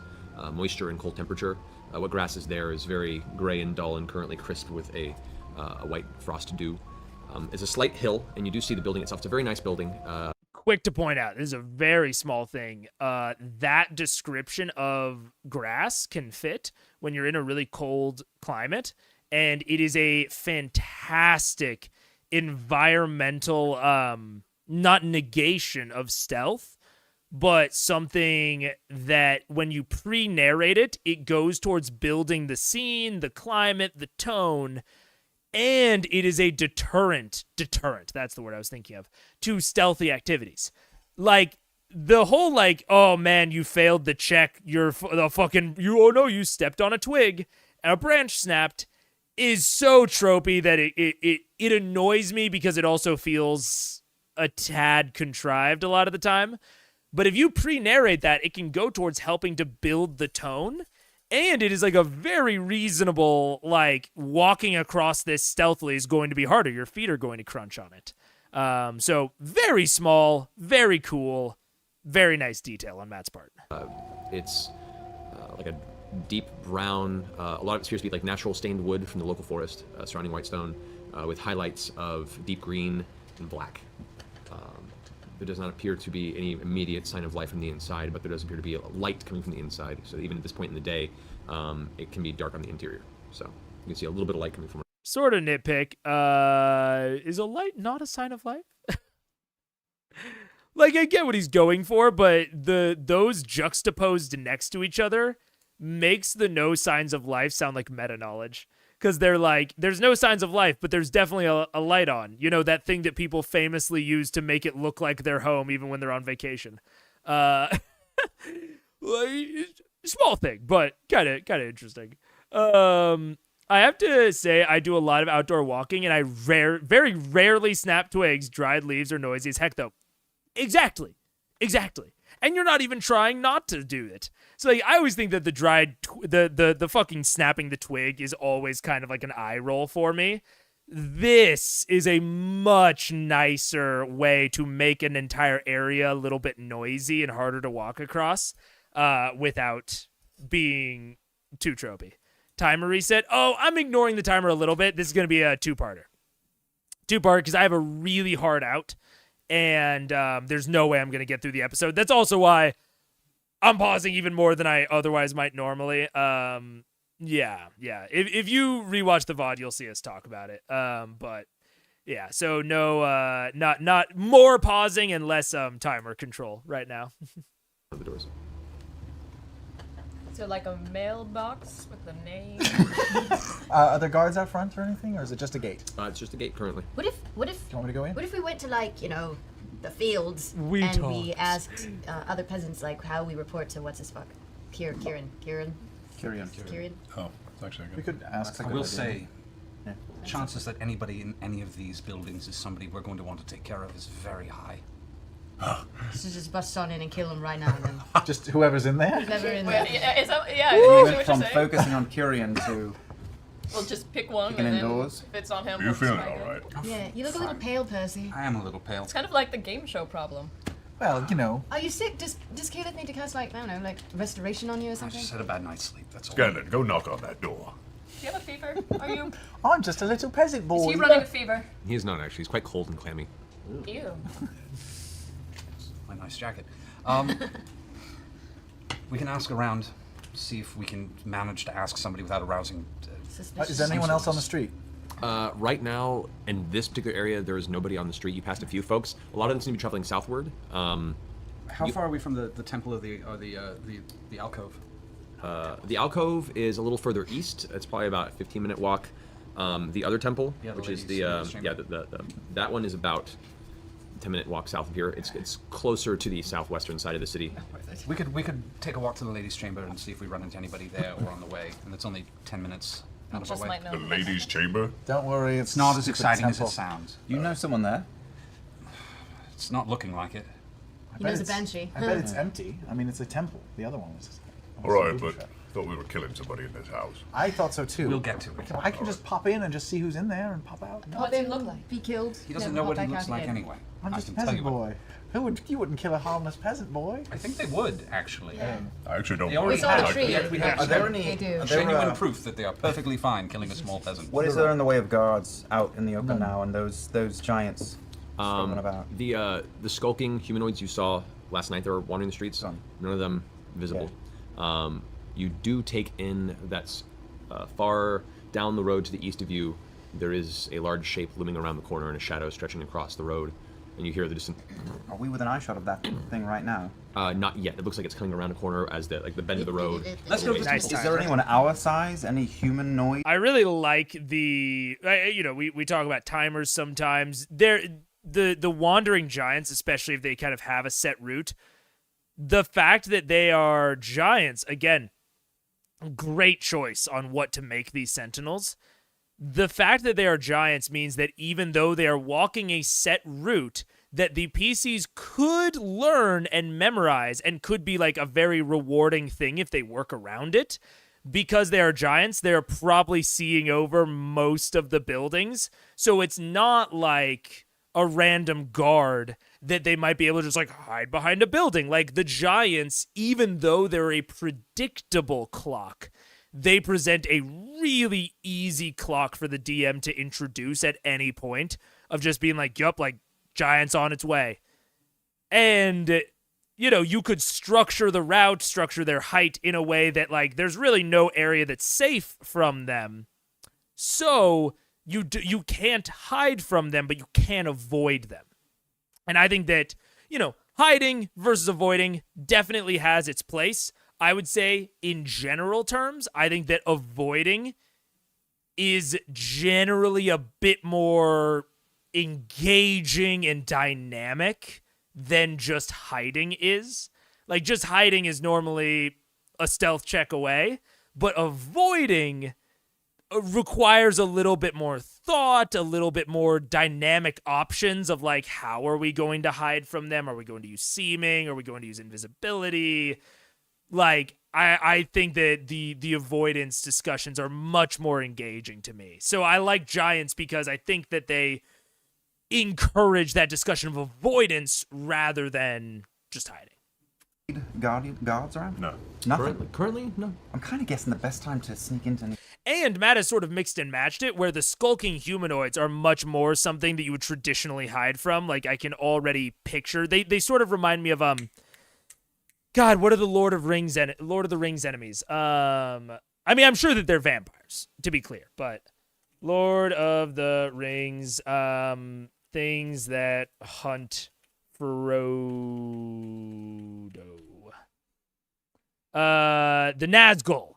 moisture and cold temperature. What grass is there is very gray and dull and currently crisp with a white frost dew. It's a slight hill, and you do see the building itself. It's a very nice building.
Quick to point out, this is a very small thing. That description of grass can fit when you're in a really cold climate, and it is a fantastic environmental, not negation of stealth, but something that when you pre-narrate it, it goes towards building the scene, the climate, the tone, and it is a deterrent, that's the word I was thinking of, to stealthy activities. Like, the whole, like, oh man, you failed the check, you stepped on a twig, and a branch snapped, is so tropey that it annoys me because it also feels a tad contrived a lot of the time. But if you pre-narrate that, it can go towards helping to build the tone And it is like a very reasonable, like walking across this stealthily is going to be harder. Your feet are going to crunch on it. So very small, very cool, very nice detail on Matt's part.
It's like a deep brown, a lot of it appears to be like natural stained wood from the local forest surrounding Whitestone, with highlights of deep green and black. There does not appear to be any immediate sign of life from the inside, but there does appear to be a light coming from the inside. So even at this point in the day, it can be dark on the interior. So you can see a little bit of light coming from.
Sort of nitpick. Is a light not a sign of life? Like, I get what he's going for, but those juxtaposed next to each other makes the no signs of life sound like meta knowledge. Because they're like, there's no signs of life, but there's definitely a light on. You know, that thing that people famously use to make it look like they're home even when they're on vacation. Like, small thing, but kind of interesting. I have to say I do a lot of outdoor walking, and I very rarely snap twigs. Dried leaves are noisy as heck, though. Exactly. And you're not even trying not to do it. So like, I always think that the dried, the fucking snapping the twig is always kind of like an eye roll for me. This is a much nicer way to make an entire area a little bit noisy and harder to walk across, without being too tropey. Timer reset. Oh, I'm ignoring the timer a little bit. This is going to be a two-parter. Two-part because I have a really hard out. And there's no way I'm going to get through the episode. That's also why I'm pausing even more than I otherwise might normally. Yeah. If you rewatch the VOD, you'll see us talk about it. But yeah, so no, not more pausing and less timer control right now.
The doors.
So like a mailbox with a name.
Are there guards out front or anything, or is it just a gate?
It's just a gate currently.
What if
Do you want me to go in?
what if we went to, like, you know, the fields
We
and
talked.
we asked other peasants, like, how we report to what's his fuck? Kieran.
Kyrian.
Oh, it's actually
We
good.
could ask.
I will say, chances that anybody in any of these buildings is somebody we're going to want to take care of is very high.
So just bust on in and kill him right now and then.
Just whoever's in there.
Never in
Wait,
there.
is that, yeah,
We
is that
went
what
from
you're saying?
focusing on Kyrian to
We'll just pick one
Kicking
and then
indoors.
if it's on him.
You
we'll
feeling
just
all
try it.
right?
Yeah, you look a little pale, Percy.
I am a little pale.
It's kind of like the game show problem.
Well, you know.
Are you sick? Does Caleb need to cast, like, I don't know, like restoration on you or
I
something?
just had a bad night's sleep, that's all.
Scanlan, go knock on that door.
Do you have a fever? Are you?
I'm just a little peasant boy.
Is he running a fever?
He is not actually. He's quite cold and clammy.
Ew.
My nice jacket. We can ask around, see if we can manage to ask somebody without arousing.
Suspicious.
Is there anyone else on the street?
Right now, in this particular area, there is nobody on the street. You passed a few folks. A lot of them seem to be traveling southward.
How far are we from the temple of the alcove?
The alcove is a little further east. It's probably about a 15-minute walk. The other temple,
Yeah, the
which is
ladies'
the
chamber.
that one is about a 10-minute walk south of here. It's closer to the southwestern side of the city.
We could take a walk to the ladies' chamber and see if we run into anybody there or on the way, and it's only 10 minutes out of
Just
our way.
might
The
know.
ladies' chamber?
Don't worry,
It's not as
stupid
exciting as
temple.
it sounds.
you know someone there.
It's not looking like it.
He
I bet
knows a
it's-
banshee.
I bet it's empty. I mean, it's a temple. The other one was.
All right, but thought we were killing somebody in this house.
I thought so too.
We'll get to it.
I can just pop in and just see who's in there and pop out. No,
Pop
does he
in,
look like?
be killed.
He doesn't
never
know what
pop
he
back
looks
out
like
again.
anyway.
I'm
I
just a
can tell
peasant
you what.
boy. You wouldn't kill a harmless peasant boy.
I think they would, actually.
Yeah.
I actually don't.
They already
We saw the
have.
tree.
We have
Are there any?
They do.
Are there,
genuine proof that they are perfectly fine killing a small peasant.
what is there in the way of guards out in the open now, and those giants strolling about?
The skulking humanoids you saw last night that were wandering the streets,
Gone.
none of them visible. You do take in that's far down the road to the east of you. There is a large shape looming around the corner and a shadow stretching across the road, and you hear the distant.
Are we within eye shot of that thing right now?
Not yet. It looks like it's coming around a corner as the bend of the road.
Let's go to the
Nice
temple.
Is there anyone our size? Any humanoid?
I really like the, we talk about timers sometimes. The wandering giants, especially if they kind of have a set route, the fact that they are giants, again, great choice on what to make these sentinels. The fact that they are giants means that even though they are walking a set route, that the PCs could learn and memorize and could be like a very rewarding thing if they work around it. because they are giants, they're probably seeing over most of the buildings. So it's not like a random guard that they might be able to just like hide behind a building. Like the giants, even though they're a predictable clock, they present a really easy clock for the DM to introduce at any point of just being like, yup, like giants on its way. And, you know, you could structure the route, structure their height in a way that like there's really no area that's safe from them. So you can't hide from them, but you can avoid them. And I think that, you know, hiding versus avoiding definitely has its place. I would say in general terms, I think that avoiding is generally a bit more engaging and dynamic than just hiding is. Like, just hiding is normally a stealth check away, but avoiding requires a little bit more thought, a little bit more dynamic options of like, how are we going to hide from them? Are we going to use seeming? Are we going to use invisibility? Like, I think that the avoidance discussions are much more engaging to me. So I like giants because I think that they encourage that discussion of avoidance rather than just hiding.
Guards around?
No.
Nothing.
Currently, no.
I'm kind of guessing the best time to sneak into.
And Matt has sort of mixed and matched it, where the skulking humanoids are much more something that you would traditionally hide from. Like, I can already picture. They sort of remind me of God, what are the Lord of the Rings enemies? I mean, I'm sure that they're vampires, to be clear, but Lord of the Rings, things that hunt Frodo. The Nazgul.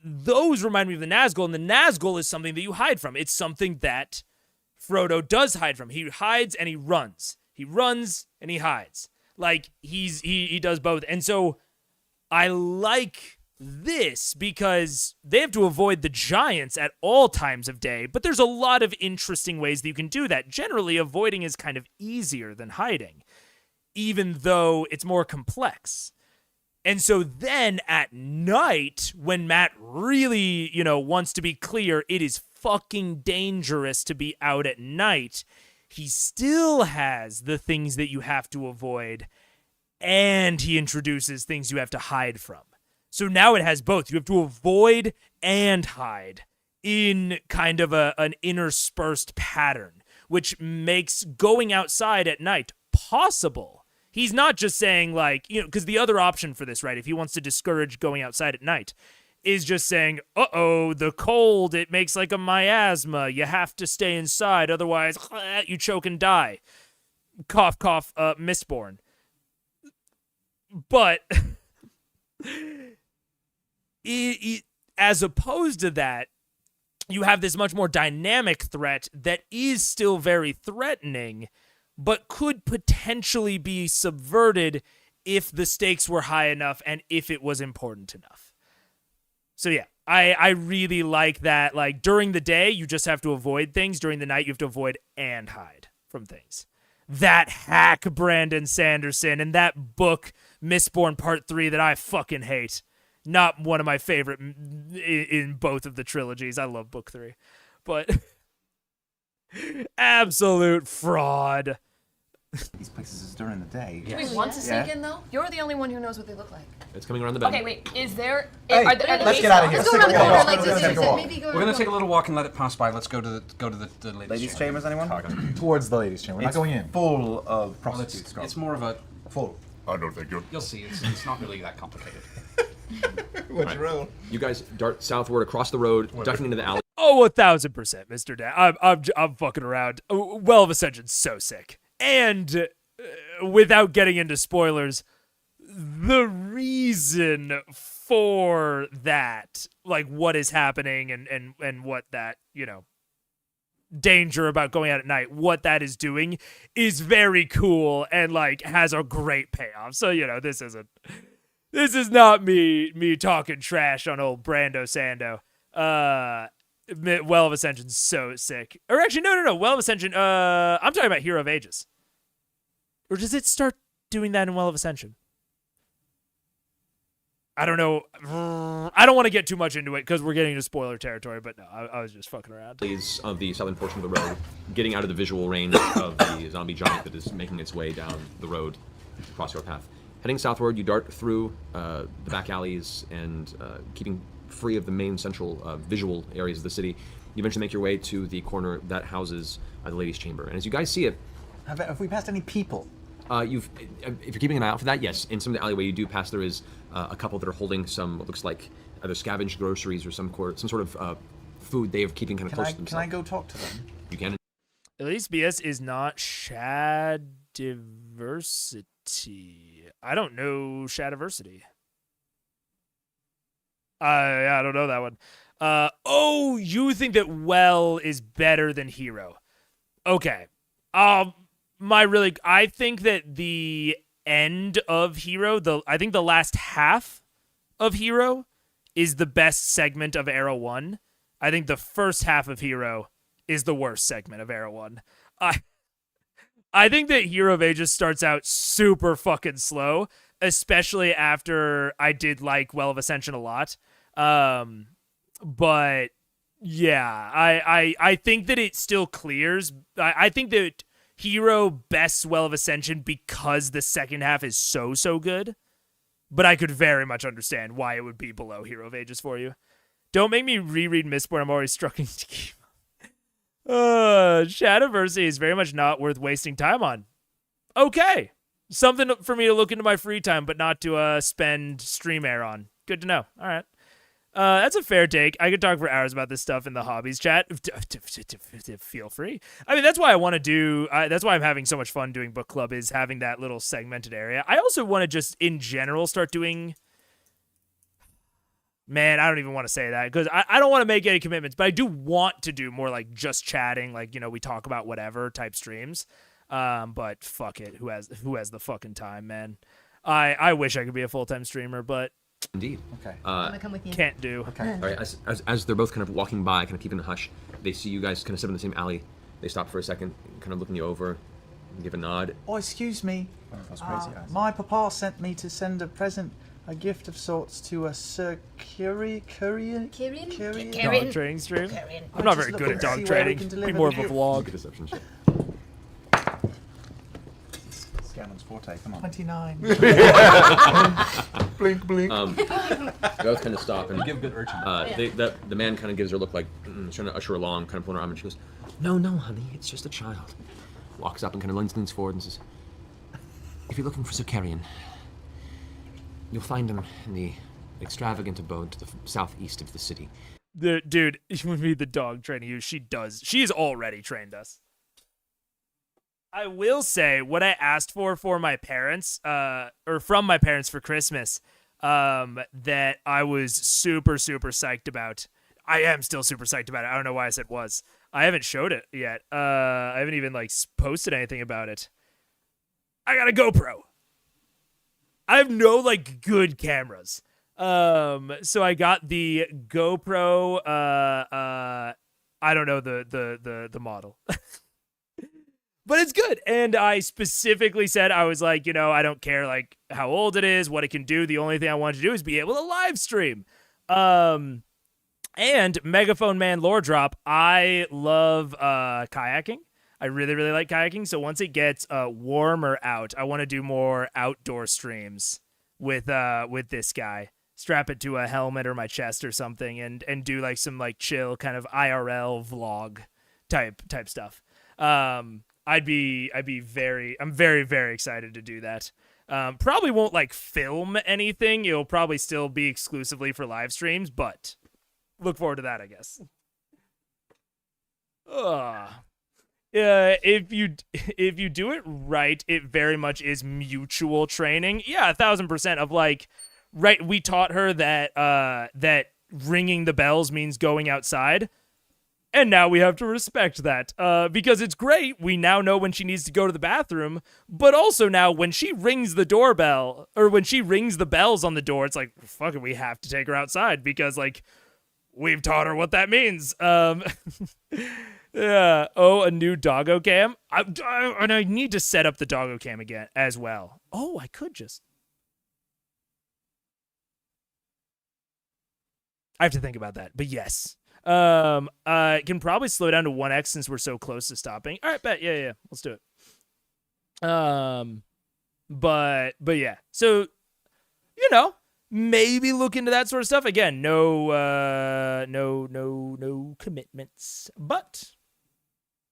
Those remind me of the Nazgul, and the Nazgul is something that you hide from. It's something that Frodo does hide from. He hides and he runs. He runs and he hides. Like, he does both. And so I like this because they have to avoid the giants at all times of day, but there's a lot of interesting ways that you can do that. Generally, avoiding is kind of easier than hiding, even though it's more complex. And so then at night, when Matt really, you know, wants to be clear, it is fucking dangerous to be out at night. He still has the things that you have to avoid, and he introduces things you have to hide from. So now it has both. You have to avoid and hide in kind of an interspersed pattern, which makes going outside at night possible. He's not just saying, like, you know, because the other option for this, right, if he wants to discourage going outside at night, is just saying, uh-oh, the cold, it makes like a miasma. You have to stay inside, otherwise you choke and die. Cough, cough, Mistborn. But as opposed to that, you have this much more dynamic threat that is still very threatening, but could potentially be subverted if the stakes were high enough and if it was important enough. So yeah, I really like that. Like, during the day, you just have to avoid things. During the night, you have to avoid and hide from things. That hack Brandon Sanderson and that book, Mistborn Part 3, that I fucking hate. Not one of my favorite in both of the trilogies. I love Book 3. But absolute fraud.
These places is during the day.
Do we want to sneak in, though? You're the only one who knows what they look like.
It's coming around the bend.
Okay, wait. Is there...
Hey,
are there
let's get out of here.
Let's go around the corner like
Let's
this.
go walk.
Maybe go
We're gonna take a little walk and let it pass by. Let's go to the
Ladies' chambers, anyone?
Towards the ladies' chamber. We're not going in.
Full of
Well,
prostitutes.
it's more of a.
Full.
I don't think you're.
You'll see. It's not really that complicated.
What's your own?
You guys dart southward across the road, ducking into the alley.
Oh, 1,000%, Mr. Dan. I'm fucking around. Well of Ascension's so sick. And without getting into spoilers, the reason for that, like what is happening and what that, you know, danger about going out at night, what that is doing is very cool and like has a great payoff. So, you know, this is not me talking trash on old Brando Sando. Well of Ascension's so sick. Or actually, no. Well of Ascension, I'm talking about Hero of Ages. Or does it start doing that in Well of Ascension? I don't know. I don't want to get too much into it because we're getting into spoiler territory. But no, I was just fucking around.
Alleys of the southern portion of the road, getting out of the visual range of the zombie giant that is making its way down the road across your path. Heading southward, you dart through the back alleys and keeping free of the main central visual areas of the city. You eventually make your way to the corner that houses the ladies' chamber. And as you guys see it,
Have we passed any people?
if you're keeping an eye out for that, yes. In some of the alleyway you do pass, there is a couple that are holding some, what looks like either scavenged groceries or some sort of food they are keeping kind of close to themselves.
Can I go talk to them?
You can.
At least BS is not Shadiversity. I don't know Shadiversity. I don't know that one. Oh, you think that Well is better than Hero? Okay. I think that the end of Hero, I think the last half of Hero is the best segment of Era 1. I think the first half of Hero is the worst segment of Era 1. I think that Hero of Ages starts out super fucking slow, especially after I did like Well of Ascension a lot. But yeah, I think that it still clears. I think that Hero bests Well of Ascension because the second half is so good. But I could very much understand why it would be below Hero of Ages for you. Don't make me reread Mistborn. I'm already struggling to keep. Shadowversity is very much not worth wasting time on. Okay. Something for me to look into my free time, but not to spend stream air on. Good to know. All right. That's a fair take. I could talk for hours about this stuff in the hobbies chat. Feel free. I mean, that's why I want to do. That's why I'm having so much fun doing book club, is having that little segmented area. I also want to just in general start doing. Man, I don't even want to say that because I don't want to make any commitments, but I do want to do more like just chatting, like, you know, we talk about whatever type streams. But fuck it, who has the fucking time, man? I wish I could be a full-time streamer, but.
Indeed.
Okay.
I'm gonna come with you.
Can't do.
Okay.
All right, as they're both kind of walking by, kind of keeping a hush, they see you guys kind of sit in the same alley. They stop for a second, kind of looking you over, and give a nod.
Oh, excuse me.
One of those crazy eyes.
My papa sent me to send a present, a gift of sorts to a Sir Kyrian.
Kyrian?
Dog training stream?
Kyrian.
I'm not
Just
very
look
good at
and
dog
see where we
training.
can
Be
deliver
more
the
of a
gift.
vlog.
Good deception check.
Scanlan's forte, come on.
29.
Blink, blink.
They both kind of stop and
Give good urchin.
the man kind of gives her a look like trying to usher her along, kind of pulling her arm, and she goes, "No, honey, it's just a child." Walks up and kind of leans forward and says, "If you're looking for Sir Carrion, you'll find him in the extravagant abode to the southeast of the city."
Dude, when we the dog training you, she's already trained us. I will say what I asked for my parents, or from my parents for Christmas, that I was super, super psyched about. I am still super psyched about it. I don't know why I said was. I haven't showed it yet. I haven't even like posted anything about it. I got a GoPro. I have no like good cameras. So I got the GoPro. I don't know the model. But it's good. And I specifically said, I was like, you know, I don't care like how old it is, what it can do. The only thing I want to do is be able to live stream. And Megaphone Man lore drop. I love kayaking. I really, really like kayaking. So once it gets warmer out, I want to do more outdoor streams with this guy. Strap it to a helmet or my chest or something and do like some like chill kind of IRL vlog type stuff. I'm very, very excited to do that. Probably won't like film anything. It'll probably still be exclusively for live streams, but look forward to that, I guess. If you do it right, it very much is mutual training. Yeah, 1000% of like, right. We taught her that ringing the bells means going outside. And now we have to respect that because it's great. We now know when she needs to go to the bathroom, but also now when she rings the doorbell or when she rings the bells on the door, it's like, fuck it, we have to take her outside because like we've taught her what that means. Yeah. Oh, a new doggo cam. And I need to set up the doggo cam again as well. Oh, I could just. I have to think about that. But yes. Can probably slow down to 1x since we're so close to stopping. All right, bet. Yeah. Let's do it. But yeah. So, maybe look into that sort of stuff. Again, no commitments. But,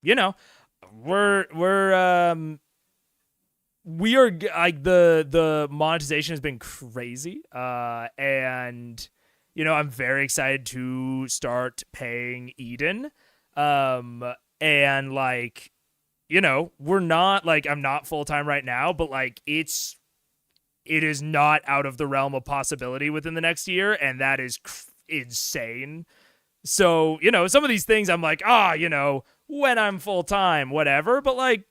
we are like the monetization has been crazy. And I'm very excited to start paying Eden. And like, we're not like, I'm not full-time right now, but like it is not out of the realm of possibility within the next year. And that is insane. So, some of these things I'm like, when I'm full-time, whatever, but like,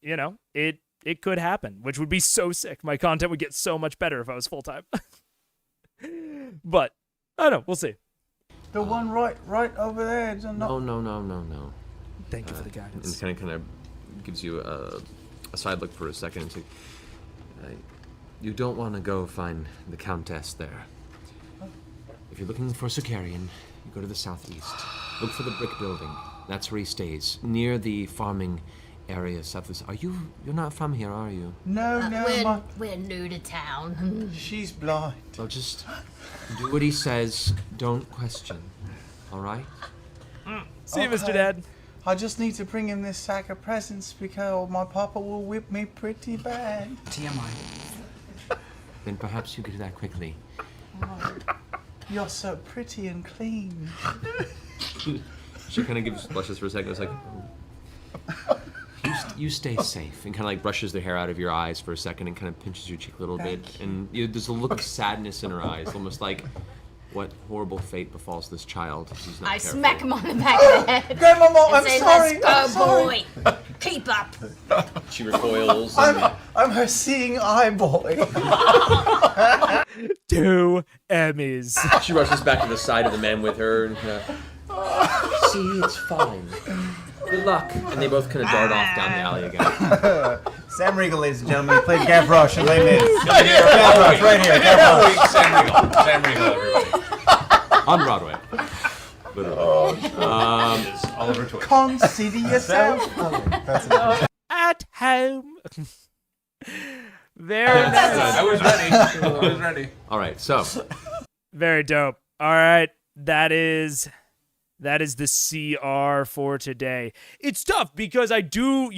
it could happen, which would be so sick. My content would get so much better if I was full-time. But I don't know. We'll see.
The one right over there.
No.
Thank you for the guidance.
And kind of gives you a side look for a second. You don't want to go find the Countess there. If you're looking for Sicarian, you go to the southeast. Look for the brick building. That's where he stays, near the farming area southwest. You're not from here, are you?
No,
We're new to town.
she's blind.
Well, just do what he says. Don't question. All right?
See you, Mr.
Okay.
Dad.
I just need to bring him this sack of presents because my papa will whip me pretty bad.
TMI.
Then perhaps you could do that quickly.
You're so pretty and clean.
She kind of gives blushes for a second. It's like, you stay safe, and kind of like brushes the hair out of your eyes for a second, and kind of pinches your cheek a little bit. And there's a look of sadness in her eyes, almost like, what horrible fate befalls this child? He's not
I
careful.
smack him on the back of the head.
Grandmama,
and
I'm
say,
sorry.
Let's
I'm
go,
sorry.
boy. Keep up.
She recoils. And
I'm her seeing eye boy.
2 Emmys.
she rushes back to the side of the man with her, and see, it's fine. Good luck. And they both kind of dart off down the alley again.
Sam Riegel, ladies and gentlemen, he played Gavroche in Les Mis.
Gavroche, right here. Gavroche.
Sam Riegel, everybody.
On Broadway. Literally.
Is Oliver Twist.
Consider yourself.
That's it.
At home. Very nice.
I was ready.
All right, so
Very dope. All right. That is the CR for today. It's tough because I do,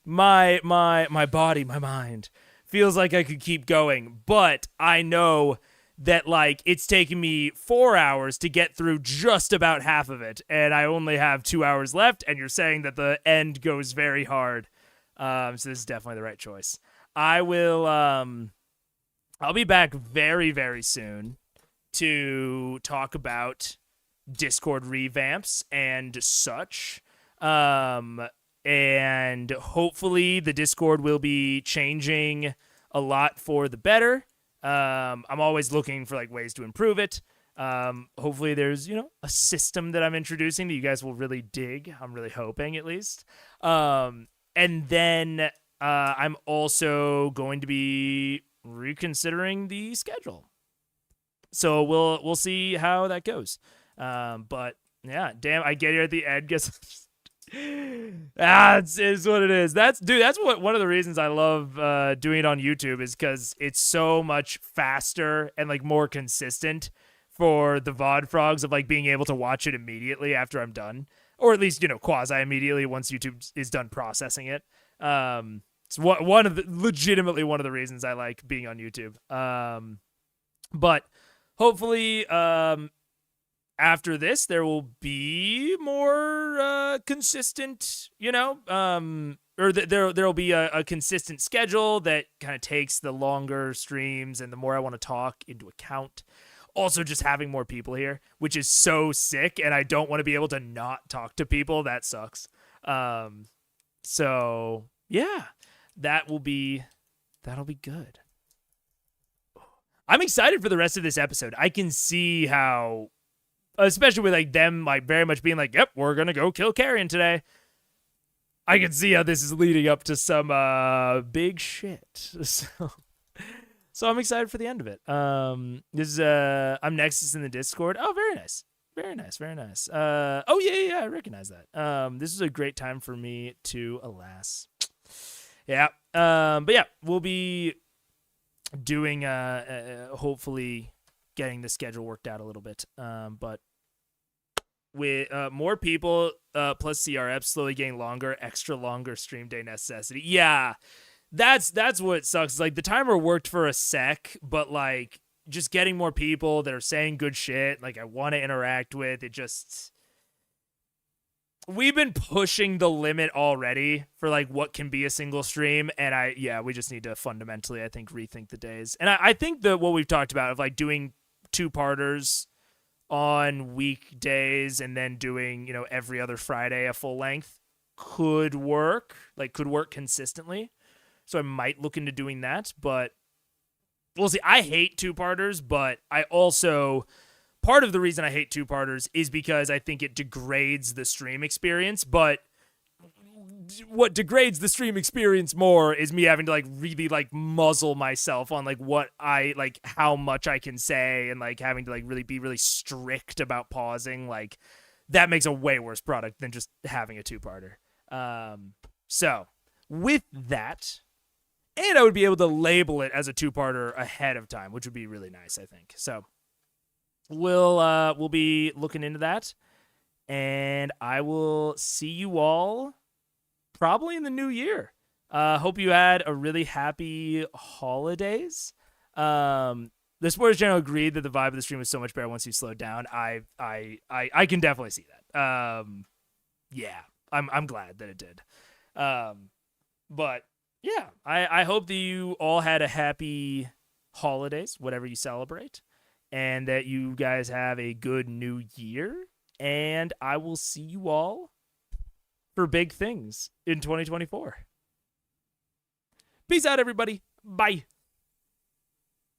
my body, my mind feels like I could keep going, but I know that like it's taken me 4 hours to get through just about half of it, and I only have 2 hours left, and you're saying that the end goes very hard. So this is definitely the right choice. I will I'll be back very, very soon to talk about Discord revamps and such. And hopefully the Discord will be changing a lot for the better. I'm always looking for like ways to improve it. Hopefully there's, a system that I'm introducing that you guys will really dig. I'm really hoping at least. And then I'm also going to be reconsidering the schedule. So we'll see how that goes. But yeah, damn, I get here at the end. Guess it's what it is. That's what one of the reasons I love doing it on YouTube is because it's so much faster and like more consistent for the VOD frogs of like being able to watch it immediately after I'm done, or at least quasi immediately once YouTube is done processing it. It's legitimately one of the reasons I like being on YouTube. But hopefully after this there will be more consistent, or there'll be a consistent schedule that kind of takes the longer streams and the more I want to talk into account. Also just having more people here, which is so sick, and I don't want to be able to not talk to people. That sucks. So yeah, that'll be good. I'm excited for the rest of this episode. I can see how, especially with like them like very much being like, yep, we're gonna go kill Carrion today. I can see how this is leading up to some big shit. So So I'm excited for the end of it. This is I'm Nexus in the Discord. Oh, very nice. Very nice, very nice. Oh yeah, I recognize that. This is a great time for me to, alas. Yeah. But yeah, we'll be doing hopefully getting the schedule worked out a little bit. But with more people plus CRF slowly getting longer, extra longer stream day necessity. Yeah. That's what sucks. Like the timer worked for a sec, but like just getting more people that are saying good shit, like I want to interact with, it just, we've been pushing the limit already for like what can be a single stream, and we just need to fundamentally, I think, rethink the days. And I think that what we've talked about of like doing 2-parters on weekdays and then doing, you know, every other Friday a full length could work consistently. So I might look into doing that, but we'll see. I hate 2-parters, but I also, part of the reason I hate 2-parters is because I think it degrades the stream experience, but what degrades the stream experience more is me having to like really like muzzle myself on like what I like, how much I can say, and like having to like really be really strict about pausing. Like that makes a way worse product than just having a 2-parter. So with that, and I would be able to label it as a 2-parter ahead of time, which would be really nice, I think. So we'll be looking into that, and I will see you all probably in the new year. Hope you had a really happy holidays. The Spoilers channel agreed that the vibe of the stream was so much better once you slowed down. I can definitely see that. Yeah, I'm glad that it did. But yeah, I hope that you all had a happy holidays, whatever you celebrate, and that you guys have a good new year. And I will see you all for big things in 2024. Peace out, everybody. Bye.